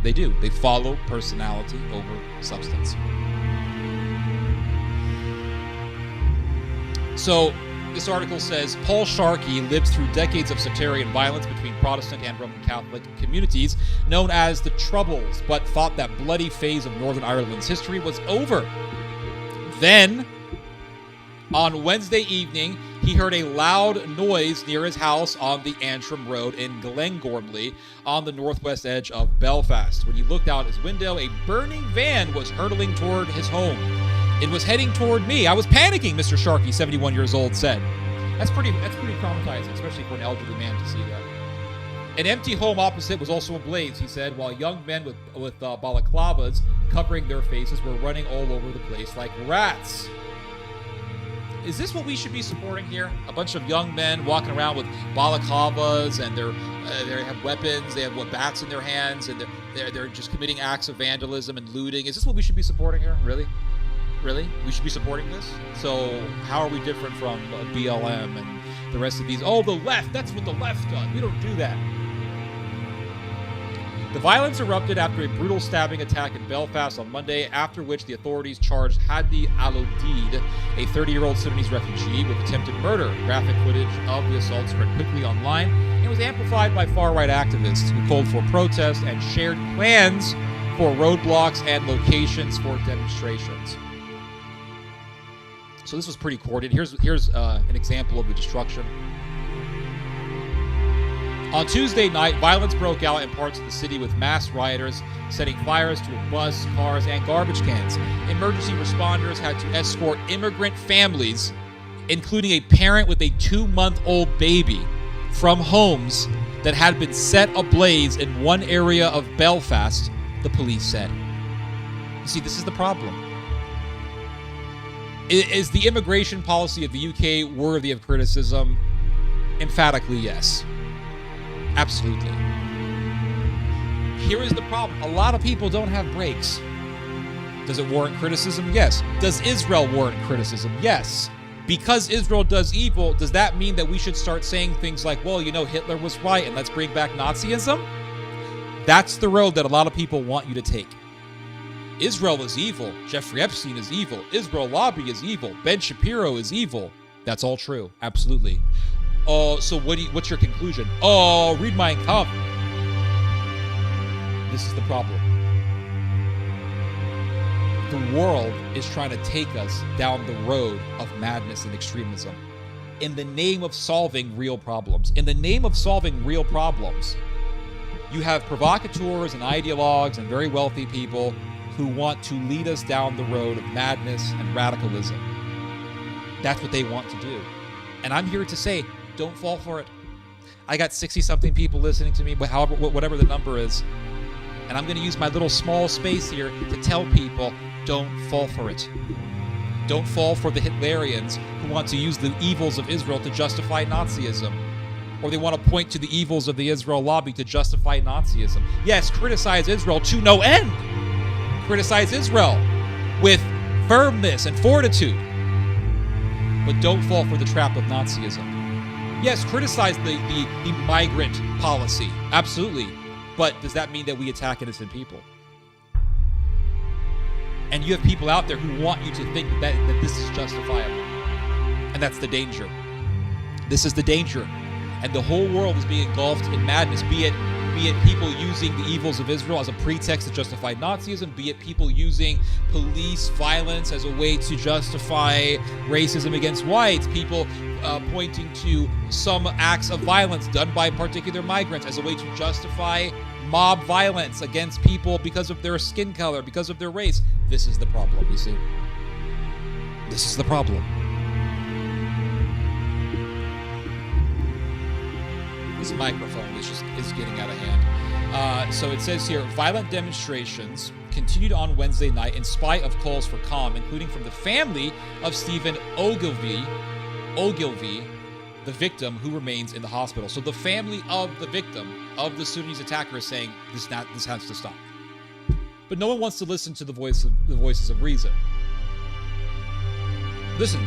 They do. They follow personality over substance. So this article says, Paul Sharkey lived through decades of sectarian violence between Protestant and Roman Catholic communities known as the Troubles, but thought that bloody phase of Northern Ireland's history was over. Then, on Wednesday evening, he heard a loud noise near his house on the Antrim Road in Glengormley on the northwest edge of Belfast. When he looked out his window, a burning van was hurtling toward his home. It was heading toward me. I was panicking, Mr. Sharkey, 71 years old, said. That's pretty traumatizing, especially for an elderly man to see that. An empty home opposite was also ablaze, he said, while young men with balaclavas covering their faces were running all over the place like rats. Is this what we should be supporting here? A bunch of young men walking around with balaclavas, and they have weapons, they have bats in their hands, and they're just committing acts of vandalism and looting. Is this what we should be supporting here? Really? Really? We should be supporting this? So how are we different from BLM and the rest of these? Oh, the left, that's what the left does. We don't do that. The violence erupted after a brutal stabbing attack in Belfast on Monday, after which the authorities charged Hadi Al-Odid, a 30-year-old Sudanese refugee, with attempted murder. Graphic footage of the assault spread quickly online and was amplified by far-right activists who called for protest and shared plans for roadblocks and locations for demonstrations. So this was pretty coordinated. Here's an example of the destruction. On Tuesday night, violence broke out in parts of the city with mass rioters setting fires to a bus, cars, and garbage cans. Emergency responders had to escort immigrant families, including a parent with a 2-month-old baby, from homes that had been set ablaze in one area of Belfast, the police said. You see, this is the problem. Is the immigration policy of the UK worthy of criticism? Emphatically, yes. Absolutely. Here is the problem. A lot of people don't have brakes. Does it warrant criticism? Yes. Does Israel warrant criticism? Yes. Because Israel does evil, does that mean that we should start saying things like, well, you know, Hitler was right and let's bring back Nazism? That's the road that a lot of people want you to take. Israel is evil. Jeffrey Epstein is evil. Israel Lobby is evil. Ben Shapiro is evil. That's all true. Absolutely. So what's your conclusion? Oh, read Mein Kampf. This is the problem. The world is trying to take us down the road of madness and extremism in the name of solving real problems. In the name of solving real problems, you have provocateurs and ideologues and very wealthy people who want to lead us down the road of madness and radicalism. That's what they want to do. And I'm here to say, don't fall for it. I got 60-something people listening to me, whatever the number is. And I'm going to use my little small space here to tell people, don't fall for it. Don't fall for the Hitlerians who want to use the evils of Israel to justify Nazism. Or they want to point to the evils of the Israel lobby to justify Nazism. Yes, criticize Israel to no end. Criticize Israel with firmness and fortitude. But don't fall for the trap of Nazism. Yes, criticize the migrant policy. Absolutely. But does that mean that we attack innocent people? And you have people out there who want you to think that this is justifiable. And that's the danger. This is the danger. And the whole world is being engulfed in madness, be it people using the evils of Israel as a pretext to justify Nazism, be it people using police violence as a way to justify racism against whites, people pointing to some acts of violence done by particular migrants as a way to justify mob violence against people because of their skin color, because of their race. This is the problem, you see. This is the problem. This microphone is getting out of hand. So it says here, violent demonstrations continued on Wednesday night in spite of calls for calm, including from the family of Stephen Ogilvie, the victim who remains in the hospital. So the family of the victim of the Sudanese attacker is saying this has to stop. But no one wants to listen to the voices of reason. Listen,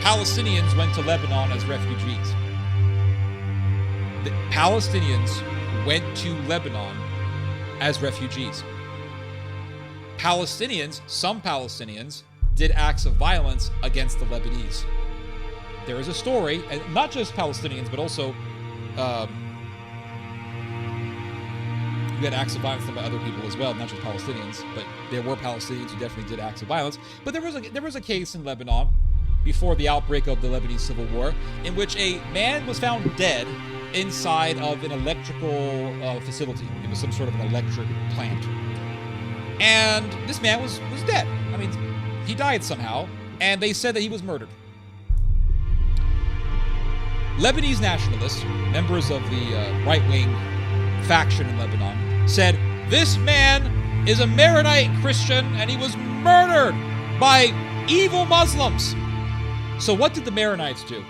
Palestinians went to Lebanon as refugees. The Palestinians went to Lebanon as refugees. Some Palestinians, did acts of violence against the Lebanese. There is a story, and not just Palestinians, but also you had acts of violence done by other people as well, not just Palestinians, but there were Palestinians who definitely did acts of violence. But there was a case in Lebanon before the outbreak of the Lebanese Civil War in which a man was found dead inside of an electrical facility. It was some sort of an electric plant. And this man was dead. I mean, he died somehow, and they said that he was murdered. Lebanese nationalists, members of the right-wing faction in Lebanon, said, this man is a Maronite Christian, and he was murdered by evil Muslims. So what did the Maronites do?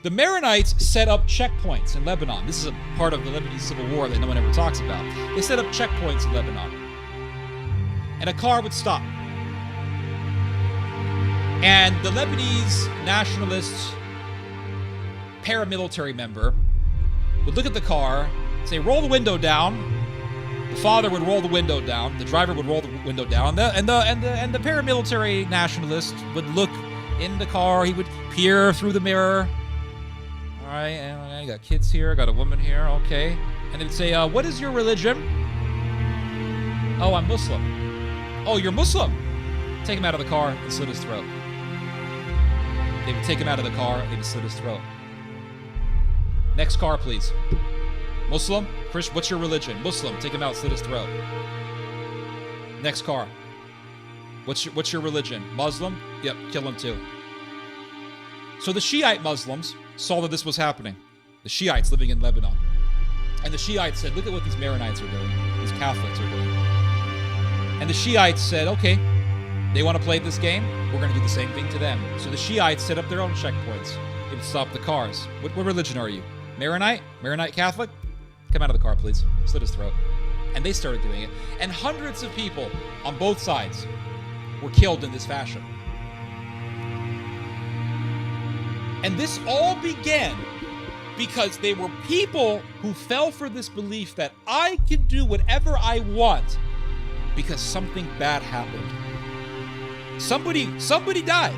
The Maronites set up checkpoints in Lebanon. This is a part of the Lebanese Civil War that no one ever talks about. They set up checkpoints in Lebanon. And a car would stop. And the Lebanese nationalist paramilitary member would look at the car, say, roll the window down. The father would roll the window down. The driver would roll the window down. And the paramilitary nationalist would look in the car. He would peer through the mirror. All right, and I got kids here, I got a woman here, okay. And they'd say, what is your religion? Oh, I'm Muslim. Oh, you're Muslim? Take him out of the car and slit his throat. They would take him out of the car, they would slit his throat. Next car, please. Muslim? Chris, what's your religion? Muslim. Take him out, slit his throat. Next car. What's your religion? Muslim? Yep, kill him too. So the Shiite Muslims saw that this was happening. The Shiites living in Lebanon. And the Shiites said, look at what these Maronites are doing. These Catholics are doing. And the Shiites said, okay, they want to play this game? We're going to do the same thing to them. So the Shiites set up their own checkpoints. They would stop the cars. What religion are you? Maronite? Maronite Catholic? Come out of the car, please. Slit his throat. And they started doing it. And hundreds of people on both sides were killed in this fashion. And this all began because they were people who fell for this belief that I can do whatever I want because something bad happened. Somebody died.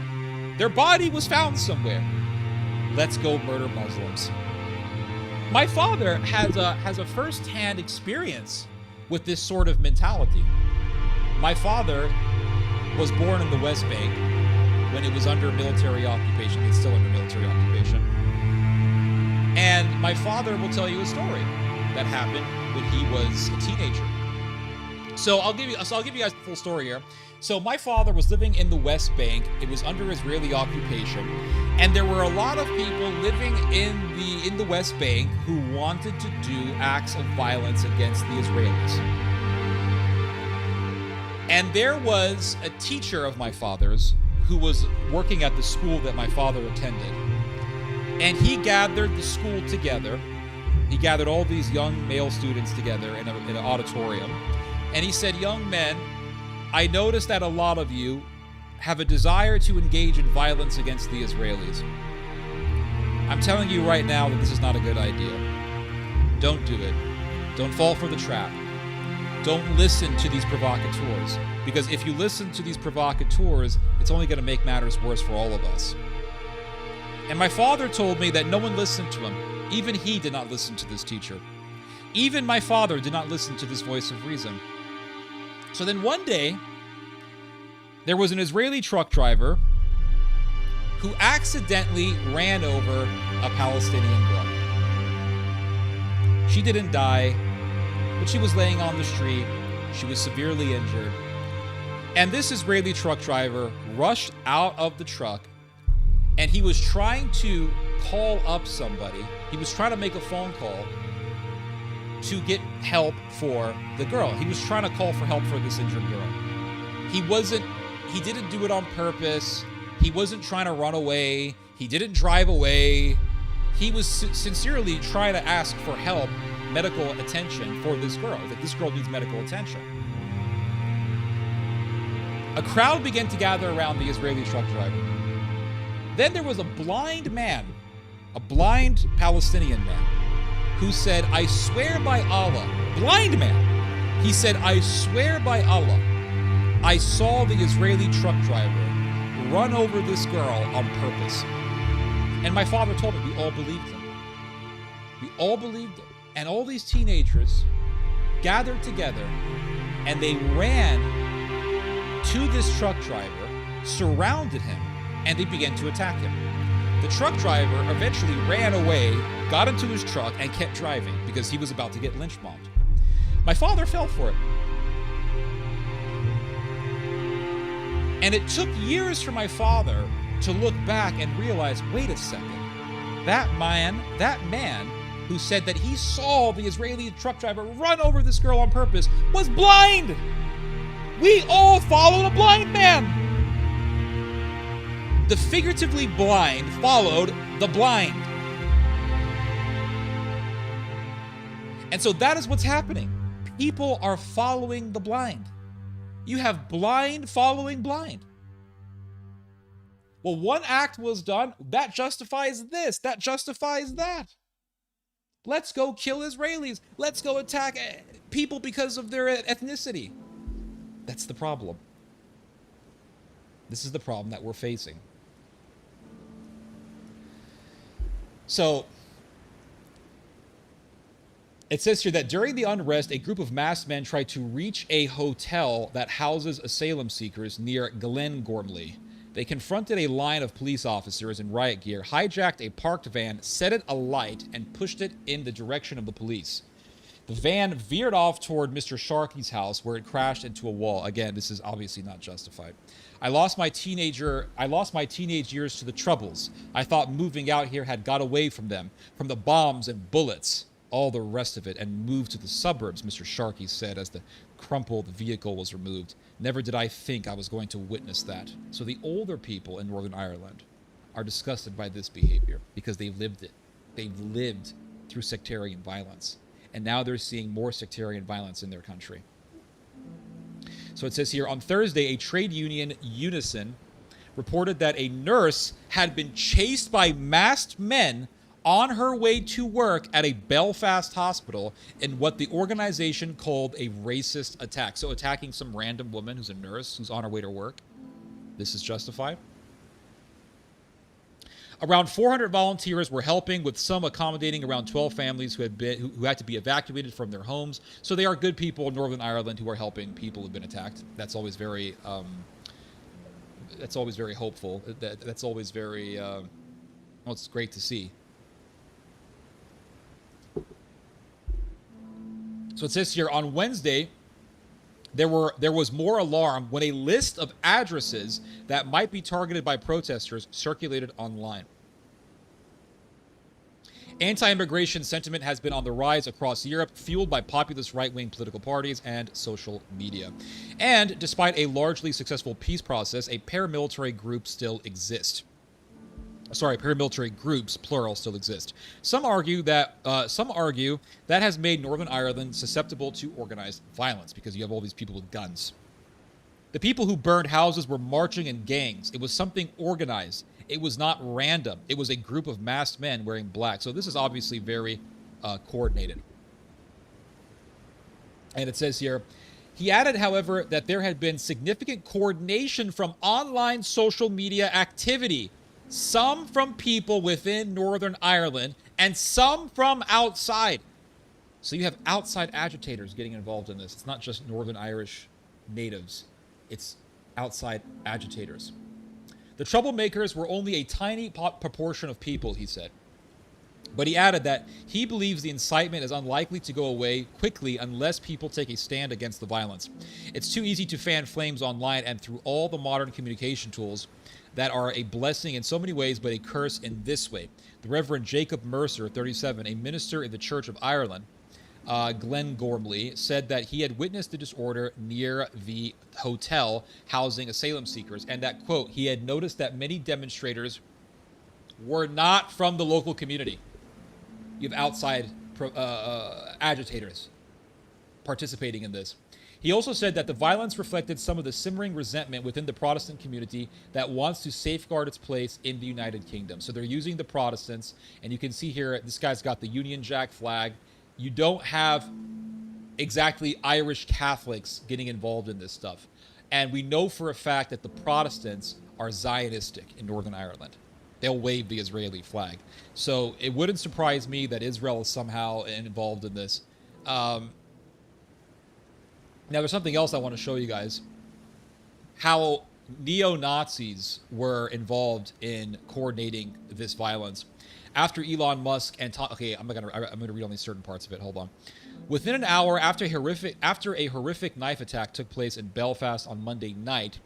Their body was found somewhere. Let's go murder Muslims. My father has a first-hand experience with this sort of mentality. My father was born in the West Bank when it was under military occupation. It's still under military occupation. And my father will tell you a story that happened when he was a teenager. So I'll give you guys the full story here. So my father was living in the West Bank. It was under Israeli occupation, and there were a lot of people living in the West Bank who wanted to do acts of violence against the Israelis. And there was a teacher of my father's who was working at the school that my father attended. And he gathered the school together. He gathered all these young male students together in an auditorium. And he said, "Young men, I noticed that a lot of you have a desire to engage in violence against the Israelis. I'm telling you right now that this is not a good idea. Don't do it. Don't fall for the trap. Don't listen to these provocateurs. Because if you listen to these provocateurs, it's only going to make matters worse for all of us." And my father told me that no one listened to him. Even he did not listen to this teacher. Even my father did not listen to this voice of reason. So then one day, there was an Israeli truck driver who accidentally ran over a Palestinian girl. She didn't die, but she was laying on the street. She was severely injured. And this Israeli truck driver rushed out of the truck, and he was trying to call up somebody. He was trying to make a phone call to get help for the girl. He was trying to call for help for this injured girl. He didn't do it on purpose. He wasn't trying to run away. He didn't drive away. He was sincerely trying to ask for help, medical attention for this girl, that this girl needs medical attention. A crowd began to gather around the Israeli truck driver. Then there was a blind man, a blind Palestinian man, who said, "I swear by Allah," blind man, he said, "I swear by Allah, I saw the Israeli truck driver run over this girl on purpose." And my father told me we all believed him. We all believed him. And all these teenagers gathered together and they ran to this truck driver, surrounded him, and they began to attack him. The truck driver eventually ran away, got into his truck, and kept driving because he was about to get lynch mobbed. My father fell for it. And it took years for my father to look back and realize, wait a second, that man who said that he saw the Israeli truck driver run over this girl on purpose was blind. We all followed a blind man. The figuratively blind followed the blind. And so that is what's happening. People are following the blind. You have blind following blind. Well, one act was done, that justifies this, that justifies that. Let's go kill Israelis. Let's go attack people because of their ethnicity. That's the problem. This is the problem that we're facing. So, it says here that during the unrest, a group of masked men tried to reach a hotel that houses asylum seekers near Glengormley. They confronted a line of police officers in riot gear, hijacked a parked van, set it alight, and pushed it in the direction of the police. The van veered off toward Mr. Sharkey's house, where it crashed into a wall. Again, this is obviously not justified. I lost my teenage years to the Troubles. I thought moving out here had got away from them, from the bombs and bullets, all the rest of it, and moved to the suburbs, Mr. Sharkey said as the crumpled vehicle was removed. Never did I think I was going to witness that. So the older people in Northern Ireland are disgusted by this behavior because they've lived it. They've lived through sectarian violence. and now they're seeing more sectarian violence in their country. So it says here, on Thursday, a trade union, Unison, reported that a nurse had been chased by masked men on her way to work at a Belfast hospital in what the organization called a racist attack. So attacking some random woman who's a nurse who's on her way to work. This is justified. Around 400 volunteers were helping, with some accommodating around 12 families who had to be evacuated from their homes. So they are good people in Northern Ireland who are helping people who've been attacked. That's always very hopeful. That's always very well, it's great to see. So it says here, on Wednesday, there was more alarm when a list of addresses that might be targeted by protesters circulated online. Anti-immigration sentiment has been on the rise across Europe, fueled by populist right-wing political parties and social media. And despite a largely successful peace process, a paramilitary group still exists. Paramilitary groups, plural, still exist. Some argue that has made Northern Ireland susceptible to organized violence because you have all these people with guns. The people who burned houses were marching in gangs. It was something organized. It was not random. It was a group of masked men wearing black. So this is obviously very coordinated. And it says here, he added, however, that there had been significant coordination from online social media activity, some from people within Northern Ireland and some from outside. So you have outside agitators getting involved in this. It's not just Northern Irish natives. It's outside agitators. The troublemakers were only a tiny proportion of people, he said. But he added that he believes the incitement is unlikely to go away quickly unless people take a stand against the violence. It's too easy to fan flames online and through all the modern communication tools that are a blessing in so many ways, but a curse in this way. The Reverend Jacob Mercer, 37, a minister in the Church of Ireland, Glen Gormley, said that he had witnessed the disorder near the hotel housing asylum seekers, and that, quote, he had noticed that many demonstrators were not from the local community. You have outside agitators participating in this. He also said that the violence reflected some of the simmering resentment within the Protestant community that wants to safeguard its place in the United Kingdom. So they're using the Protestants, and you can see here, this guy's got the Union Jack flag. You don't have exactly Irish Catholics getting involved in this stuff. And we know for a fact that the Protestants are Zionistic in Northern Ireland. They'll wave the Israeli flag. So it wouldn't surprise me that Israel is somehow involved in this. Now, there's something else I want to show you guys. How neo-Nazis were involved in coordinating this violence. After Elon Musk and I'm gonna read only certain parts of it. Hold on. Within an hour after a horrific knife attack took place in Belfast on Monday night,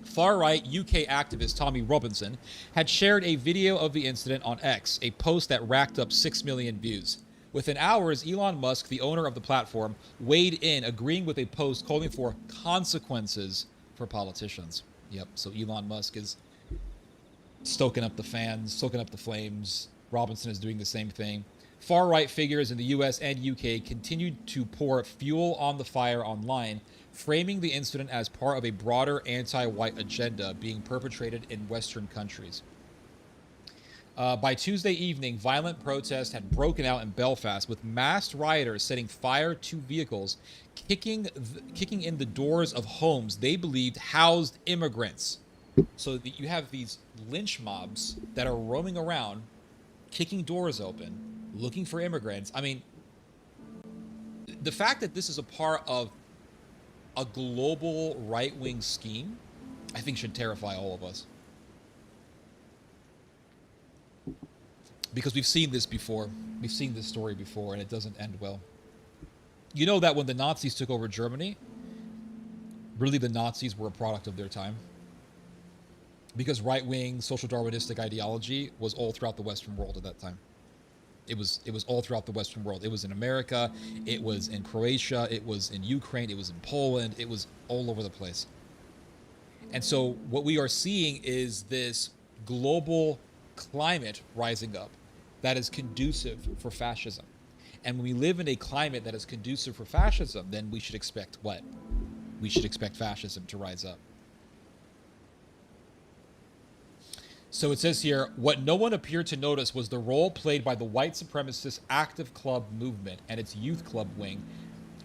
far-right UK activist Tommy Robinson had shared a video of the incident on X, a post that racked up 6 million views. Within hours, Elon Musk, the owner of the platform, weighed in, agreeing with a post calling for consequences for politicians. Yep, so Elon Musk is stoking up the fans, stoking up the flames. Robinson is doing the same thing. Far-right figures in the US and UK continued to pour fuel on the fire online, framing the incident as part of a broader anti-white agenda being perpetrated in Western countries. By Tuesday evening, violent protests had broken out in Belfast, with masked rioters setting fire to vehicles, kicking in the doors of homes they believed housed immigrants. So you have these lynch mobs that are roaming around, kicking doors open, looking for immigrants. I mean, the fact that this is a part of a global right-wing scheme, I think should terrify all of us. Because we've seen this before. We've seen this story before, and it doesn't end well. You know that when the Nazis took over Germany, really the Nazis were a product of their time. Because right-wing social Darwinistic ideology was all throughout the Western world at that time. It was all throughout the Western world. It was in America, it was in Croatia, it was in Ukraine, it was in Poland, it was all over the place. And so what we are seeing is this global climate rising up that is conducive for fascism. And when we live in a climate that is conducive for fascism, then we should expect what? We should expect fascism to rise up. So it says here, what no one appeared to notice was the role played by the white supremacist active club movement and its youth club wing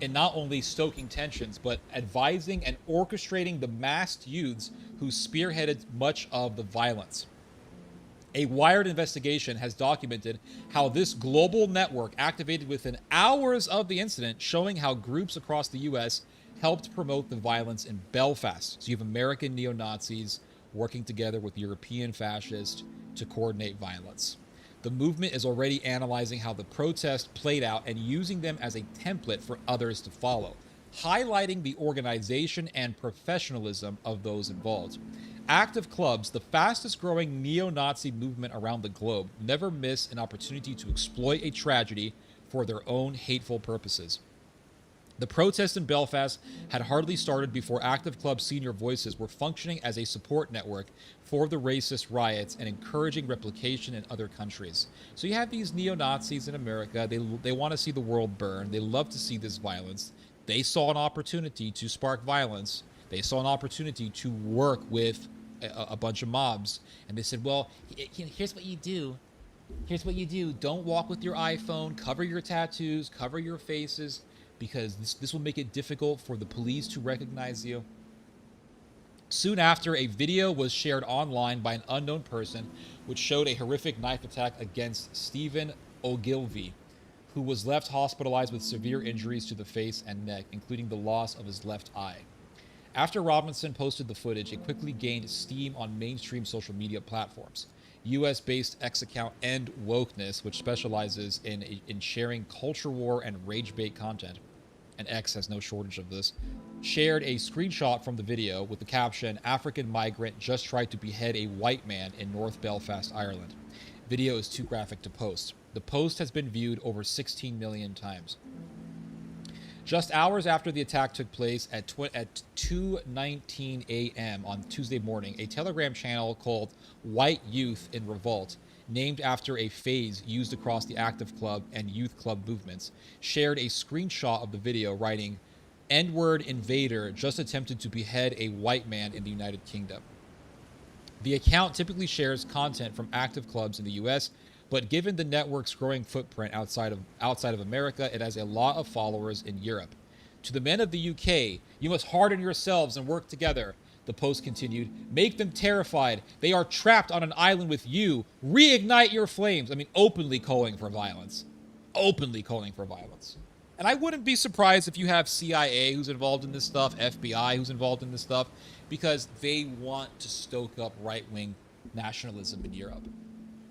in not only stoking tensions, but advising and orchestrating the masked youths who spearheaded much of the violence. A Wired investigation has documented how this global network activated within hours of the incident, showing how groups across the U.S. helped promote the violence in Belfast. So you have American neo-Nazis working together with European fascists to coordinate violence. The movement is already analyzing how the protest played out and using them as a template for others to follow, highlighting the organization and professionalism of those involved. Active clubs, the fastest growing neo-Nazi movement around the globe, never miss an opportunity to exploit a tragedy for their own hateful purposes. The protests in Belfast had hardly started before Active Club senior voices were functioning as a support network for the racist riots and encouraging replication in other countries. So you have these neo-Nazis in America. They want to see the world burn. They love to see this violence. They saw an opportunity to spark violence. They saw an opportunity to work with a bunch of mobs. And they said, well, here's what you do. Here's what you do. Don't walk with your iPhone. Cover your tattoos. Cover your faces. Because this will make it difficult for the police to recognize you. Soon after, a video was shared online by an unknown person which showed a horrific knife attack against Stephen Ogilvie, who was left hospitalized with severe injuries to the face and neck, including the loss of his left eye. After Robinson posted the footage, it quickly gained steam on mainstream social media platforms. US-based X account End Wokeness, which specializes in sharing culture war and rage bait content, and X has no shortage of this, shared a screenshot from the video with the caption, "African migrant just tried to behead a white man in North Belfast, Ireland." Video is too graphic to post. The post has been viewed over 16 million times. Just hours after the attack took place at 2:19 a.m. on Tuesday morning, a Telegram channel called White Youth in Revolt, named after a phase used across the active club and youth club movements, shared a screenshot of the video writing, "N-word invader just attempted to behead a white man in the United Kingdom." The account typically shares content from active clubs in the US, but given the network's growing footprint outside of America, it has a lot of followers in Europe. To the men of the UK, you must harden yourselves and work together. The post continued, "Make them terrified. They are trapped on an island with you. Reignite your flames." I mean, openly calling for violence. Openly calling for violence. And I wouldn't be surprised if you have CIA who's involved in this stuff, FBI who's involved in this stuff, because they want to stoke up right-wing nationalism in Europe.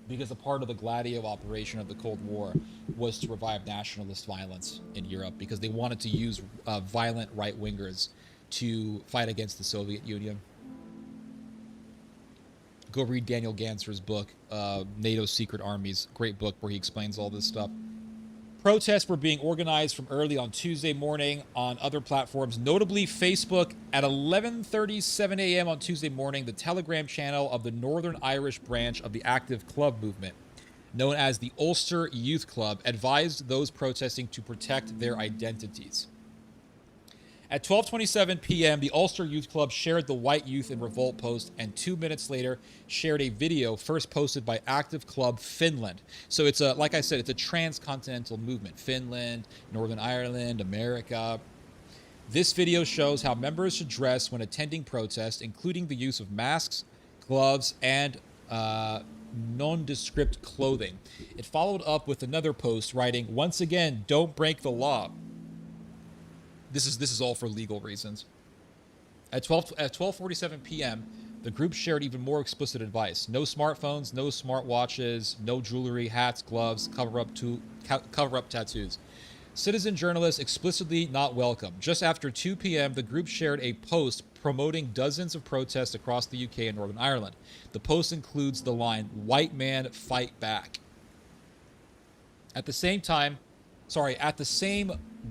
Because a part of the Gladio operation of the Cold War was to revive nationalist violence in Europe, because they wanted to use violent right-wingers to fight against the Soviet Union. Go read Daniel Ganser's book, NATO's Secret Armies. Great book where he explains all this stuff. Protests were being organized from early on Tuesday morning on other platforms, notably Facebook. At 11:37 a.m. on Tuesday morning, the Telegram channel of the Northern Irish branch of the Active Club movement, known as the Ulster Youth Club, advised those protesting to protect their identities. At 12:27 p.m., the Ulster Youth Club shared the White Youth in Revolt post, and 2 minutes later shared a video first posted by Active Club Finland. So it's like I said, it's a transcontinental movement. Finland, Northern Ireland, America. This video shows how members should dress when attending protests, including the use of masks, gloves, and nondescript clothing. It followed up with another post writing, "Once again, don't break the law." This is all for legal reasons. At 12:47 p.m., the group shared even more explicit advice: no smartphones, no smartwatches, no jewelry, hats, gloves, cover-up tattoos. Citizen journalists explicitly not welcome. Just after 2 p.m., the group shared a post promoting dozens of protests across the UK and Northern Ireland. The post includes the line, "White man, fight back." At the same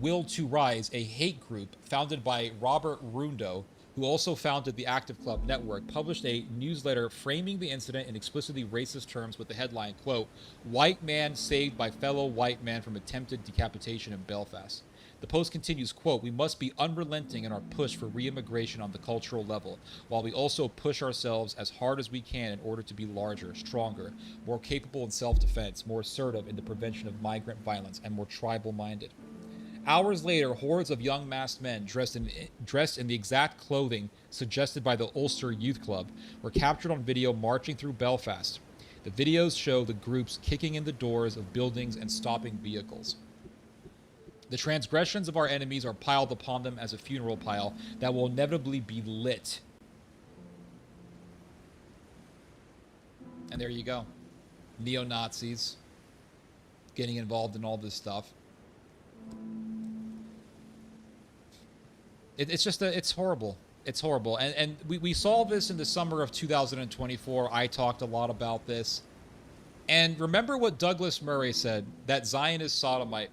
Will to Rise, a hate group founded by Robert Rundo, who also founded the Active Club Network, published a newsletter framing the incident in explicitly racist terms with the headline, quote, "White man saved by fellow white man from attempted decapitation in Belfast." The post continues, quote, "We must be unrelenting in our push for re-immigration on the cultural level, while we also push ourselves as hard as we can in order to be larger, stronger, more capable in self-defense, more assertive in the prevention of migrant violence, and more tribal-minded." Hours later, hordes of young masked men dressed in the exact clothing suggested by the Ulster Youth Club were captured on video marching through Belfast. The videos show the groups kicking in the doors of buildings and stopping vehicles. The transgressions of our enemies are piled upon them as a funeral pile that will inevitably be lit. And there you go. Neo-Nazis getting involved in all this stuff. It's horrible. It's horrible. And we saw this in the summer of 2024. I talked a lot about this. And remember what Douglas Murray said, that Zionist sodomite.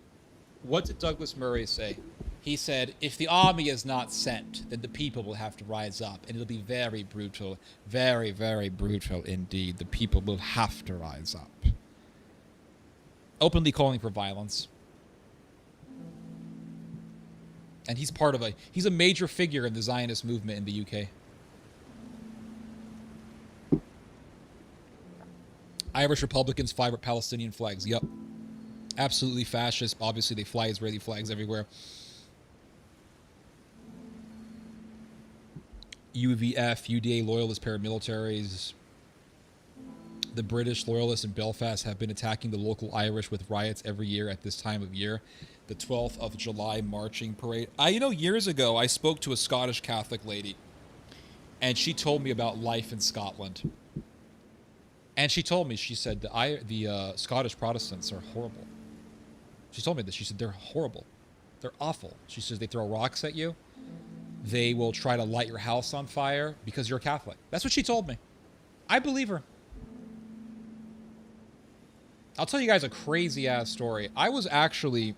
What did Douglas Murray say? He said, if the army is not sent, then the people will have to rise up. And it'll be very brutal. Very, very brutal indeed. The people will have to rise up. Openly calling for violence. And he's a major figure in the Zionist movement in the UK. Irish Republicans fly with Palestinian flags. Yep. Absolutely fascist. Obviously, they fly Israeli flags everywhere. UVF, UDA loyalist paramilitaries. The British loyalists in Belfast have been attacking the local Irish with riots every year at this time of year. The 12th of July marching parade. Years ago, I spoke to a Scottish Catholic lady, and she told me about life in Scotland. And she told me, she said, the Scottish Protestants are horrible. She told me this. She said, they're horrible. They're awful. She says, they throw rocks at you. They will try to light your house on fire because you're a Catholic. That's what she told me. I believe her. I'll tell you guys a crazy-ass story. I was actually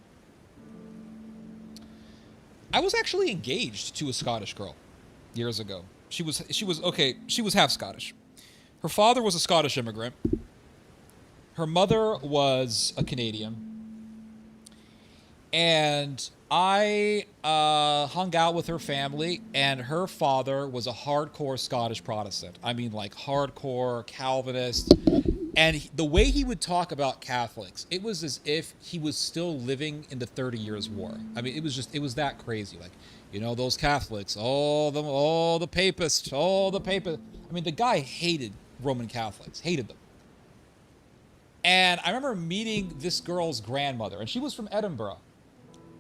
engaged to a Scottish girl years ago. She was half Scottish. Her father was a Scottish immigrant. Her mother was a Canadian. And I hung out with her family, and her father was a hardcore Scottish Protestant. I mean, like hardcore Calvinist. And the way he would talk about Catholics, it was as if he was still living in the 30 Years' War. I mean, it was that crazy. Like, those Catholics, all the papists. I mean, the guy hated Roman Catholics, hated them. And I remember meeting this girl's grandmother, and she was from Edinburgh.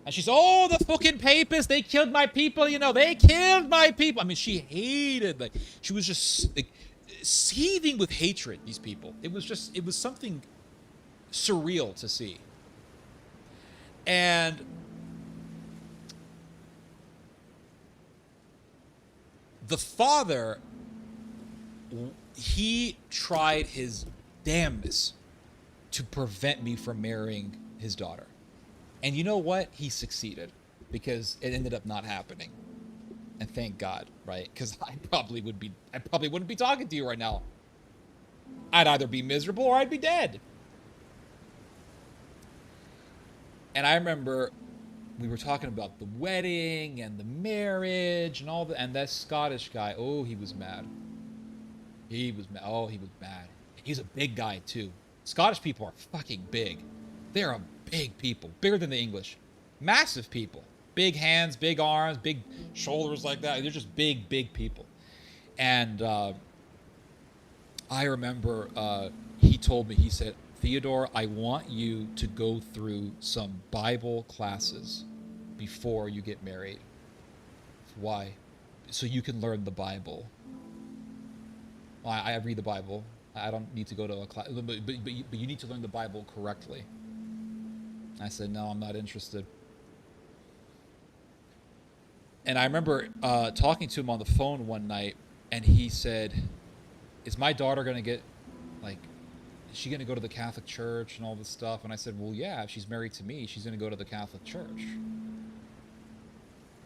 And she said, "Oh, the fucking papists, they killed my people, they killed my people." I mean, she hated, she was just, seething with hatred, these people. It was something surreal to see. And the father, he tried his damnedest to prevent me from marrying his daughter. And you know what? He succeeded, because it ended up not happening. And thank God, right? Because I probably wouldn't be talking to you right now. I'd either be miserable or I'd be dead. And I remember we were talking about the wedding and the marriage and all that. And that Scottish guy, oh, he was mad. He was mad. Oh, he was mad. He's a big guy too. Scottish people are fucking big. They're a big people, bigger than the English. Massive people. Big hands, big arms, big shoulders like that. They're just big, big people. And I remember he told me, he said, "Theodore, I want you to go through some Bible classes before you get married." Why? So you can learn the Bible. I read the Bible. I don't need to go to a class, but you need to learn the Bible correctly. I said, "No, I'm not interested." And I remember talking to him on the phone one night, and he said, "Is my daughter going to get, is she going to go to the Catholic Church and all this stuff?" And I said, "Well, yeah, if she's married to me, she's going to go to the Catholic Church."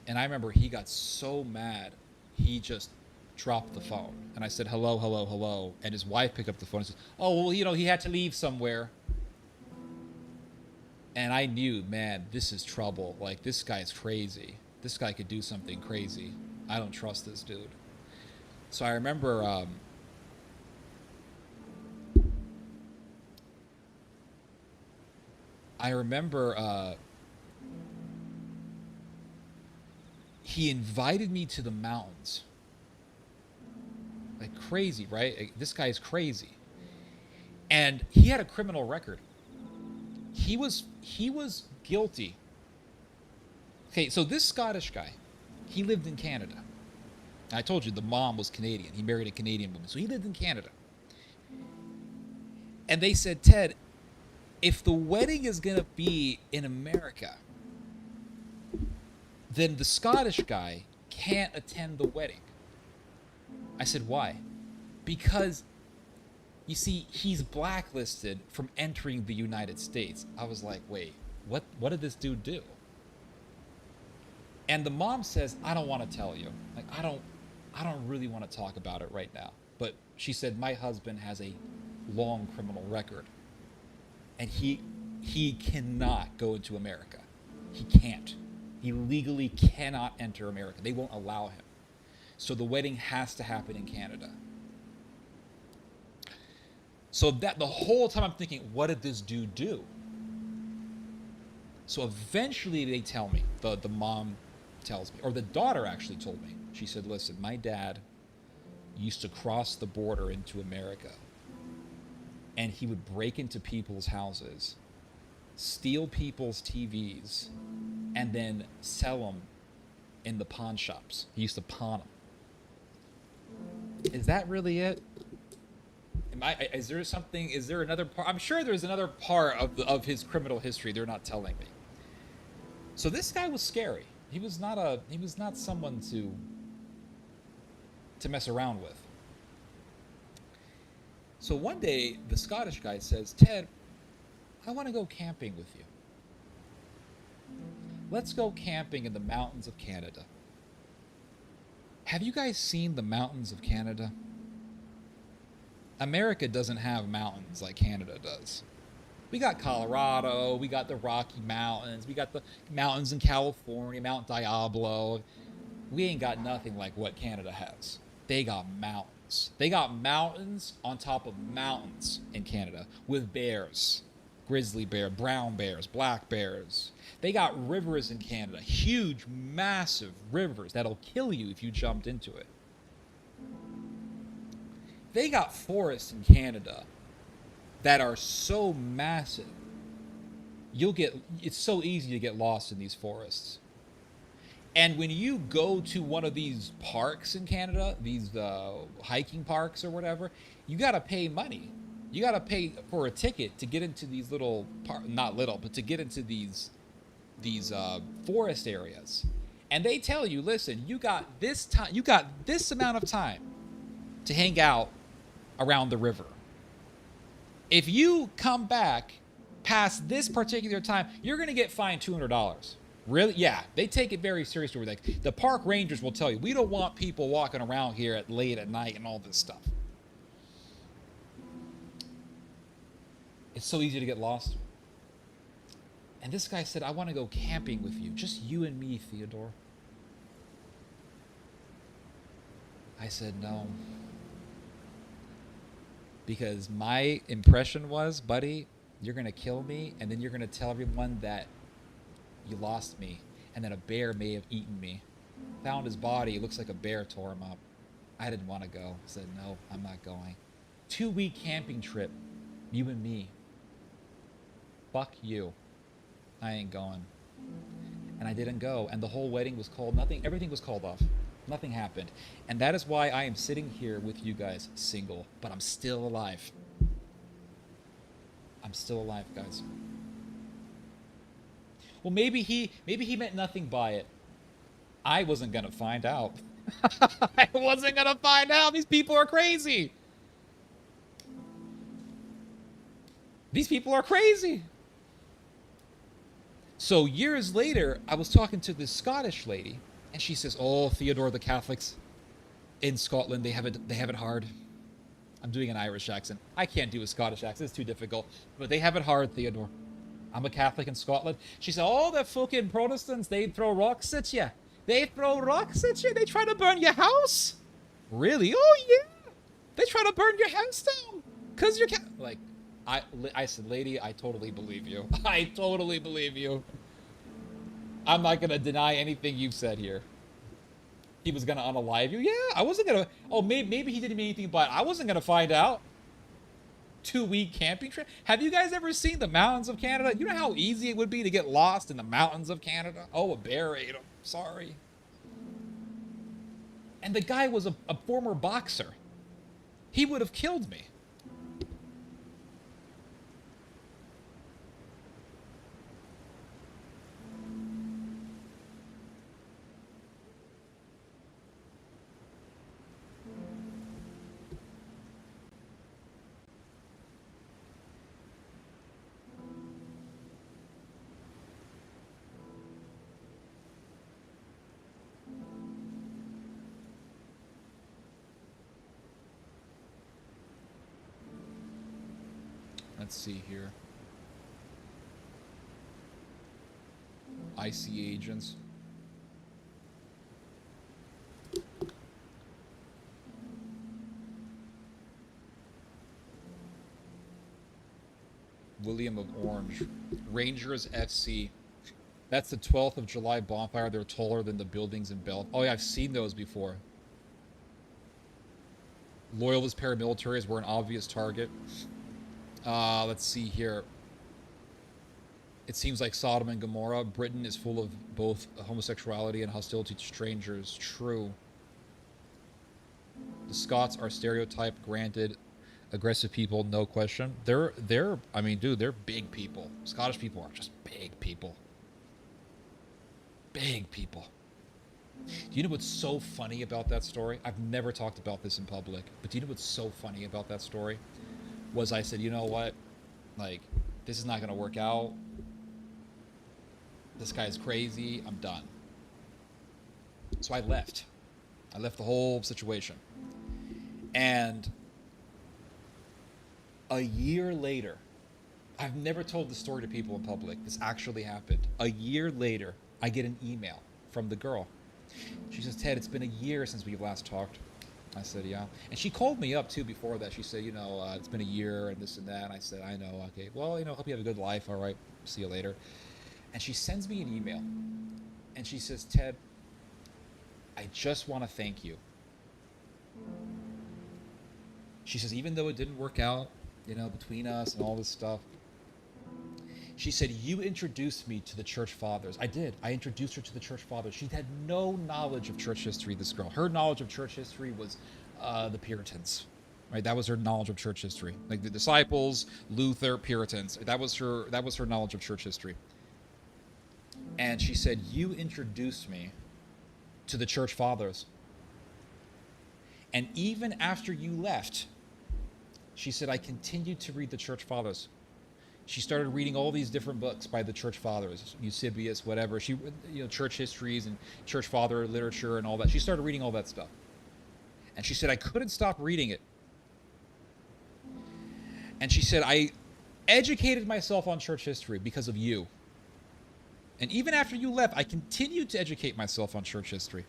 And I remember he got so mad. he just dropped the phone. And I said, hello, hello, hello. And his wife picked up the phone and said, oh, well, he had to leave somewhere. And I knew, man, this is trouble. Like, this guy's crazy. This guy could do something crazy. I don't trust this dude. So I remember he invited me to the mountains. Like, crazy, right? Like, this guy's crazy. And he had a criminal record. He was guilty. Okay, so this Scottish guy, he lived in Canada. I told you the mom was Canadian. He married a Canadian woman, so he lived in Canada. And they said, Ted, if the wedding is going to be in America, then the Scottish guy can't attend the wedding. I said, why? Because, you see, he's blacklisted from entering the United States. I was like, wait, what did this dude do? And the mom says, I don't want to tell you. Like, I don't really want to talk about it right now. But she said, my husband has a long criminal record. And he cannot go into America. He can't. He legally cannot enter America. They won't allow him. So the wedding has to happen in Canada. So that the whole time I'm thinking, what did this dude do? So eventually they tell me, the mom tells me, or the daughter actually told me. She said, listen, my dad used to cross the border into America, and he would break into people's houses, steal people's TVs, and then sell them in the pawn shops. He used to pawn them. Is that really it? Is there another part? I'm sure there's another part of his criminal history they're not telling me. So this guy was scary. He was not someone to mess around with. So one day the Scottish guy says, Ted, I want to go camping with you. Let's go camping in the mountains of Canada. Have you guys seen the mountains of Canada? America doesn't have mountains like Canada does. We got Colorado, we got the Rocky Mountains, we got the mountains in California, Mount Diablo. We ain't got nothing like what Canada has. They got mountains. They got mountains on top of mountains in Canada with bears. Grizzly bear, brown bears, black bears. They got rivers in Canada, huge, massive rivers that'll kill you if you jumped into it. They got forests in Canada that are so massive, it's so easy to get lost in these forests. And when you go to one of these parks in Canada, these hiking parks or whatever, you got to pay money. You got to pay for a ticket to get into these to get into these forest areas. And they tell you, listen, you got this amount of time to hang out around the river. If you come back past this particular time, you're going to get fined $200. Really? Yeah, they take it very seriously. Like, the park rangers will tell you, we don't want people walking around here late at night and all this stuff. It's so easy to get lost. And this guy said, I want to go camping with you. Just you and me, Theodore. I said, no. Because my impression was, buddy, you're going to kill me, and then you're going to tell everyone that you lost me, and that a bear may have eaten me. Found his body. It looks like a bear tore him up. I didn't want to go. I said, no, I'm not going. 2-week camping trip. You and me. Fuck you. I ain't going. And I didn't go. And the whole wedding was called nothing. Everything was called off. Nothing happened. And that is why I am sitting here with you guys single. But I'm still alive. I'm still alive, guys. Well, maybe he meant nothing by it. I wasn't going to find out. I wasn't going to find out. These people are crazy. These people are crazy. So years later, I was talking to this Scottish lady, and she says, oh, Theodore, the Catholics, In Scotland, they have it hard. I'm doing an Irish accent. I can't do a Scottish accent. It's too difficult. But they have it hard, Theodore. I'm a Catholic in Scotland. She said, all the fucking Protestants, they throw rocks at you. They throw rocks at you. They try to burn your house. Really? Oh, yeah. They try to burn your house down. Because you're like, I said, lady, I totally believe you. I totally believe you. I'm not going to deny anything you've said here. He was going to unalive you? Yeah, I wasn't going to. Oh, maybe he didn't mean anything, but I wasn't going to find out. 2-week camping trip. Have you guys ever seen the mountains of Canada? You know how easy it would be to get lost in the mountains of Canada? Oh, a bear ate him. Sorry. And the guy was a former boxer. He would have killed me. Let's see here. IC agents. William of Orange. Rangers FC. That's the 12th of July bonfire. They're taller than the buildings in Belfast. Oh yeah, I've seen those before. Loyalist paramilitaries were an obvious target. Let's see here. It seems like Sodom and Gomorrah. Britain is full of both homosexuality and hostility to strangers. True. The Scots are stereotyped, granted. Aggressive people, no question. I mean, dude, they're big people. Scottish people are just big people. Big people. Do you know what's so funny about that story? I've never talked about this in public, but do you know what's so funny about that story? Was I said, you know what? Like, this is not going to work out. This guy's crazy. I'm done. So I left. I left the whole situation. And a year later, I've never told the story to people in public. This actually happened. A year later, I get an email from the girl. She says, Ted, it's been a year since we last talked. I said, yeah. And she called me up, too, before that. She said, you know, it's been a year and this and that. And I said, I know. Okay. Well, you know, hope you have a good life. All right. See you later. And she sends me an email. And she says, Ted, I just want to thank you. She says, even though it didn't work out, you know, between us and all this stuff, she said, you introduced me to the church fathers. I did. I introduced her to the church fathers. She had no knowledge of church history, this girl. Her knowledge of church history was the Puritans, right? That was her knowledge of church history. Like the disciples, Luther, Puritans. That was her knowledge of church history. And she said, you introduced me to the church fathers. And even after you left, she said, I continued to read the church fathers. She started reading all these different books by the church fathers, Eusebius, whatever. She, you know, church histories and church father literature and all that. She started reading all that stuff. And she said, I couldn't stop reading it. And she said, I educated myself on church history because of you. And even after you left, I continued to educate myself on church history.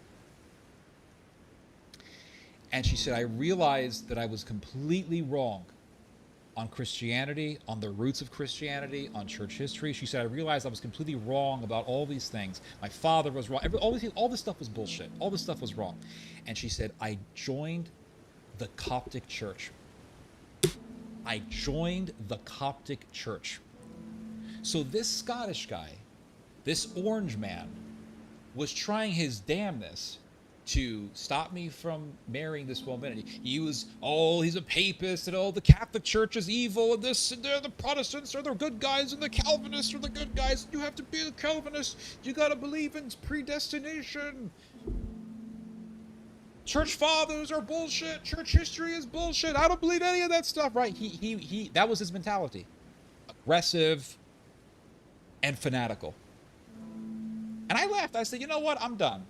And she said, I realized that I was completely wrong on Christianity, on the roots of Christianity, on church history. She said, I realized I was completely wrong about all these things. My father was wrong. All this stuff was bullshit. All this stuff was wrong. And she said, I joined the Coptic Church. I joined the Coptic Church. So this Scottish guy, this orange man, was trying his damnness to stop me from marrying this woman. And he's a papist, and the Catholic Church is evil, and this, and the Protestants are the good guys, and the Calvinists are the good guys. You have to be a Calvinist. You got to believe in predestination. Church fathers are bullshit. Church history is bullshit. I don't believe any of that stuff, right? He that was his mentality. Aggressive and fanatical. And I left. I said, you know what? I'm done.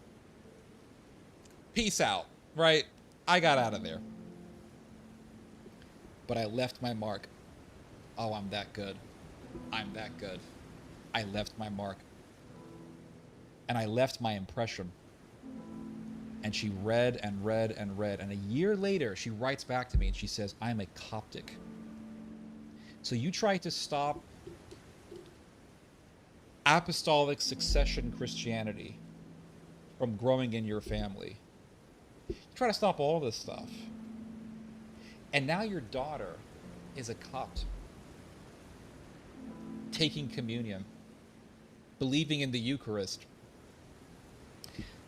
Peace out, right? I got out of there. But I left my mark. Oh, I'm that good. I'm that good. I left my mark. And I left my impression. And she read and read and read. And a year later, she writes back to me and she says, I'm a Coptic. So you try to stop apostolic succession Christianity from growing in your family. You try to stop all this stuff. And now your daughter is a Copt. Taking communion. Believing in the Eucharist.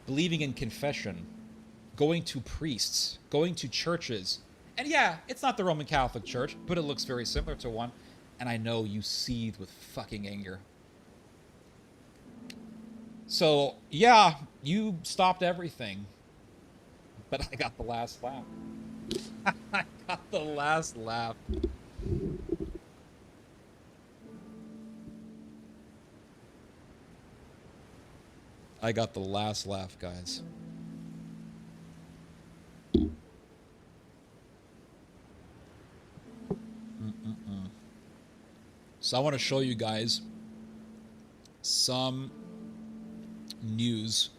Believing in confession, going to priests, going to churches. And yeah, it's not the Roman Catholic Church, but it looks very similar to one. And I know you seethe with fucking anger. So, yeah, you stopped everything. But I got the last laugh. I got the last laugh. I got the last laugh, guys. So I want to show you guys some news.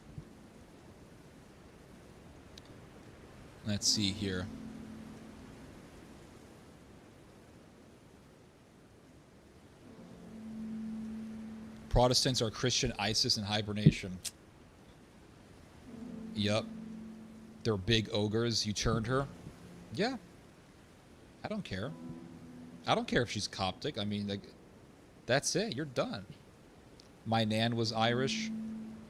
Let's see here. Protestants are Christian ISIS in hibernation. Yep. They're big ogres. You turned her? Yeah. I don't care. I don't care if she's Coptic. I mean, like, that's it. You're done. My nan was Irish.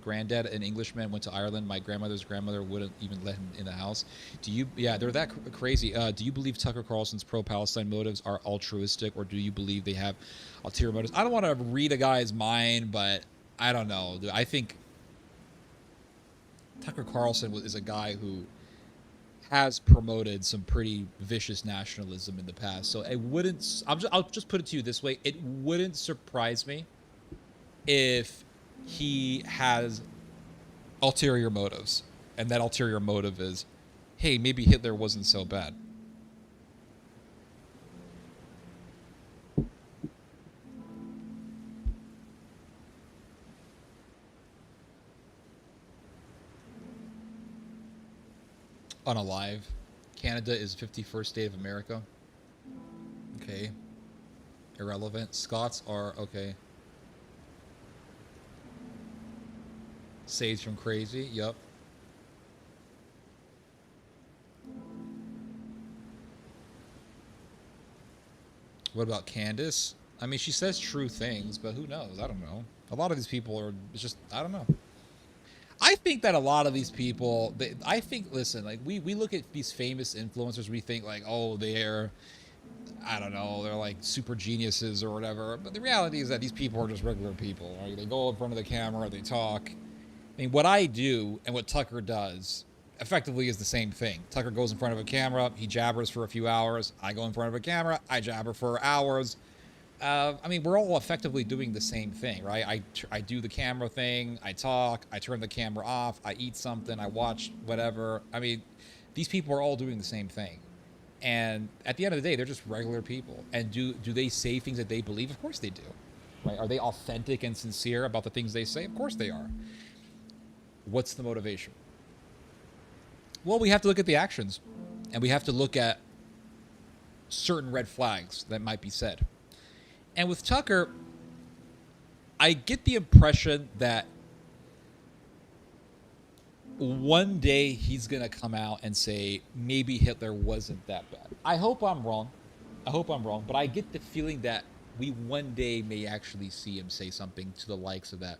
Granddad, an Englishman, went to Ireland. My grandmother's grandmother wouldn't even let him in the house. Do you? Yeah, they're that crazy. Do you believe Tucker Carlson's pro-Palestine motives are altruistic, or do you believe they have ulterior motives? I don't want to read a guy's mind, but I don't know. I think Tucker Carlson is a guy who has promoted some pretty vicious nationalism in the past. So it wouldn't. I'll just put it to you this way: it wouldn't surprise me if he has ulterior motives, and that ulterior motive is, hey, maybe Hitler wasn't so bad. Unalive. Canada is 51st state of America. Okay. Irrelevant. Scots are okay. Sage from Crazy. Yup. What about Candace? I mean, she says true things, but who knows? I don't know. A lot of these people are just, I don't know. I think that a lot of these people, I think, listen, like, we look at these famous influencers, we think, like, oh, they're, I don't know, they're like super geniuses or whatever. But the reality is that these people are just regular people, right? They go in front of the camera, they talk. I mean, what I do and what Tucker does effectively is the same thing. Tucker goes in front of a camera, he jabbers for a few hours. I go in front of a camera, I jabber for hours. I mean, we're all effectively doing the same thing, right? I do the camera thing, I talk, I turn the camera off, I eat something, I watch whatever. I mean, these people are all doing the same thing. And at the end of the day, they're just regular people. And do they say things that they believe? Of course they do. Right? Are they authentic and sincere about the things they say? Of course they are. What's the motivation? Well, we have to look at the actions. And we have to look at certain red flags that might be said. And with Tucker, I get the impression that one day he's going to come out and say, maybe Hitler wasn't that bad. I hope I'm wrong. But I get the feeling that we one day may actually see him say something to the likes of that.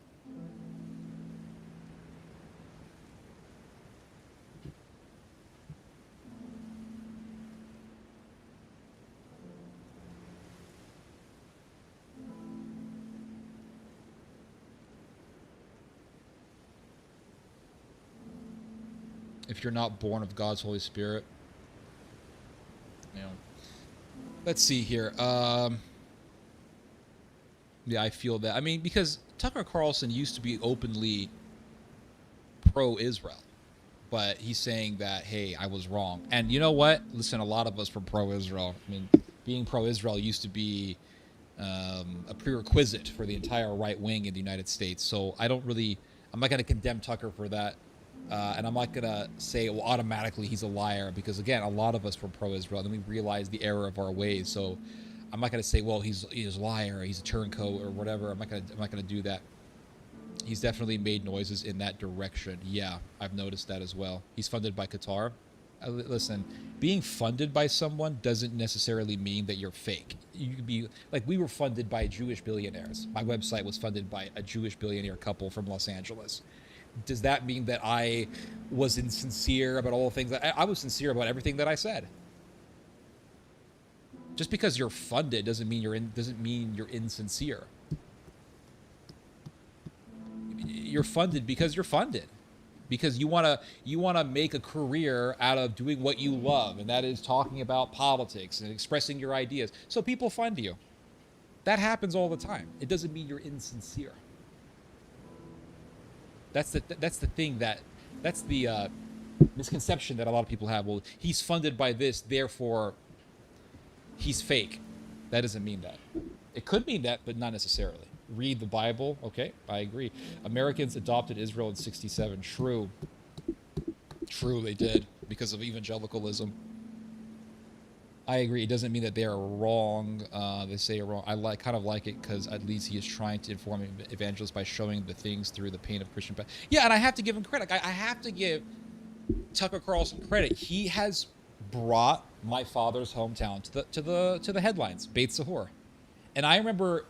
If you're not born of God's Holy Spirit, you know. Let's see here. Yeah, I feel that. I mean, because Tucker Carlson used to be openly pro-Israel, but he's saying that, hey, I was wrong. And you know what? Listen, a lot of us were pro-Israel. I mean, being pro-Israel used to be a prerequisite for the entire right wing in the United States. So I'm not going to condemn Tucker for that. And I'm not going to say, well, automatically he's a liar, because, again, a lot of us were pro-Israel. Then we realized the error of our ways. So I'm not going to say, well, he's a liar, he's a turncoat or whatever. I'm not going to do that. He's definitely made noises in that direction. Yeah, I've noticed that as well. He's funded by Qatar. Listen, being funded by someone doesn't necessarily mean that you're fake. You could be like, we were funded by Jewish billionaires. My website was funded by a Jewish billionaire couple from Los Angeles. Does that mean that I was insincere about all the things? I was sincere about everything that I said. Just because you're funded doesn't mean you're insincere. You're funded because you're funded, because you want to make a career out of doing what you love, and that is talking about politics and expressing your ideas. So people fund you. That happens all the time. It doesn't mean you're insincere. That's the misconception that a lot of people have. Well, he's funded by this, therefore he's fake. That doesn't mean that. It could mean that, but not necessarily. Read the Bible. Okay, I agree. Americans adopted Israel in 1967. True, they did, because of evangelicalism. I agree. It doesn't mean that they are wrong. They say you're wrong. I kind of like it, because at least he is trying to inform evangelists by showing the things through the pain of Christian path. Yeah, and I have to give him credit. I have to give Tucker Carlson credit. He has brought my father's hometown to the headlines, Beit Sahor. And I remember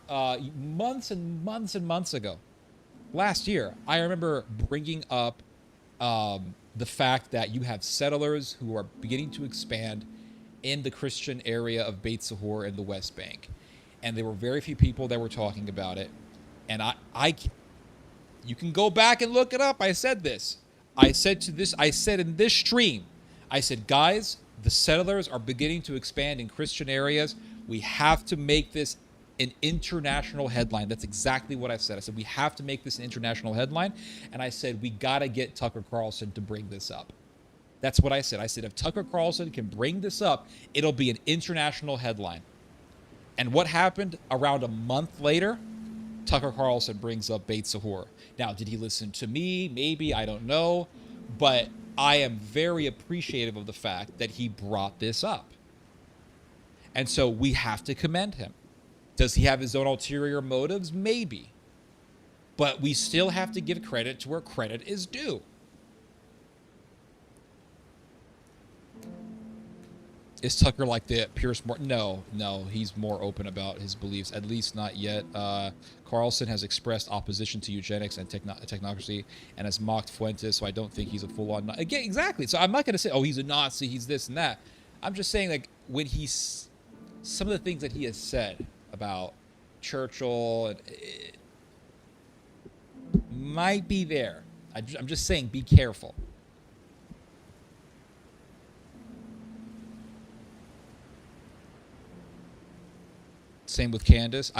months and months and months ago, last year, I remember bringing up the fact that you have settlers who are beginning to expand in the Christian area of Beit Sahor in the West Bank. And there were very few people that were talking about it. And you can go back and look it up. I said this. I said in this stream, I said, guys, the settlers are beginning to expand in Christian areas. We have to make this an international headline. That's exactly what I said. I said, we have to make this an international headline. And I said, we got to get Tucker Carlson to bring this up. That's what I said. I said, if Tucker Carlson can bring this up, it'll be an international headline. And what happened around a month later? Tucker Carlson brings up Beit Sahor. Now, did he listen to me? Maybe, I don't know. But I am very appreciative of the fact that he brought this up. And so we have to commend him. Does he have his own ulterior motives? Maybe. But we still have to give credit to where credit is due. Is Tucker like the Pierce Morton? No, he's more open about his beliefs, at least not yet. Carlson has expressed opposition to eugenics and technocracy and has mocked Fuentes, so I don't think he's a full-on... Again, exactly. So I'm not going to say, oh, he's a Nazi, he's this and that. I'm just saying, like, when some of the things that he has said about Churchill might be there. I'm just saying, be careful. Same with Candace.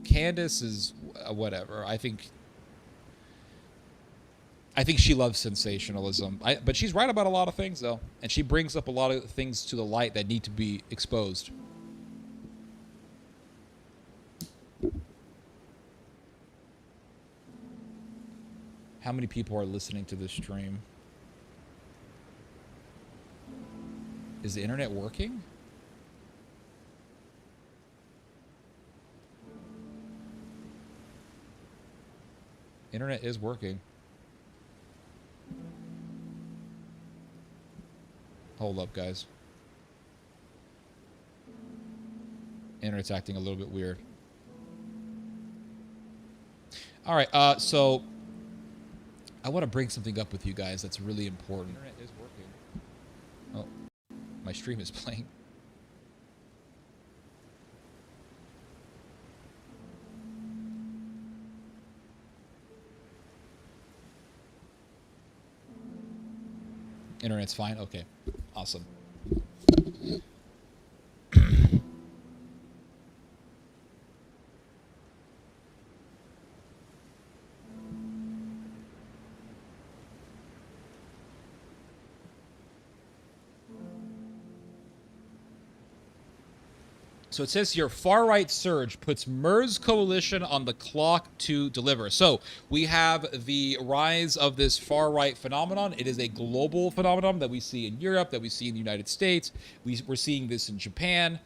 Candace is whatever. I think she loves sensationalism. But she's right about a lot of things, though. And she brings up a lot of things to the light that need to be exposed. How many people are listening to this stream? Is the internet working? Internet is working. Hold up, guys. Internet's acting a little bit weird. All right, so I want to bring something up with you guys that's really important. Internet is working. Oh, my stream is playing. Internet's fine? Okay. Awesome. So it says here, far-right surge puts MERS coalition on the clock to deliver. So we have the rise of this far-right phenomenon. It is a global phenomenon that we see in Europe, that we see in the United States. We're seeing this in Japan.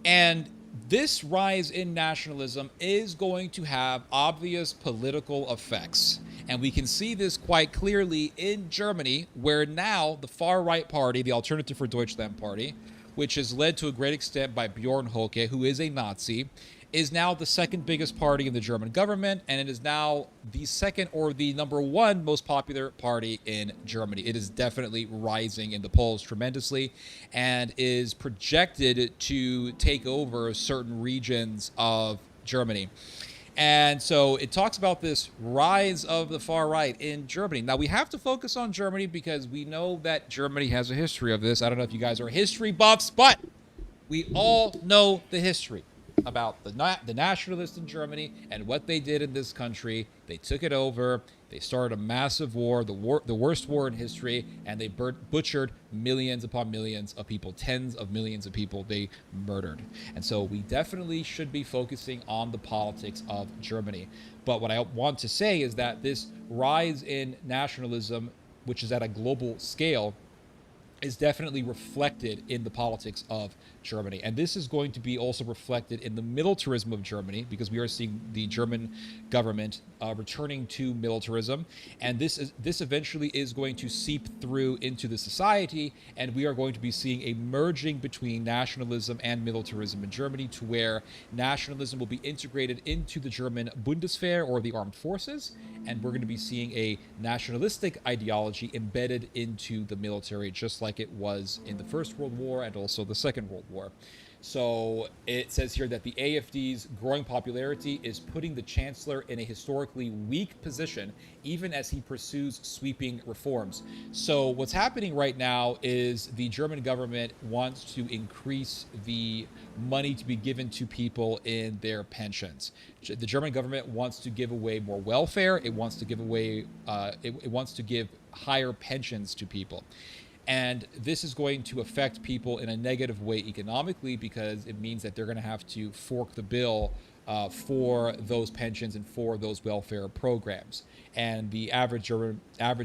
And this rise in nationalism is going to have obvious political effects. And we can see this quite clearly in Germany, where now the far-right party, the Alternative for Deutschland party, which is led to a great extent by Bjorn Höcke, who is a Nazi, is now the second biggest party in the German government, and it is now the second or the number one most popular party in Germany. It is definitely rising in the polls tremendously and is projected to take over certain regions of Germany. And so it talks about this rise of the far right in Germany. Now, we have to focus on Germany because we know that Germany has a history of this. I don't know if you guys are history buffs, but we all know the history about the nationalists in Germany and what they did in this country. They took it over. They started a massive war, the worst war in history, and they butchered millions upon millions of people, tens of millions of people they murdered. And so we definitely should be focusing on the politics of Germany. But what I want to say is that this rise in nationalism, which is at a global scale, is definitely reflected in the politics of Germany. And this is going to be also reflected in the militarism of Germany, because we are seeing the German government returning to militarism. And this eventually is going to seep through into the society, and we are going to be seeing a merging between nationalism and militarism in Germany, to where nationalism will be integrated into the German Bundeswehr, or the armed forces, and we're going to be seeing a nationalistic ideology embedded into the military, just like it was in the First World War and also the Second World War. So it says here that the AfD's growing popularity is putting the chancellor in a historically weak position, even as he pursues sweeping reforms. So what's happening right now is the German government wants to increase the money to be given to people in their pensions. The German government wants to give away more welfare. It wants to give away, it wants to give higher pensions to people. And this is going to affect people in a negative way economically, because it means that they're going to have to fork the bill for those pensions and for those welfare programs. And the average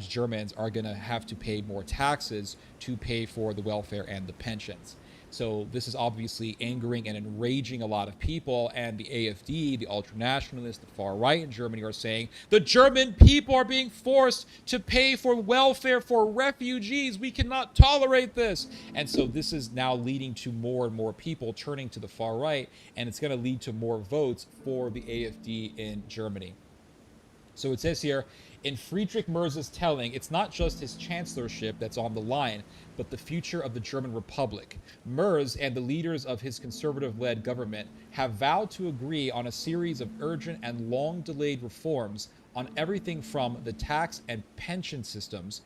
Germans are going to have to pay more taxes to pay for the welfare and the pensions. So this is obviously angering and enraging a lot of people, and the AfD, the ultranationalists, the far right in Germany are saying the German people are being forced to pay for welfare for refugees. We cannot tolerate this. And so this is now leading to more and more people turning to the far right, and it's going to lead to more votes for the AfD in Germany. So it says here, in Friedrich Merz's telling, it's not just his chancellorship that's on the line, but the future of the German Republic. Merz and the leaders of his conservative-led government have vowed to agree on a series of urgent and long-delayed reforms on everything from the tax and pension systems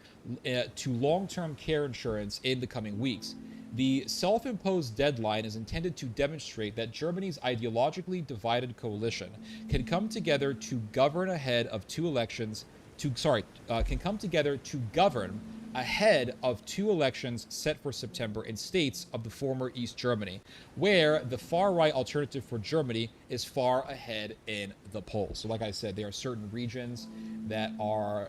to long-term care insurance in the coming weeks. The self-imposed deadline is intended to demonstrate that Germany's ideologically divided coalition can come together to govern ahead of two elections set for September in states of the former East Germany, where the far-right Alternative for Germany is far ahead in the polls. So like I said, there are certain regions that are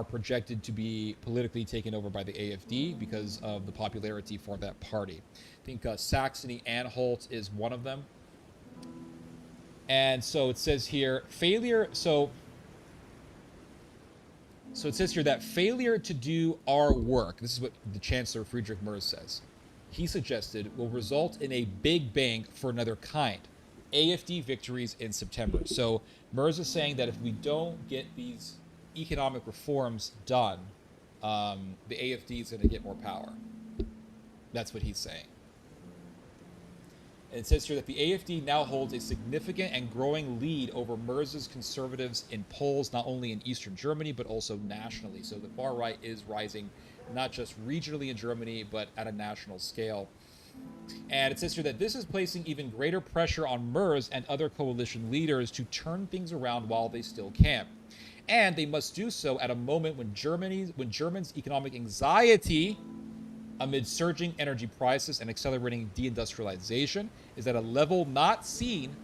projected to be politically taken over by the AfD because of the popularity for that party. I think Saxony-Anhalt is one of them. And so it says here, So it says here that failure to do our work, this is what the Chancellor Friedrich Merz says, he suggested will result in a big bang for another kind, AfD victories in September. So Merz is saying that if we don't get these economic reforms done, the AfD is going to get more power. That's what he's saying. And it says here that the AfD now holds a significant and growing lead over Merz's conservatives in polls, not only in Eastern Germany, but also nationally. So the far right is rising, not just regionally in Germany, but at a national scale. And it says here that this is placing even greater pressure on Merz and other coalition leaders to turn things around while they still can. And they must do so at a moment when Germans' economic anxiety amid surging energy prices and accelerating deindustrialization, is at a level not seen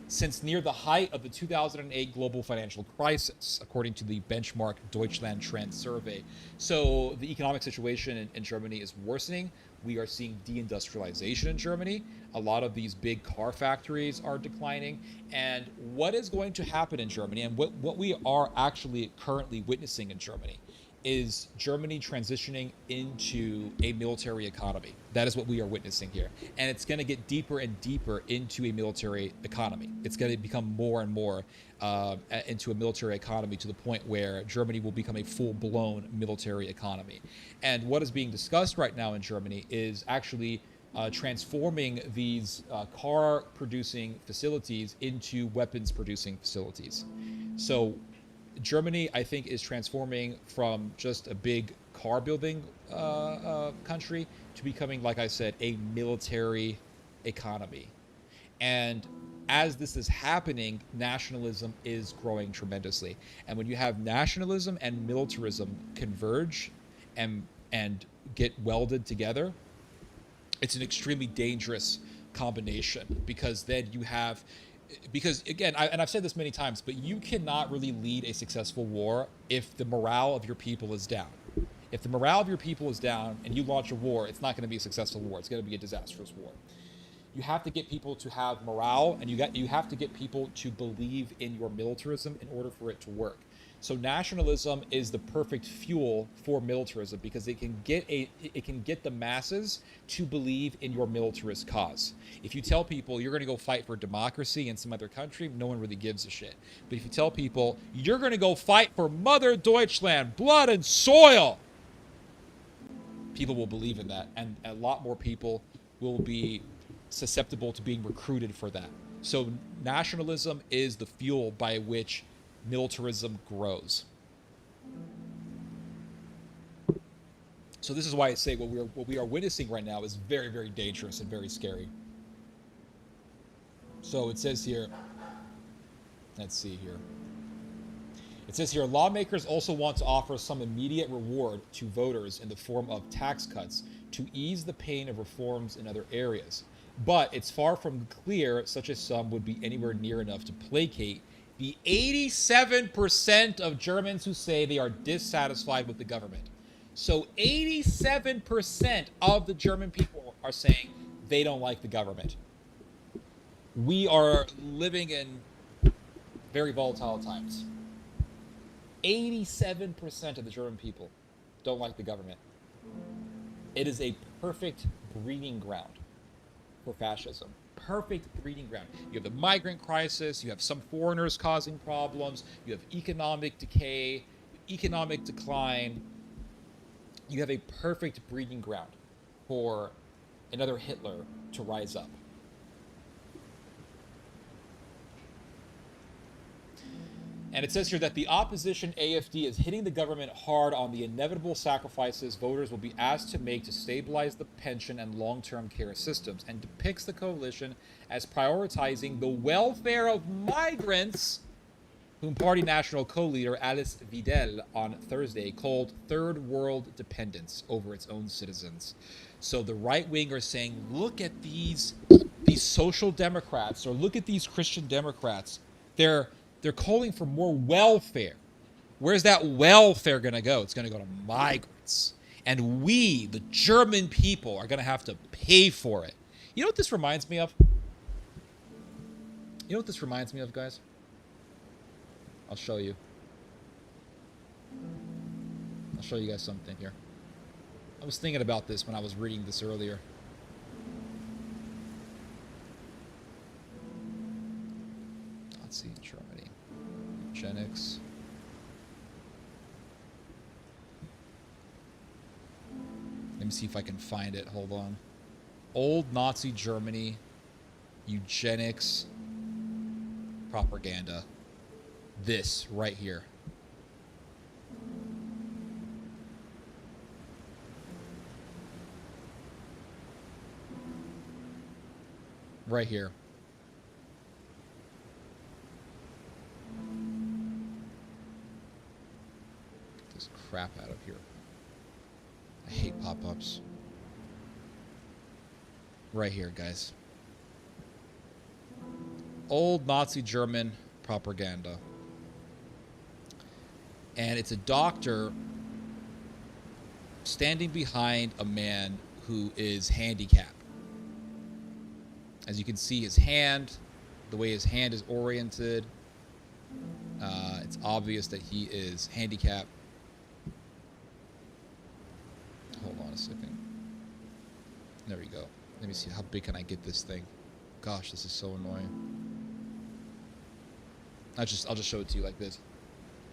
since near the height of the 2008 global financial crisis, according to the benchmark Deutschland Trend survey. So the economic situation in Germany is worsening. We are seeing deindustrialization in Germany. A lot of these big car factories are declining. And what is going to happen in Germany, and what we are actually currently witnessing in Germany, is Germany transitioning into a military economy. That is what we are witnessing here. And it's going to get deeper and deeper into a military economy. It's going to become more and more into a military economy, to the point where Germany will become a full-blown military economy. And what is being discussed right now in Germany is actually transforming these car-producing facilities into weapons-producing facilities. So Germany, I think, is transforming from just a big car building country to becoming, like I said, a military economy. And as this is happening, nationalism is growing tremendously. And when you have nationalism and militarism converge and get welded together, it's an extremely dangerous combination, because then you have, because again, and I've said this many times, but you cannot really lead a successful war if the morale of your people is down. If the morale of your people is down and you launch a war, it's not going to be a successful war. It's going to be a disastrous war. You have to get people to have morale, and you have to get people to believe in your militarism in order for it to work. So nationalism is the perfect fuel for militarism, because it can get the masses to believe in your militarist cause. If you tell people you're going to go fight for democracy in some other country, no one really gives a shit. But if you tell people you're going to go fight for Mother Deutschland, blood and soil, people will believe in that, and a lot more people will be susceptible to being recruited for that. So nationalism is the fuel by which militarism grows. So this is why I say what we are witnessing right now is very, very dangerous and very scary. So it says here, let's see here. It says here, lawmakers also want to offer some immediate reward to voters in the form of tax cuts to ease the pain of reforms in other areas. But it's far from clear such a sum would be anywhere near enough to placate the 87% of Germans who say they are dissatisfied with the government. So 87% of the German people are saying they don't like the government. We are living in very volatile times. 87% of the German people don't like the government. It is a perfect breeding ground for fascism. Perfect breeding ground. You have the migrant crisis, you have some foreigners causing problems, you have economic decay, economic decline. You have a perfect breeding ground for another Hitler to rise up. And it says here that the opposition AfD is hitting the government hard on the inevitable sacrifices voters will be asked to make to stabilize the pension and long-term care systems, and depicts the coalition as prioritizing the welfare of migrants, whom party national co-leader Alice Weidel on Thursday called third world dependence over its own citizens. So the right wing are saying, look at these social democrats, or look at these Christian Democrats. They're calling for more welfare. Where's that welfare going to go? It's going to go to migrants. And we, the German people, are going to have to pay for it. You know what this reminds me of? You know what this reminds me of, guys? I'll show you. I'll show you guys something here. I was thinking about this when I was reading this earlier. Let's see, Germany. Eugenics. Let me see if I can find it. Hold on. Old Nazi Germany, eugenics, propaganda. This right here. Right here. Get this crap out of here. I hate pop-ups. Right here, guys. Old Nazi German propaganda. And it's a doctor standing behind a man who is handicapped. As you can see, his hand, the way his hand is oriented, it's obvious that he is handicapped. Hold on a second. There we go. Let me see, how big can I get this thing? Gosh, this is so annoying. I'll just show it to you like this.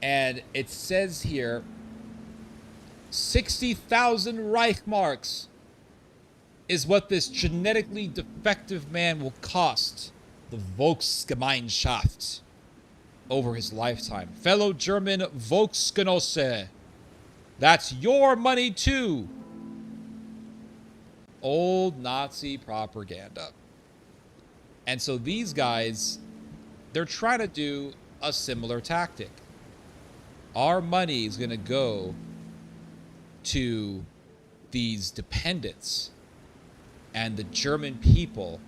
And it says here, 60,000 Reichmarks is what this genetically defective man will cost the Volksgemeinschaft over his lifetime. Fellow German Volksgenosse, that's your money too. Old Nazi propaganda. And so these guys, they're trying to do a similar tactic. Our money is going to go to these dependents, and the German people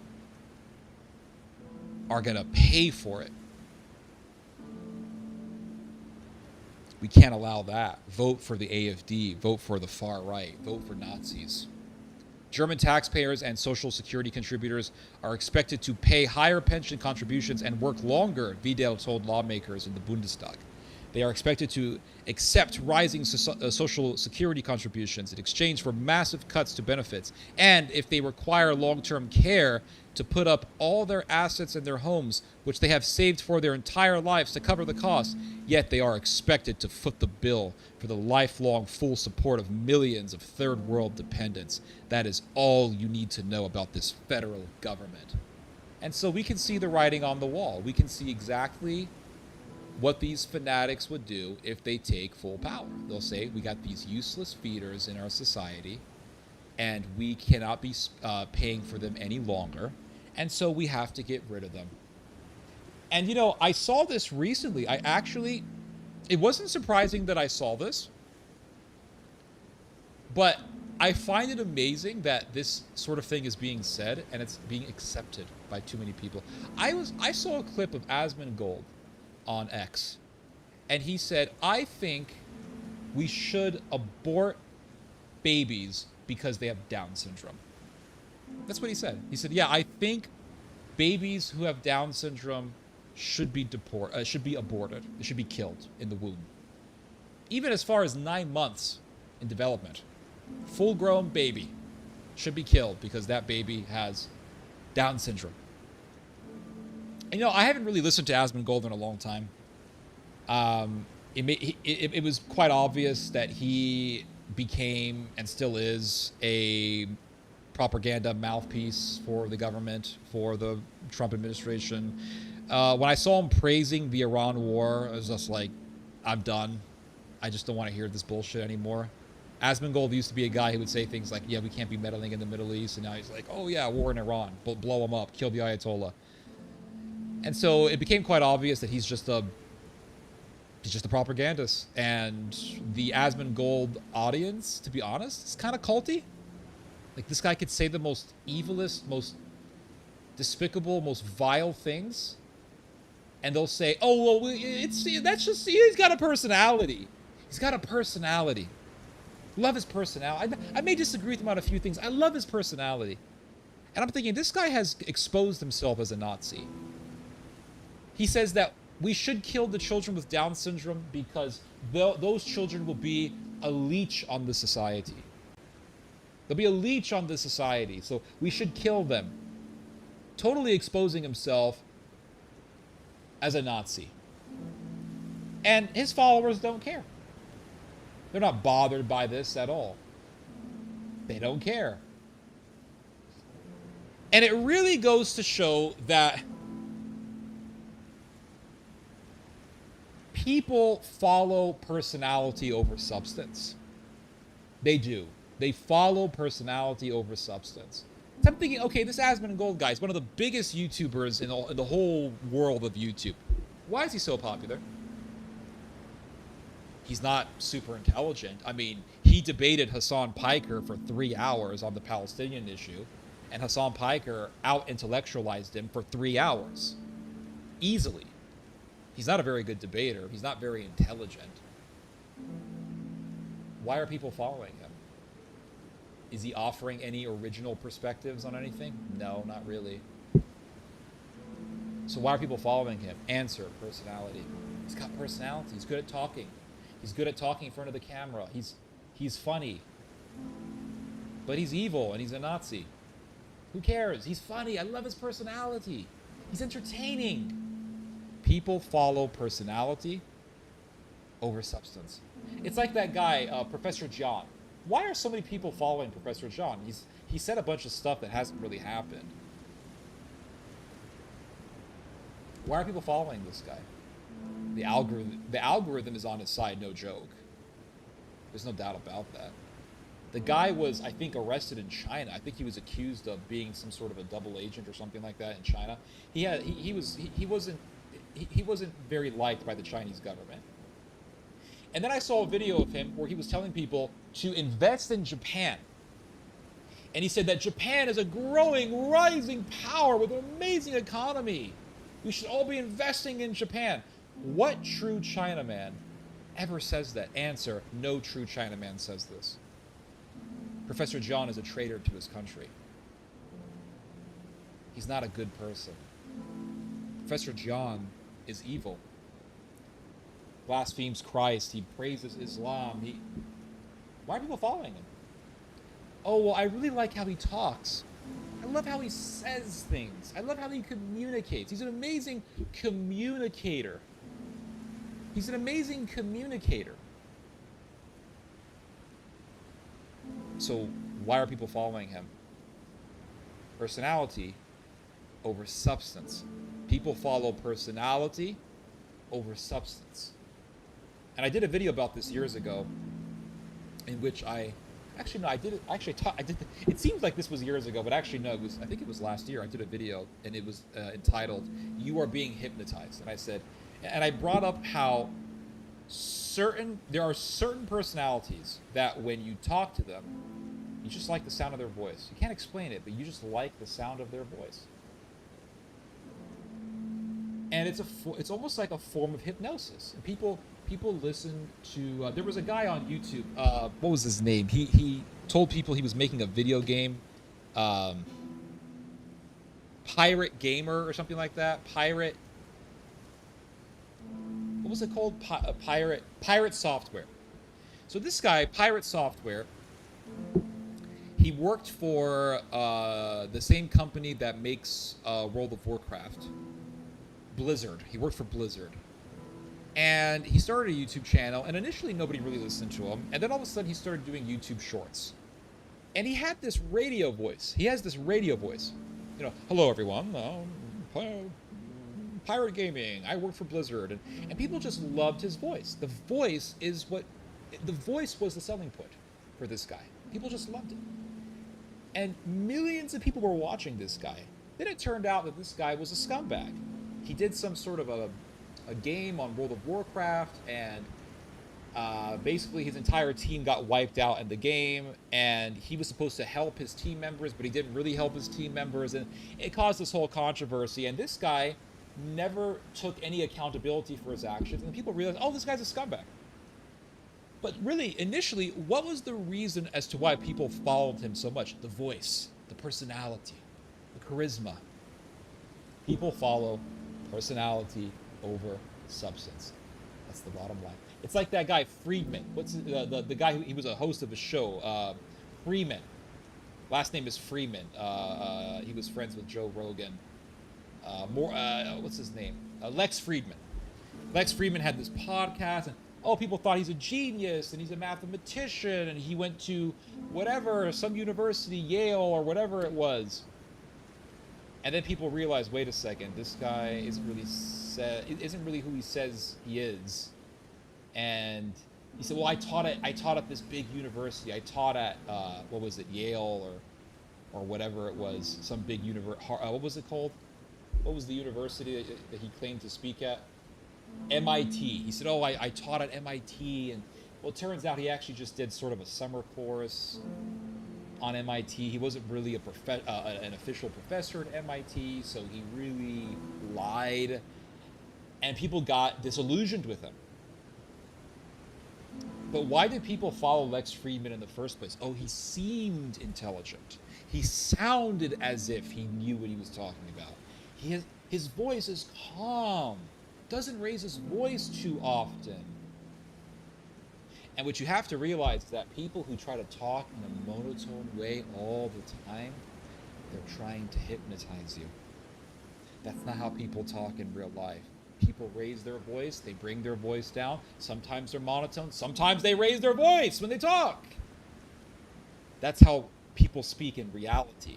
are going to pay for it. We can't allow that. Vote for the AfD. Vote for the far right. Vote for Nazis. German taxpayers and social security contributors are expected to pay higher pension contributions and work longer, Widel told lawmakers in the Bundestag. They are expected to accept rising social security contributions in exchange for massive cuts to benefits. And if they require long-term care, to put up all their assets in their homes, which they have saved for their entire lives to cover the costs. Yet they are expected to foot the bill for the lifelong full support of millions of third world dependents. That is all you need to know about this federal government. And so we can see the writing on the wall. We can see exactly what these fanatics would do if they take full power. They'll say, we got these useless feeders in our society, and we cannot be paying for them any longer, and so we have to get rid of them. And, you know, I saw this recently. It wasn't surprising that I saw this, but I find it amazing that this sort of thing is being said, and it's being accepted by too many people. I saw a clip of Asmongold on X, and he said, I think we should abort babies because they have Down syndrome. That's what he said. He said, yeah, I think babies who have Down syndrome should be aborted. They should be killed in the womb. Even as far as 9 months in development. Full-grown baby should be killed because that baby has Down syndrome. And, you know, I haven't really listened to Asmongold in a long time. It was quite obvious that he became and still is a propaganda mouthpiece for the government, for the Trump administration. When I saw him praising the Iran war, I was just like, I'm done. I just don't want to hear this bullshit anymore. Asmongold used to be a guy who would say things like, yeah, we can't be meddling in the Middle East. And now he's like, oh yeah, war in Iran. Blow him up. Kill the Ayatollah. And so it became quite obvious that he's just a propagandist. And the Asmongold audience, to be honest, is kind of culty. Like, this guy could say the most evilest, most despicable, most vile things. And they'll say, oh, well, that's just, he's got a personality. He's got a personality. Love his personality. I may disagree with him on a few things. I love his personality. And I'm thinking, this guy has exposed himself as a Nazi. He says that we should kill the children with Down syndrome because those children will be a leech on the society. They'll be a leech on the society, so we should kill them. Totally exposing himself as a Nazi. And his followers don't care. They're not bothered by this at all. They don't care. And it really goes to show that people follow personality over substance. They do. They follow personality over substance. So I'm thinking, okay, this Asmongold guy is one of the biggest YouTubers in the whole world of YouTube. Why is he so popular? He's not super intelligent. I mean, he debated Hassan Piker for 3 hours on the Palestinian issue, And Hassan Piker out-intellectualized him for 3 hours. Easily. He's not a very good debater. He's not very intelligent. Why are people following him? Is he offering any original perspectives on anything? No, not really. So why are people following him? Answer, personality. He's got personality. He's good at talking. He's good at talking in front of the camera. He's funny. But he's evil and he's a Nazi. Who cares? He's funny. I love his personality. He's entertaining. People follow personality over substance. It's like that guy, Professor John. Why are so many people following Professor John? He said a bunch of stuff that hasn't really happened. Why are people following this guy? The algorithm is on his side, no joke. There's no doubt about that. The guy was, I think, arrested in China. I think he was accused of being some sort of a double agent or something like that in China. He wasn't very liked by the Chinese government. And then I saw a video of him where he was telling people to invest in Japan. And he said that Japan is a growing, rising power with an amazing economy. We should all be investing in Japan. What true Chinaman ever says that? Answer, no true Chinaman says this. Professor John is a traitor to his country. He's not a good person. Professor John is evil. Blasphemes Christ. He praises Islam. Why are people following him? Oh, well, I really like how he talks. I love how he says things. I love how he communicates. He's an amazing communicator. He's an amazing communicator. So why are people following him? Personality over substance. People follow personality over substance. And I did a video about this years ago in which I did it. It seems like this was years ago, but actually no, I think it was last year. I did a video and it was entitled "You Are Being Hypnotized." And I said, and I brought up how there are certain personalities that when you talk to them, you just like the sound of their voice. You can't explain it, but you just like the sound of their voice. And it's almost like a form of hypnosis. And people listen to. There was a guy on YouTube. What was his name? He told people he was making a video game, Pirate Gamer or something like that. Pirate. What was it called? Pirate Software. So this guy, Pirate Software, he worked for the same company that makes World of Warcraft. Blizzard. He worked for Blizzard. And he started a YouTube channel, and initially nobody really listened to him. And then all of a sudden he started doing YouTube shorts. And he had this radio voice. He has this radio voice. You know, hello everyone. Pirate Gaming. I work for Blizzard. And people just loved his voice. The voice was the selling point for this guy. People just loved it. And millions of people were watching this guy. Then it turned out that this guy was a scumbag. He did some sort of a game on World of Warcraft, and basically his entire team got wiped out in the game, and he was supposed to help his team members, but he didn't really help his team members, and it caused this whole controversy. And this guy never took any accountability for his actions, and people realized, oh, this guy's a scumbag. But really, initially, what was the reason as to why people followed him so much? The voice, the personality, the charisma. People follow personality over substance. That's the bottom line. It's like that guy Friedman. What's the guy he was a host of a show? Freeman. Last name is Freeman. He was friends with Joe Rogan. What's his name? Lex Friedman. Lex Friedman had this podcast, and people thought he's a genius and he's a mathematician and he went to some university, Yale or whatever it was. And then people realized, wait a second, this guy isn't really who he says he is. And he said, well, I taught at this big university. I taught at Yale or whatever it was, some big university. What was it called? What was the university that he claimed to speak at? MIT. He said, I taught at MIT, and well, it turns out he actually just did sort of a summer course. on MIT. He wasn't really an official professor at MIT, so he really lied. And people got disillusioned with him. But why did people follow Lex Fridman in the first place? Oh, he seemed intelligent. He sounded as if he knew what he was talking about. His voice is calm. Doesn't raise his voice too often. And what you have to realize is that people who try to talk in a monotone way all the time, they're trying to hypnotize you. That's not how people talk in real life. People raise their voice, they bring their voice down. Sometimes they're monotone, sometimes they raise their voice when they talk. That's how people speak in reality.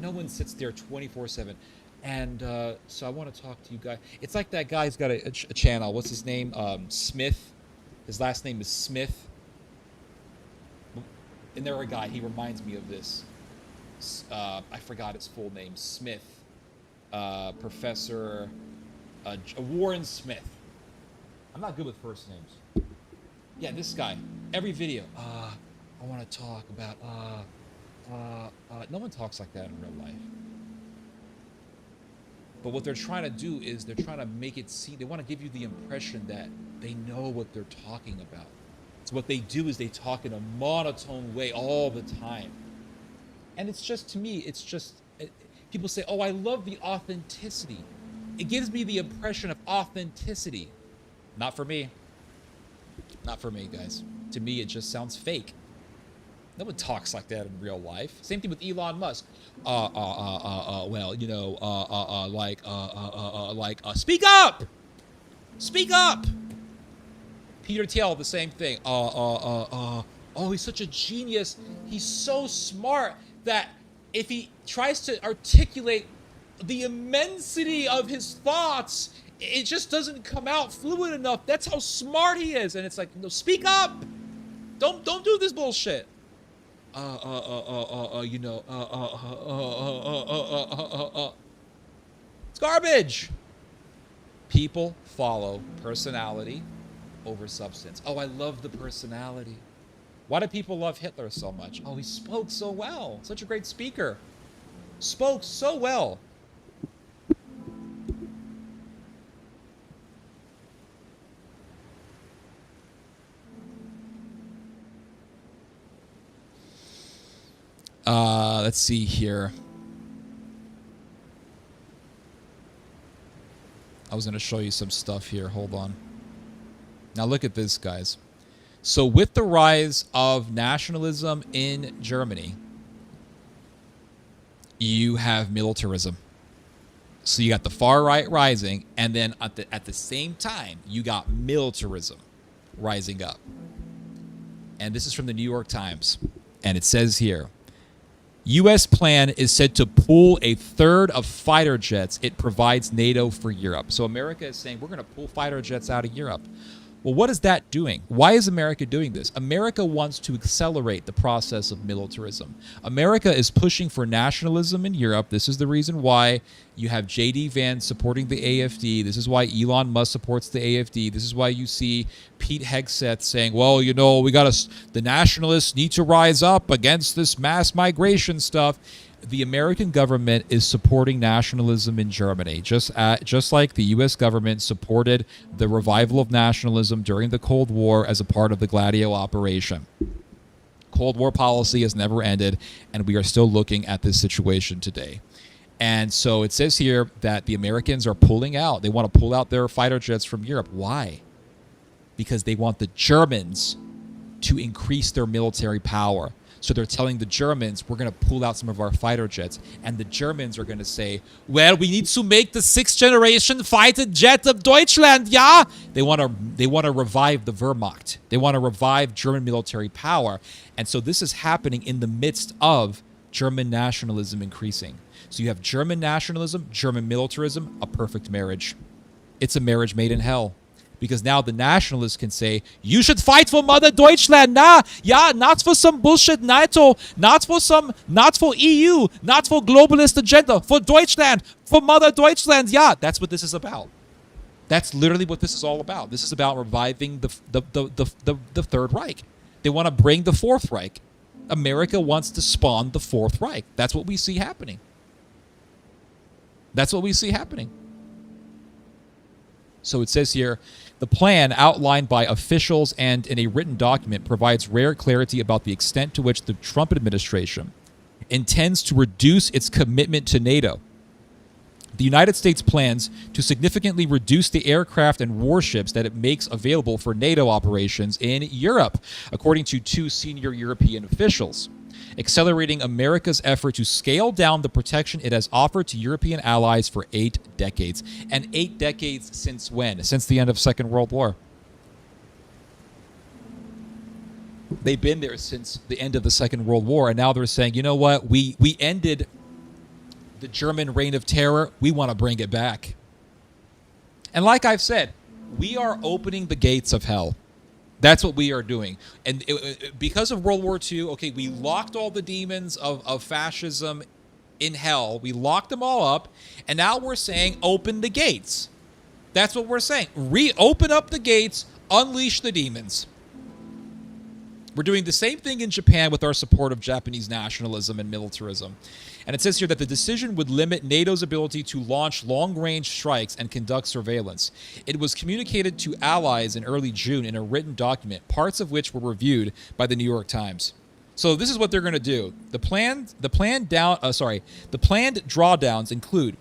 No one sits there 24/7. And so I want to talk to you guys. It's like that guy's got a channel. What's his name? Smith. His last name is Smith. And there a guy, he reminds me of this. I forgot his full name. Smith. Professor Warren Smith. I'm not good with first names. Yeah, this guy. Every video. I want to talk about, no one talks like that in real life. But what they're trying to do is they're trying to make it seem, they want to give you the impression that they know what they're talking about. So what they do is they talk in a monotone way all the time. And it's just, to me, it's just, people say, oh, I love the authenticity. It gives me the impression of authenticity. Not for me. Not for me, guys. To me, it just sounds fake. No one talks like that in real life. Same thing with Elon Musk. Well, you know, speak up! Speak up! Peter Thiel, the same thing. Oh, he's such a genius. He's so smart that if he tries to articulate the immensity of his thoughts, it just doesn't come out fluid enough. That's how smart he is. And it's like, no, speak up! Don't do this bullshit. You know, it's garbage. People follow personality over substance. Oh, I love the personality. Why do people love Hitler so much? Oh, he spoke so well. Such a great speaker. Spoke so well. Let's see here. I was going to show you some stuff here. Hold on. Now look at this, guys. So with the rise of nationalism in Germany, you have militarism. So you got the far right rising, and then at the same time, you got militarism rising up. And this is from the New York Times. And it says here, U.S. plan is said to pull a third of fighter jets it provides NATO for Europe. So America is saying, we're going to pull fighter jets out of Europe. Well, what is that doing? Why is America doing this? America wants to accelerate the process of militarism. America is pushing for nationalism in Europe. This is the reason why you have J.D. Vance supporting the AFD. This is why Elon Musk supports the AFD. This is why you see Pete Hegseth saying, well, you know, the nationalists need to rise up against this mass migration stuff. The American government is supporting nationalism in Germany, just like the U.S. government supported the revival of nationalism during the Cold War as a part of the Gladio operation. Cold War policy has never ended, and we are still looking at this situation today. And so it says here that the Americans are pulling out. They want to pull out their fighter jets from Europe. Why? Because they want the Germans to increase their military power. So they're telling the Germans, we're going to pull out some of our fighter jets. And the Germans are going to say, well, we need to make the 6th generation fighter jet of Deutschland, yeah? They want to revive the Wehrmacht. They want to revive German military power. And so this is happening in the midst of German nationalism increasing. So you have German nationalism, German militarism, a perfect marriage. It's a marriage made in hell. Because now the nationalists can say, you should fight for Mother Deutschland, nah, yeah, not for some bullshit NATO, not for EU, not for globalist agenda, for Deutschland, for Mother Deutschland, yeah. That's what this is about. That's literally what this is all about. This is about reviving the Third Reich. They want to bring the Fourth Reich. America wants to spawn the Fourth Reich. That's what we see happening. That's what we see happening. So it says here, the plan outlined by officials and in a written document provides rare clarity about the extent to which the Trump administration intends to reduce its commitment to NATO. The United States plans to significantly reduce the aircraft and warships that it makes available for NATO operations in Europe, according to two senior European officials, accelerating America's effort to scale down the protection it has offered to European allies for 8 decades. And 8 decades since when? Since the end of Second World War. They've been there since the end of the Second World War, and now they're saying, you know what, we ended the German reign of terror. We want to bring it back. And like I've said, we are opening the gates of hell. That's what we are doing. And because of World War II, okay, we locked all the demons of fascism in hell. We locked them all up. And now we're saying, open the gates. That's what we're saying. Reopen up the gates, unleash the demons. We're doing the same thing in Japan with our support of Japanese nationalism and militarism. And it says here that the decision would limit NATO's ability to launch long-range strikes and conduct surveillance. It was communicated to allies in early June in a written document, parts of which were reviewed by the New York Times. So this is what they're going to do. The planned drawdowns include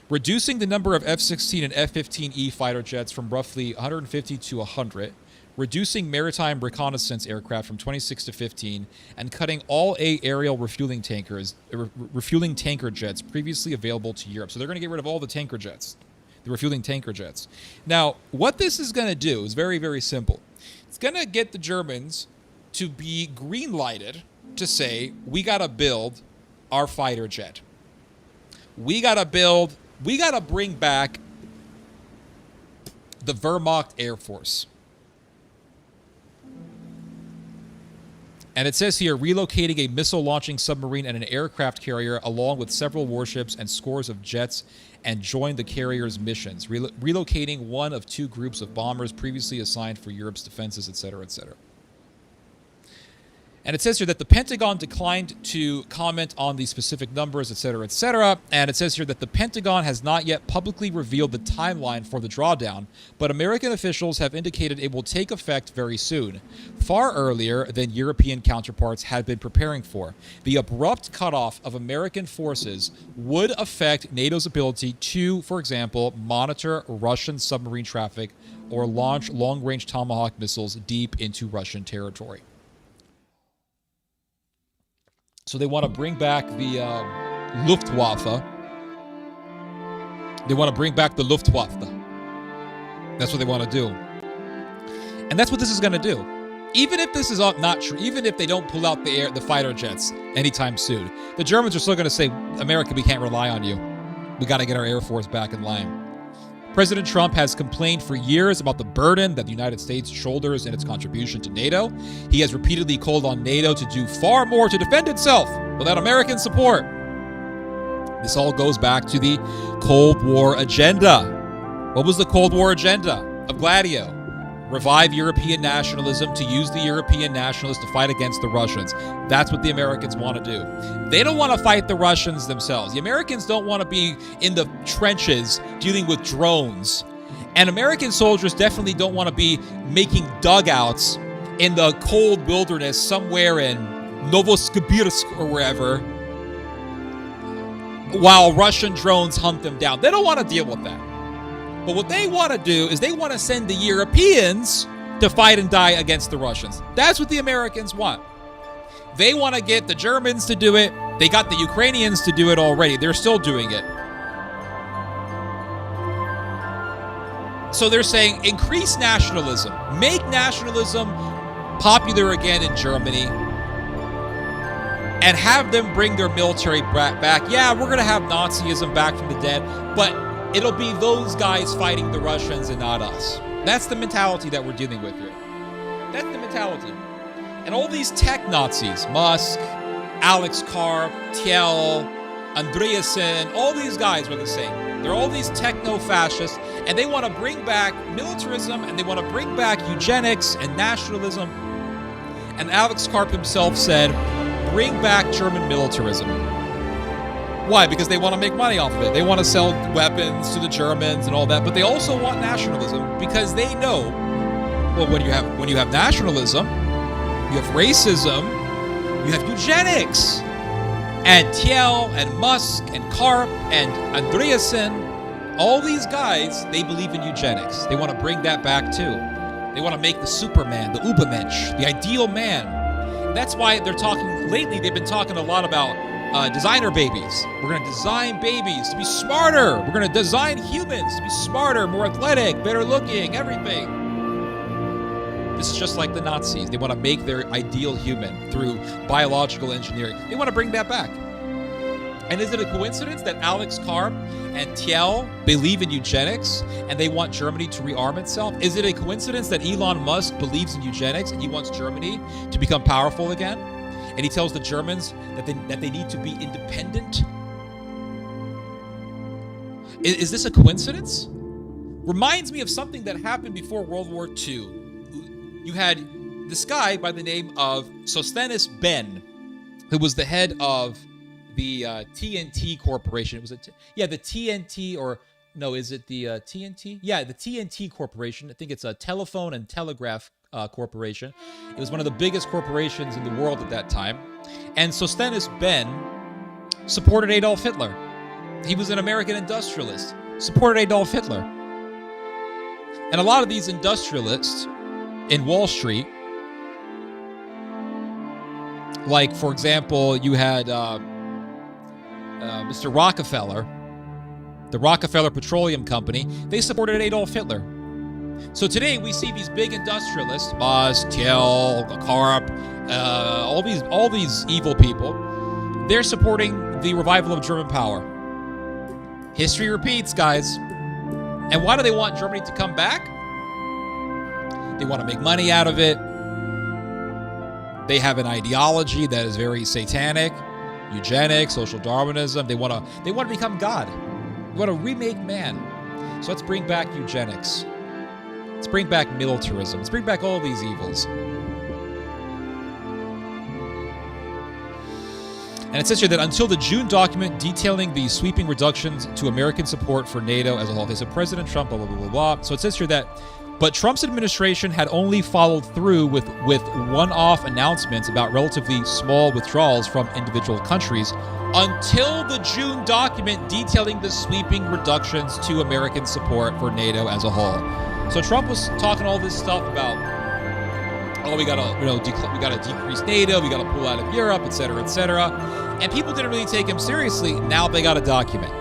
reducing the number of F-16 and F-15E fighter jets from roughly 150 to 100, reducing maritime reconnaissance aircraft from 26 to 15, and cutting all aerial refueling tanker jets previously available to Europe. So they're going to get rid of all the tanker jets, the refueling tanker jets. Now, what this is going to do is very, very simple. It's going to get the Germans to be green-lighted to say, we got to build our fighter jet. We got to bring back the Wehrmacht Air Force. And it says here, relocating a missile-launching submarine and an aircraft carrier along with several warships and scores of jets and join the carrier's missions. Relocating one of 2 groups of bombers previously assigned for Europe's defenses, etc., etc. And it says here that the Pentagon declined to comment on the specific numbers, etc., etc. And it says here that the Pentagon has not yet publicly revealed the timeline for the drawdown, but American officials have indicated it will take effect very soon, far earlier than European counterparts had been preparing for. The abrupt cutoff of American forces would affect NATO's ability to, for example, monitor Russian submarine traffic or launch long-range Tomahawk missiles deep into Russian territory. So they want to bring back the Luftwaffe. They want to bring back the Luftwaffe. That's what they want to do. And that's what this is going to do. Even if this is not true, even if they don't pull out the fighter jets anytime soon, the Germans are still going to say, America, we can't rely on you. We got to get our Air Force back in line. President Trump has complained for years about the burden that the United States shoulders in its contribution to NATO. He has repeatedly called on NATO to do far more to defend itself without American support. This all goes back to the Cold War agenda. What was the Cold War agenda of Gladio? Revive European nationalism, to use the European nationalists to fight against the Russians. That's what the Americans want to do. They don't want to fight the Russians themselves. The Americans don't want to be in the trenches dealing with drones. And American soldiers definitely don't want to be making dugouts in the cold wilderness somewhere in Novosibirsk or wherever while Russian drones hunt them down. They don't want to deal with that. But what they want to do is they want to send the Europeans to fight and die against the Russians. That's what the Americans want. They want to get the Germans to do it. They got the Ukrainians to do it already. They're still doing it. So they're saying increase nationalism. Make nationalism popular again in Germany. And have them bring their military back. Yeah, we're going to have Nazism back from the dead. But it'll be those guys fighting the Russians and not us. That's the mentality that we're dealing with here. That's the mentality. And all these tech Nazis, Musk, Alex Karp, Thiel, Andreessen, all these guys are the same. They're all these techno-fascists, and they want to bring back militarism, and they want to bring back eugenics and nationalism. And Alex Karp himself said, bring back German militarism. Why? Because they want to make money off of it. They want to sell weapons to the Germans and all that, but they also want nationalism because they know, well, when you have nationalism, you have racism, you have eugenics. And Thiel and Musk and Karp and Andreessen, all these guys, they believe in eugenics. They want to bring that back too. They want to make the Superman, the Übermensch, the ideal man. That's why they're talking, lately they've been talking a lot about designer babies. We're going to design babies to be smarter. We're going to design humans to be smarter, more athletic, better looking, everything. This is just like the Nazis. They want to make their ideal human through biological engineering. They want to bring that back. And is it a coincidence that Alex Karp and Thiel believe in eugenics and they want Germany to rearm itself? Is it a coincidence that Elon Musk believes in eugenics and he wants Germany to become powerful again? And he tells the Germans that they need to be independent? Is this a coincidence? Reminds me of something that happened before World War II. You had this guy by the name of Sosthenes Ben, who was the head of the TNT Corporation. It was the TNT, or no, is it the TNT? Yeah, the TNT Corporation. I think it's a Telephone and Telegraph Corporation. It was one of the biggest corporations in the world at that time. And Sosthenes Ben supported Adolf Hitler. He was an American industrialist, supported Adolf Hitler. And a lot of these industrialists in Wall Street, like, for example, you had Mr. Rockefeller, the Rockefeller Petroleum Company, they supported Adolf Hitler. So today we see these big industrialists, Musk, Thiel, Karp, all these evil people, they're supporting the revival of German power. History repeats, guys. And why do they want Germany to come back? They want to make money out of it. They have an ideology that is very satanic, eugenics, social Darwinism. They want to become God. They want to remake man. So let's bring back eugenics. Let's bring back militarism. Let's bring back all these evils. And it says here that until the June document detailing the sweeping reductions to American support for NATO as a whole, they said President Trump, blah, blah, blah, blah, blah. So it says here that, but Trump's administration had only followed through with one-off announcements about relatively small withdrawals from individual countries until the June document detailing the sweeping reductions to American support for NATO as a whole. So Trump was talking all this stuff about, oh, we gotta decrease NATO, we gotta pull out of Europe, etc., etc. And people didn't really take him seriously. Now they got a document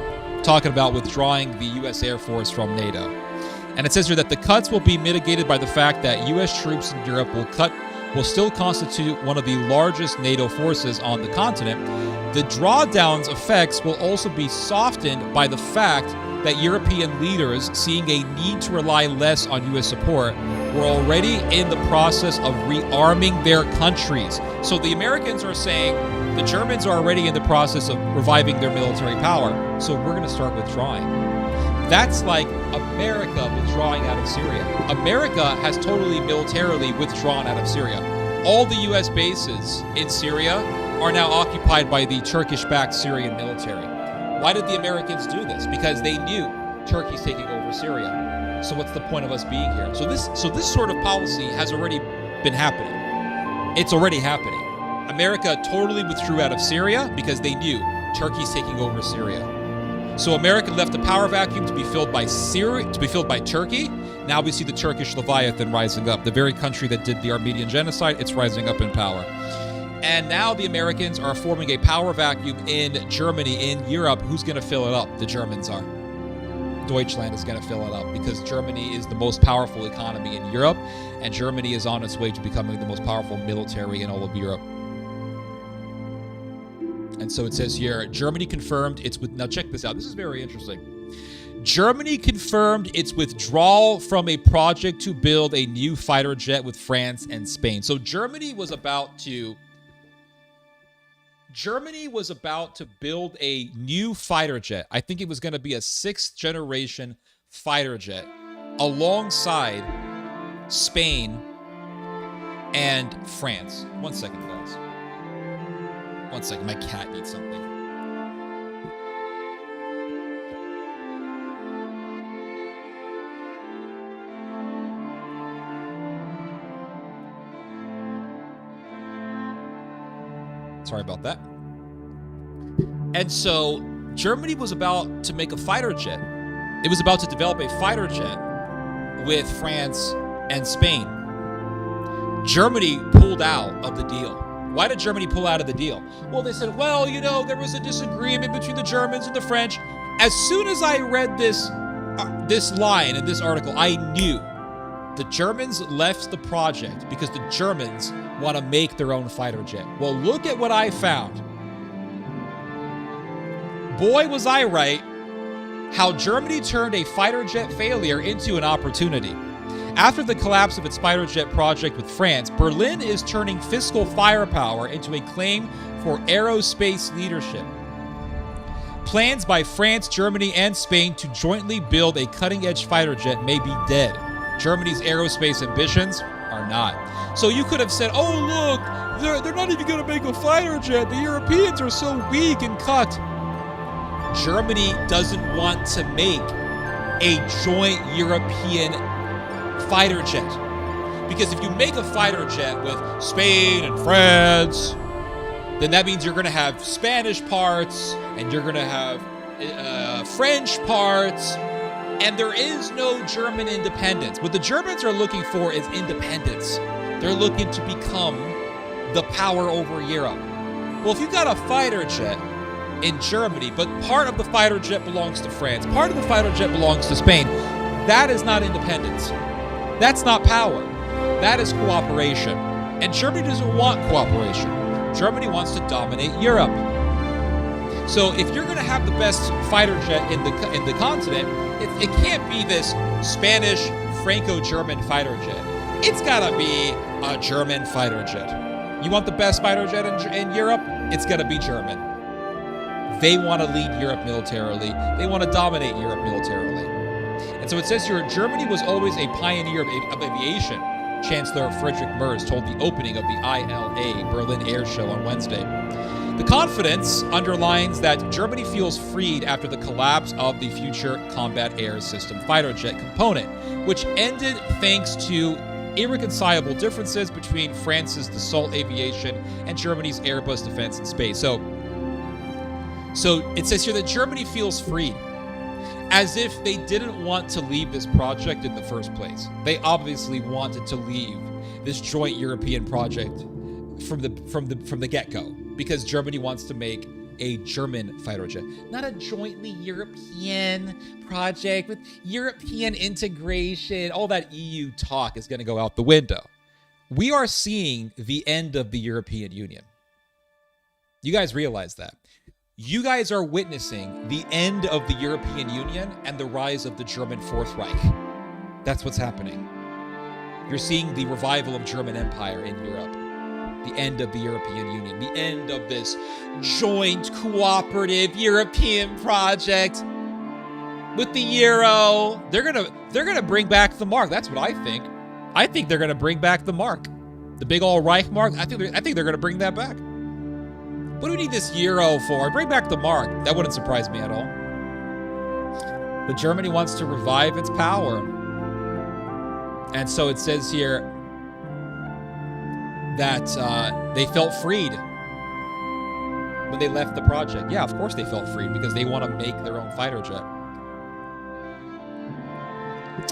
talking about withdrawing the U.S. Air Force from NATO. And it says here that the cuts will be mitigated by the fact that U.S. troops in Europe will still constitute one of the largest NATO forces on the continent. The drawdown's effects will also be softened by the fact that European leaders, seeing a need to rely less on U.S. support, were already in the process of rearming their countries. So the Americans are saying the Germans are already in the process of reviving their military power, so we're going to start withdrawing. That's like America withdrawing out of Syria. America has totally militarily withdrawn out of Syria. All the U.S. bases in Syria are now occupied by the Turkish-backed Syrian military. Why did the Americans do this? Because they knew Turkey's taking over Syria. So what's the point of us being here? So this sort of policy has already been happening. It's already happening. America totally withdrew out of Syria because they knew Turkey's taking over Syria. So America left a power vacuum to be filled by Turkey. Now we see the Turkish Leviathan rising up. The very country that did the Armenian genocide, it's rising up in power. And now the Americans are forming a power vacuum in Germany, in Europe. Who's going to fill it up? The Germans are. Deutschland is going to fill it up because Germany is the most powerful economy in Europe, and Germany is on its way to becoming the most powerful military in all of Europe. And so it says here, Germany confirmed its now check this out. This is very interesting. Germany confirmed its withdrawal from a project to build a new fighter jet with France and Spain. So Germany was about to build a new fighter jet. I think it was going to be a 6th generation fighter jet alongside Spain and France. One second, guys. One second, my cat needs something. Sorry about that. And so Germany was about to make a fighter jet. It was about to develop a fighter jet with France and Spain. Germany pulled out of the deal. Why did Germany pull out of the deal? Well, they said, well, you know, there was a disagreement between the Germans and the French. As soon as I read this line in this article, I knew the Germans left the project because the Germans want to make their own fighter jet. Well, look at what I found. Boy, was I right. How Germany turned a fighter jet failure into an opportunity. After the collapse of its fighter jet project with France, Berlin is turning fiscal firepower into a claim for aerospace leadership. Plans by France, Germany, and Spain to jointly build a cutting-edge fighter jet may be dead. Germany's aerospace ambitions are not. So you could have said, oh, look, they're not even going to make a fighter jet. The Europeans are so weak and cut. Germany doesn't want to make a joint European fighter jet. Because if you make a fighter jet with Spain and France, then that means you're going to have Spanish parts and you're going to have French parts, and there is no German independence. What the Germans are looking for is independence. They're looking to become the power over Europe. Well, if you've got a fighter jet in Germany, but part of the fighter jet belongs to France, part of the fighter jet belongs to Spain, that is not independence. That's not power. That is cooperation. And Germany doesn't want cooperation. Germany wants to dominate Europe. So if you're going to have the best fighter jet in the continent, it can't be this Spanish Franco-German fighter jet. It's got to be a German fighter jet. You want the best fighter jet in Europe? It's got to be German. They want to lead Europe militarily. They want to dominate Europe militarily. And so it says here, Germany was always a pioneer of aviation, Chancellor Friedrich Merz told the opening of the ILA Berlin Air Show on Wednesday. The confidence underlines that Germany feels freed after the collapse of the Future Combat Air System fighter jet component, which ended thanks to irreconcilable differences between France's Dassault Aviation and Germany's Airbus Defense and Space. So it says here that Germany feels freed, as if they didn't want to leave this project in the first place. They obviously wanted to leave this joint European project from the get-go, because Germany wants to make a German fighter jet, not a jointly European project with European integration. All that EU talk is going to go out the window. We are seeing the end of the European Union. You guys realize that? You guys are witnessing the end of the European Union and the rise of the German Fourth Reich. That's what's happening. You're seeing the revival of German Empire in Europe. The end of the European Union. The end of this joint cooperative European project with the euro. They're gonna bring back the mark. That's what I think. I think they're gonna bring back the mark. The big old Reich mark. I think they're gonna bring that back. What do we need this euro for? Bring back the mark. That wouldn't surprise me at all. But Germany wants to revive its power. And so it says here that they felt freed when they left the project. Yeah, of course they felt freed, because they want to make their own fighter jet.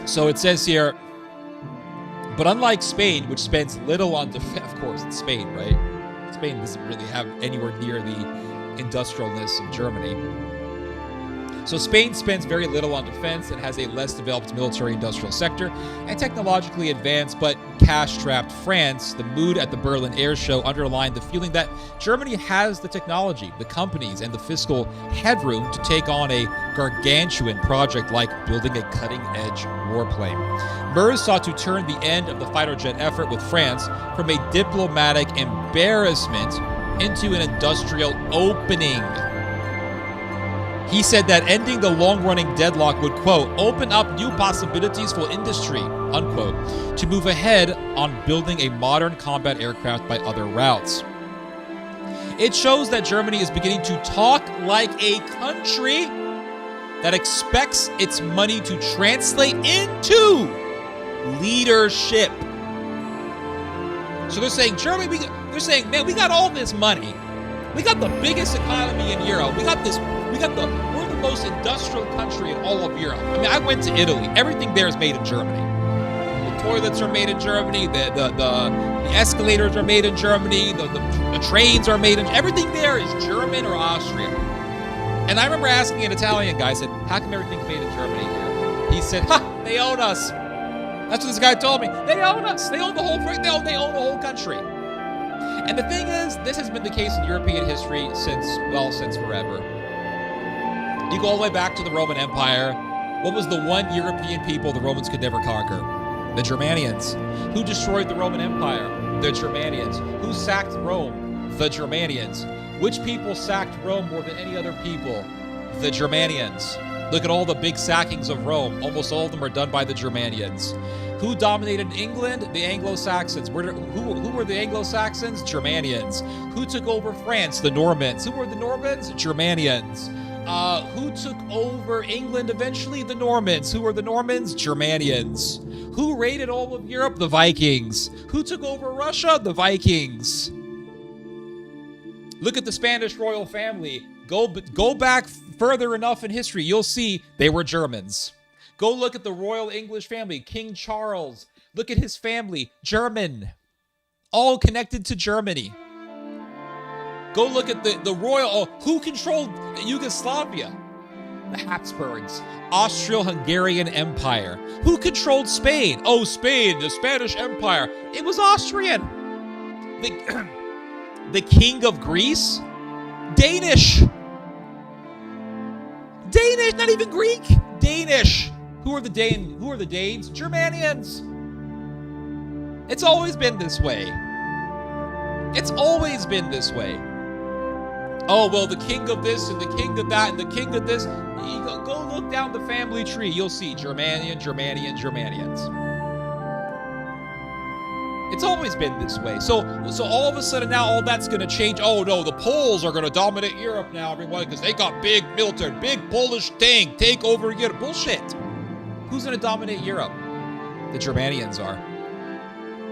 So it says here, but unlike Spain, which spends little on defense, of course, it's Spain, right? Spain doesn't really have anywhere near the industrialness of Germany. So Spain spends very little on defense and has a less developed military-industrial sector, and technologically advanced but cash-strapped France. The mood at the Berlin Air Show underlined the feeling that Germany has the technology, the companies, and the fiscal headroom to take on a gargantuan project like building a cutting-edge warplane. Merz sought to turn the end of the fighter jet effort with France from a diplomatic embarrassment into an industrial opening. He said that ending the long-running deadlock would, quote, open up new possibilities for industry, unquote, to move ahead on building a modern combat aircraft by other routes. It shows that Germany is beginning to talk like a country that expects its money to translate into leadership. So they're saying, Germany, they're saying, man, we got all this money. We got the biggest economy in Europe. We're the most industrial country in all of Europe. I mean, I went to Italy. Everything there is made in Germany. The toilets are made in Germany. The escalators are made in Germany. The trains are made in, everything there is German or Austrian. And I remember asking an Italian guy, I said, how come everything's made in Germany here? He said, they own us. That's what this guy told me. They own us. They own the whole thing. They own the whole country. And the thing is, this has been the case in European history since forever. You go all the way back to the Roman Empire. What was the one European people the Romans could never conquer? The Germanians. Who destroyed the Roman Empire? The Germanians. Who sacked Rome? The Germanians. Which people sacked Rome more than any other people? The Germanians. Look at all the big sackings of Rome. Almost all of them are done by the Germanians. Who dominated England? The Anglo-Saxons. Who were the Anglo-Saxons? Germanians. Who took over France? The Normans. Who were the Normans? Germanians. Who took over England eventually? The Normans. Who were the Normans? Germanians. Who raided all of Europe? The Vikings. Who took over Russia? The Vikings. Look at the Spanish royal family. Go back further enough in history, you'll see they were Germans. Go look at the royal English family, King Charles. Look at his family, German. All connected to Germany. Go look at the royal, who controlled Yugoslavia? The Habsburgs. Austro-Hungarian Empire. Who controlled Spain? Oh, Spain, the Spanish Empire. It was Austrian. The King of Greece? Danish. Danish, not even Greek. Danish. Who are the Danes? Germanians. It's always been this way. It's always been this way. Oh, well, the king of this and the king of that and the king of this. Go look down the family tree. You'll see Germanians. It's always been this way. So all of a sudden now all that's going to change. Oh, no, the Poles are going to dominate Europe now, everyone, because they got big military, big Polish thing, take over Europe. Bullshit. Who's going to dominate Europe? The Germanians are.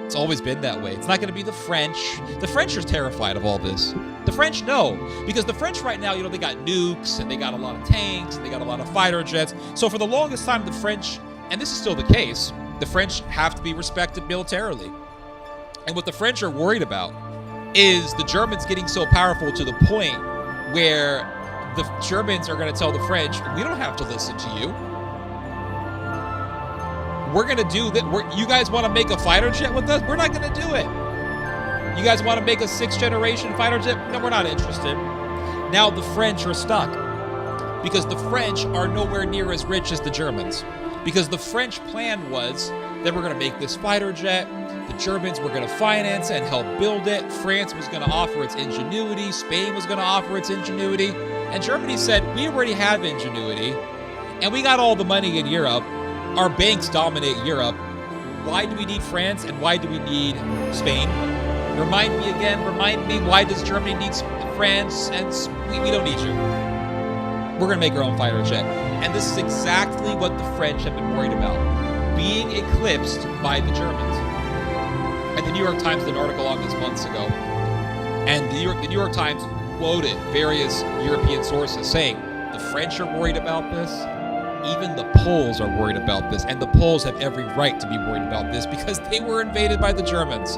It's always been that way. It's not going to be the French. The French are terrified of all this. The French know, because the French right now, they got nukes, and they got a lot of tanks, and they got a lot of fighter jets. So for the longest time, the French, and this is still the case, the French have to be respected militarily. And what the French are worried about is the Germans getting so powerful to the point where the Germans are going to tell the French, we don't have to listen to you. We're going to do that. You guys want to make a fighter jet with us? We're not going to do it. You guys want to make a 6th generation fighter jet? No, we're not interested. Now the French are stuck because the French are nowhere near as rich as the Germans. Because the French plan was that we're going to make this fighter jet. The Germans were going to finance and help build it. France was going to offer its ingenuity. Spain was going to offer its ingenuity. And Germany said, we already have ingenuity. And we got all the money in Europe. Our banks dominate Europe. Why do we need France and why do we need Spain? Remind me, why does Germany need France? And we don't need you. We're going to make our own fighter jet. And this is exactly what the French have been worried about. Being eclipsed by the Germans. And the New York Times did an article on this months ago. And the New York Times quoted various European sources saying, the French are worried about this. Even the Poles are worried about this. And the Poles have every right to be worried about this because they were invaded by the Germans.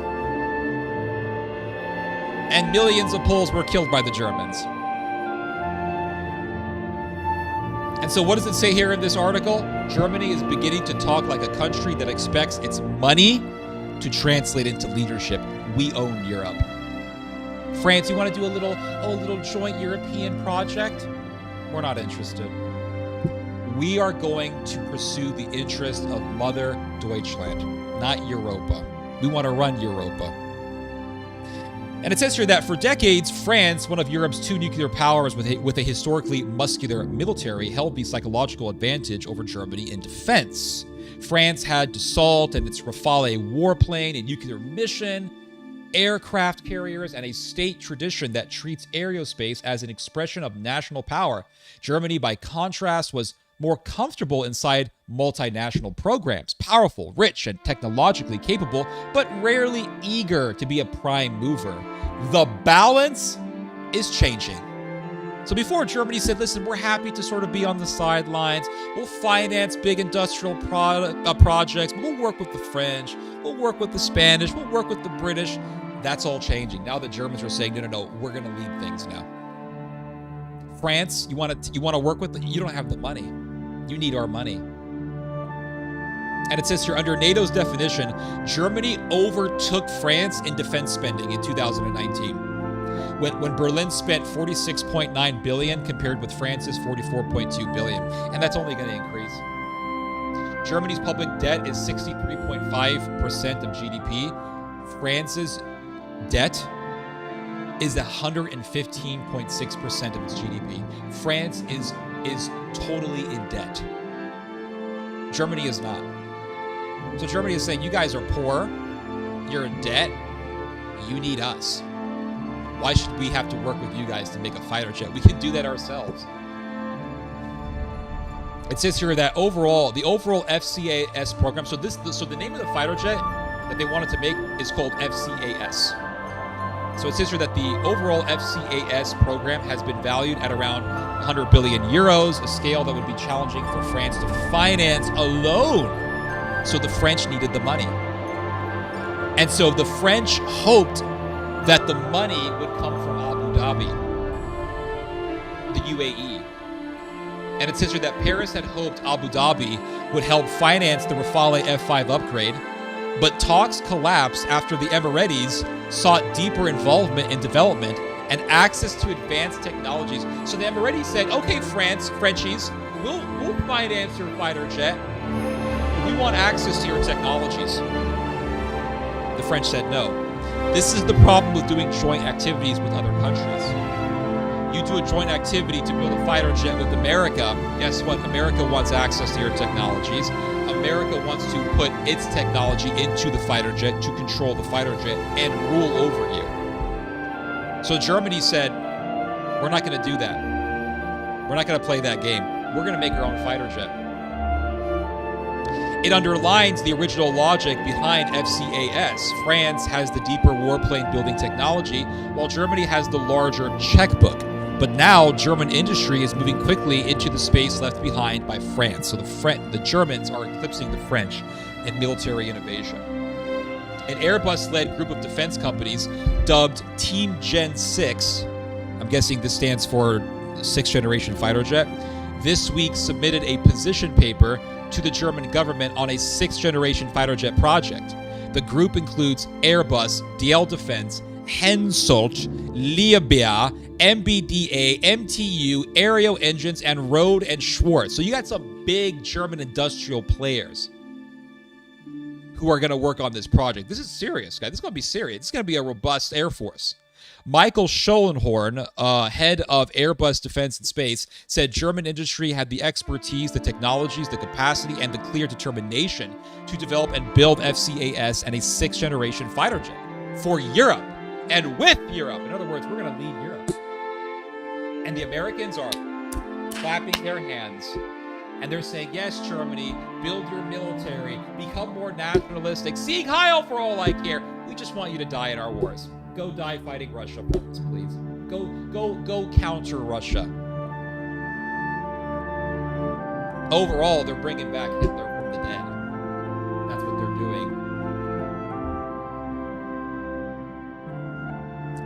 And millions of Poles were killed by the Germans. And so what does it say here in this article? Germany is beginning to talk like a country that expects its money to translate into leadership. We own Europe. France, you want to do a little joint European project? We're not interested. We are going to pursue the interest of Mother Deutschland, not Europa. We want to run Europa. And it says here that for decades, France, one of Europe's 2 nuclear powers with a historically muscular military, held the psychological advantage over Germany in defense. France had Dassault and its Rafale warplane and nuclear mission. aircraft carriers, and a state tradition that treats aerospace as an expression of national power. Germany, by contrast, was more comfortable inside multinational programs, powerful, rich, and technologically capable, but rarely eager to be a prime mover. The balance is changing. So before, Germany said, listen, we're happy to sort of be on the sidelines. We'll finance big industrial projects. We'll work with the French. We'll work with the Spanish. We'll work with the British. That's all changing. Now the Germans are saying, no, we're going to lead things now. France, you want to work with you don't have the money. You need our money. And it says here, under NATO's definition, Germany overtook France in defense spending in 2019. When Berlin spent $46.9 billion compared with France's $44.2 billion. And that's only going to increase. Germany's public debt is 63.5% of GDP. France's debt is 115.6% of its GDP. France is totally in debt. Germany is not. So Germany is saying, you guys are poor, you're in debt, you need us. Why should we have to work with you guys to make a fighter jet? We can do that ourselves. It says here that the overall FCAS program, so the name of the fighter jet that they wanted to make is called FCAS. So it says here that the overall FCAS program has been valued at around 100 billion euros, a scale that would be challenging for France to finance alone. So the French needed the money. And so the French hoped that the money would come from Abu Dhabi, the UAE. And it says here that Paris had hoped Abu Dhabi would help finance the Rafale F-5 upgrade, but talks collapsed after the Emiratis sought deeper involvement in development and access to advanced technologies. So the Emiratis said, okay, Frenchies, we'll finance your fighter jet. We want access to your technologies. The French said no. This is the problem with doing joint activities with other countries. You do a joint activity to build a fighter jet with America. Guess what? America wants access to your technologies. America wants to put its technology into the fighter jet to control the fighter jet and rule over you. So Germany said, we're not going to do that. We're not going to play that game. We're going to make our own fighter jet. It underlines the original logic behind FCAS. France has the deeper warplane building technology, while Germany has the larger checkbook. But now German industry is moving quickly into the space left behind by France. So the Germans are eclipsing the French in military innovation. An Airbus-led group of defense companies dubbed Team Gen 6, I'm guessing this stands for 6th generation fighter jet, this week submitted a position paper to the German government on a 6th generation fighter jet project. The group includes Airbus, DL Defense, Hensoldt, Liebherr, MBDA, MTU, Aero Engines, and Rohde and Schwarz. So you got some big German industrial players who are going to work on this project. This is serious, guys. This is going to be serious. It's going to be a robust Air Force. Michael Schoenhorn, head of Airbus Defense and Space, said German industry had the expertise, the technologies, the capacity, and the clear determination to develop and build FCAS and a 6th generation fighter jet for Europe and with Europe. In other words, we're going to lead Europe. And the Americans are clapping their hands. And they're saying, yes, Germany, build your military, become more nationalistic, Sieg Heil for all I care. We just want you to die in our wars. Go die fighting Russia for us, please. Go counter Russia. Overall, they're bringing back Hitler from the dead. That's what they're doing.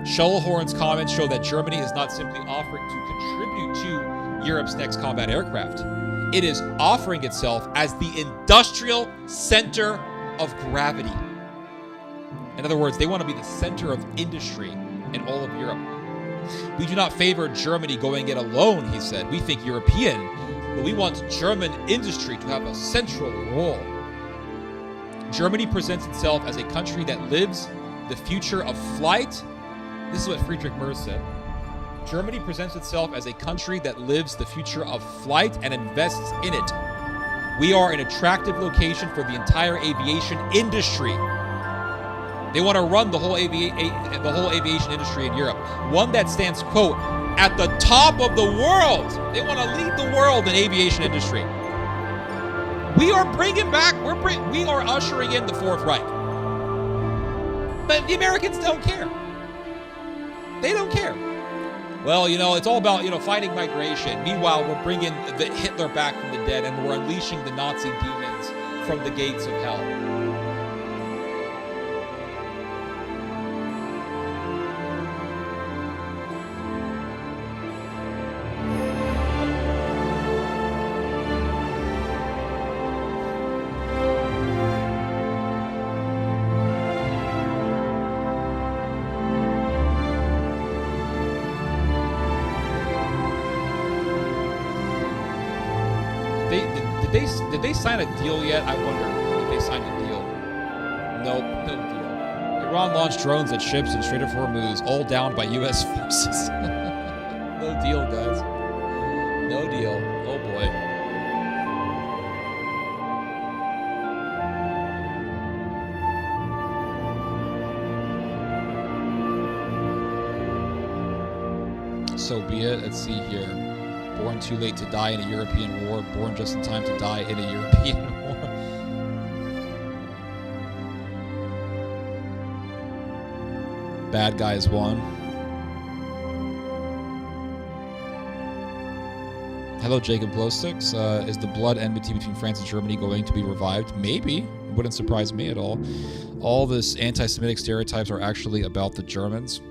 Schoenhorn's comments show that Germany is not simply offering to contribute to Europe's next combat aircraft. It is offering itself as the industrial center of gravity. In other words, they want to be the center of industry in all of Europe. We do not favor Germany going it alone, he said. We think European, but we want German industry to have a central role. Germany presents itself as a country that lives the future of flight. This is what Friedrich Merz said. Germany presents itself as a country that lives the future of flight and invests in it. We are an attractive location for the entire aviation industry. They want to run the whole aviation industry in Europe. One that stands, quote, at the top of the world. They want to lead the world in aviation industry. We are bringing back, we are ushering in the Fourth Reich. But the Americans don't care. They don't care. Well, it's all about, fighting migration. Meanwhile, we're bringing the Hitler back from the dead, and we're unleashing the Nazi demons from the gates of hell. Did they sign a deal yet? I wonder if they signed a deal. Nope, no deal. Iran launched drones at ships in Strait of Hormuz, all downed by U.S. forces. No deal, guys. No deal. Oh boy. So be it. Let's see here. Born too late to die in a European war. Born just in time to die in a European war. Bad guys won. Hello, Jacob Glowsticks. Is the blood enmity between France and Germany going to be revived? Maybe. It wouldn't surprise me at all. All this anti-Semitic stereotypes are actually about the Germans.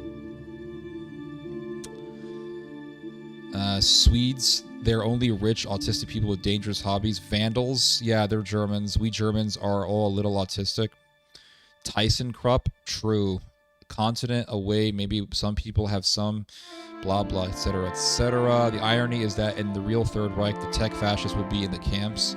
Swedes, they're only rich, autistic people with dangerous hobbies. Vandals, yeah, they're Germans. We Germans are all a little autistic. Tyson Krupp, true. Continent away, maybe some people have some, blah, blah, etc., etc. The irony is that in the real Third Reich, the tech fascists would be in the camps.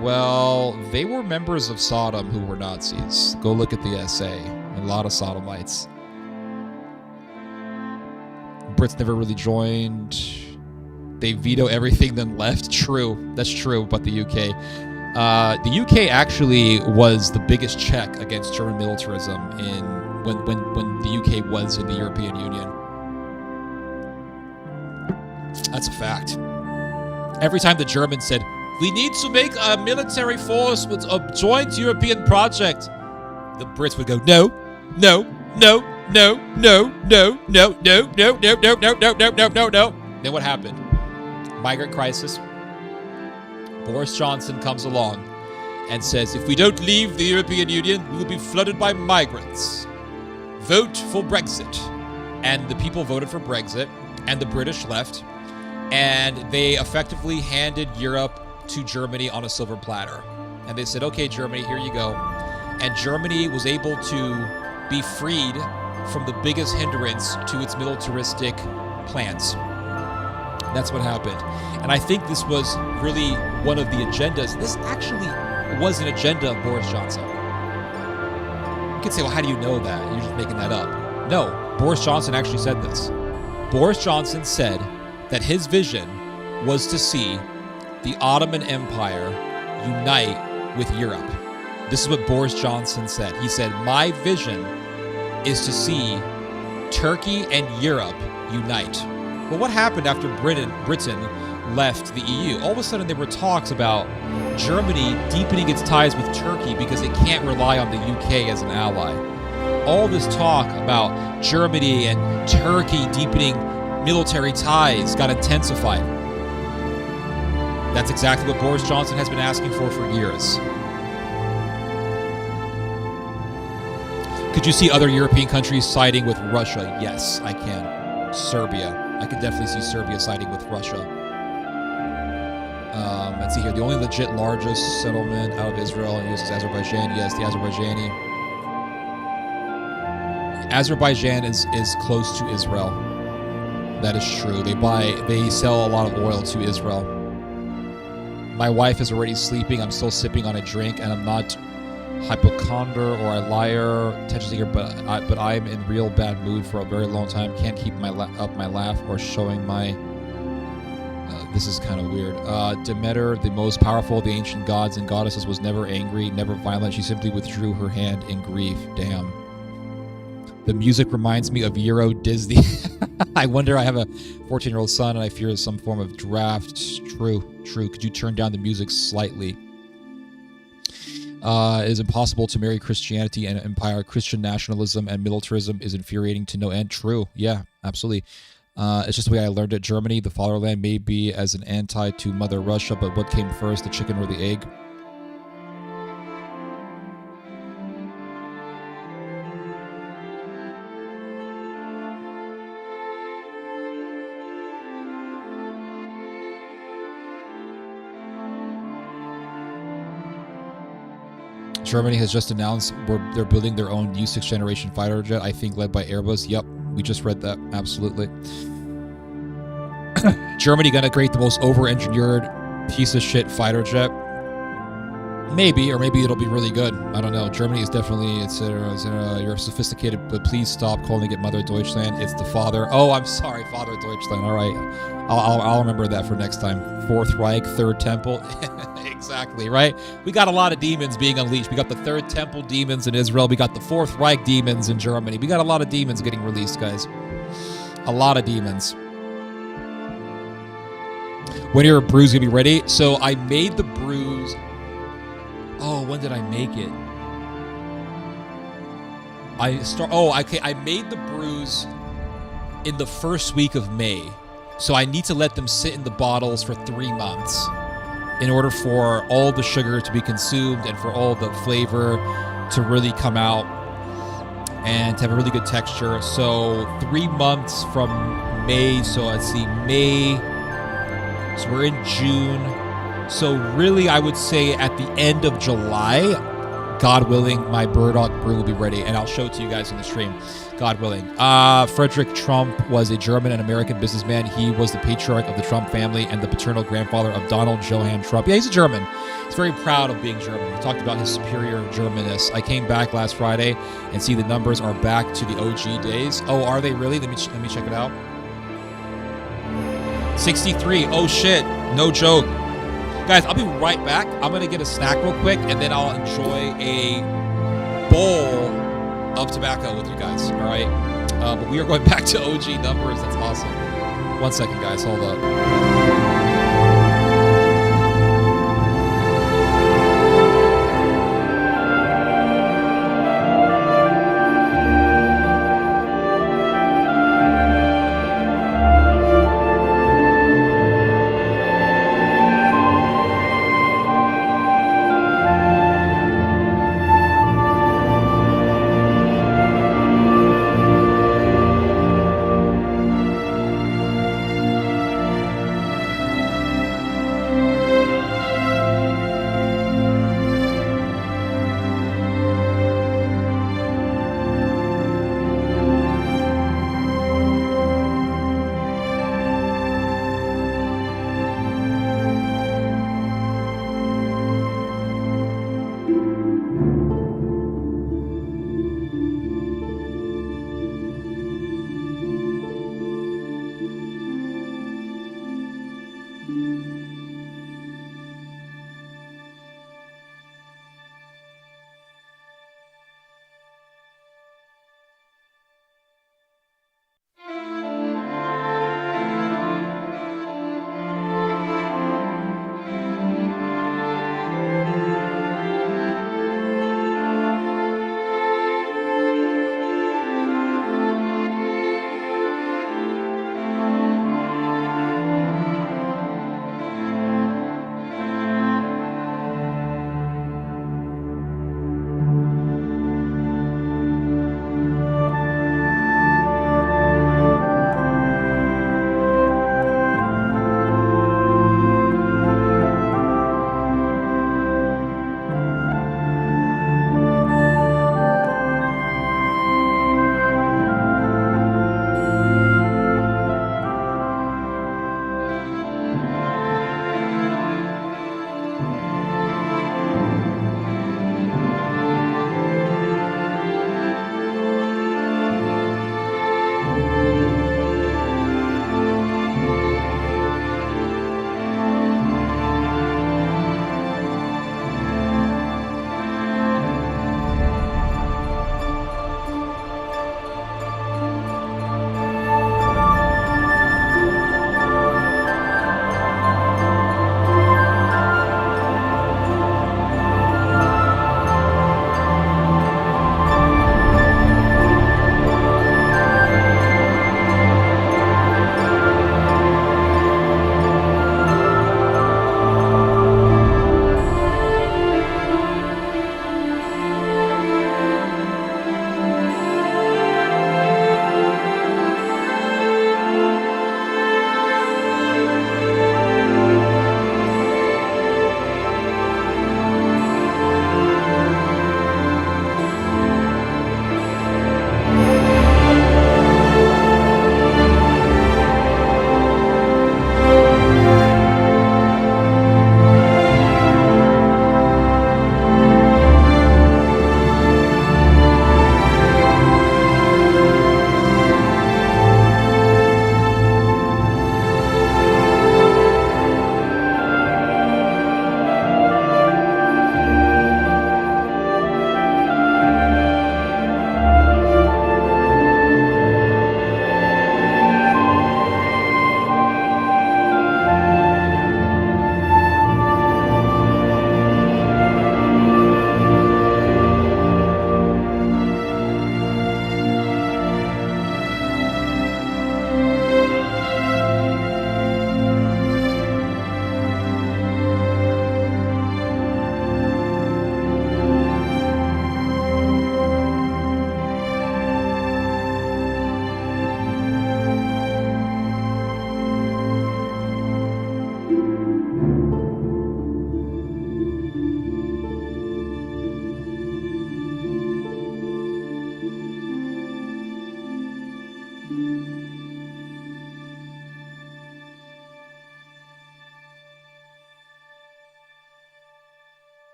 Well, they were members of Sodom who were Nazis. Go look at the SA. A lot of Sodomites. Brits never really joined. They veto everything, then left. True. That's true about the UK. The UK actually was the biggest check against German militarism when the UK was in the European Union. That's a fact. Every time the Germans said, "We need to make a military force with a joint European project," the Brits would go, "No, no, no, no, no, no, no, no, no, no, no, no, no, no, no, no, no." Then what happened? Migrant crisis. Boris Johnson comes along and says, if we don't leave the European Union, we will be flooded by migrants. Vote for Brexit. And the people voted for Brexit, and the British left, and they effectively handed Europe to Germany on a silver platter. And they said, okay, Germany, here you go. And Germany was able to be freed from the biggest hindrance to its militaristic plans. That's what happened. And I think this was really one of the agendas. This actually was an agenda of Boris Johnson. You could say, well, how do you know that? You're just making that up. No, Boris Johnson actually said this. Boris Johnson said that his vision was to see the Ottoman Empire unite with Europe. This is what Boris Johnson said. He said, my vision is to see Turkey and Europe unite. Well, what happened after Britain left the EU? All of a sudden, there were talks about Germany deepening its ties with Turkey because it can't rely on the UK as an ally. All this talk about Germany and Turkey deepening military ties got intensified. That's exactly what Boris Johnson has been asking for years. Could you see other European countries siding with Russia? Yes, I can. Serbia. I could definitely see Serbia siding with Russia. Let's see here. The only legit largest settlement out of Israel is Azerbaijan. Yes, the Azerbaijani. Azerbaijan is close to Israel. That is true. They sell a lot of oil to Israel. My wife is already sleeping. I'm still sipping on a drink, and I'm not hypochondr or a liar, attention seeker, but I'm in real bad mood for a very long time. Can't keep up my laugh or showing my This is kind of weird. Demeter, the most powerful of the ancient gods and goddesses, was never angry, never violent. She simply withdrew her hand in grief. Damn. The music reminds me of Euro Disney. I wonder, I have a 14-year-old son and I fear some form of draft. True. Could you turn down the music slightly? It is impossible to marry Christianity and empire. Christian nationalism and militarism is infuriating to no end. True. Yeah, absolutely. It's just the way I learned it. Germany, the fatherland, may be as an anti to Mother Russia, but what came first, the chicken or the egg? Germany has just announced they're building their own U6 generation fighter jet, I think led by Airbus. Yep, we just read that. Absolutely. Germany gonna create the most over-engineered piece of shit fighter jet. Maybe, or maybe it'll be really good. I don't know. Germany is definitely, you're sophisticated, but please stop calling it Mother Deutschland. It's the father. Oh, I'm sorry, Father Deutschland. All right. I'll remember that for next time. Fourth Reich, Third Temple. Exactly, right? We got a lot of demons being unleashed. We got the Third Temple demons in Israel. We got the Fourth Reich demons in Germany. We got a lot of demons getting released, guys. A lot of demons. When your brews gonna be ready? So I made the brews. Oh, when did I make it? I made the brews in the first week of May. So I need to let them sit in the bottles for 3 months in order for all the sugar to be consumed and for all the flavor to really come out and to have a really good texture. So 3 months from May. So let's see, May. So we're in June. So really, I would say at the end of July, God willing, my burdock brew will be ready, and I'll show it to you guys in the stream, God willing. Frederick Trump was a German and American businessman. He was the patriarch of the Trump family and the paternal grandfather of Donald Johann Trump. Yeah, he's a German. He's very proud of being German. He talked about his superior Germanness. I came back last Friday and see the numbers are back to the OG days. Oh, are they really? Let me check it out. 63. Oh shit, no joke. Guys, I'll be right back. I'm going to get a snack real quick, and then I'll enjoy a bowl of tobacco with you guys, all right? But we are going back to OG numbers. That's awesome. 1 second, guys. Hold up.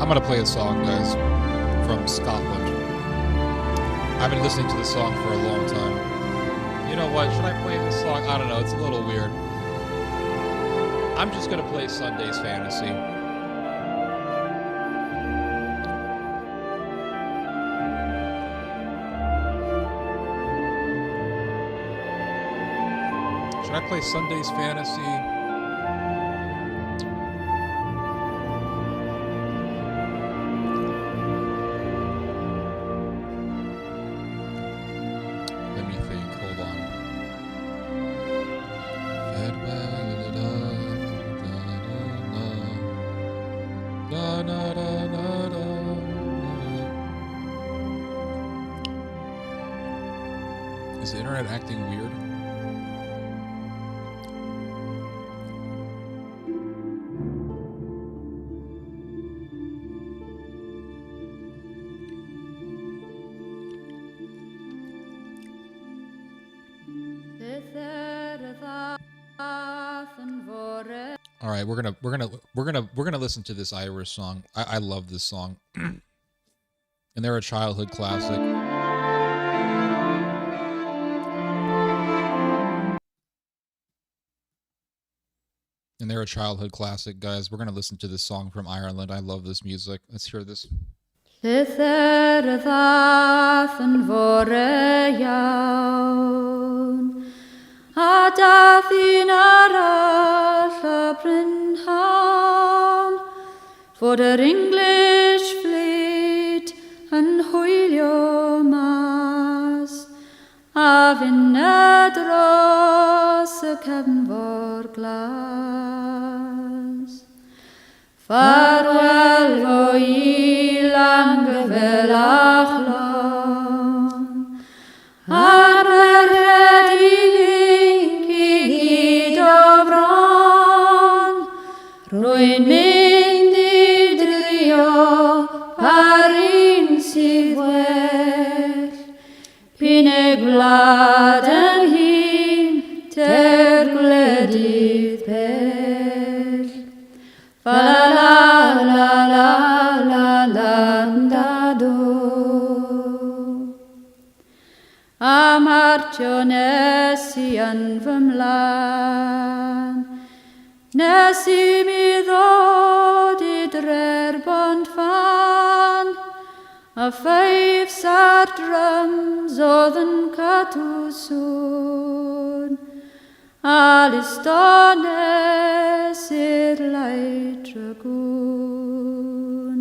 I'm gonna play a song, guys, from Scotland. I've been listening to this song for a long time. You know what? Should I play this song? I don't know. It's a little weird. I'm just gonna play Sunday's Fantasy. Should I play Sunday's Fantasy? Is the internet acting weird? All right, we're gonna listen to this Irish song. I love this song, and they're a childhood classic. And they're a childhood classic, guys. We're gonna listen to this song from Ireland. I love this music. Let's hear this. A dath un arall a Brynham, fod yr English fleet yn hwylio mas, a finna dros y cefnfor glas. Farwel fo ilang fel achlon, ar yr rwy'n mynd I drio ar un sydd well, pyn y gwlad yn hyn ter gwledydd bell. Fa la la la la la la da do. A martio nes I yn fy mlaen, nes I mi ddod I dre'r bont fan, a ffeif sa'r drums oedd yn cadw sŵn, a listones i'r lai dragwn.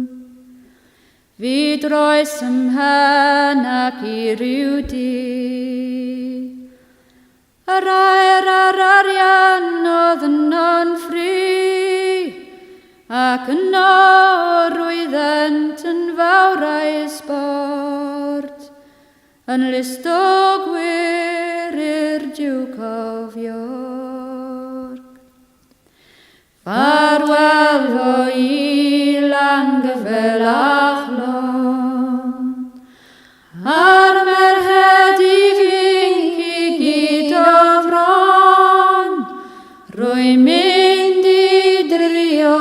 Fi droes ymhen ac I ryw di, yr air ar arian oedd yno'n ffri, ac yno rwyddent yn fawr a'i sbort, yn listogwyr i'r Duke of York. Farwel fo ilang fel achlon, ar merched I finc I gyd o fron, rwy'n mynd I drio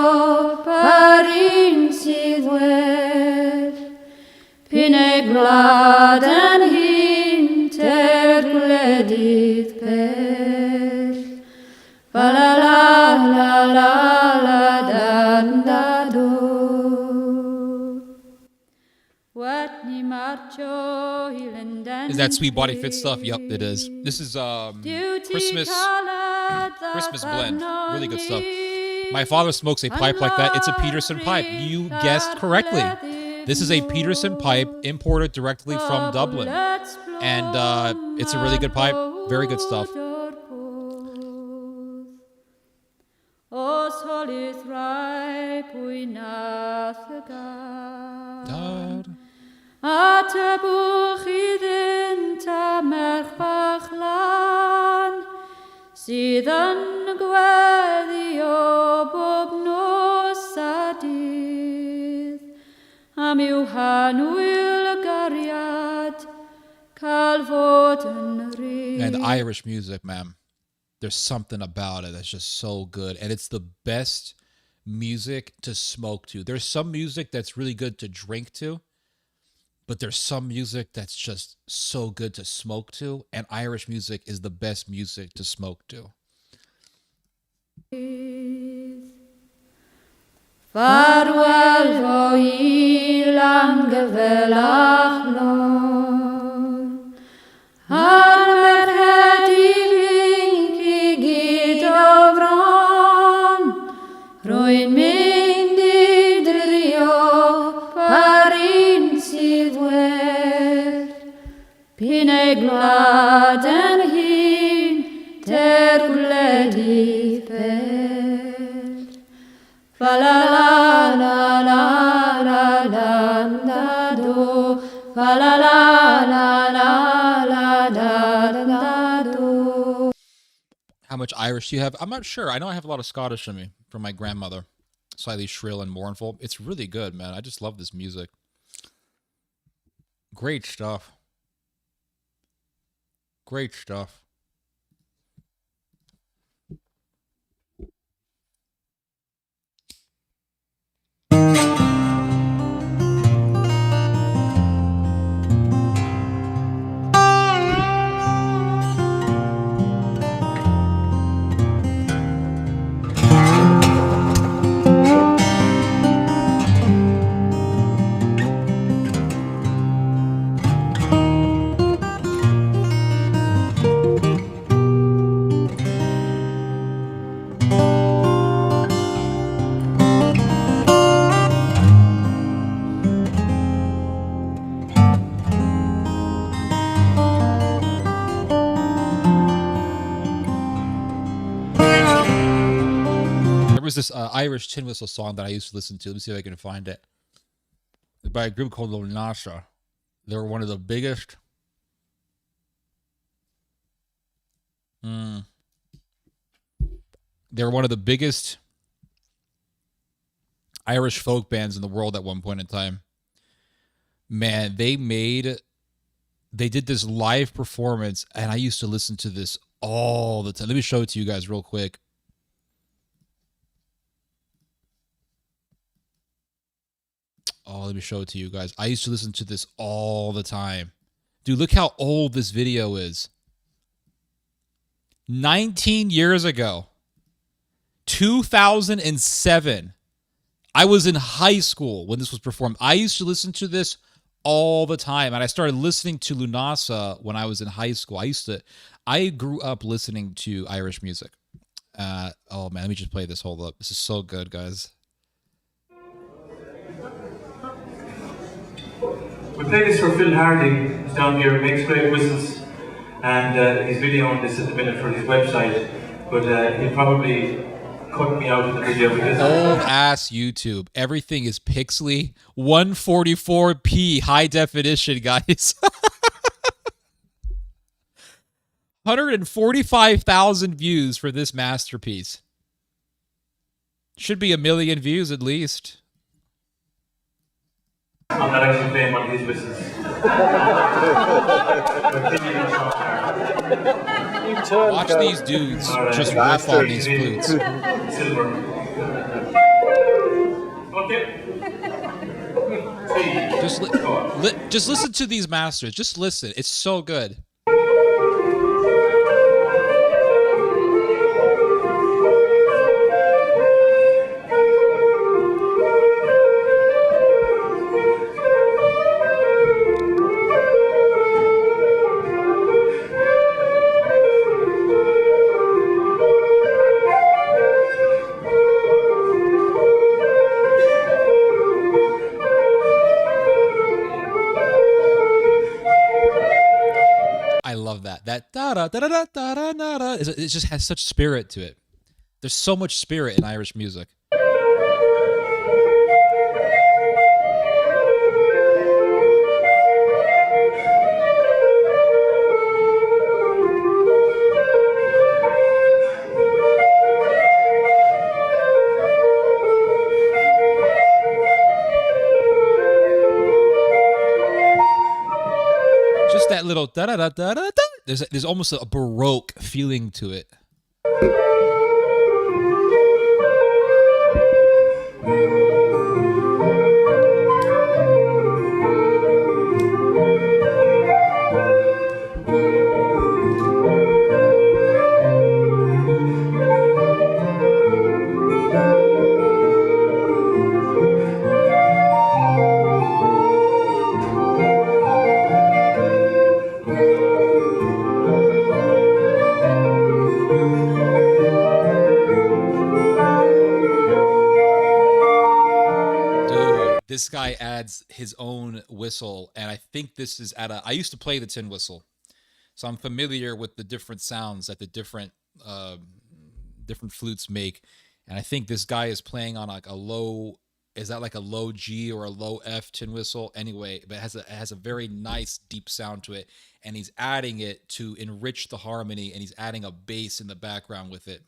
par un sydd well, pyn ei gwlad yn hyn ter gwledydd bell. Fa la la la la la dan da do. Is that Sweet Body Fit stuff? Yup, it is. This is Christmas blend. Really good stuff. My father smokes a pipe like that. It's a Peterson pipe. You guessed correctly. This is a Peterson pipe imported directly from Dublin. And it's a really good pipe. Very good stuff. A tebwch iddynt a merch bach lan, sydd yn gweddi o bob nos a dydd, am yw hanwyl y gariad, cael fod yn rydd. And the Irish music, man. There's something about it that's just so good. And it's the best music to smoke to. There's some music that's really good to drink to, but there's some music that's just so good to smoke to, and Irish music is the best music to smoke to. Farewell fo ilan gyfelach lor, ar merched ifing I gyd o fron, rwy'n mynd I drio parin sydd weld, pyn ei glad yn hyn, ter gwledydd bell. Fa la la la la la la da do, fa la la la la la da da do. How much Irish do you have? I'm not sure. I know I have a lot of Scottish in me from my grandmother. Slightly shrill and mournful. It's really good, man. I just love this music. Great stuff. Great stuff. Was this Irish tin whistle song that I used to listen to. Let me see if I can find it. By a group called Lunasa. They were one of the biggest. They were one of the biggest Irish folk bands in the world at one point in time. Man, they did this live performance, and I used to listen to this all the time. Let me show it to you guys real quick. Oh, let me show it to you guys. I used to listen to this all the time. Dude, look how old this video is. 19 years ago. 2007. I was in high school when this was performed. I used to listen to this all the time. And I started listening to Lunasa when I was in high school. I grew up listening to Irish music. Oh, man, let me just play this. Hold up. This is so good, guys. We play this for Phil Harding, who's down here, makes great whistles, and he's videoing this at the minute for his website, but he'll probably cut me out of the video because... Old ass YouTube. Everything is pixely. 144p high definition, guys. 145,000 views for this masterpiece. Should be 1 million views at least. I'm not actually playing one of these whistles. Watch these dudes just riff on these flutes. Silver. Okay. Just listen to these masters. Just listen. It's so good. That da da da da da da da da. It just has such spirit to it. There's so much spirit in Irish music. Just that little da da da da da da. There's almost a Baroque feeling to it. This guy adds his own whistle, and I think this is at I used to play the tin whistle, so I'm familiar with the different sounds that the different flutes make, and I think this guy is playing on like a low. Is that like a low G or a low F tin whistle? Anyway, but it has a very nice deep sound to it, and he's adding it to enrich the harmony, and he's adding a bass in the background with it.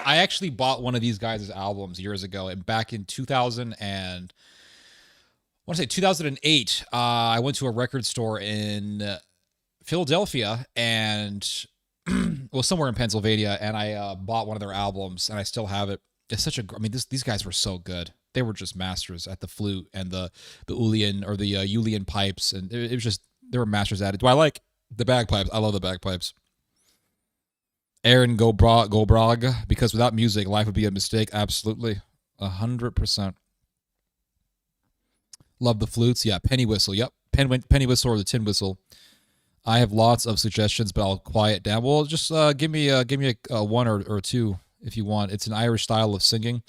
I actually bought one of these guys' albums years ago, and back in 2008, I went to a record store in Philadelphia and well, somewhere in Pennsylvania, and I bought one of their albums, and I still have it. It's such a, I mean, these guys were so good. They were just masters at the flute and the Ulian or the Ulian pipes, and it was just, they were masters at it. Do I like the bagpipes? I love the bagpipes. Aaron Gobrag, because without music, life would be a mistake. Absolutely. 100%. Love the flutes. Yeah, penny whistle. Yep. Penny whistle or the tin whistle. I have lots of suggestions, but I'll quiet down. Well, just give me a one or two if you want. It's an Irish style of singing.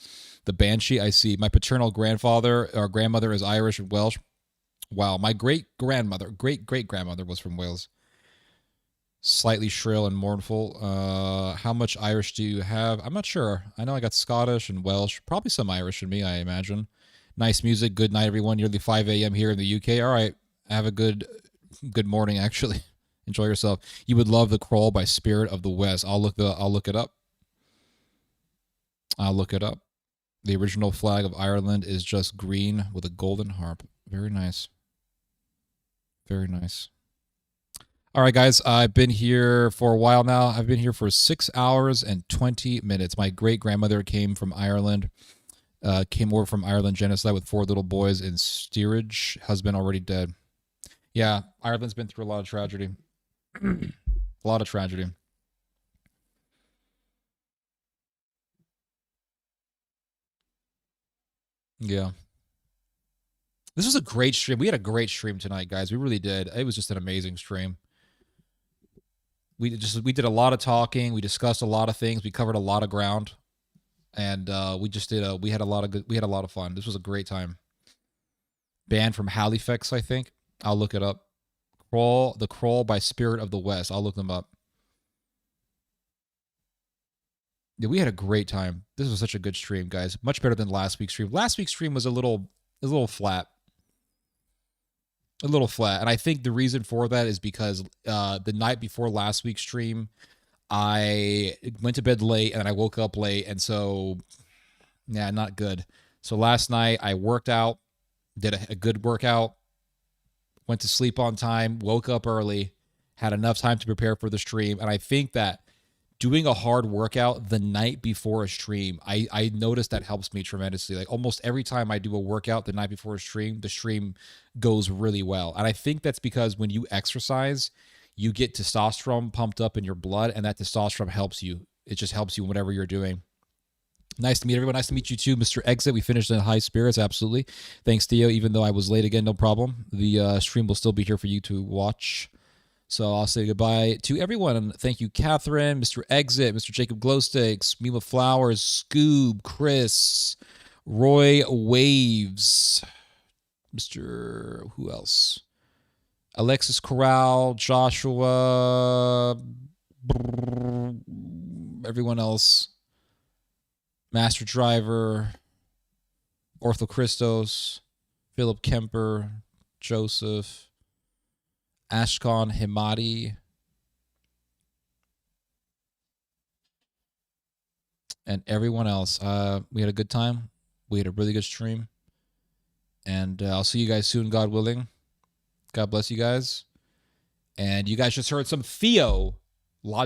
The Banshee, I see. My paternal grandfather or grandmother is Irish and Welsh. Wow. My great-grandmother was from Wales. Slightly shrill and mournful. How much Irish do you have? I'm not sure. I know I got Scottish and Welsh. Probably some Irish in me, I imagine. Nice music. Good night, everyone. Nearly 5 a.m. here in the UK. All right. Have a good morning, actually. Enjoy yourself. You would love The Crawl by Spirit of the West. I'll look it up. I'll look it up. The original flag of Ireland is just green with a golden harp. Very nice. Very nice. All right, guys, I've been here for a while now. I've been here for 6 hours and 20 minutes. My great-grandmother came from Ireland, came over from Ireland genocide with 4 little boys in steerage. Husband already dead. Yeah, Ireland's been through a lot of tragedy. A lot of tragedy. Yeah. This was a great stream. We had a great stream tonight, guys. We really did. It was just an amazing stream. We did a lot of talking. We discussed a lot of things. We covered a lot of ground, and we had a lot of fun. This was a great time. Band from Halifax, I think. I'll look it up. The Crawl by Spirit of the West. I'll look them up. Yeah, we had a great time. This was such a good stream, guys. Much better than last week's stream. Last week's stream was a little flat. A little flat. And I think the reason for that is because the night before last week's stream, I went to bed late and I woke up late. And so, yeah, not good. So last night I worked out, did a good workout, went to sleep on time, woke up early, had enough time to prepare for the stream. And I think that doing a hard workout the night before a stream, I noticed that helps me tremendously. Like almost every time I do a workout the night before a stream, the stream goes really well. And I think that's because when you exercise, you get testosterone pumped up in your blood, and that testosterone helps you. It just helps you in whatever you're doing. Nice to meet everyone. Nice to meet you too, Mr. Exit. We finished in high spirits, absolutely. Thanks, Theo. Even though I was late again, no problem. The stream will still be here for you to watch. So I'll say goodbye to everyone. Thank you, Catherine, Mr. Exit, Mr. Jacob Glowsticks, Mima Flowers, Scoob, Chris, Roy Waves, Mr. Who else? Alexis Corral, Joshua, everyone else. Master Driver, Ortho Christos, Philip Kemper, Joseph, Ashkan Himadi, and everyone else. We had a good time. We had a really good stream. And I'll see you guys soon, God willing. God bless you guys. And you guys just heard some Theo Logic.